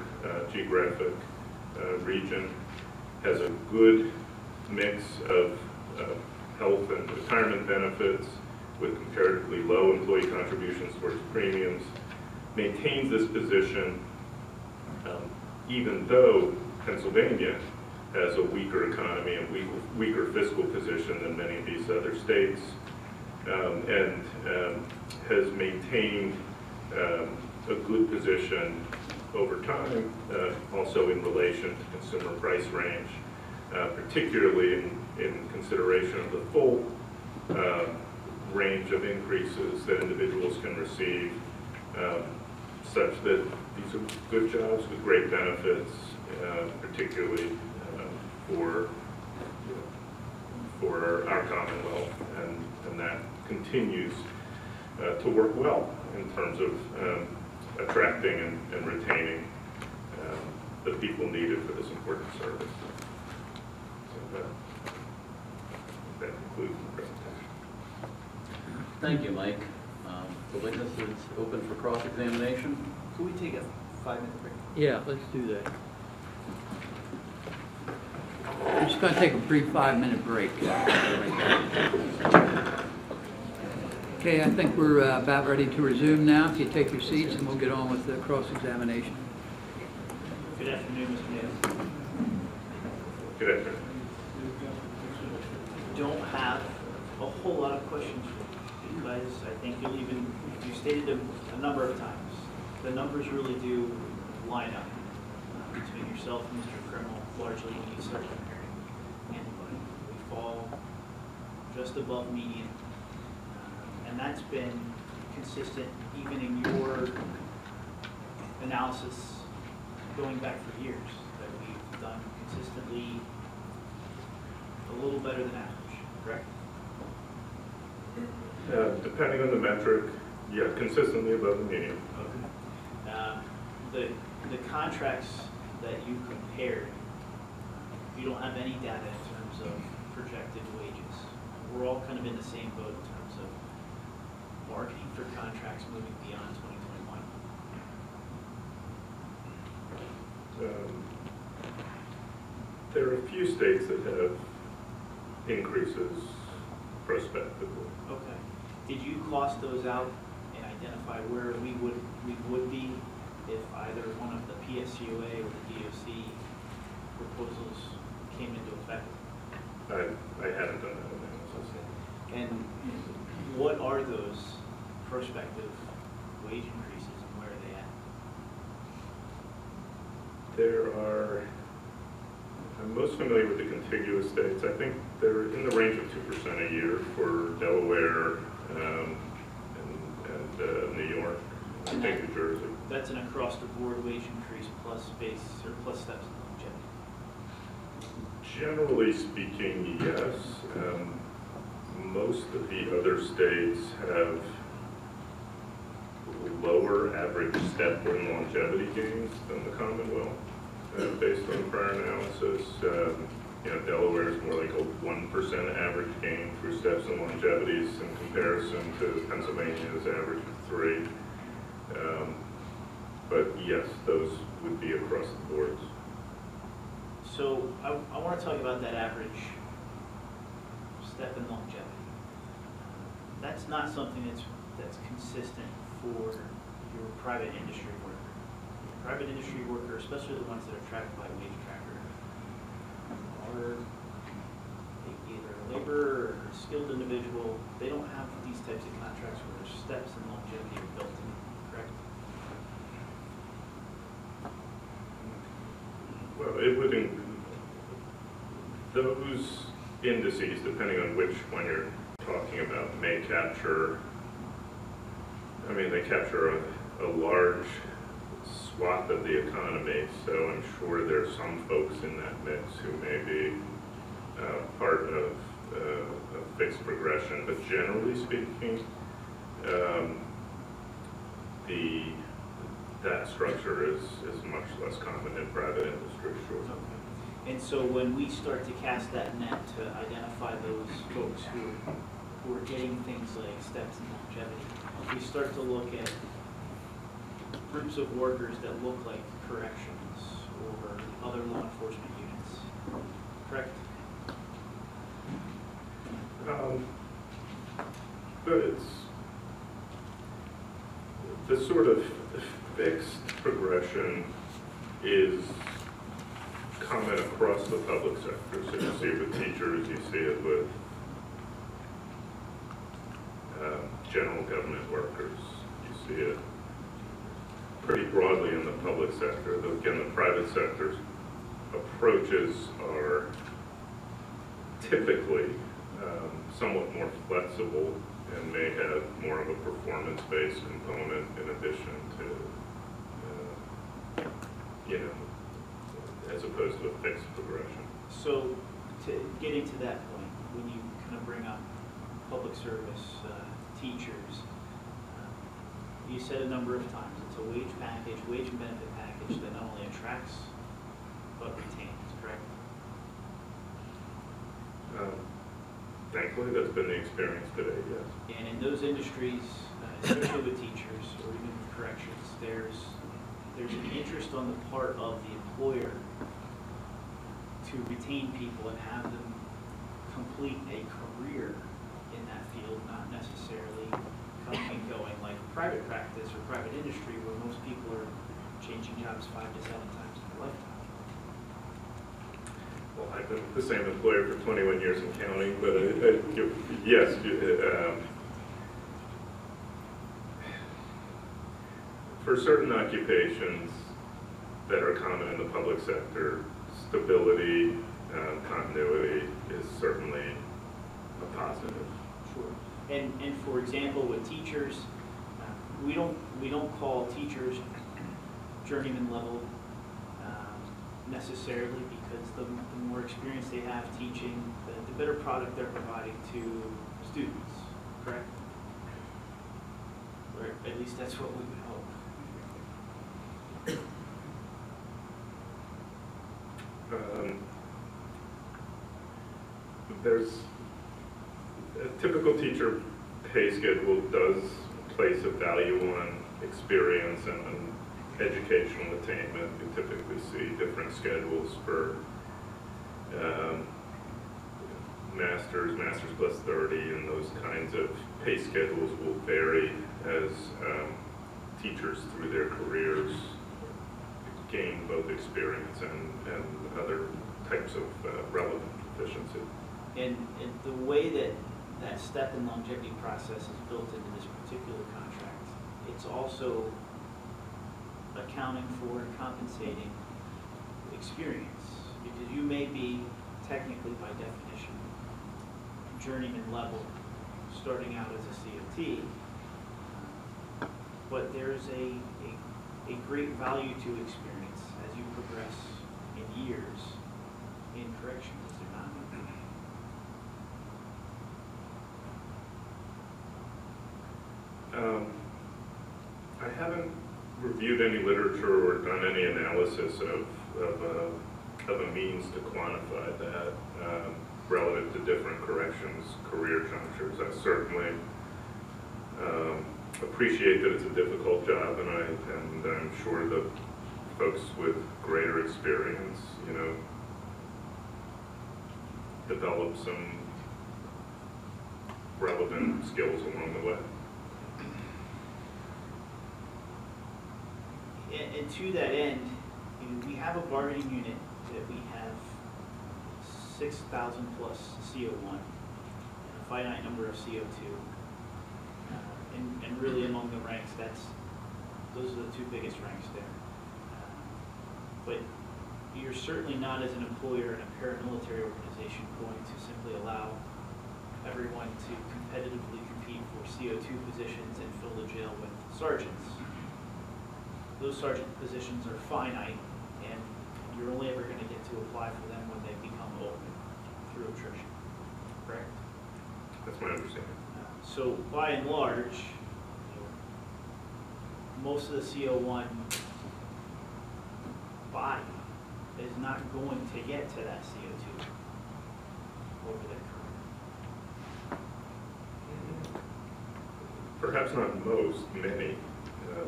geographic region, has a good mix of health and retirement benefits with comparatively low employee contributions towards premiums, maintains this position even though Pennsylvania has a weaker economy and weaker fiscal position than many of these other states, and has maintained a good position over time, also in relation to consumer price range, particularly in consideration of the full range of increases that individuals can receive, such that these are good jobs with great benefits, particularly for our Commonwealth, and that continues to work well in terms of attracting and retaining the people needed for this important service. So that concludes the presentation. Thank you, Mike. The witness is open for cross-examination. Could we take a 5-minute break? Yeah, let's do that. We're just going to take a brief 5-minute break. Okay, I think we're about ready to resume now. If you take your seats, and we'll get on with the cross-examination. Good afternoon, Mr. Nails. Good afternoon. Don't have a whole lot of questions for you because I think you stated them a number of times. The numbers really do line up between yourself and Mr. Krimmel, largely when you start comparing anybody. We fall just above median, and that's been consistent even in your analysis going back for years, that we've done consistently a little better than average, correct? Depending on the metric, yeah, consistently above the median. Okay. The contracts that you compared, you don't have any data in terms of projected wages. We're all kind of in the same boat in terms of bargaining for contracts moving beyond 2021. There are a few states that have increases prospectively. Okay. Did you cost those out and identify where we would be if either one of the PSCOA or the DOC proposals came into effect? I haven't done that analysis. Okay. And what are those prospective wage increases and where are they at? There are, I'm most familiar with the contiguous states. I think they're in the range of 2% a year for Delaware and New York, I think New Jersey. That's an across-the-board wage increase plus base or plus steps in longevity. Generally speaking, yes. Most of the other states have lower average step and longevity gains than the Commonwealth, based on prior analysis. Delaware is more like a 1% average gain for steps and longevities in comparison to Pennsylvania's average of 3%. But yes, those would be across the boards. So I want to talk about that average step in longevity. That's not something that's consistent for your private industry worker. Private industry worker, especially the ones that are tracked by Wage Tracker, are either a laborer or a skilled individual. They don't have these types of contracts where their steps and longevity are built in, correct? Well, it would include those indices, depending on which one you're talking about, may capture, they capture a large swath of the economy, so I'm sure there's some folks in that mix who may be part of a fixed progression, but generally speaking, that structure is much less common in private industry, sure. Okay. And so when we start to cast that net to identify those folks who are getting things like steps and longevity, we start to look at groups of workers that look like corrections or other law enforcement units, correct? But it's the sort of fixed progression is common across the public sector. So you see it with teachers, you see it with general government workers, you see it pretty broadly in the public sector. Though again, the private sector's approaches are typically somewhat more flexible and may have more of a performance-based component in addition to, as opposed to a fixed progression. So, getting to that point, when you kind of bring up public service teachers, you said a number of times it's a wage and benefit package that not only attracts but retains, correct? Thankfully, that's been the experience today, yes. And in those industries, especially with teachers or even with corrections, there's an interest on the part of the employer to retain people and have them complete a career in that field, not necessarily coming and going like private practice or private industry where most people are changing jobs 5 to 7 times in their lifetime. Well, I've been with the same employer for 21 years and counting, but yes, for certain occupations that are common in the public sector, stability, continuity is certainly a positive. Sure. And for example, with teachers, we don't call teachers journeyman level necessarily, because the more experience they have teaching, the better product they're providing to students, correct? Or at least that's what we would hope. There's a typical teacher pay schedule does place a value on experience and educational attainment. You typically see different schedules for masters plus 30, and those kinds of pay schedules will vary as teachers through their careers gain both experience and other types of relevant proficiency. And the way that step and longevity process is built into this particular contract, it's also accounting for and compensating experience, because you may be technically, by definition, journeyman level starting out as a COT, but there's a great value to experience as you progress in years in corrections, is there not? I haven't reviewed any literature or done any analysis of a means to quantify that relative to different corrections career junctures. I certainly appreciate that it's a difficult job, and I'm sure that folks with greater experience, develop some relevant skills along the way. And to that end, we have a bargaining unit that we have 6,000 plus CO1 and a finite number of CO2. And really among the ranks, those are the two biggest ranks there. But you're certainly not, as an employer in a paramilitary organization, going to simply allow everyone to competitively compete for CO2 positions and fill the jail with sergeants. Those sergeant positions are finite, and you're only ever going to get to apply for them when they become open through attrition. correct? That's my understanding. So by and large, most of the CO1 body is not going to get to that CO2 over their career. Perhaps not most, many.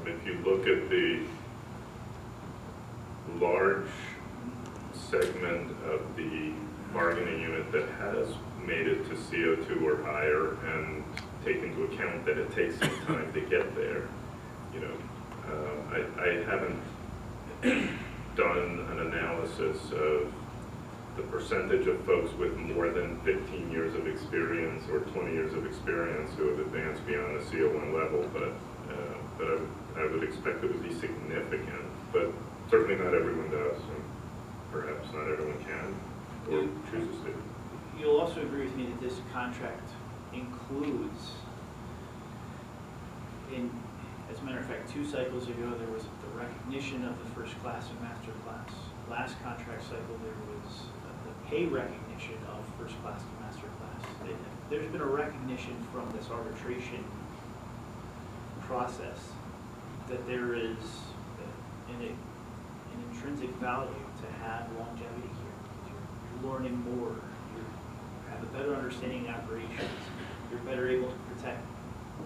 If you look at the large segment of the bargaining unit that has made it to CO2 or higher, and take into account that it takes some time to get there, you know, I haven't done an analysis of the percentage of folks with more than 15 years of experience or 20 years of experience who have advanced beyond the CO1 level, but I would expect it would be significant, but certainly not everyone does, and perhaps not everyone can or chooses to. You'll also agree with me that this contract includes, as a matter of fact, 2 cycles ago, there was the recognition of the first class and master class. Last contract cycle, there was the pay recognition of first class and master class. There's been a recognition from this arbitration process that there is an intrinsic value to have longevity here. You're learning more, you have a better understanding of operations, you're better able to protect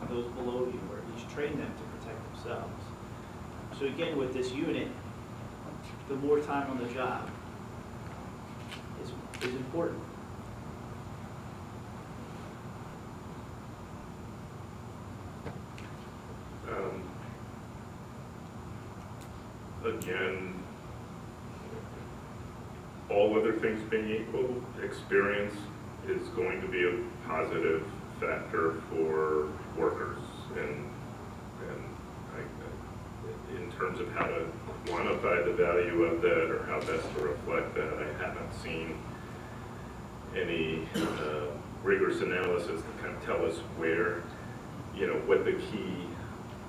those below you, or at least train them to protect themselves. So again, with this unit, the more time on the job is important. Again, all other things being equal, experience is going to be a positive factor for workers, and in terms of how to quantify the value of that or how best to reflect that, I haven't seen any rigorous analysis to kind of tell us where, you know, what the key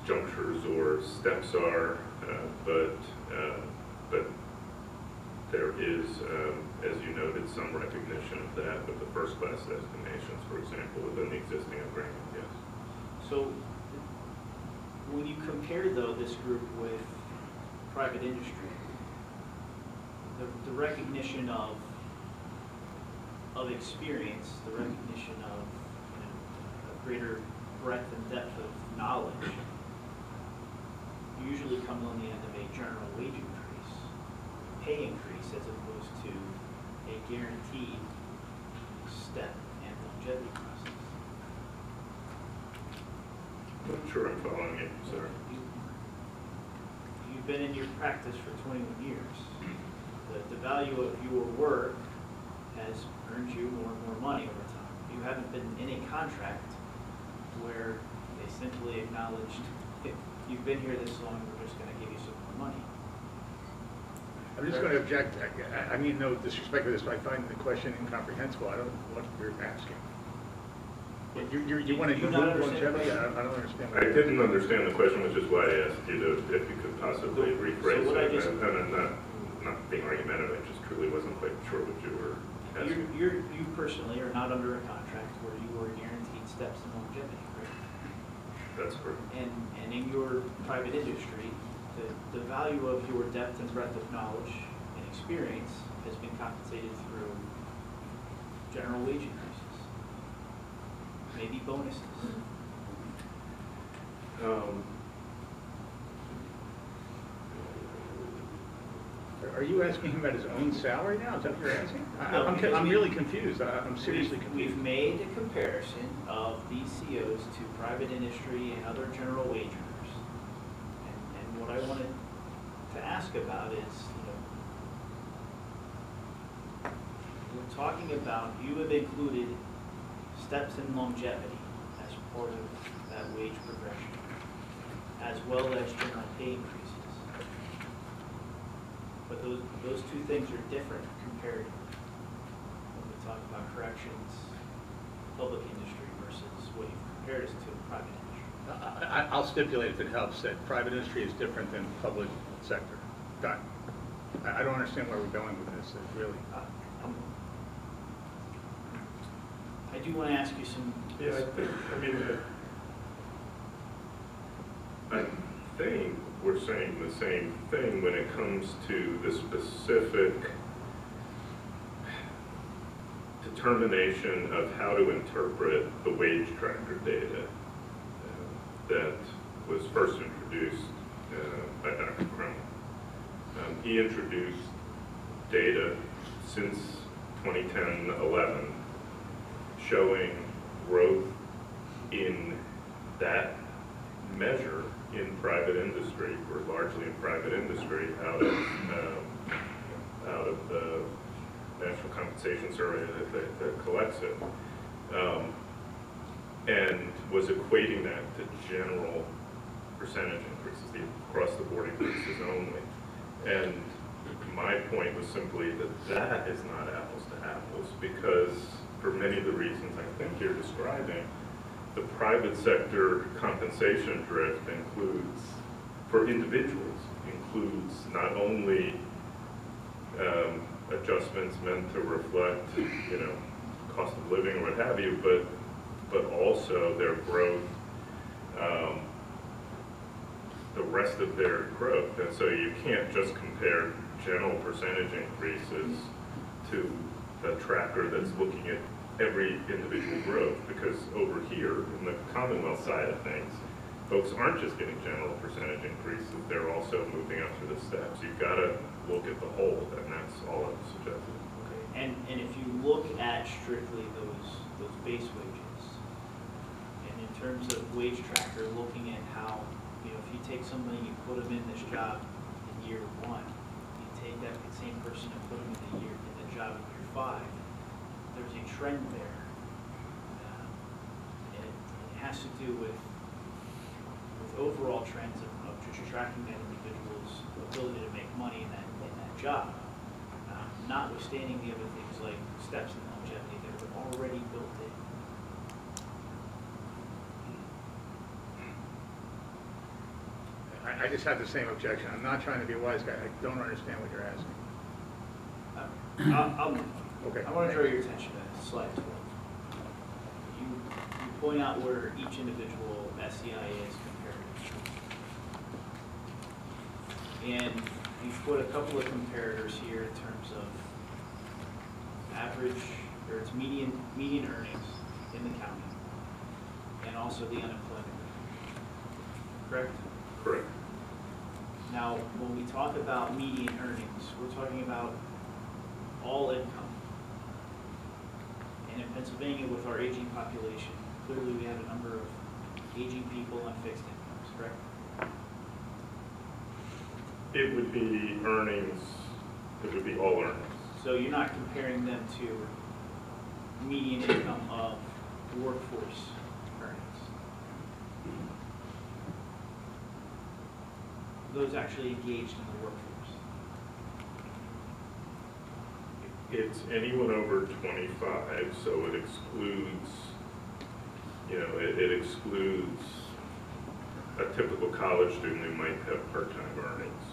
junctures or steps are, but there is, as you noted, some recognition of that with the first class destinations, for example, within the existing agreement, yes. So when you compare, though, this group with private industry, the recognition of experience, the recognition of, you know, a greater breadth and depth of knowledge usually comes on the end of a general wage increase, pay increase, as opposed to a guaranteed step and longevity process. I'm sure I'm following you, sir. You've been in your practice for 21 years. The value of your work has earned you more and more money over time. You haven't been in a contract where they simply acknowledged, if you've been here this long, we're just going to give you some more money. I'm just going to object. I mean no disrespect to this, but I find the question incomprehensible. I don't know what you're asking. You want to improve longevity? I don't understand. I didn't understand the question, which is why I asked you to, if you could possibly rephrase it. And I'm not being argumentative, I just truly wasn't quite sure what you were asking. You personally are not under a contract where you are guaranteed steps in longevity, correct? That's correct. And in your private industry, the value of your depth and breadth of knowledge and experience has been compensated through general wage increases, maybe bonuses. Are you asking him about his own salary now? Is that what you're asking? No, I'm really confused. I'm seriously confused. We've made a comparison of these COs to private industry and other general wage earners. And what I wanted to ask about is, you know, we're talking about, you have included steps in longevity as part of that wage progression, as well as general pay increases. But those two things are different compared when we talk about corrections, public industry versus what you've compared us to in private industry. I'll stipulate, if it helps, that private industry is different than public sector. Done. I don't understand where we're going with this, really. do want to ask you some. Yeah, I think we're saying the same thing when it comes to the specific determination of how to interpret the wage tracker data that was first introduced by Dr. Crum. He introduced data since 2010-11 showing growth in that measure in private industry, or largely in private industry, out of the National Compensation Survey that collects it, and was equating that to general percentage increases, across the board increases only. And my point was simply that that is not apples to apples, because for many of the reasons I think you're describing, the private sector compensation drift includes, for individuals, includes not only adjustments meant to reflect, cost of living or what have you, but also their growth, the rest of their growth. And so you can't just compare general percentage increases to the tracker that's looking at every individual growth, because over here in the Commonwealth side of things, folks aren't just getting general percentage increases, they're also moving up through the steps. You've got to look at the whole, and that's all I'm suggesting. Okay. And if you look at strictly those base wages, and in terms of wage tracker, looking at how, if you take somebody and you put them in this job in year 1, you take that same person and put them in the job in year 5, there's a trend there. And it has to do with overall trends of tracking that individual's ability to make money in that job, notwithstanding the other things like steps and longevity that are already built in. I just have the same objection. I'm not trying to be a wise guy. I don't understand what you're asking. Okay. I want to draw your attention to slide 12. You point out where each individual SEI is compared. And you've put a couple of comparators here in terms of average, or its median earnings in the county, and also the unemployment rate. Correct? Correct. Now, when we talk about median earnings, we're talking about all income. And in Pennsylvania, with our aging population, clearly we have a number of aging people on fixed incomes, correct? It would be earnings, it would be all earnings. So you're not comparing them to median income of workforce earnings. Those actually engaged in the workforce. It's anyone over 25, so it excludes, it excludes a typical college student who might have part-time earnings.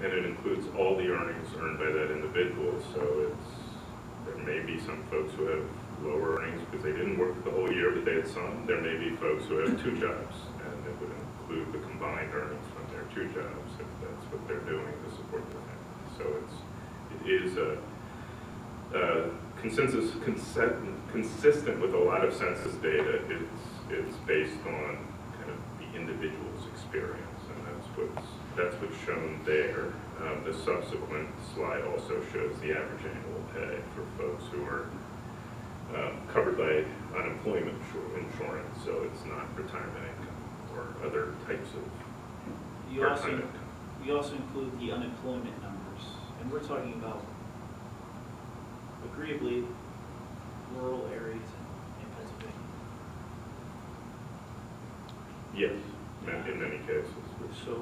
And it includes all the earnings earned by that individual, so there may be some folks who have lower earnings because they didn't work the whole year, but they had some. There may be folks who have 2 jobs, and it would include the combined earnings from their 2 jobs, if that's what they're doing to support their family. So it is consistent with a lot of census data. It's based on kind of the individual's experience, and that's what's shown there. The subsequent slide also shows the average annual pay for folks who are covered by unemployment insurance, so it's not retirement income or other types of part-time income. You also include the unemployment numbers, and we're talking about agreeably rural areas in Pennsylvania. Yes, in many cases. So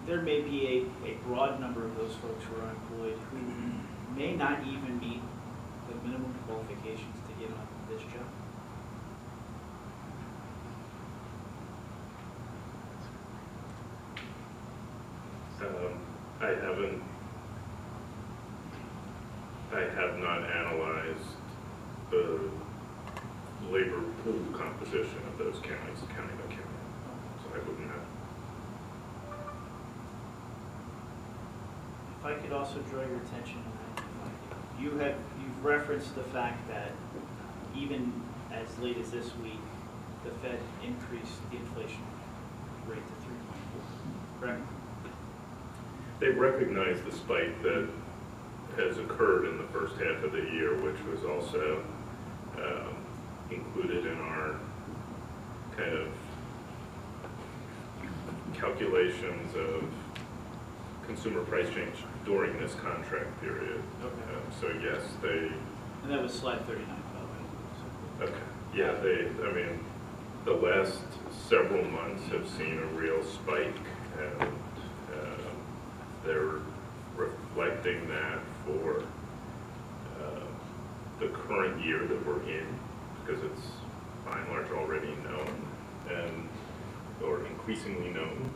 there may be a broad number of those folks who are unemployed who may not even meet the minimum qualifications to get on this job. I have not analyzed the composition of those counties, county by county. So I wouldn't know. If I could also draw your attention, you've referenced the fact that even as late as this week, the Fed increased the inflation rate to 3.4. Correct? They recognize the spike that has occurred in the first half of the year, which was also included in our kind of calculations of consumer price change during this contract period. Okay. So yes, they. And that was slide 39, by the way. Okay. Yeah, I mean, the last several months have seen a real spike, and they're reflecting that for the current year that we're in, because it's by and large already known or increasingly known.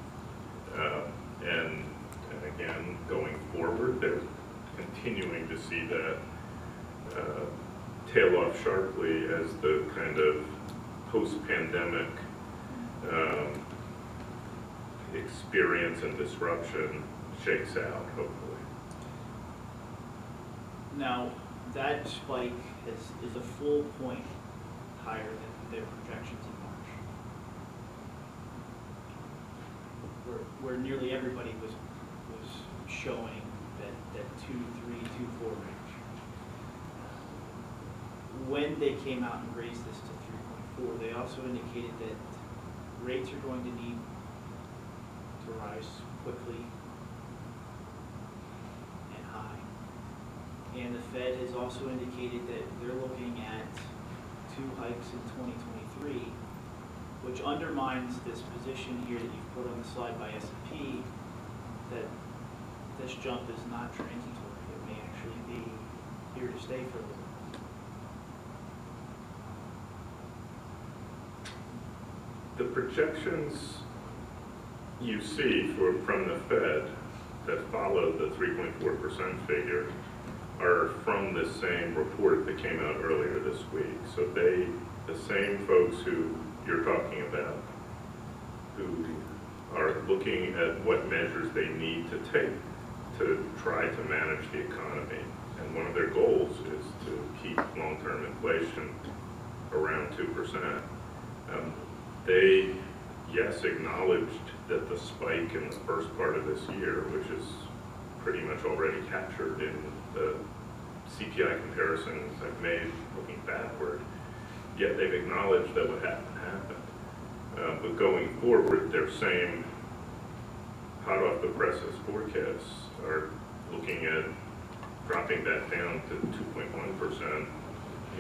And again, going forward, they're continuing to see that tail off sharply as the kind of post-pandemic experience and disruption shakes out, hopefully. Now, that spike is a full point higher than their projections in March, where nearly everybody was showing that 2.3, 2.4 range. When they came out and raised this to 3.4, they also indicated that rates are going to need to rise quickly and high. And the Fed has also indicated that they're looking at 2 hikes in 2023, which undermines this position here that you've put on the slide by S&P, that this jump is not transitory. It may actually be here to stay for a little bit. The projections you see from the Fed that follow the 3.4% figure are from the same report that came out earlier this week. So the same folks who you're talking about, who are looking at what measures they need to take to try to manage the economy. And one of their goals is to keep long-term inflation around 2%. They, yes, acknowledged that the spike in the first part of this year, which is pretty much already captured in the CPI comparisons I've made looking backward, yet they've acknowledged that what happened. But going forward, their same hot off the presses forecasts are looking at dropping that down to 2.1%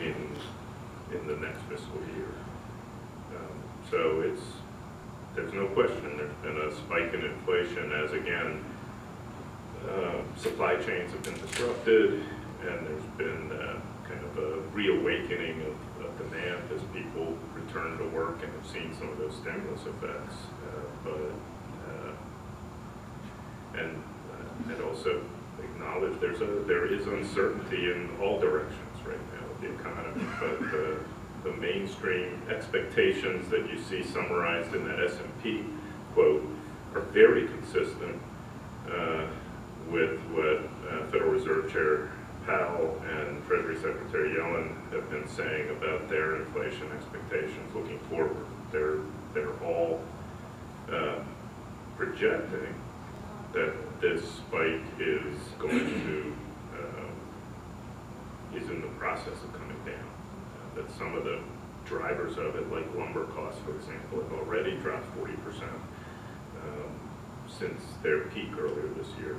in the next fiscal year. So there's no question there's been a spike in inflation as, again, supply chains have been disrupted, and there's been kind of a reawakening of demand as people return to work and have seen some of those stimulus effects. And also acknowledge there is uncertainty in all directions right now with the economy, but the mainstream expectations that you see summarized in that S&P quote are very consistent with what Federal Reserve Chair Powell and Treasury Secretary Yellen have been saying about their inflation expectations looking forward. They're all projecting that this spike is going to is in the process of coming down. That some of the drivers of it, like lumber costs, for example, have already dropped 40% since their peak earlier this year.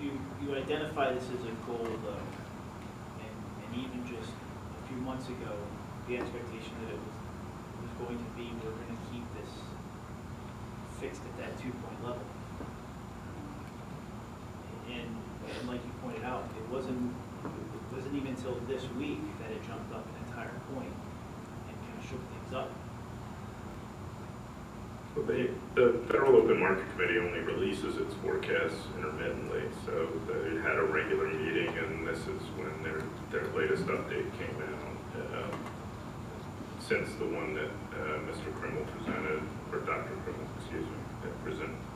You identify this as a goal, though, and even just a few months ago, the expectation that it was going to be, we're going to keep this fixed at that 2-point level. And like you pointed out, it wasn't even until this week that it jumped up an entire point and kind of shook things up. Well, the Federal Open Market Committee only releases its forecasts intermittently, so they had a regular meeting, and this is when their latest update came out. since the one that Mr. Krimmel presented, or Dr. Krimmel, excuse me,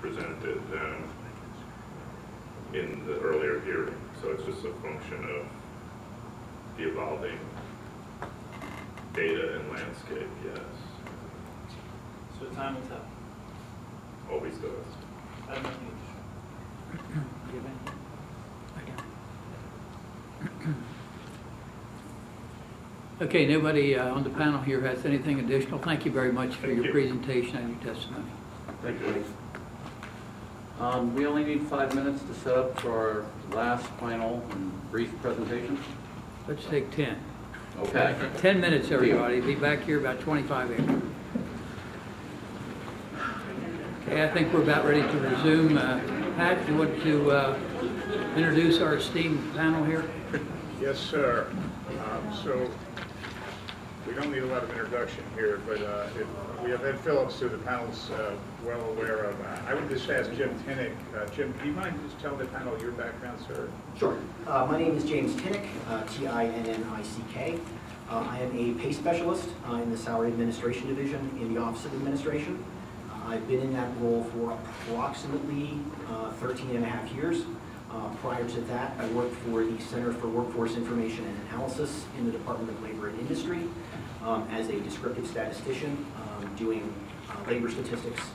presented in the earlier hearing. So it's just a function of the evolving data and landscape, yes. So time will tell. Always does. I have nothing additional. Okay, nobody on the panel here has anything additional. Thank you very much for Thank your you. presentation and your testimony. Thank you. We only need 5 minutes to set up for our last, final, and brief presentation. Let's take 10. Okay. 10 minutes, everybody. Be back here about 25 after. Okay, I think we're about ready to resume. Pat, do you want to introduce our esteemed panel here? Yes, sir. So we don't need a lot of introduction here, but we have Ed Phillips, who the panel's well aware of. I would just ask Jim Tinnick. Jim, do you mind just telling the panel your background, sir? Sure. My name is James Tinnick, T-I-N-N-I-C-K. I am a pay specialist in the Salary Administration Division in the Office of Administration. I've been in that role for approximately 13 and a half years. Prior to that, I worked for the Center for Workforce Information and Analysis in the Department of Labor and Industry as a descriptive statistician doing labor statistics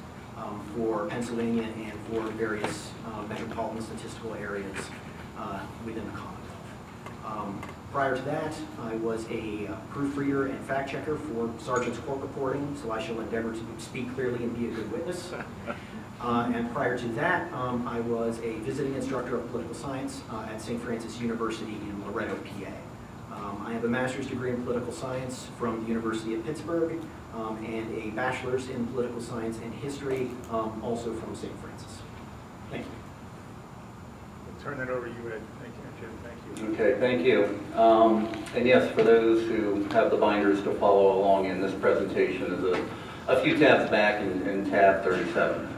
for Pennsylvania and for various metropolitan statistical areas within the Commonwealth. Prior to that, I was a proofreader and fact checker for Sergeant's Court Reporting, so I shall endeavor to speak clearly and be a good witness. And prior to that, I was a visiting instructor of political science at St. Francis University in Loretto, PA. I have a master's degree in political science from the University of Pittsburgh and a bachelor's in political science and history, also from St. Francis. Thank you. We'll turn that over to you, Ed. Thank you, Jim. Thank you. Okay, thank you. And yes, for those who have the binders to follow along in this presentation, is a few tabs back in tab 37.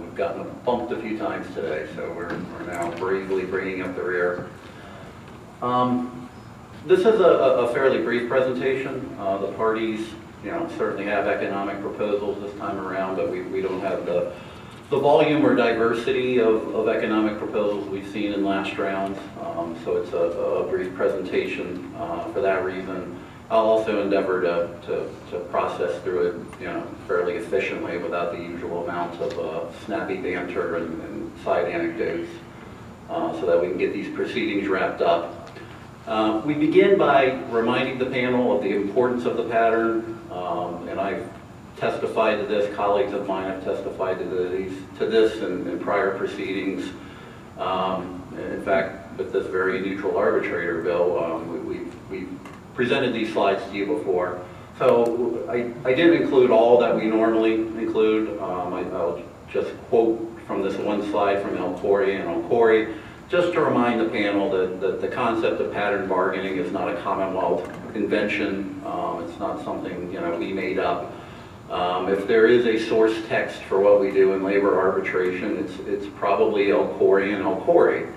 We've gotten bumped a few times today, so we're now bravely bringing up the rear. This is a fairly brief presentation. The parties, certainly have economic proposals this time around, but we don't have the volume or diversity of economic proposals we've seen in last rounds. So it's a brief presentation for that reason. I'll also endeavor to process through it, fairly efficiently without the usual amount of snappy banter and side anecdotes, so that we can get these proceedings wrapped up. We begin by reminding the panel of the importance of the pattern, and I've testified to this, colleagues of mine have testified to this in prior proceedings. In fact, with this very neutral arbitrator bill, we've presented these slides to you before. So I did include all that we normally include. I'll just quote from this one slide from El Khoury and El Khoury, just to remind the panel that the concept of pattern bargaining is not a Commonwealth invention. It's not something we made up. If there is a source text for what we do in labor arbitration, it's probably El Khoury and El Khoury.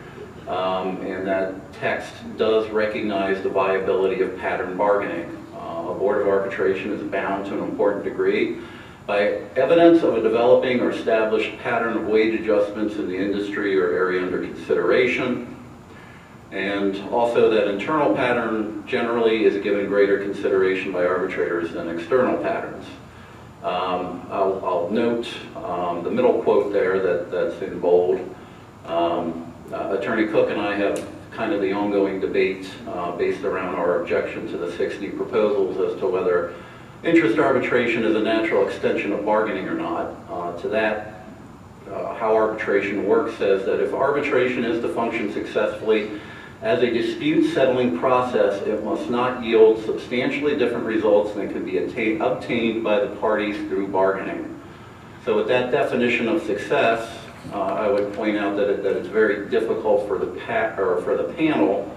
And that text does recognize the viability of pattern bargaining. A board of arbitration is bound to an important degree by evidence of a developing or established pattern of wage adjustments in the industry or area under consideration, and also that internal pattern generally is given greater consideration by arbitrators than external patterns. I'll note the middle quote there that's in bold. Attorney Cook and I have kind of the ongoing debate based around our objection to the 60 proposals as to whether interest arbitration is a natural extension of bargaining or not. To that, how arbitration works says that if arbitration is to function successfully as a dispute settling process, it must not yield substantially different results than can be obtained by the parties through bargaining. So with that definition of success, I would point out that it's very difficult for the panel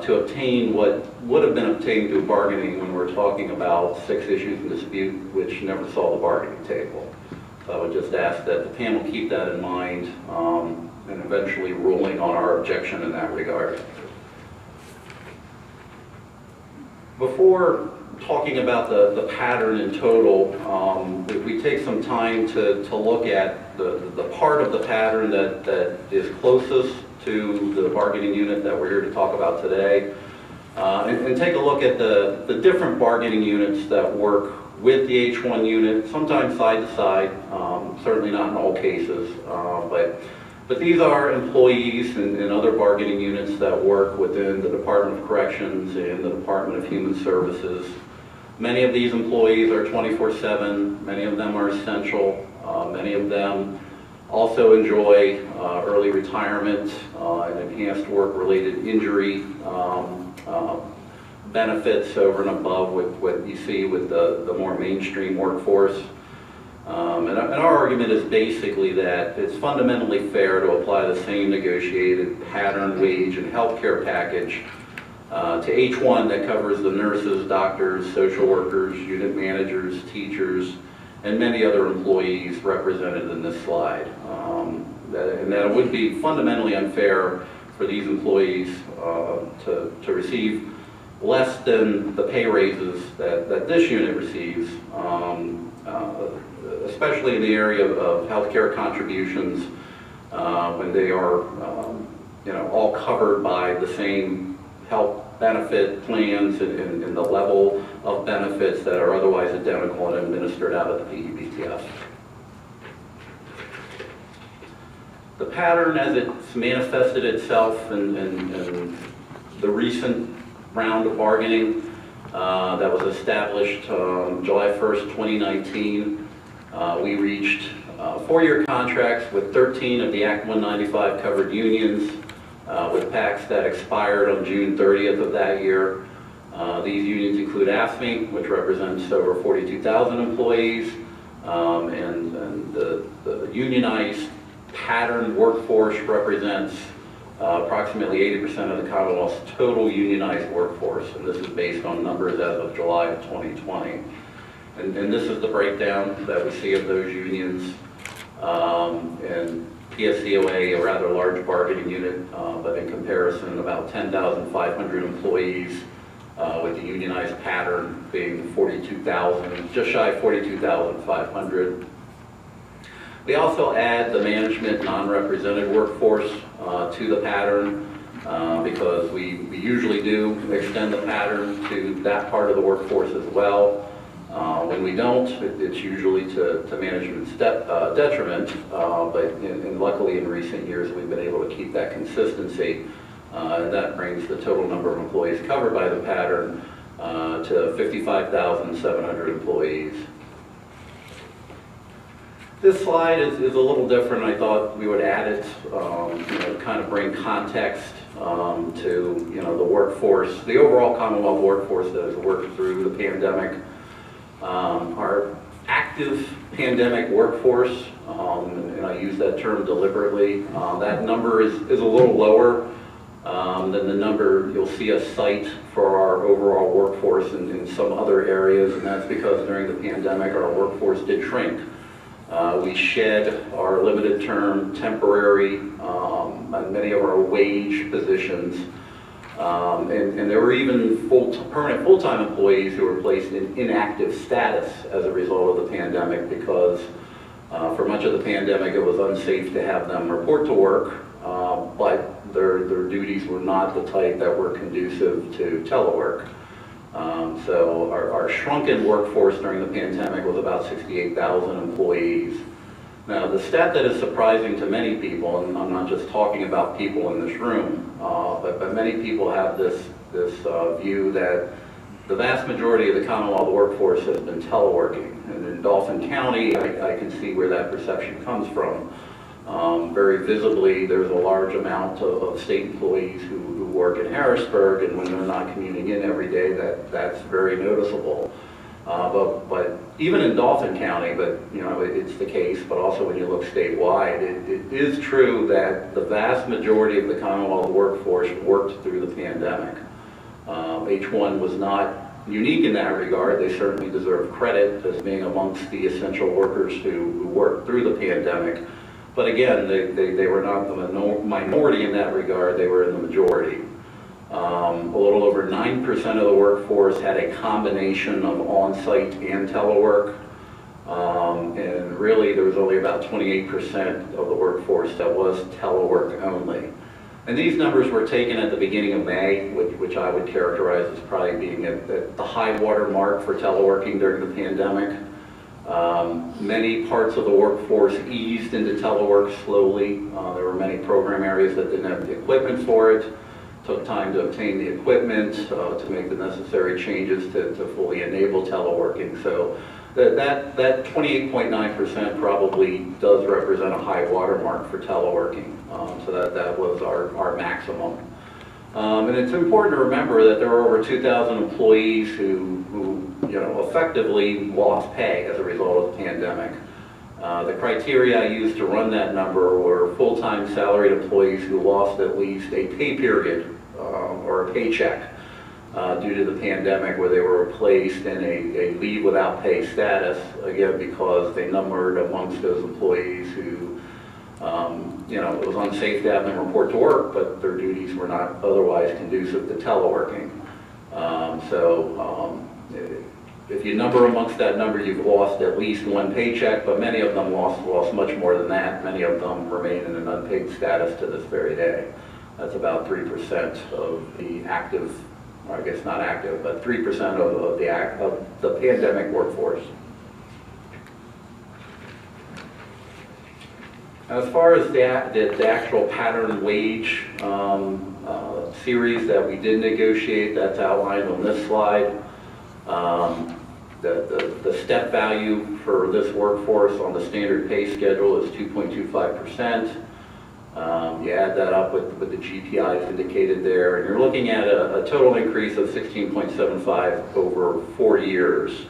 to obtain what would have been obtained through bargaining when we're talking about 6 issues in dispute which never saw the bargaining table. So I would just ask that the panel keep that in mind and eventually ruling on our objection in that regard. Before talking about the pattern in total, if we take some time to look at the part of the pattern that is closest to the bargaining unit that we're here to talk about today, and take a look at the different bargaining units that work with the H-1 unit, sometimes side to side, certainly not in all cases, but these are employees and other bargaining units that work within the Department of Corrections and the Department of Human Services. Many of these employees are 24/7, many of them are essential, many of them also enjoy early retirement and enhanced work-related injury benefits over and above what you see with the more mainstream workforce. And our argument is basically that it's fundamentally fair to apply the same negotiated pattern, wage, and health care package to H-1 that covers the nurses, doctors, social workers, unit managers, teachers, and many other employees represented in this slide. And that it would be fundamentally unfair for these employees to receive less than the pay raises that this unit receives, especially in the area of healthcare contributions, when they are all covered by the same health benefit plans and the level of benefits that are otherwise identical and administered out of the Pbtf. The pattern as it's manifested itself in the recent round of bargaining that was established July 1st, 2019. We reached 4-year contracts with 13 of the Act 195 covered unions with pacts that expired on June 30th of that year. These unions include AFSCME, which represents over 42,000 employees, and the unionized pattern workforce represents approximately 80% of the Commonwealth's total unionized workforce, and this is based on numbers as of July of 2020. And this is the breakdown that we see of those unions. And PSCOA, a rather large bargaining unit, but in comparison, about 10,500 employees, with the unionized pattern being 42,000, just shy of 42,500. We also add the management non-represented workforce to the pattern because we usually do extend the pattern to that part of the workforce as well. When we don't, it's usually to management's detriment, but luckily in recent years we've been able to keep that consistency, and that brings the total number of employees covered by the pattern to 55,700 employees. This slide is a little different. I thought we would add it to kind of bring context to the workforce, the overall Commonwealth workforce that has worked through the pandemic. Our active pandemic workforce, and I use that term deliberately, that number is a little lower than the number you'll see us cite for our overall workforce in some other areas, and that's because during the pandemic our workforce did shrink. We shed our limited term, temporary, and many of our wage positions. And there were even permanent full-time employees who were placed in inactive status as a result of the pandemic because for much of the pandemic it was unsafe to have them report to work, but their duties were not the type that were conducive to telework. So our shrunken workforce during the pandemic was about 68,000 employees. Now, the stat that is surprising to many people, and I'm not just talking about people in this room, but many people have this view that the vast majority of the Commonwealth workforce has been teleworking. And in Dauphin County, I can see where that perception comes from. Very visibly, there's a large amount of state employees who work in Harrisburg, and when they're not commuting in every day, that's very noticeable. But even in Dauphin County, but it's the case, but also when you look statewide, it is true that the vast majority of the Commonwealth workforce worked through the pandemic. H-1 was not unique in that regard. They certainly deserve credit as being amongst the essential workers who worked through the pandemic. But again, they were not the minority in that regard, they were in the majority. A little over 9% of the workforce had a combination of on-site and telework. And really, there was only about 28% of the workforce that was telework only. And these numbers were taken at the beginning of May, which I would characterize as probably being at the high water mark for teleworking during the pandemic. Many parts of the workforce eased into telework slowly. There were many program areas that didn't have the equipment for it. Took time to obtain the equipment, to make the necessary changes to fully enable teleworking. So that 28.9% probably does represent a high watermark for teleworking. So that was our maximum. And it's important to remember that there are over 2,000 employees who effectively lost pay as a result of the pandemic. The criteria I used to run that number were full-time salaried employees who lost at least a pay period or a paycheck due to the pandemic, where they were placed in a leave without pay status, again, because they numbered amongst those employees who, it was unsafe to have them report to work, but their duties were not otherwise conducive to teleworking. If you number amongst that number, you've lost at least one paycheck, but many of them lost much more than that. Many of them remain in an unpaid status to this very day. That's about 3% of the active, or I guess not active, but 3% of the pandemic workforce. As far as the actual pattern wage series that we did negotiate, that's outlined on this slide. The step value for this workforce on the standard pay schedule is 2.25%. You add that up with the GPIs indicated there, and you're looking at a total increase of 16.75 over 4 years.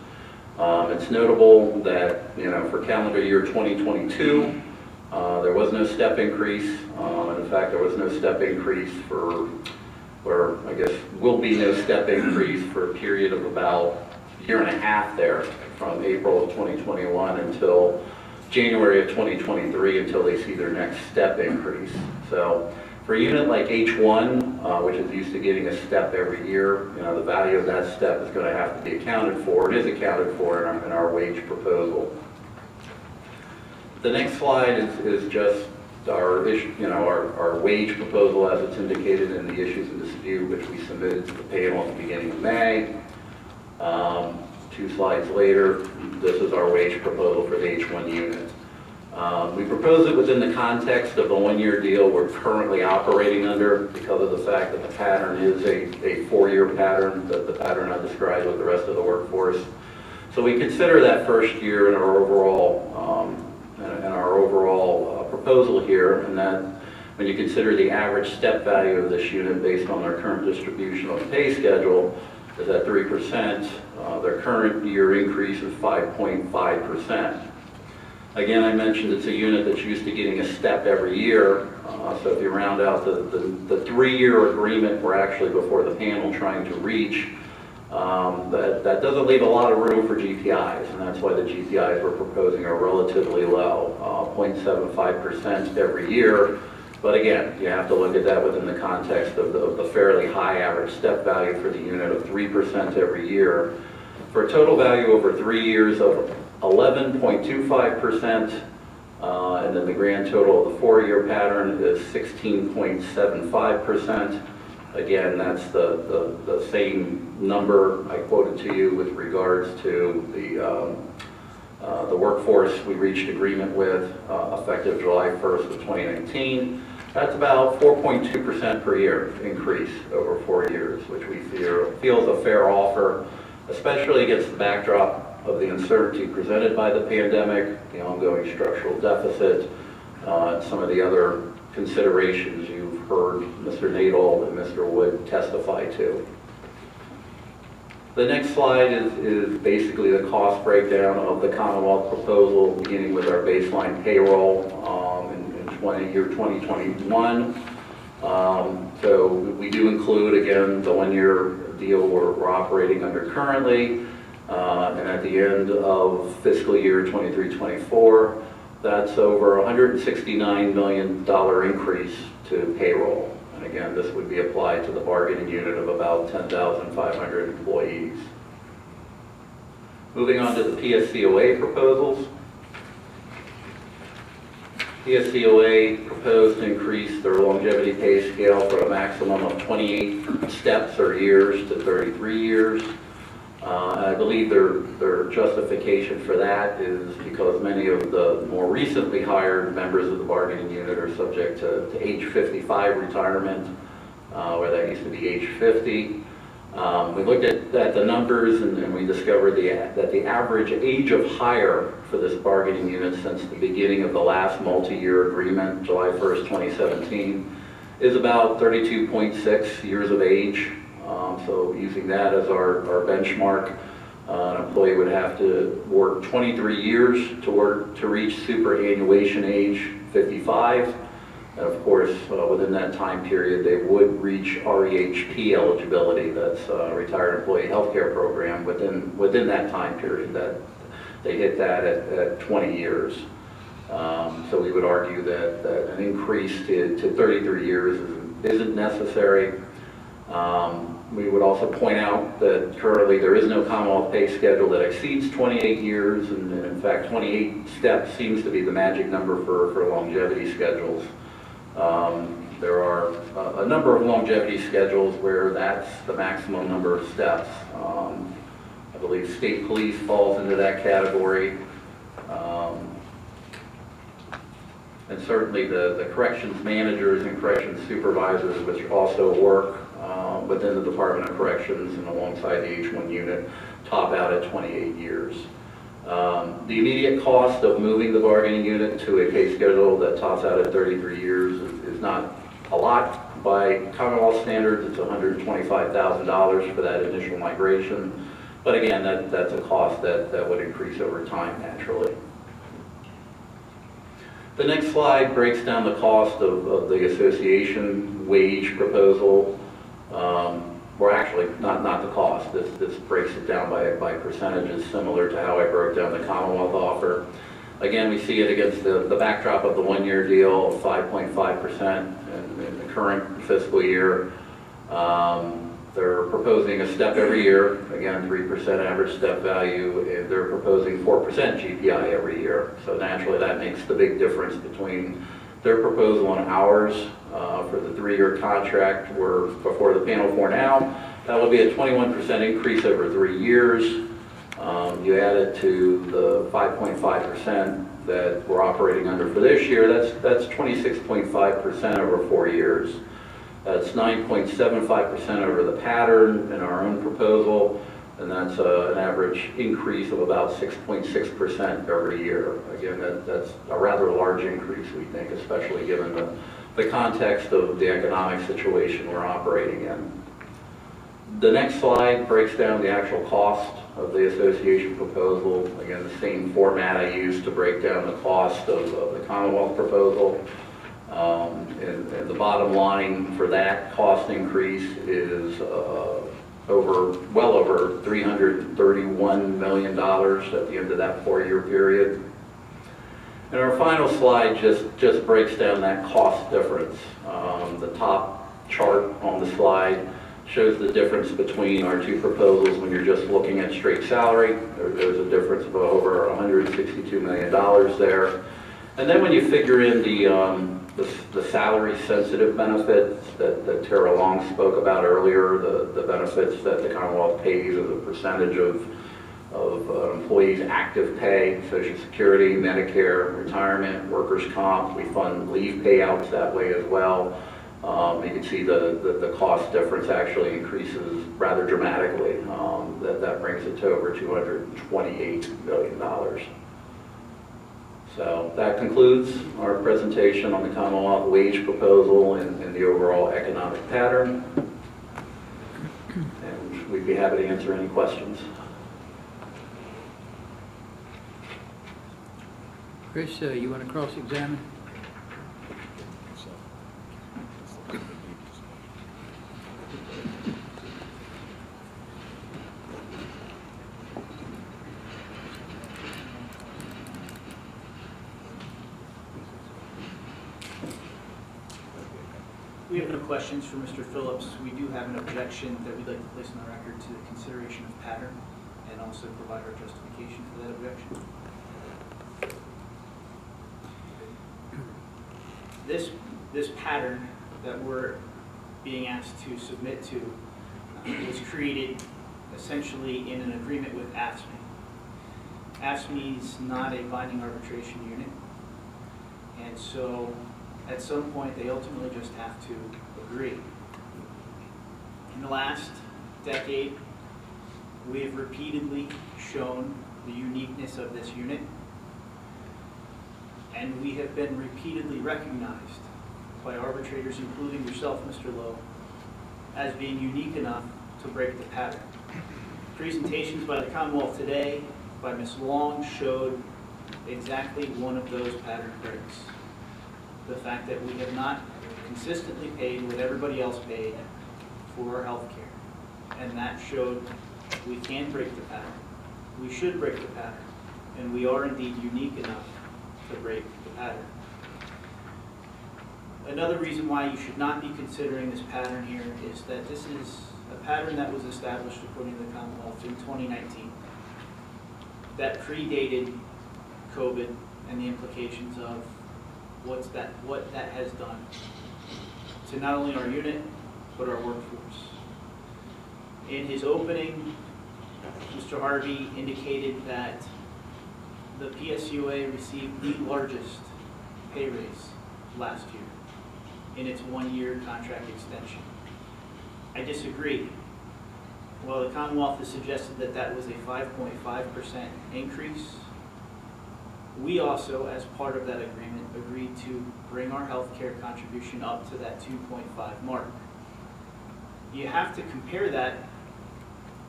It's notable that, for calendar year 2022, there was no step increase. In fact, there was no step increase I guess will be no step increase for a period of about a year and a half there, from April of 2021 until January of 2023, until they see their next step increase. So for a unit like H-1, which is used to getting a step every year, the value of that step is going to have to be accounted for. It is accounted for in our wage proposal. The next slide is just our issue, our wage proposal as it's indicated in the issues in dispute, which we submitted to the panel at the beginning of May. 2 slides later, this is our wage proposal for the H-1 unit. We propose it within the context of the 1-year deal we're currently operating under, because of the fact that the pattern is a 4-year pattern, the pattern I described with the rest of the workforce. So we consider that first year in our overall proposal here, and that when you consider the average step value of this unit based on their current distribution of the pay schedule is at 3%. Their current year increase is 5.5%. Again, I mentioned it's a unit that's used to getting a step every year. So if you round out the 3-year agreement we're actually before the panel trying to reach, that doesn't leave a lot of room for GPIs, and that's why the GPIs we're proposing are relatively low, 0.75% every year. But again, you have to look at that within the context of the fairly high average step value for the unit of 3% every year, for a total value over 3 years of 11.25%, and then the grand total of the 4-year pattern is 16.75%. Again, that's the same number I quoted to you with regards to the workforce we reached agreement with effective July 1st of 2019. That's about 4.2% per year increase over 4 years, which we feel is a fair offer, especially against the backdrop of the uncertainty presented by the pandemic, the ongoing structural deficit, and some of the other considerations you've heard Mr. Nadel and Mr. Wood testify to. The next slide is basically the cost breakdown of the Commonwealth proposal, beginning with our baseline payroll in year 2021. So we do include, again, the 1-year deal we're operating under currently, and at the end of fiscal year 23-24, that's over $169 million increase to payroll. And again, this would be applied to the bargaining unit of about 10,500 employees. Moving on to the PSCOA proposals. PSCOA proposed to increase their longevity pay scale from a maximum of 28 steps or years to 33 years. I believe their justification for that is because many of the more recently hired members of the bargaining unit are subject to age 55 retirement, where that used to be age 50. We looked at the numbers and we discovered that the average age of hire for this bargaining unit since the beginning of the last multi-year agreement, July 1st, 2017, is about 32.6 years of age. So using that as our benchmark, an employee would have to work 23 years to reach superannuation age 55. And of course, within that time period, they would reach REHP eligibility. That's Retired Employee Health Care Program within that time period. That they hit that at 20 years. So we would argue that an increase to 33 years isn't necessary. We would also point out that currently there is no Commonwealth pay schedule that exceeds 28 years, and in fact 28 steps seems to be the magic number for longevity schedules. There are a number of longevity schedules where that's the maximum number of steps. I believe state police falls into that category. And certainly the corrections managers and corrections supervisors, which also work within the Department of Corrections and alongside the H-1 unit, top out at 28 years. The immediate cost of moving the bargaining unit to a pay schedule that tops out at 33 years is not a lot by Commonwealth standards. It's $125,000 for that initial migration. But again, that's a cost that would increase over time naturally. The next slide breaks down the cost of the association wage proposal. Or actually, not the cost. This breaks it down by percentages, similar to how I broke down the Commonwealth offer. Again, we see it against the backdrop of the one-year deal of 5.5% in the current fiscal year. They're proposing a step every year, again, 3% average step value, and they're proposing 4% GPI every year. So naturally, that makes the big difference between their proposal and ours for the 3-year contract. We're before the panel for now. That will be a 21% increase over 3 years. You add it to the 5.5% that we're operating under for this year, that's 26.5% over 4 years. That's 9.75% over the pattern in our own proposal, and that's an average increase of about 6.6% every year. Again, that's a rather large increase, we think, especially given the context of the economic situation we're operating in. The next slide breaks down the actual cost of the association proposal. Again, the same format I used to break down the cost of the Commonwealth proposal. And the bottom line for that cost increase is well over $331 million at the end of that 4-year period. And our final slide just breaks down that cost difference. The top chart on the slide shows the difference between our two proposals when you're just looking at straight salary. There's a difference of over $162 million there. And then when you figure in the salary-sensitive benefits that Tara Long spoke about earlier, the benefits that the Commonwealth pays as a percentage of employees' active pay, Social Security, Medicare, retirement, workers' comp. We fund leave payouts that way as well. You can see the cost difference actually increases rather dramatically. That brings it to over $228 million. So that concludes our presentation on the Commonwealth wage proposal and the overall economic pattern. And we'd be happy to answer any questions. Chris, you want to cross-examine? We have no questions for Mr. Phillips. We do have an objection that we'd like to place on the record to the consideration of pattern and also provide our justification for that objection. This pattern that we're being asked to submit to was created essentially in an agreement with AFSCME. AFSCME is not a binding arbitration unit, and so at some point they ultimately just have to agree. In the last decade, we have repeatedly shown the uniqueness of this unit, and we have been repeatedly recognized by arbitrators, including yourself, Mr. Lowe, as being unique enough to break the pattern. Presentations by the Commonwealth today, by Ms. Long, showed exactly one of those pattern breaks. The fact that we have not consistently paid what everybody else paid for our health care. And that showed we can break the pattern. We should break the pattern. And we are indeed unique enough to break the pattern. Another reason why you should not be considering this pattern here is that this is a pattern that was established according to the Commonwealth in 2019 that predated COVID and the implications of what that has done to not only our unit, but our workforce. In his opening, Mr. Harvey indicated that the PSUA received the largest pay raise last year in its one-year contract extension. I disagree. While the Commonwealth has suggested that that was a 5.5% increase, we also, as part of that agreement, agreed to bring our health care contribution up to that 2.5 mark. You have to compare that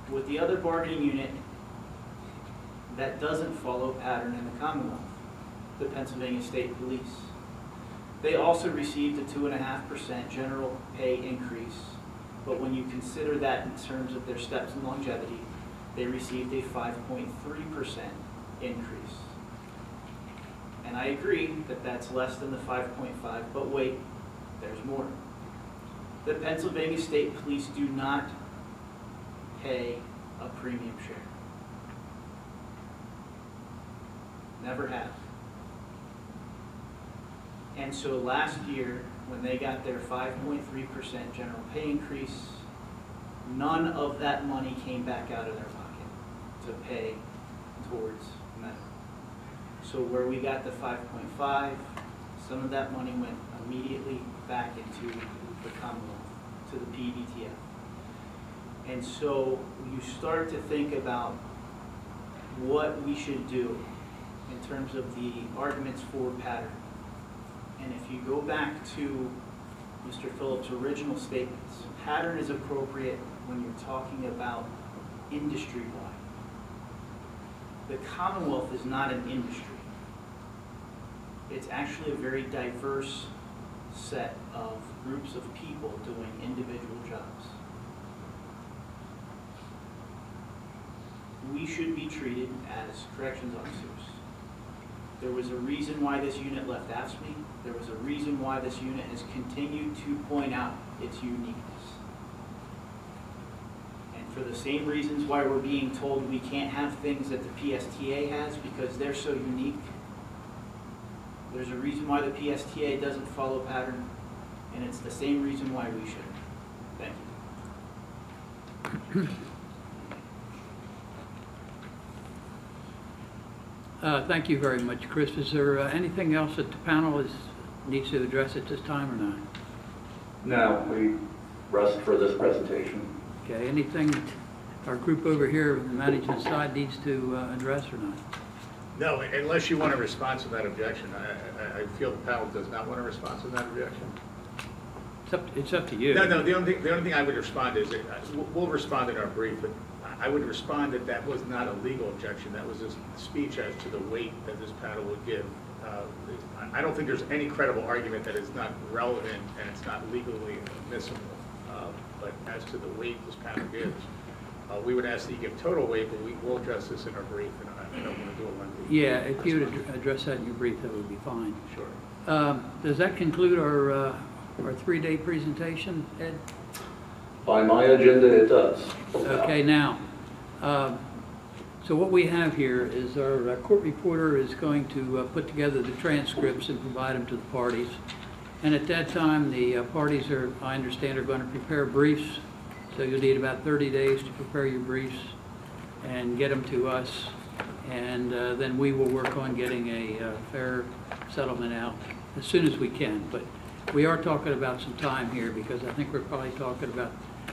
with the other bargaining unit that doesn't follow pattern in the Commonwealth, the Pennsylvania State Police. They also received a 2.5% general pay increase, but when you consider that in terms of their steps and longevity, they received a 5.3% increase. And I agree that that's less than the 5.5, but wait, there's more. The Pennsylvania State Police do not pay a premium share. Never have. And so last year, when they got their 5.3% general pay increase, none of that money came back out of their pocket to pay towards medical. So where we got the 5.5, some of that money went immediately back into the Commonwealth, to the Pbtf. And so you start to think about what we should do in terms of the arguments for pattern. And if you go back to Mr. Phillips' original statements, pattern is appropriate when you're talking about industry-wide. The Commonwealth is not an industry. It's actually a very diverse set of groups of people doing individual jobs. We should be treated as corrections officers. There was a reason why this unit left AFSCME. There was a reason why this unit has continued to point out its uniqueness. And for the same reasons why we're being told we can't have things that the PSTA has because they're so unique, there's a reason why the PSTA doesn't follow pattern, and it's the same reason why we should. Thank you. Thank you very much, Chris. Is there anything else that the panel needs to address at this time or not? No, we rest for this presentation. Okay, anything that our group over here, the management side, needs to address or not? No, unless you want to respond to that objection. I feel the panel does not want to respond to that objection. It's up to you. No, the only thing I would respond is, we'll respond in our brief, but I would respond that that was not a legal objection. That was a speech as to the weight that this panel would give. I don't think there's any credible argument that it's not relevant and it's not legally admissible. But as to the weight this panel gives, we would ask that you give total weight, but we will address this in our brief, and I don't want to do it lengthy. Yeah, if you would address that in your brief, that would be fine. Sure. Does that conclude our our 3-day presentation, Ed? By my agenda, it does. Okay, now, so what we have here is our court reporter is going to put together the transcripts and provide them to the parties. And at that time, the parties are, I understand, are going to prepare briefs. So you'll need about 30 days to prepare your briefs and get them to us. And then we will work on getting a fair settlement out as soon as we can. But we are talking about some time here because I think we're probably talking about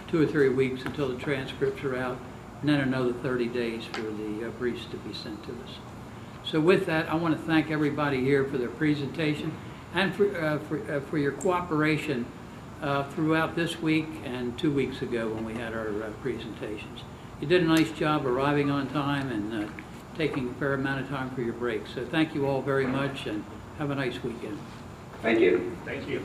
2 or 3 weeks until the transcripts are out, and then another 30 days for the briefs to be sent to us. So with that, I want to thank everybody here for their presentation and for your cooperation throughout this week and 2 weeks ago when we had our presentations. You did a nice job arriving on time and taking a fair amount of time for your break. So thank you all very much and have a nice weekend. Thank you. Thank you.